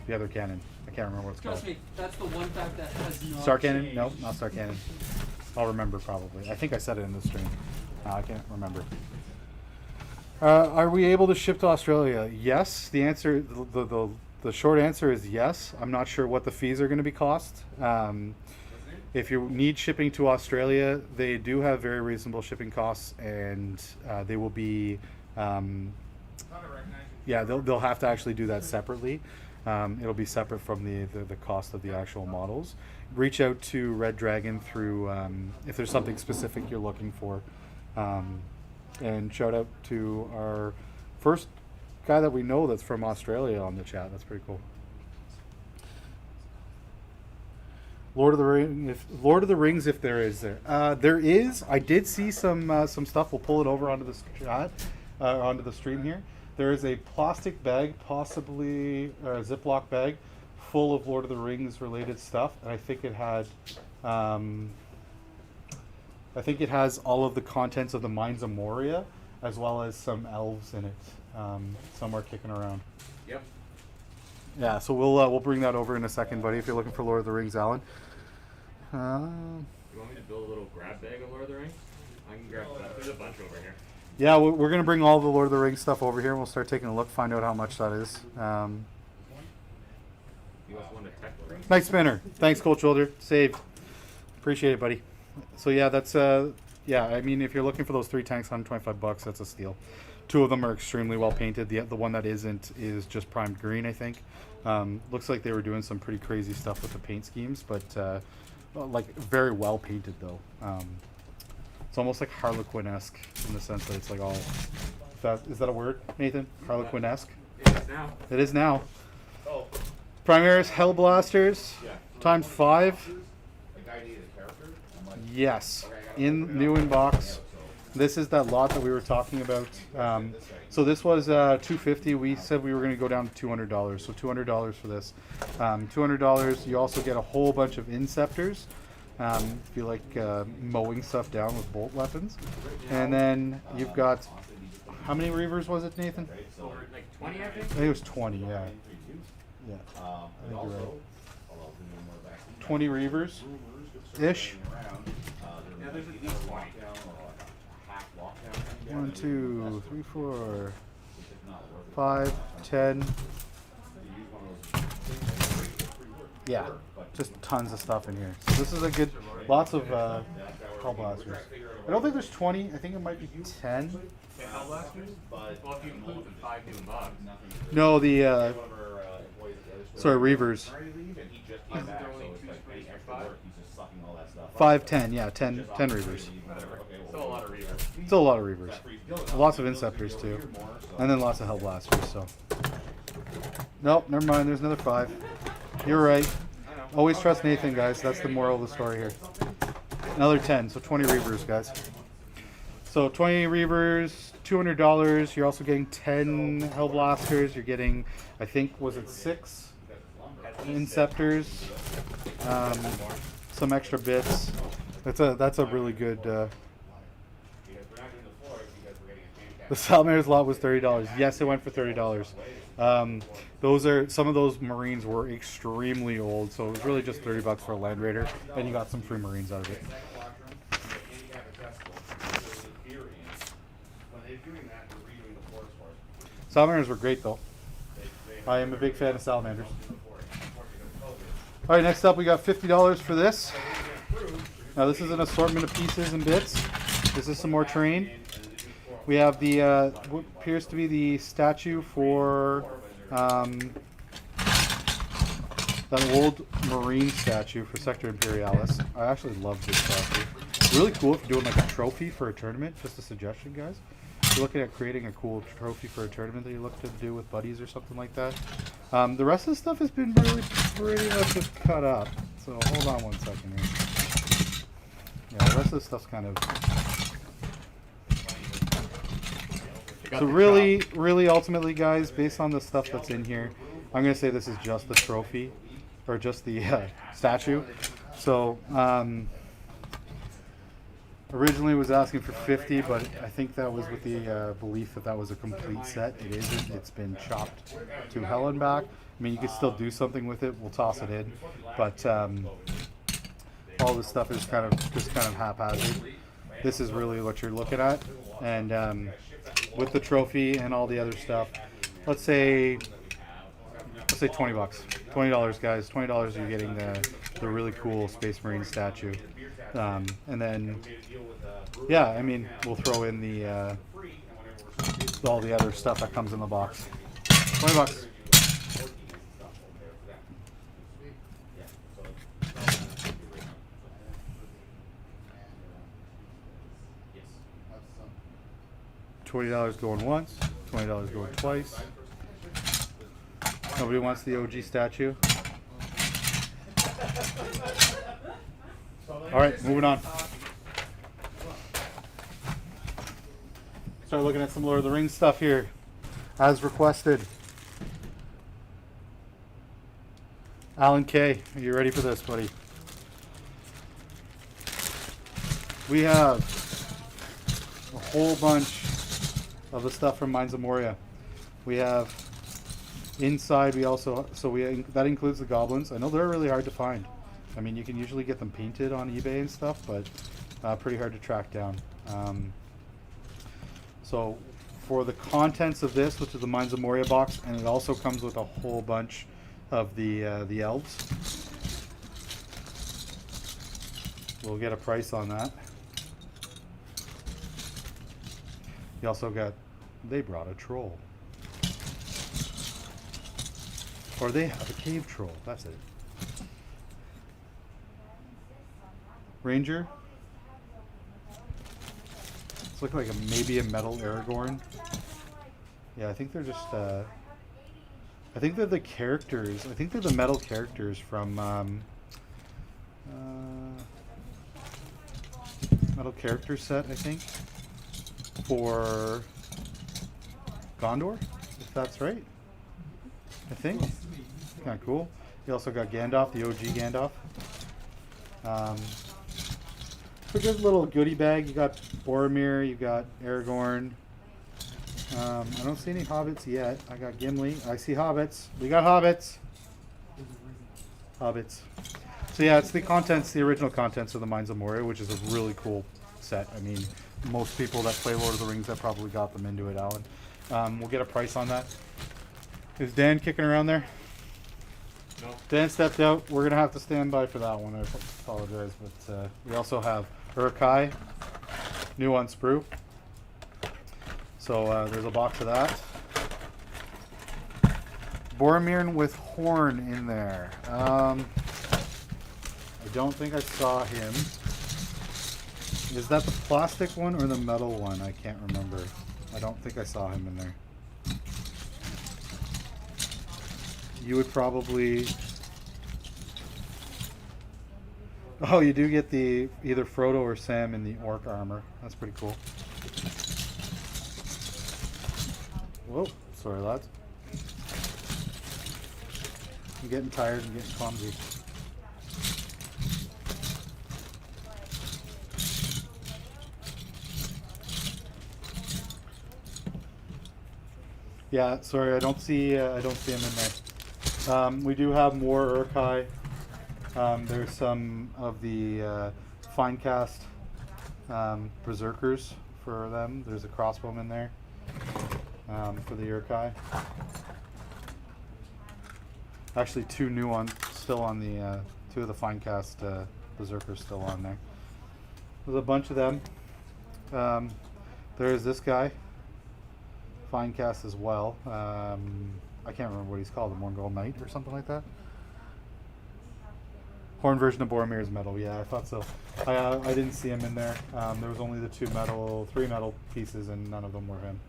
S1: The other cannon. I can't remember what it's
S8: Trust
S1: called.
S8: me, that's the one fact that has not
S1: Star Cannon?
S8: changed.
S1: No, not Star Cannon. I'll remember probably. I think I said it in the stream. I can't remember. Are we able to ship to Australia? Yes. The answer, the short answer is yes. I'm not sure what the fees are going to be cost. If you need shipping to Australia, they do have very reasonable shipping costs, and they will be, yeah, they'll have to actually do that separately. It'll be separate from the cost of the actual models. Reach out to Red Dragon through if there's something specific you're looking for. And shout out to our first guy that we know that's from Australia on the chat. That's pretty cool. Lord of the Rings, if there is there. There is. I did see some stuff. We'll pull it over onto the chat, onto the stream here. There is a plastic bag, possibly or a Ziploc bag, full of Lord of the Rings related stuff, and I think it had. I think it has all of the contents of the Mines of Moria, as well as some elves in it, somewhere kicking around.
S4: Yep.
S1: Yeah, so we'll bring that over in a second, buddy. If you're looking for Lord of the Rings, Alan.
S4: You want me to build a little grab bag of Lord of the Rings? I can grab that. There's a bunch over here.
S1: Yeah, we're gonna bring all the Lord of the Rings stuff over here, and we'll start taking a look, find out how much that is.
S4: You guys want a tech ring?
S1: Nice spinner. Thanks, Cold Shoulder. Save. Appreciate it, buddy. So yeah, that's yeah. I mean, if you're looking for those 3 tanks, $125, that's a steal. 2 of them are extremely well painted. The one that isn't is just primed green, I think. Looks like they were doing some pretty crazy stuff with the paint schemes, but like very well painted though. It's almost like Harlequin-esque in the sense that it's like all. Is that a word, Nathan? Harlequin-esque.
S4: It is now.
S1: It is now. Primaris Hellblasters times 5. Yes, new in box. This is that lot that we were talking about. So this was $250. We said we were going to go down to $200. So $200 for this. $200. You also get a whole bunch of Inceptors. If you like mowing stuff down with bolt weapons. And then you've got, how many Reavers was it, Nathan?
S4: Over like 20, I think?
S1: I think it was 20, yeah. Yeah, I think you're right. 20 Reavers-ish.
S4: Yeah, there's at least 20.
S1: 1, 2, 3, 4, 5, 10. Yeah, just tons of stuff in here. So this is a good, lots of Hell Blasters. I don't think there's 20. I think it might be 10.
S4: Well, if you include the 5 new bugs.
S1: No, the sorry, Reavers.
S4: Is there only 2 sprays for 5?
S1: 5, 10. Yeah, 10 Reavers.
S4: Still a lot of reavers.
S1: Still a lot of Reavers. Lots of Inceptors too, and then lots of Hell Blasters. So, nope, never mind. There's another 5. You're right. Always trust Nathan, guys. That's the moral of the story here. Another 10, so 20 Reavers, guys. So 20 Reavers, $200. You're also getting 10 Hell Blasters. You're getting, I think, was it 6 Inceptors? Some extra bits. That's a really good. The Salamanders lot was $30. Yes, it went for $30. Those are some of those Marines were extremely old, so it was really just $30 for a Land Raider, and you got some free Marines out of it. Salamanders were great though. I am a big fan of Salamanders. All right, next up we got $50 for this. Now this is an assortment of pieces and bits. This is some more terrain. We have the what appears to be the statue for that old Marine statue for Sector Imperialis. I actually love this statue. Really cool if you're doing like a trophy for a tournament. Just a suggestion, guys. If you're looking at creating a cool trophy for a tournament that you look to do with buddies or something like that. The rest of the stuff has been really pretty much just cut up. So hold on one second here. Yeah, the rest of the stuff's kind of. So really ultimately, guys, based on the stuff that's in here, I'm going to say this is just the trophy, or just the statue. So, originally was asking for 50, but I think that was with the belief that that was a complete set. It isn't. It's been chopped to hell and back. I mean, you could still do something with it. We'll toss it in. But all this stuff is kind of haphazard. This is really what you're looking at. And with the trophy and all the other stuff, let's say $20. $20, guys. $20 you're getting the really cool Space Marine statue. And then, yeah, I mean, we'll throw in the all the other stuff that comes in the box. $20. $20 going once, $20 going twice. Nobody wants the OG statue. All right, moving on. Start looking at some Lord of the Rings stuff here, as requested. Alan K, are you ready for this, buddy? We have a whole bunch of the stuff from Mines of Moria. We have inside. We also that includes the goblins. I know they're really hard to find. I mean, you can usually get them painted on eBay and stuff, but pretty hard to track down. So for the contents of this, which is the Mines of Moria box, and it also comes with a whole bunch of the elves. We'll get a price on that. You also got, they brought a troll. Or they have a cave troll, that's it. Ranger. It's looking like maybe a metal Aragorn. Yeah, I think they're just, I think they're the characters. I think they're the metal characters from, metal character set, I think. For Gondor, if that's right. I think. Kind of cool. You also got Gandalf, the OG Gandalf. It's a good little goodie bag. You got Boromir, you got Aragorn. I don't see any hobbits yet. I got Gimli. I see hobbits. We got hobbits. Hobbits. So yeah, it's the contents, the original contents of the Mines of Moria, which is a really cool set. I mean, most people that play Lord of the Rings have probably got them into it, Alan. We'll get a price on that. Is Dan kicking around there?
S3: No.
S1: Dan stepped out. We're gonna have to stand by for that one. I apologize, but we also have Urkai, new on sprue. So there's a box of that. Boromir with horn in there. I don't think I saw him. Is that the plastic one or the metal one? I can't remember. I don't think I saw him in there. You would probably... Oh, you do get the either Frodo or Sam in the orc armor. That's pretty cool. Whoa, sorry lads. I'm getting tired and getting clumsy. Yeah, sorry, I don't see him in there. We do have more Urkai. There's some of the fine cast berserkers for them. There's a crossbowman there for the Urkai. Actually, two new ones still on the two of the fine cast berserkers still on there. There's a bunch of them. There's this guy. Fine cast as well. I can't remember what he's called, the Mongol Knight or something like that. Horn version of Boromir's metal, yeah, I thought so. I didn't see him in there. There was only the three metal pieces, and none of them were him.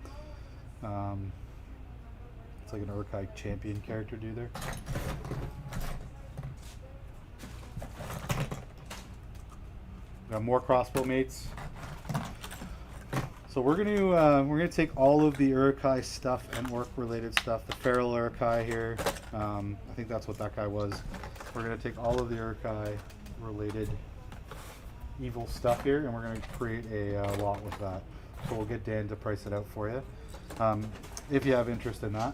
S1: It's like an Urkai champion character dude there. Got more crossbow mates. So we're gonna take all of the Urkai stuff and orc related stuff. The feral Urkai here, I think that's what that guy was. We're gonna take all of the Urkai related evil stuff here, and we're gonna create a lot with that. So we'll get Dan to price it out for you, if you have interest in that.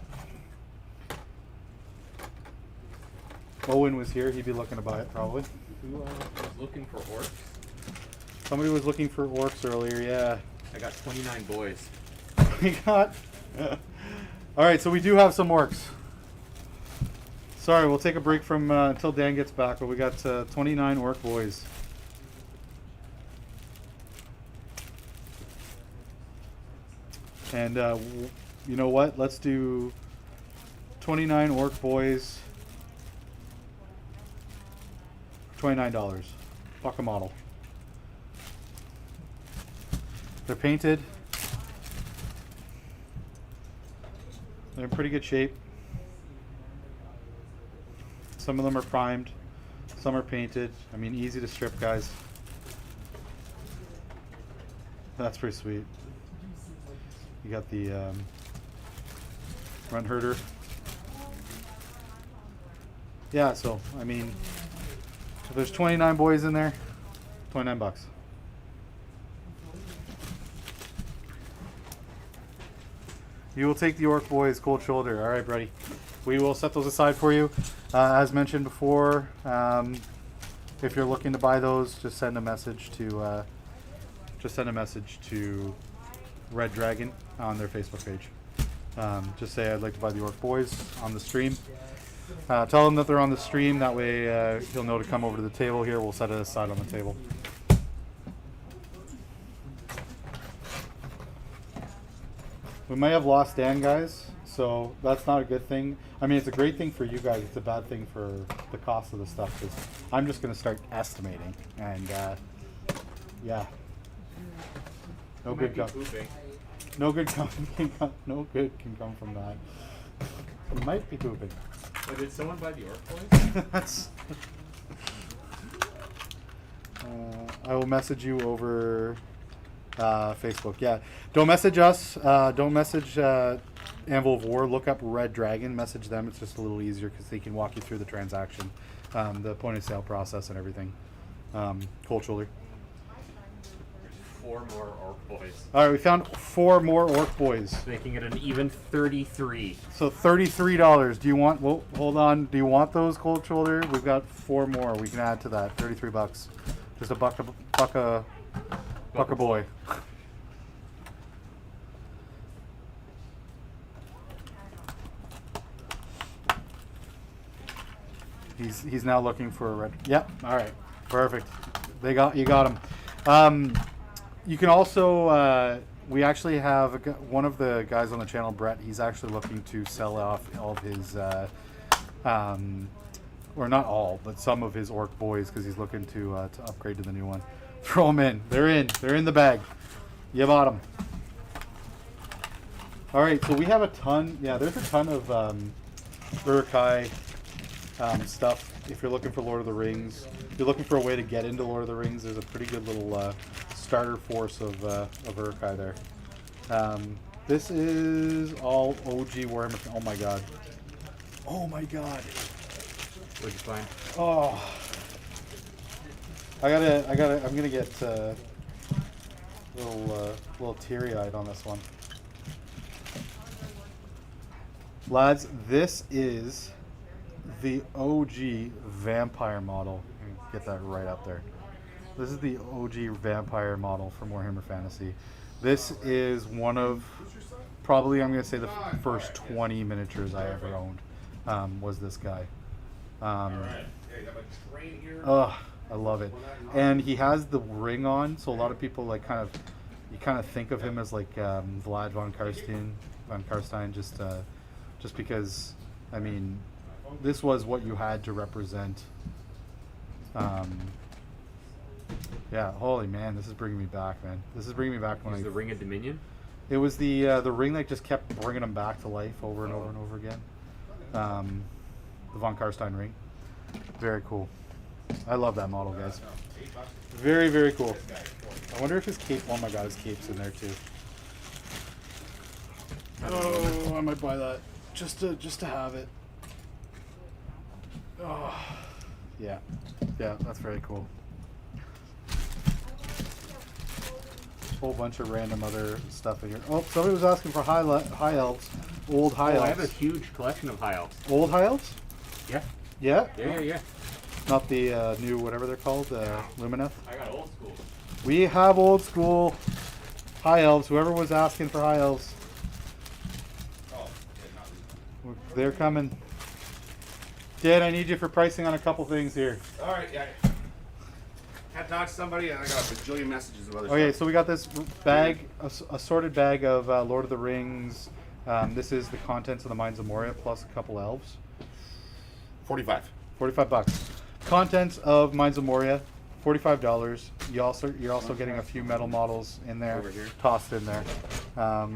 S1: Owen was here; he'd be looking to buy it probably.
S4: Who was looking for orcs?
S1: Somebody was looking for orcs earlier, yeah.
S4: I got 29 boys.
S1: We got... Alright, so we do have some orcs. Sorry, we'll take a break from until Dan gets back, but we got 29 orc boys. And you know what? Let's do 29 orc boys. $29. Fuck a model. They're painted. They're in pretty good shape. Some of them are primed. Some are painted. I mean, easy to strip, guys. That's pretty sweet. You got the run herder. Yeah, so, I mean, if there's 29 boys in there, $29. You will take the orc boys cold shoulder. All right, buddy. We will set those aside for you. As mentioned before, if you're looking to buy those, just send a message to Red Dragon on their Facebook page. Just say I'd like to buy the Orc Boys on the stream. Tell them that they're on the stream. That way he'll know to come over to the table here. We'll set it aside on the table. We might have lost Dan, guys, so that's not a good thing. I mean, it's a great thing for you guys. It's a bad thing for the cost of the stuff, because I'm just going to start estimating. And, yeah. No good, no good can come from that. You might be pooping.
S4: Oh, did someone buy the Orc Boys?
S1: That's. I will message you over Facebook. Yeah, don't message us. Don't message Anvil of War. Look up Red Dragon. Message them. It's just a little easier because they can walk you through the transaction, the point of sale process, and everything. Cold shoulder.
S4: 4 more Orc Boys,
S1: All right, we found 4 more Orc Boys.
S4: making it an even 33.
S1: So $33. Do you want? Well, hold on. Do you want those cold shoulder? We've got 4 more. We can add to that. $33. Just a buck a boy. He's now looking for a red. Yep. All right. Perfect. You got him. You can also we actually have one of the guys on the channel, Brett. He's actually looking to sell off all of his or not all, but some of his Orc Boys, because he's looking to upgrade to the new one. Throw them in. They're in. They're in the bag. You bought them. All right, so we have a ton. Yeah, there's a ton of Uruk-hai stuff. If you're looking for Lord of the Rings, if you're looking for a way to get into Lord of the Rings, there's a pretty good little starter force of Uruk-hai there. This is all OG Warhammer. Oh my god. Oh my god.
S4: What'd you find?
S1: Oh. I'm gonna get a little teary-eyed on this one. Lads, this is the OG vampire model. Get that right up there. This is the OG vampire model from Warhammer Fantasy. This is one of, probably I'm going to say the first 20 miniatures I ever owned, was this guy. I love it. And he has the ring on, so a lot of people like you kind of think of him as like Vlad von Karstein, just because, I mean, this was what you had to represent. Yeah, holy man, this is bringing me back, man. This is bringing me back when
S4: Is the Ring of Dominion?
S1: It was the ring that just kept bringing him back to life over and over and over again. The von Karstein ring. Very cool. I love that model, guys. Very, very cool. I wonder if his cape. Oh my god, his cape's in there too. Oh, I might buy that just to have it. Oh, yeah, that's very cool. Whole bunch of random other stuff in here. Oh, somebody was asking for high elves, old high elves.
S4: I have a huge collection of high elves.
S1: Old high elves?
S4: Yeah.
S1: Yeah.
S4: Yeah.
S1: Not the new whatever they're called, Lumineth.
S4: I got old school.
S1: We have old school high elves. Whoever was asking for high elves, they're coming. Dan, I need you for pricing on a couple things here.
S5: All right, yeah. Had to talk to somebody, and I got a bajillion messages of other
S1: Okay,
S5: stuff.
S1: so we got this bag, a sorted bag of Lord of the Rings. This is the contents of the Mines of Moria plus a couple elves.
S5: 45.
S1: $45. Contents of Mines of Moria, $45. You're also getting a few metal models in there,
S5: Over here.
S1: tossed in there.
S5: All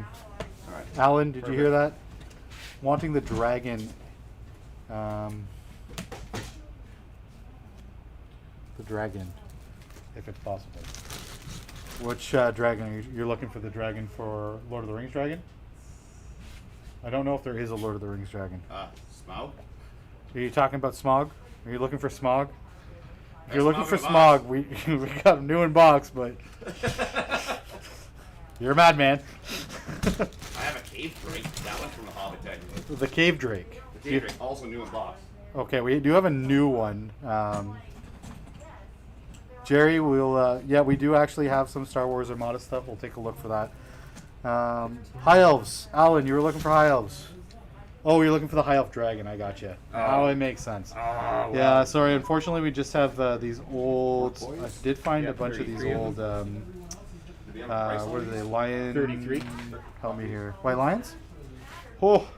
S5: right.
S1: Alan, did you hear that? Wanting the dragon. The dragon, if it's possible. Which dragon are you're looking for? The dragon for Lord of the Rings dragon? I don't know if there is a Lord of the Rings dragon.
S5: Smaug?
S1: Are you talking about Smog? Are you looking for Smog? If you're
S5: There's
S1: looking for
S5: Smog
S1: Smog, we got a new in box, but you're a madman.
S5: I have a cave drake. That one's from the Hobbit, technically.
S1: The Cave Drake.
S5: The cave drake, also new in box.
S1: Okay, we do have a new one. Jerry, we'll yeah, we do actually have some Star Wars Armada stuff. We'll take a look for that. High Elves. Alan, you were looking for High Elves. Oh, you're looking for the High Elf Dragon. I got you. Oh, it makes sense. Yeah, sorry. Unfortunately, we just have these old. I did find a bunch of these old. What are they? Lion.
S4: 33.
S1: Help me here. White Lions. Oh,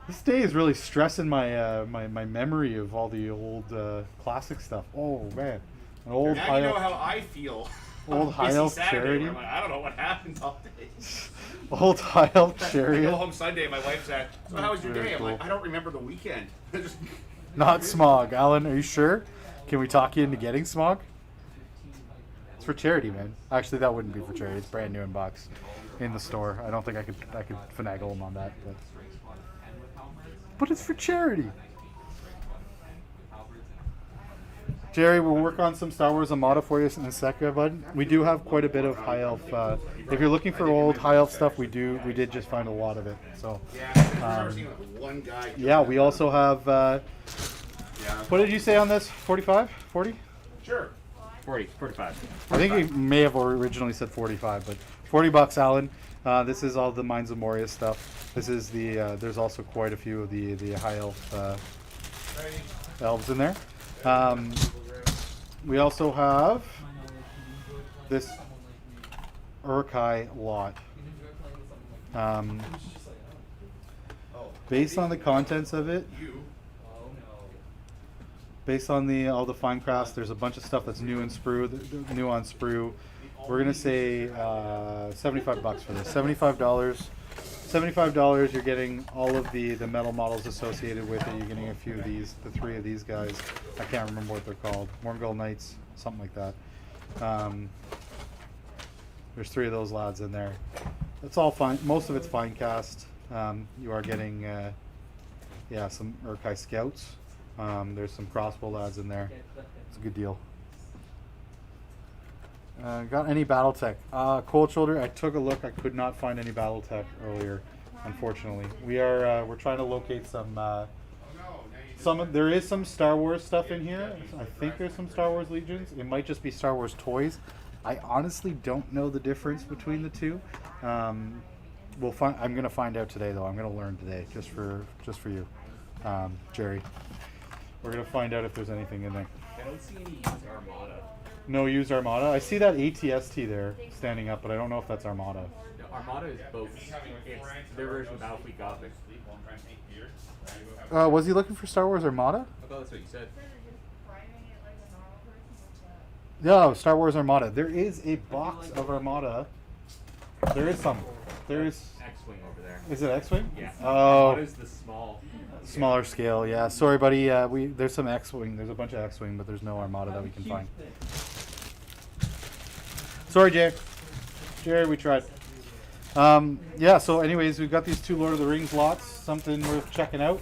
S1: this day is really stressing my my memory of all the old classic stuff. Oh man, an old
S5: Now
S1: High
S5: you know
S1: Elf.
S5: how I feel.
S1: Old High
S5: Busy
S1: Elf
S5: Saturday
S1: Charity.
S5: where I'm like, I don't know what happens all day.
S1: Old High Elf
S5: I go
S1: Chariot.
S5: home Sunday, my wife's at, so how was your
S1: Very
S5: day? I'm
S1: cool.
S5: like, I don't remember the weekend. Just-
S1: Not Smog. Alan, are you sure? Can we talk you into getting Smog? It's for charity, man. Actually, that wouldn't be for charity. It's brand new in box in the store. I don't think I could finagle him on that. But it's for charity. Jerry, we'll work on some Star Wars Armada for you in a second, bud. We do have quite a bit of High Elf. If you're looking for old High Elf stuff, we did just find a lot of it. So,
S5: one guy.
S1: yeah, we also have. What did you say on this? 45? 40?
S5: Sure.
S4: 40, 45.
S1: I think he may have originally said 45, but $40, Alan. This is all the Mines of Moria stuff. This is the. There's also quite a few of the High Elf elves in there. We also have this Urkai lot. Based on the contents of it, based on all the fine crafts, there's a bunch of stuff that's new in sprue, new on sprue. We're gonna say $75 for this. $75. $75. You're getting all of the metal models associated with it. You're getting a few of these, the 3 of these guys. I can't remember what they're called. Morngull Knights, something like that. There's 3 of those lads in there. It's all fine. Most of it's fine cast. You are getting, yeah, some Urkai Scouts. There's some crossbow lads in there. It's a good deal. Got any BattleTech? Cold Shoulder. I took a look. I could not find any BattleTech earlier, unfortunately. We're trying to locate some. There is some Star Wars stuff in here. I think there's some Star Wars Legions. It might just be Star Wars toys. I honestly don't know the difference between the two. We'll find. I'm gonna find out today, though. I'm gonna learn today, just for you, Jerry. We're gonna find out if there's anything in there.
S4: I don't see any used Armada.
S1: No used Armada. I see that ATST there standing up, but I don't know if that's Armada.
S4: No, Armada is both. It's their version of Battlefleet Gothic.
S1: Was he looking for Star Wars Armada?
S4: I thought that's what you said.
S1: No, Star Wars Armada. There is a box of Armada. There is some. There is.
S4: X-Wing over there.
S1: Is it X-Wing?
S4: Yeah.
S1: Oh.
S4: Armada is the small.
S1: Smaller scale, yeah. Sorry, buddy. There's some X-Wing. There's a bunch of X-Wing, but there's no Armada that we can find. Sorry, Jerry, we tried. Yeah. So, anyways, we've got these 2 Lord of the Rings lots. Something worth checking out.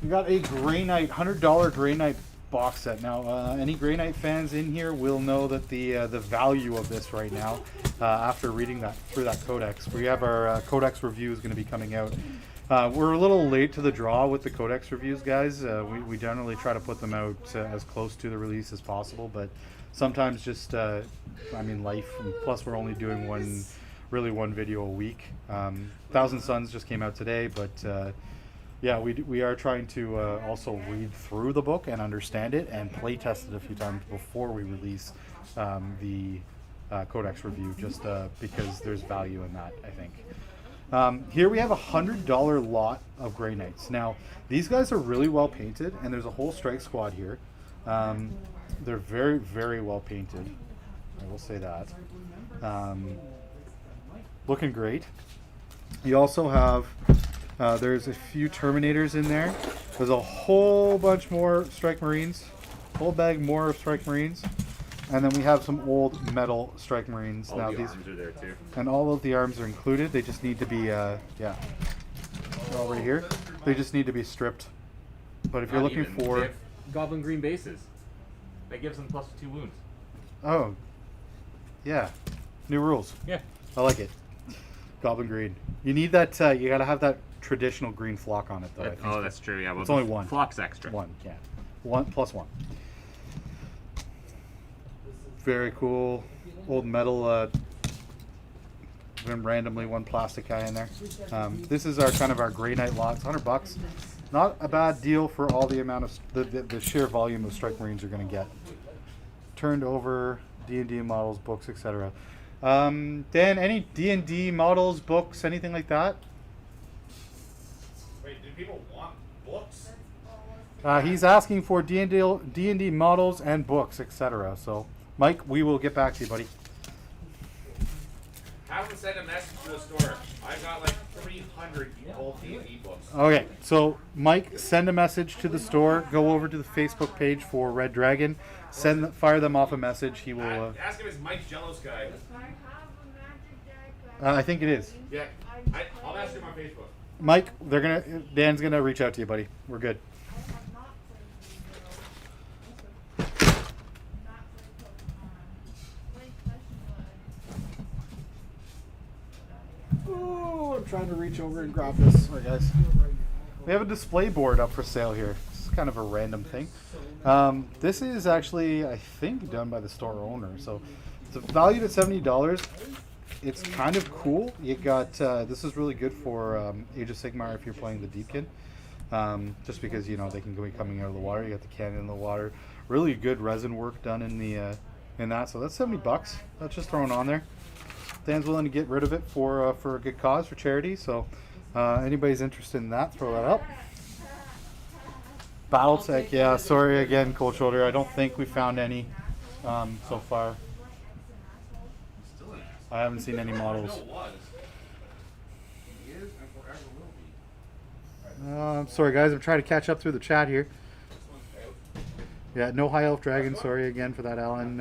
S1: We got a Grey Knight, $100 Grey Knight box set. Now, any Grey Knight fans in here will know that the value of this right now, after reading through that codex. We have our codex review is going to be coming out. We're a little late to the draw with the codex reviews, guys. We generally try to put them out as close to the release as possible, but sometimes just, I mean, life. And plus, we're only doing one video a week. Thousand Suns just came out today, but yeah, we are trying to also read through the book and understand it and play test it a few times before we release the codex review, just because there's value in that, I think. Here we have a $100 lot of Grey Knights. Now, these guys are really well painted, and there's a whole strike squad here. They're very, very well painted. I will say that. Looking great. You also have, there's a few Terminators in there. There's a whole bunch more Strike Marines. Whole bag more of Strike Marines. And then we have some old metal Strike Marines.
S4: All
S1: now
S4: the
S1: these
S4: arms are there too.
S1: and all of the arms are included. They just need to be, yeah, they're all right here. They just need to be stripped. But if you're
S4: Not
S1: looking
S4: even. They
S1: for,
S4: have Goblin Green bases. That gives them +2 wounds.
S1: oh, yeah, new rules.
S4: Yeah.
S1: I like it. Goblin Green. You need that. You gotta have that traditional green flock on it, though. I think.
S4: Oh, that's true. Yeah. Well,
S1: It's only 1.
S4: Flock's extra.
S1: 1, yeah. 1 plus 1. very cool old metal. Randomly one plastic guy in there. This is our kind of our Grey Knight lot. It's $100. Not a bad deal for all the amount of the sheer volume of Strike Marines you're going to get. Turned over D&D models, books, etc. Dan, any D&D models, books, anything like that?
S5: Wait, do people want books?
S1: He's asking for D&D models and books, etc. So, Mike, we will get back to you, buddy.
S5: Have them send a message to the store. I've got like 300 old D&D books.
S1: Okay, so Mike, send a message to the store. Go over to the Facebook page for Red Dragon. Fire them off a message. He will.
S5: Ask him if Mike's Jealous guy.
S1: I think it is.
S5: Yeah, I'll ask him on Facebook.
S1: Mike, Dan's gonna reach out to you, buddy. We're good. Oh, I'm trying to reach over and grab this. Sorry, guys. We have a display board up for sale here. This is kind of a random thing. This is actually, I think, done by the store owner. So it's valued at $70. It's kind of cool. You got this is really good for Age of Sigmar if you're playing the Deepkin. Just because they can be coming out of the water. You got the cannon in the water. Really good resin work done in the in that. So that's $70. That's just thrown on there. Dan's willing to get rid of it for a good cause, for charity. So anybody's interested in that, throw that up. Battletech, yeah. Sorry again, Cold Shoulder. I don't think we found any so far. I haven't seen any models. I'm sorry, guys. I'm trying to catch up through the chat here. Yeah, no High Elf Dragon. Sorry again for that, Alan.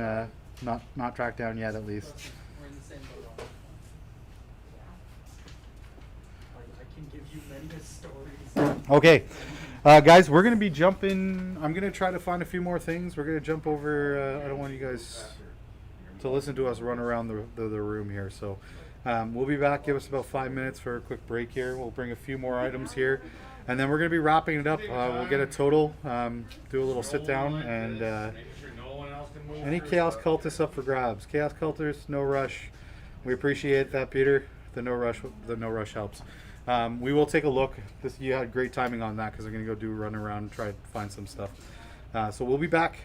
S1: Not tracked down yet, at least.
S8: We're in the same boat.
S7: I can give you many stories.
S1: Okay, guys, we're going to be jumping. I'm going to try to find a few more things. We're going to jump over. I don't want you guys to listen to us run around the room here. So we'll be back. Give us about 5 minutes for a quick break here. We'll bring a few more items here. And then we're going to be wrapping it up. We'll get a total, do a little sit down, and any Chaos Cultists up for grabs. Chaos Cultists, no rush. We appreciate that, Peter. The no rush helps. We will take a look. You had great timing on that because I'm going to go run around and try to find some stuff. So we'll be back.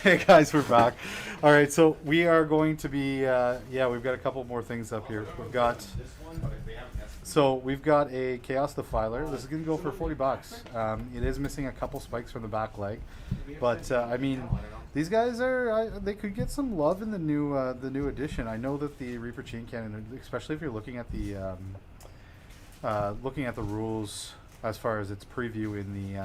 S1: Hey guys, we're back. All right, so we are going to be, we've got a couple more things up here. We've got a Chaos Defiler. This is going to go for $40. It is missing a couple spikes from the back leg, but I mean, these guys they could get some love in the new edition. I know that the Reaper Chain Cannon, especially if you're looking at the rules as far as its preview in the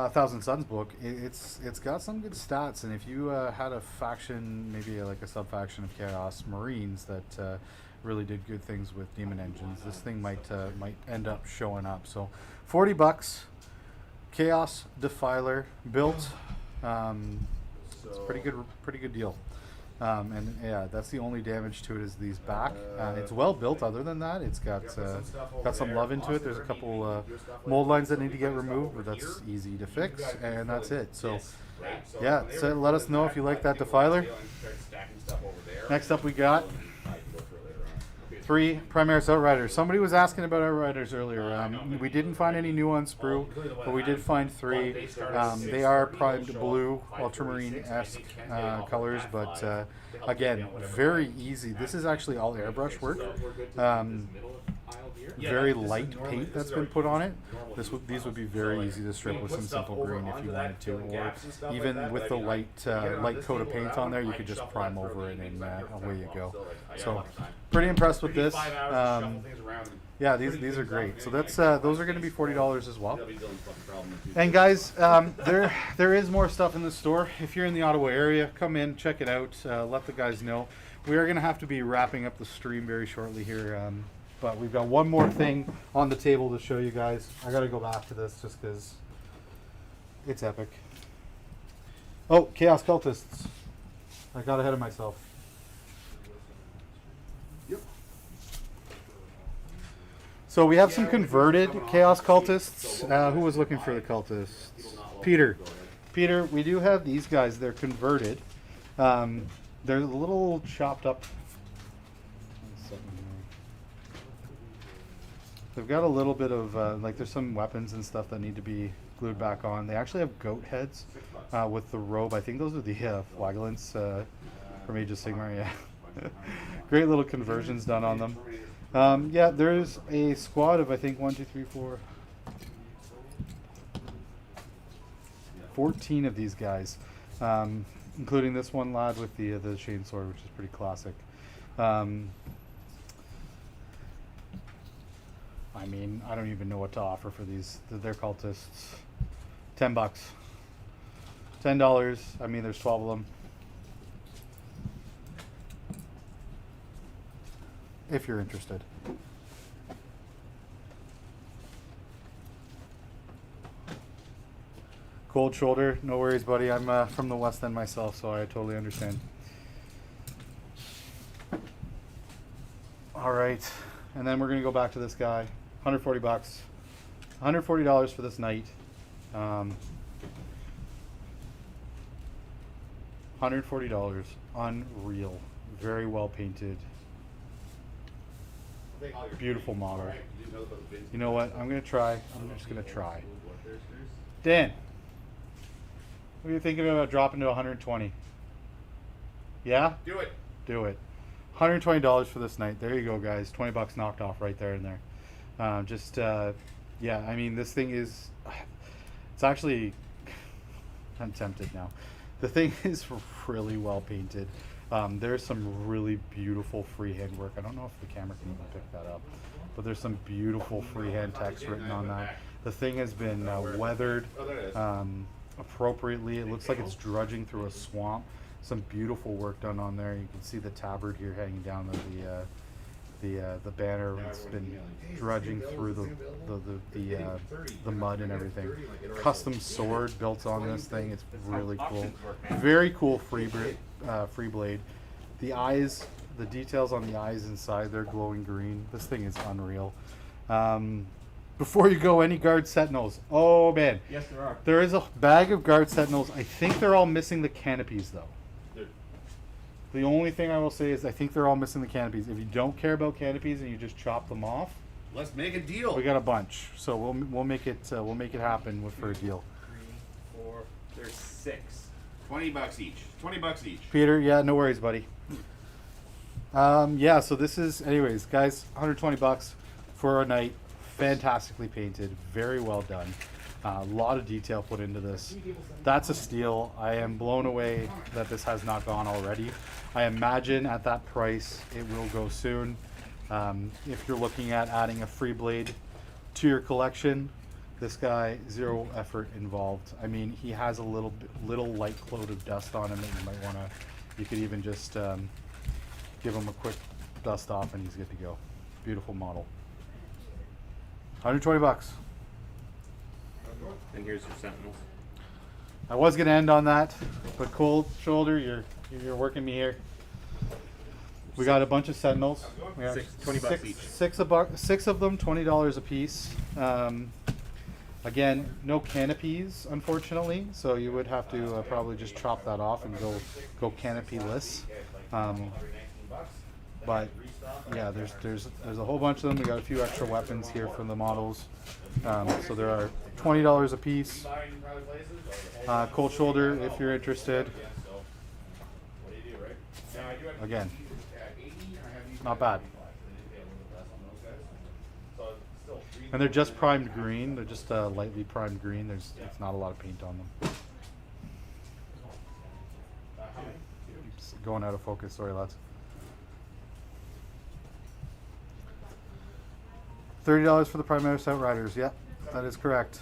S1: Thousand Suns book, it's got some good stats, and if you had a faction, maybe like a sub-faction of Chaos Marines that really did good things with demon engines, this thing might end up showing up. So $40, Chaos Defiler built. It's a pretty good deal. And yeah, that's the only damage to it is these back. It's well built. Other than that, it's got some love into it. There's a couple mold lines that need to get removed, but that's easy to fix, and that's it. So yeah, so let us know if you like that Defiler. Next up, we got 3 Primaris Outriders. Somebody was asking about Outriders earlier. We didn't find any new on Sprue, but we did find 3. They are primed blue, Ultramarine-esque colors, but again, very easy. This is actually all airbrush work. Very light paint that's been put on it. These would be very easy to strip with some simple green if you wanted to, or even with the light coat of paint on there, you could just prime over it and away you go. So pretty impressed with this. Yeah, these are great. So that's those are going to be $40 as well. And guys, there is more stuff in the store. If you're in the Ottawa area, come in, check it out. Let the guys know. We are going to have to be wrapping up the stream very shortly here. But we've got one more thing on the table to show you guys. I got to go back to this just because it's epic. Oh, Chaos Cultists. I got ahead of myself. So we have some converted Chaos Cultists. Who was looking for the Cultists? Peter. Peter, we do have these guys. They're converted. They're a little chopped up. They've got a little bit of, there's some weapons and stuff that need to be glued back on. They actually have goat heads with the robe. I think those are the flagellants from Age of Sigmar, yeah. Great little conversions done on them. Yeah, there's a squad of, I think, 14 of these guys, including this one lad with the chainsword, which is pretty classic. I mean, I don't even know what to offer for these. They're cultists. $10. $10. I mean, there's 12 of them. If you're interested. Cold shoulder. No worries, buddy. I'm from the West End myself, so I totally understand. All right. And then we're going to go back to this guy. $140. $140 for this knight. $140. Unreal. Very well painted. Beautiful model. You know what? I'm just going to try. Dan, what are you thinking about dropping to 120? Yeah?
S5: Do it.
S1: Do it. $120 for this night. There you go, guys. $20 knocked off right there and there. Yeah, I mean, this thing is, it's actually, I'm tempted now. The thing is really well painted. There's some really beautiful freehand work. I don't know if the camera can even pick that up, but there's some beautiful freehand text written on that. The thing has been weathered appropriately. It looks like it's drudging through a swamp. Some beautiful work done on there. You can see the tabard here hanging down the banner. It's been drudging through the mud and everything. Custom sword built on this thing. It's really cool. Very cool free blade. The eyes, the details on the eyes inside, they're glowing green. This thing is unreal. Before you go, any guard sentinels? Oh man,
S6: Yes, there are.
S1: there is a bag of guard sentinels. I think they're all missing the canopies though. The only thing I will say is I think they're all missing the canopies. If you don't care about canopies and you just chop them off,
S5: Let's make a deal.
S1: we got a bunch. So we'll make it happen for a deal.
S6: 3, 4,
S4: There's 6.
S5: $20 each. $20 each.
S1: Peter, yeah, no worries, buddy. Yeah, so this is, anyways, guys, 120 bucks for a night. Fantastically painted, very well done. A lot of detail put into this. That's a steal. I am blown away that this has not gone already. I imagine at that price it will go soon. If you're looking at adding a free blade to your collection, this guy, zero effort involved. I mean, he has a little light coat of dust on him that you might want to, you could even just give him a quick dust off and he's good to go. Beautiful model. 120 bucks.
S4: And here's your Sentinels.
S1: I was gonna end on that, but Cold Shoulder, you're working me here. We got a bunch of Sentinels. We got
S4: 20 bucks each.
S1: Six of them, $20 a piece. Again, no canopies, unfortunately, so you would have to probably just chop that off and go canopy-less. But yeah, there's a whole bunch of them. We got a few extra weapons here from the models. So there are $20 a piece. Cold Shoulder, if you're interested. Again, not bad. And they're just primed green. They're just lightly primed green. It's not a lot of paint on them. It's going out of focus. Sorry, lads. $30 for the Primaris Outriders. Yep, that is correct.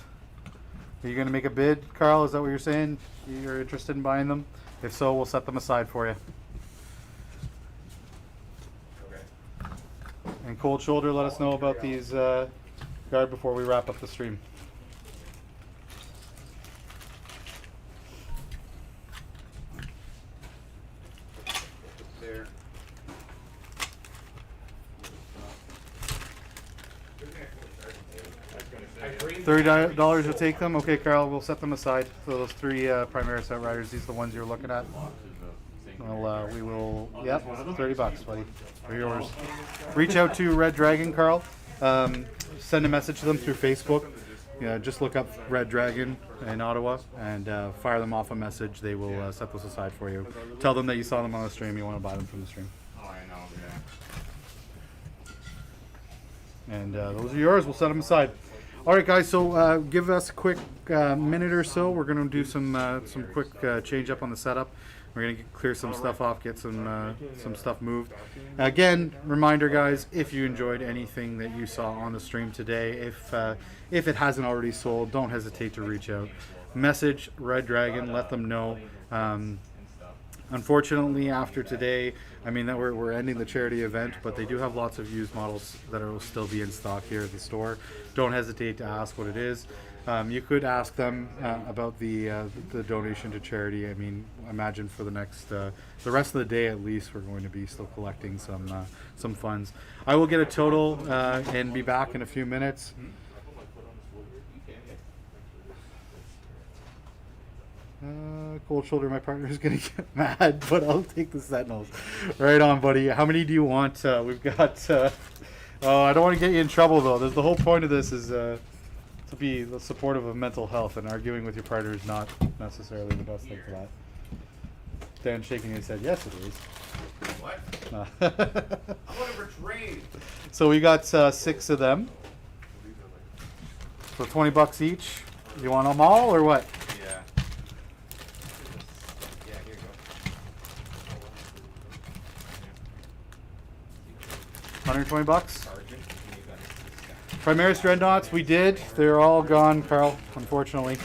S1: Are you going to make a bid, Carl? Is that what you're saying? You're interested in buying them? If so, we'll set them aside for you.
S5: Okay.
S1: And Cold Shoulder, let us know about these guard before we wrap up the stream.
S5: There.
S1: $30 will take them. Okay, Carl, we'll set them aside. So those 3 Primaris Outriders, these are the ones you're looking at. Well, we will. Yep, $30, buddy. They're yours. Reach out to Red Dragon, Carl. Send a message to them through Facebook. Yeah, just look up Red Dragon in Ottawa and fire them off a message. They will set those aside for you. Tell them that you saw them on the stream. You want to buy them from the stream.
S5: Oh, I know, yeah.
S1: And those are yours. We'll set them aside. All right, guys. So give us a quick minute or so. We're going to do some quick change up on the setup. We're going to clear some stuff off, get some stuff moved. Again, reminder, guys, if you enjoyed anything that you saw on the stream today, if it hasn't already sold, don't hesitate to reach out. Message Red Dragon, let them know. Unfortunately, after today, I mean that we're ending the charity event, but they do have lots of used models that will still be in stock here at the store. Don't hesitate to ask what it is. You could ask them about the donation to charity. I mean, imagine for the rest of the day at least, we're going to be still collecting some funds. I will get a total and be back in a few minutes. Cold Shoulder, my partner is gonna get mad, but I'll take the Sentinels. Right on, buddy. How many do you want? We've got. Oh, I don't want to get you in trouble though. The whole point of this is to be supportive of mental health, and arguing with your partner is not necessarily the best thing for that. Dan shaking his head. Yes, it is.
S5: What? I'm looking for trade.
S1: So we got 6 of them for $20 each. You want them all or what?
S5: Yeah. Yeah, here you go.
S1: $120. Primaris Dreadnoughts, we did. They're all gone, Carl, unfortunately.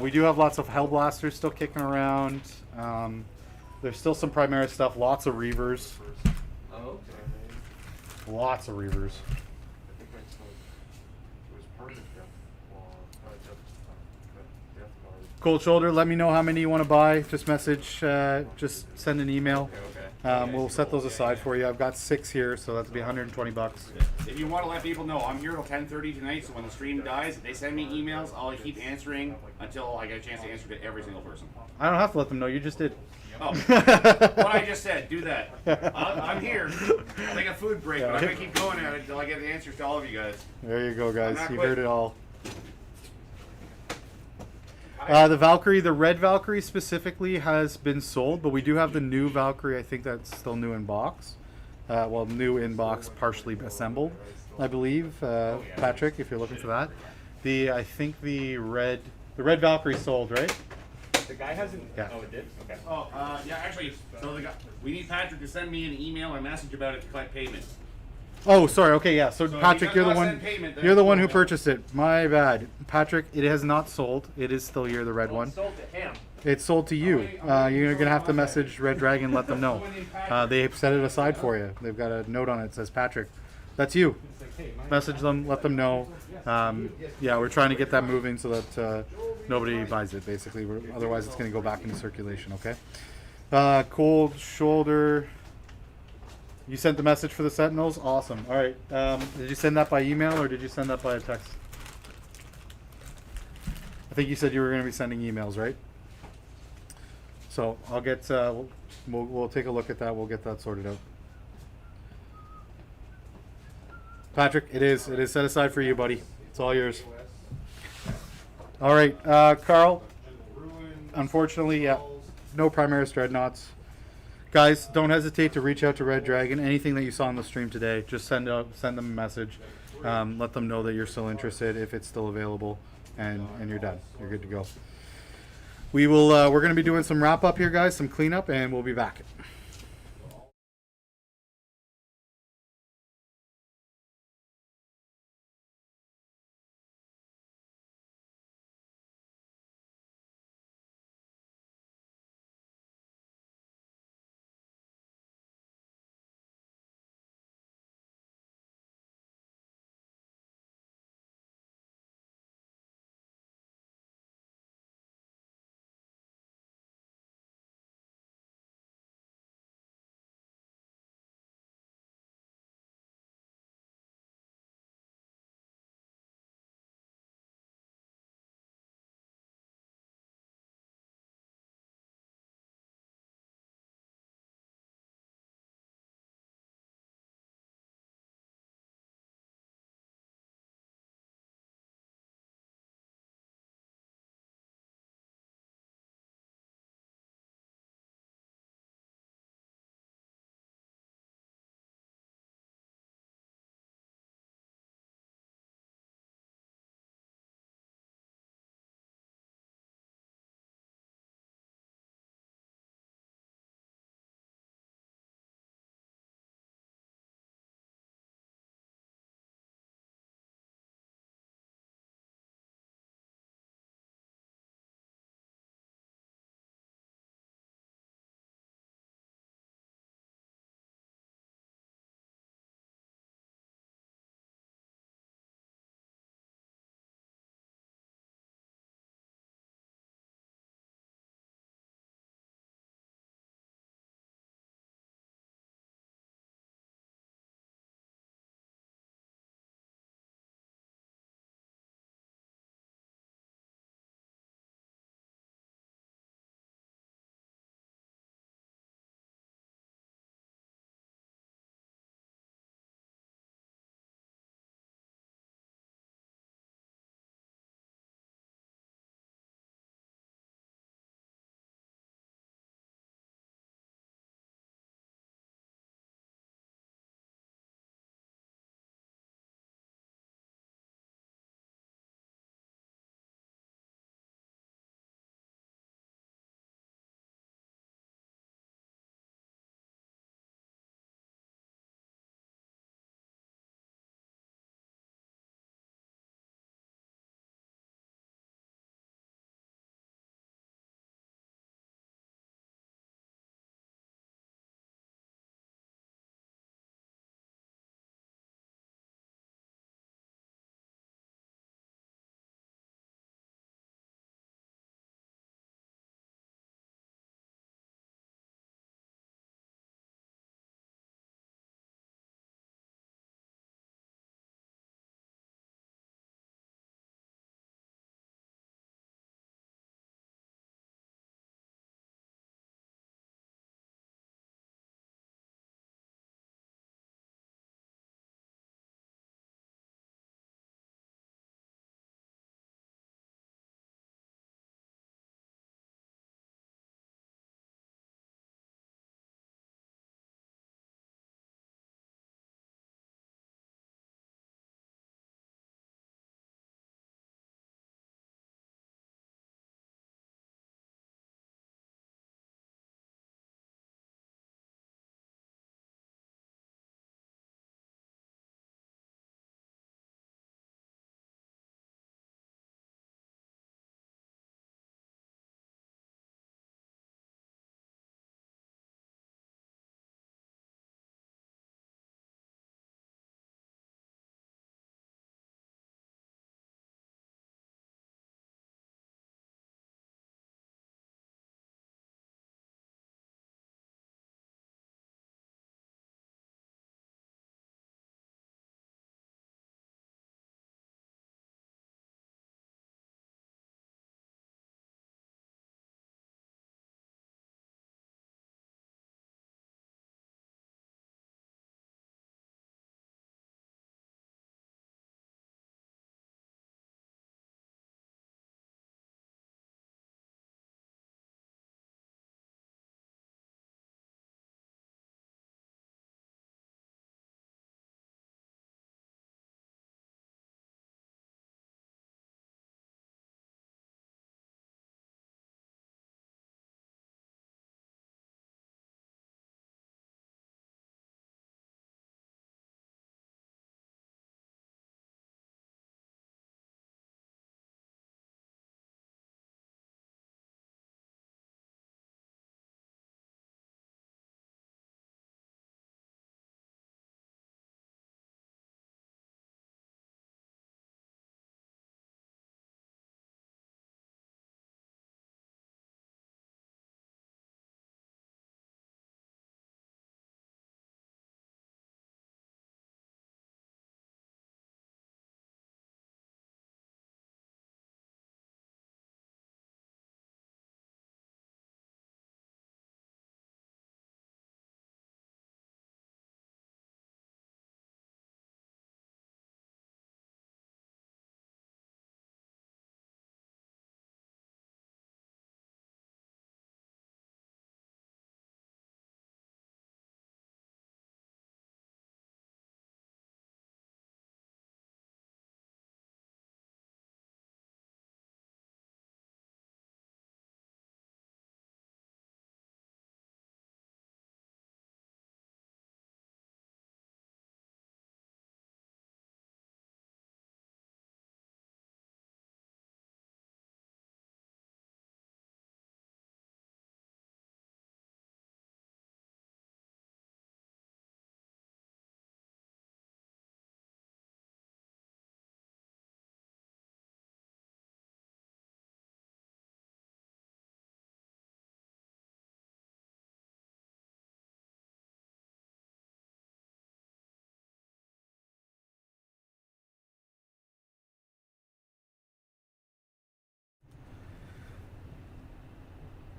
S1: We do have lots of Hellblasters still kicking around. There's still some Primaris stuff. Lots of Reavers.
S5: Oh, okay.
S1: Lots of Reavers. Cold Shoulder, let me know how many you want to buy. Just message, just send an email. We'll set those aside for you. I've got 6 here, so that'll be $120.
S5: If you want to let people know, I'm here till 10:30 tonight, so when the stream dies, if they send me emails, I'll keep answering until I get a chance to answer to every single person.
S1: I don't have to let them know. You just did.
S5: Oh, what I just said, do that. I'm here. I'll take a food break, but I'm going to keep going at it until I get the answers to all of you guys.
S1: There you go, guys.
S5: I'm not
S1: You
S5: quit.
S1: heard it all. The Valkyrie, the red Valkyrie specifically, has been sold, but we do have the new Valkyrie. I think that's still new in box. Well, new in box, partially assembled, I believe. Patrick, if you're looking for that. I think the red Valkyrie sold, right?
S4: The guy hasn't.
S1: Yeah.
S4: Oh, it did. Okay.
S5: Oh, yeah, actually, so we need Patrick to send me an email or message about it to collect payment.
S1: Oh, sorry. Okay, yeah. So
S5: So
S1: Patrick,
S5: you
S1: you're the
S5: gotta
S1: one.
S5: send payment, then
S1: You're the
S5: it's
S1: one who
S5: okay.
S1: purchased it. My bad, Patrick. It has not sold. It is still here, the red one.
S4: Sold to him.
S1: It's sold to you. You're gonna have to message Red Dragon, let them know. They set it aside for you. They've got a note on it that says Patrick. That's you. Message them, let them know. Yeah, we're trying to get that moving so that nobody buys it. Basically, otherwise it's gonna go back into circulation. Okay. Cold Shoulder. You sent the message for the Sentinels? Awesome. All right. Did you send that by email or did you send that by a text? I think you said you were going to be sending emails, right? So I'll get. We'll take a look at that. We'll get that sorted out. Patrick, it is set aside for you, buddy. It's all yours. All right, Carl. Unfortunately, yeah, no Primaris Dreadnoughts. Guys, don't hesitate to reach out to Red Dragon. Anything that you saw on the stream today, just send them a message. Let them know that you're still interested, if it's still available, and you're done. You're good to go. We're going to be doing some wrap up here, guys, some cleanup, and we'll be back.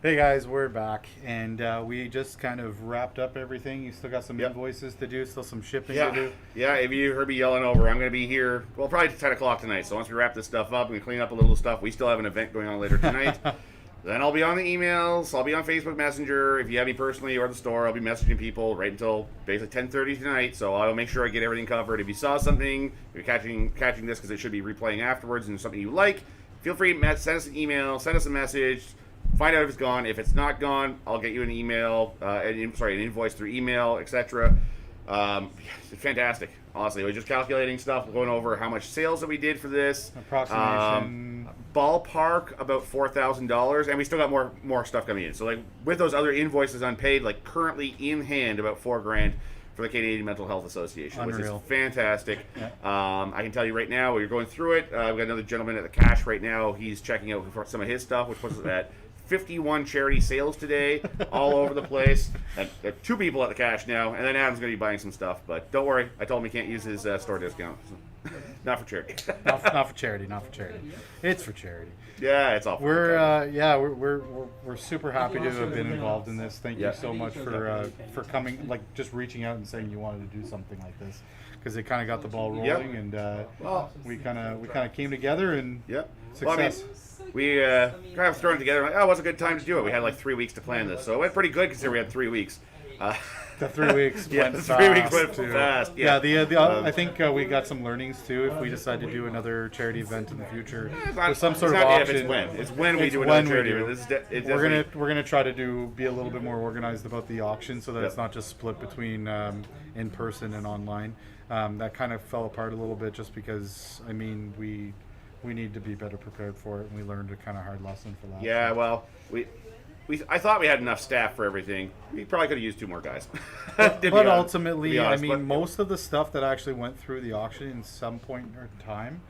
S1: Hey guys, we're back, and we just kind of wrapped up everything. You still got some
S5: Yep.
S1: invoices to do, still some shipping
S5: Yeah,
S1: to do.
S5: yeah. If you heard me yelling over, I'm going to be here. Well, probably to 10 o'clock tonight. So once we wrap this stuff up and we clean up a little stuff, we still have an event going on later tonight. Then I'll be on the emails. I'll be on Facebook Messenger. If you have me personally or the store, I'll be messaging people right until basically 10:30 tonight. So I'll make sure I get everything covered. If you saw something, if you're catching this because it should be replaying afterwards, and something you like, feel free to send us an email, send us a message. Find out if it's gone. If it's not gone, I'll get you an email, an invoice through email, etc. It's fantastic. Honestly, we're just calculating stuff, going over how much sales that we did for this.
S1: Approximation.
S5: Ballpark about $4,000, and we still got more stuff coming in. So like with those other invoices unpaid, like currently in hand about $4,000 for the Canadian Mental Health Association,
S1: Unreal.
S5: which is fantastic.
S1: Yeah.
S5: I can tell you right now, we're going through it. We've got another gentleman at the cash right now. He's checking out for some of his stuff, which was at 51 charity sales today, all over the place. And there are 2 people at the cash now, and then Adam's going to be buying some stuff. But don't worry, I told him he can't use his store discount. Not for charity.
S1: Not for charity, not for charity. It's for charity.
S5: Yeah, it's all. For
S1: We're super happy to have been involved in this. Thank
S5: Yeah.
S1: you so much for coming, like just reaching out and saying you wanted to do something like this, because it kind of got the ball rolling,
S5: Yep.
S1: and
S5: Well,
S1: we kind of came together and
S5: Yep.
S1: success.
S5: We kind of thrown it together. Like, oh, it was a good time to do it. We had like 3 weeks to plan this, so it went pretty good considering we had 3 weeks.
S1: The 3 weeks
S5: Yeah,
S1: went
S5: the
S1: fast.
S5: 3 weeks went
S1: too.
S5: fast.
S1: Yeah,
S5: Yeah.
S1: I think we got some learnings too. If we decide to do another charity event in the future,
S5: It's not-
S1: with some sort
S5: it's
S1: of
S5: not
S1: option,
S5: if, it's when. It's when we
S1: it's
S5: do
S1: when
S5: another
S1: we
S5: charity.
S1: do.
S5: event. This is it's
S1: we're
S5: definitely-
S1: gonna try to be a little bit more organized about the auction, so that
S5: Yep.
S1: it's not just split between in person and online. That kind of fell apart a little bit just because we need to be better prepared for it, and we learned a kind of hard lesson for that.
S5: Yeah, well, I thought we had enough staff for everything. We probably could have used 2 more guys.
S1: But ultimately,
S5: to be honest, but-
S1: most of the stuff that actually went through the auction in some point in time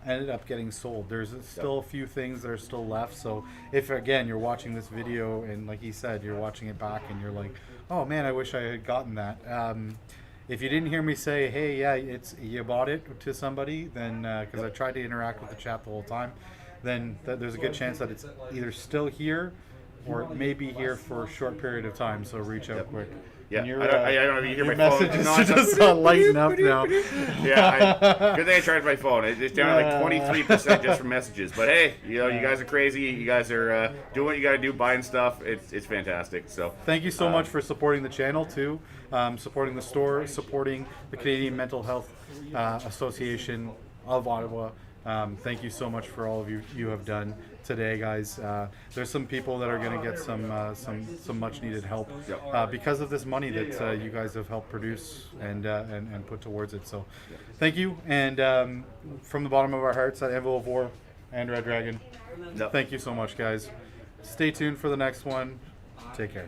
S1: ended up getting sold. There's still a few things that are still left. So if, again, you're watching this video and, like he said, you're watching it back and you're like, oh, man, I wish I had gotten that. If you didn't hear me say, hey, yeah, you bought it to somebody, then because I tried to interact with the chat the whole time, then there's a good chance that it's either still here or it may be here for a short period of time. So reach out quick.
S5: Yeah,
S1: And
S5: I don't know if you hear
S1: your
S5: my phone.
S1: messages
S5: No,
S1: are
S5: it's not-
S1: just lighting up now.
S5: Yeah, good thing I charged my phone. It's down to like 23% just for messages. But hey, you guys are crazy. You guys are doing what you got to do, buying stuff. It's fantastic. So
S1: Thank you so much for supporting the channel too, supporting the store, supporting the Canadian Mental Health Association of Ottawa. Thank you so much for all of you have done today, guys. There's some people that are going to get some much needed help because of this money that you guys have helped produce and put towards it. So thank you, and from the bottom of our hearts at Anvil of War and Red Dragon,
S5: Yep.
S1: thank you so much, guys. Stay tuned for the next one. Take care.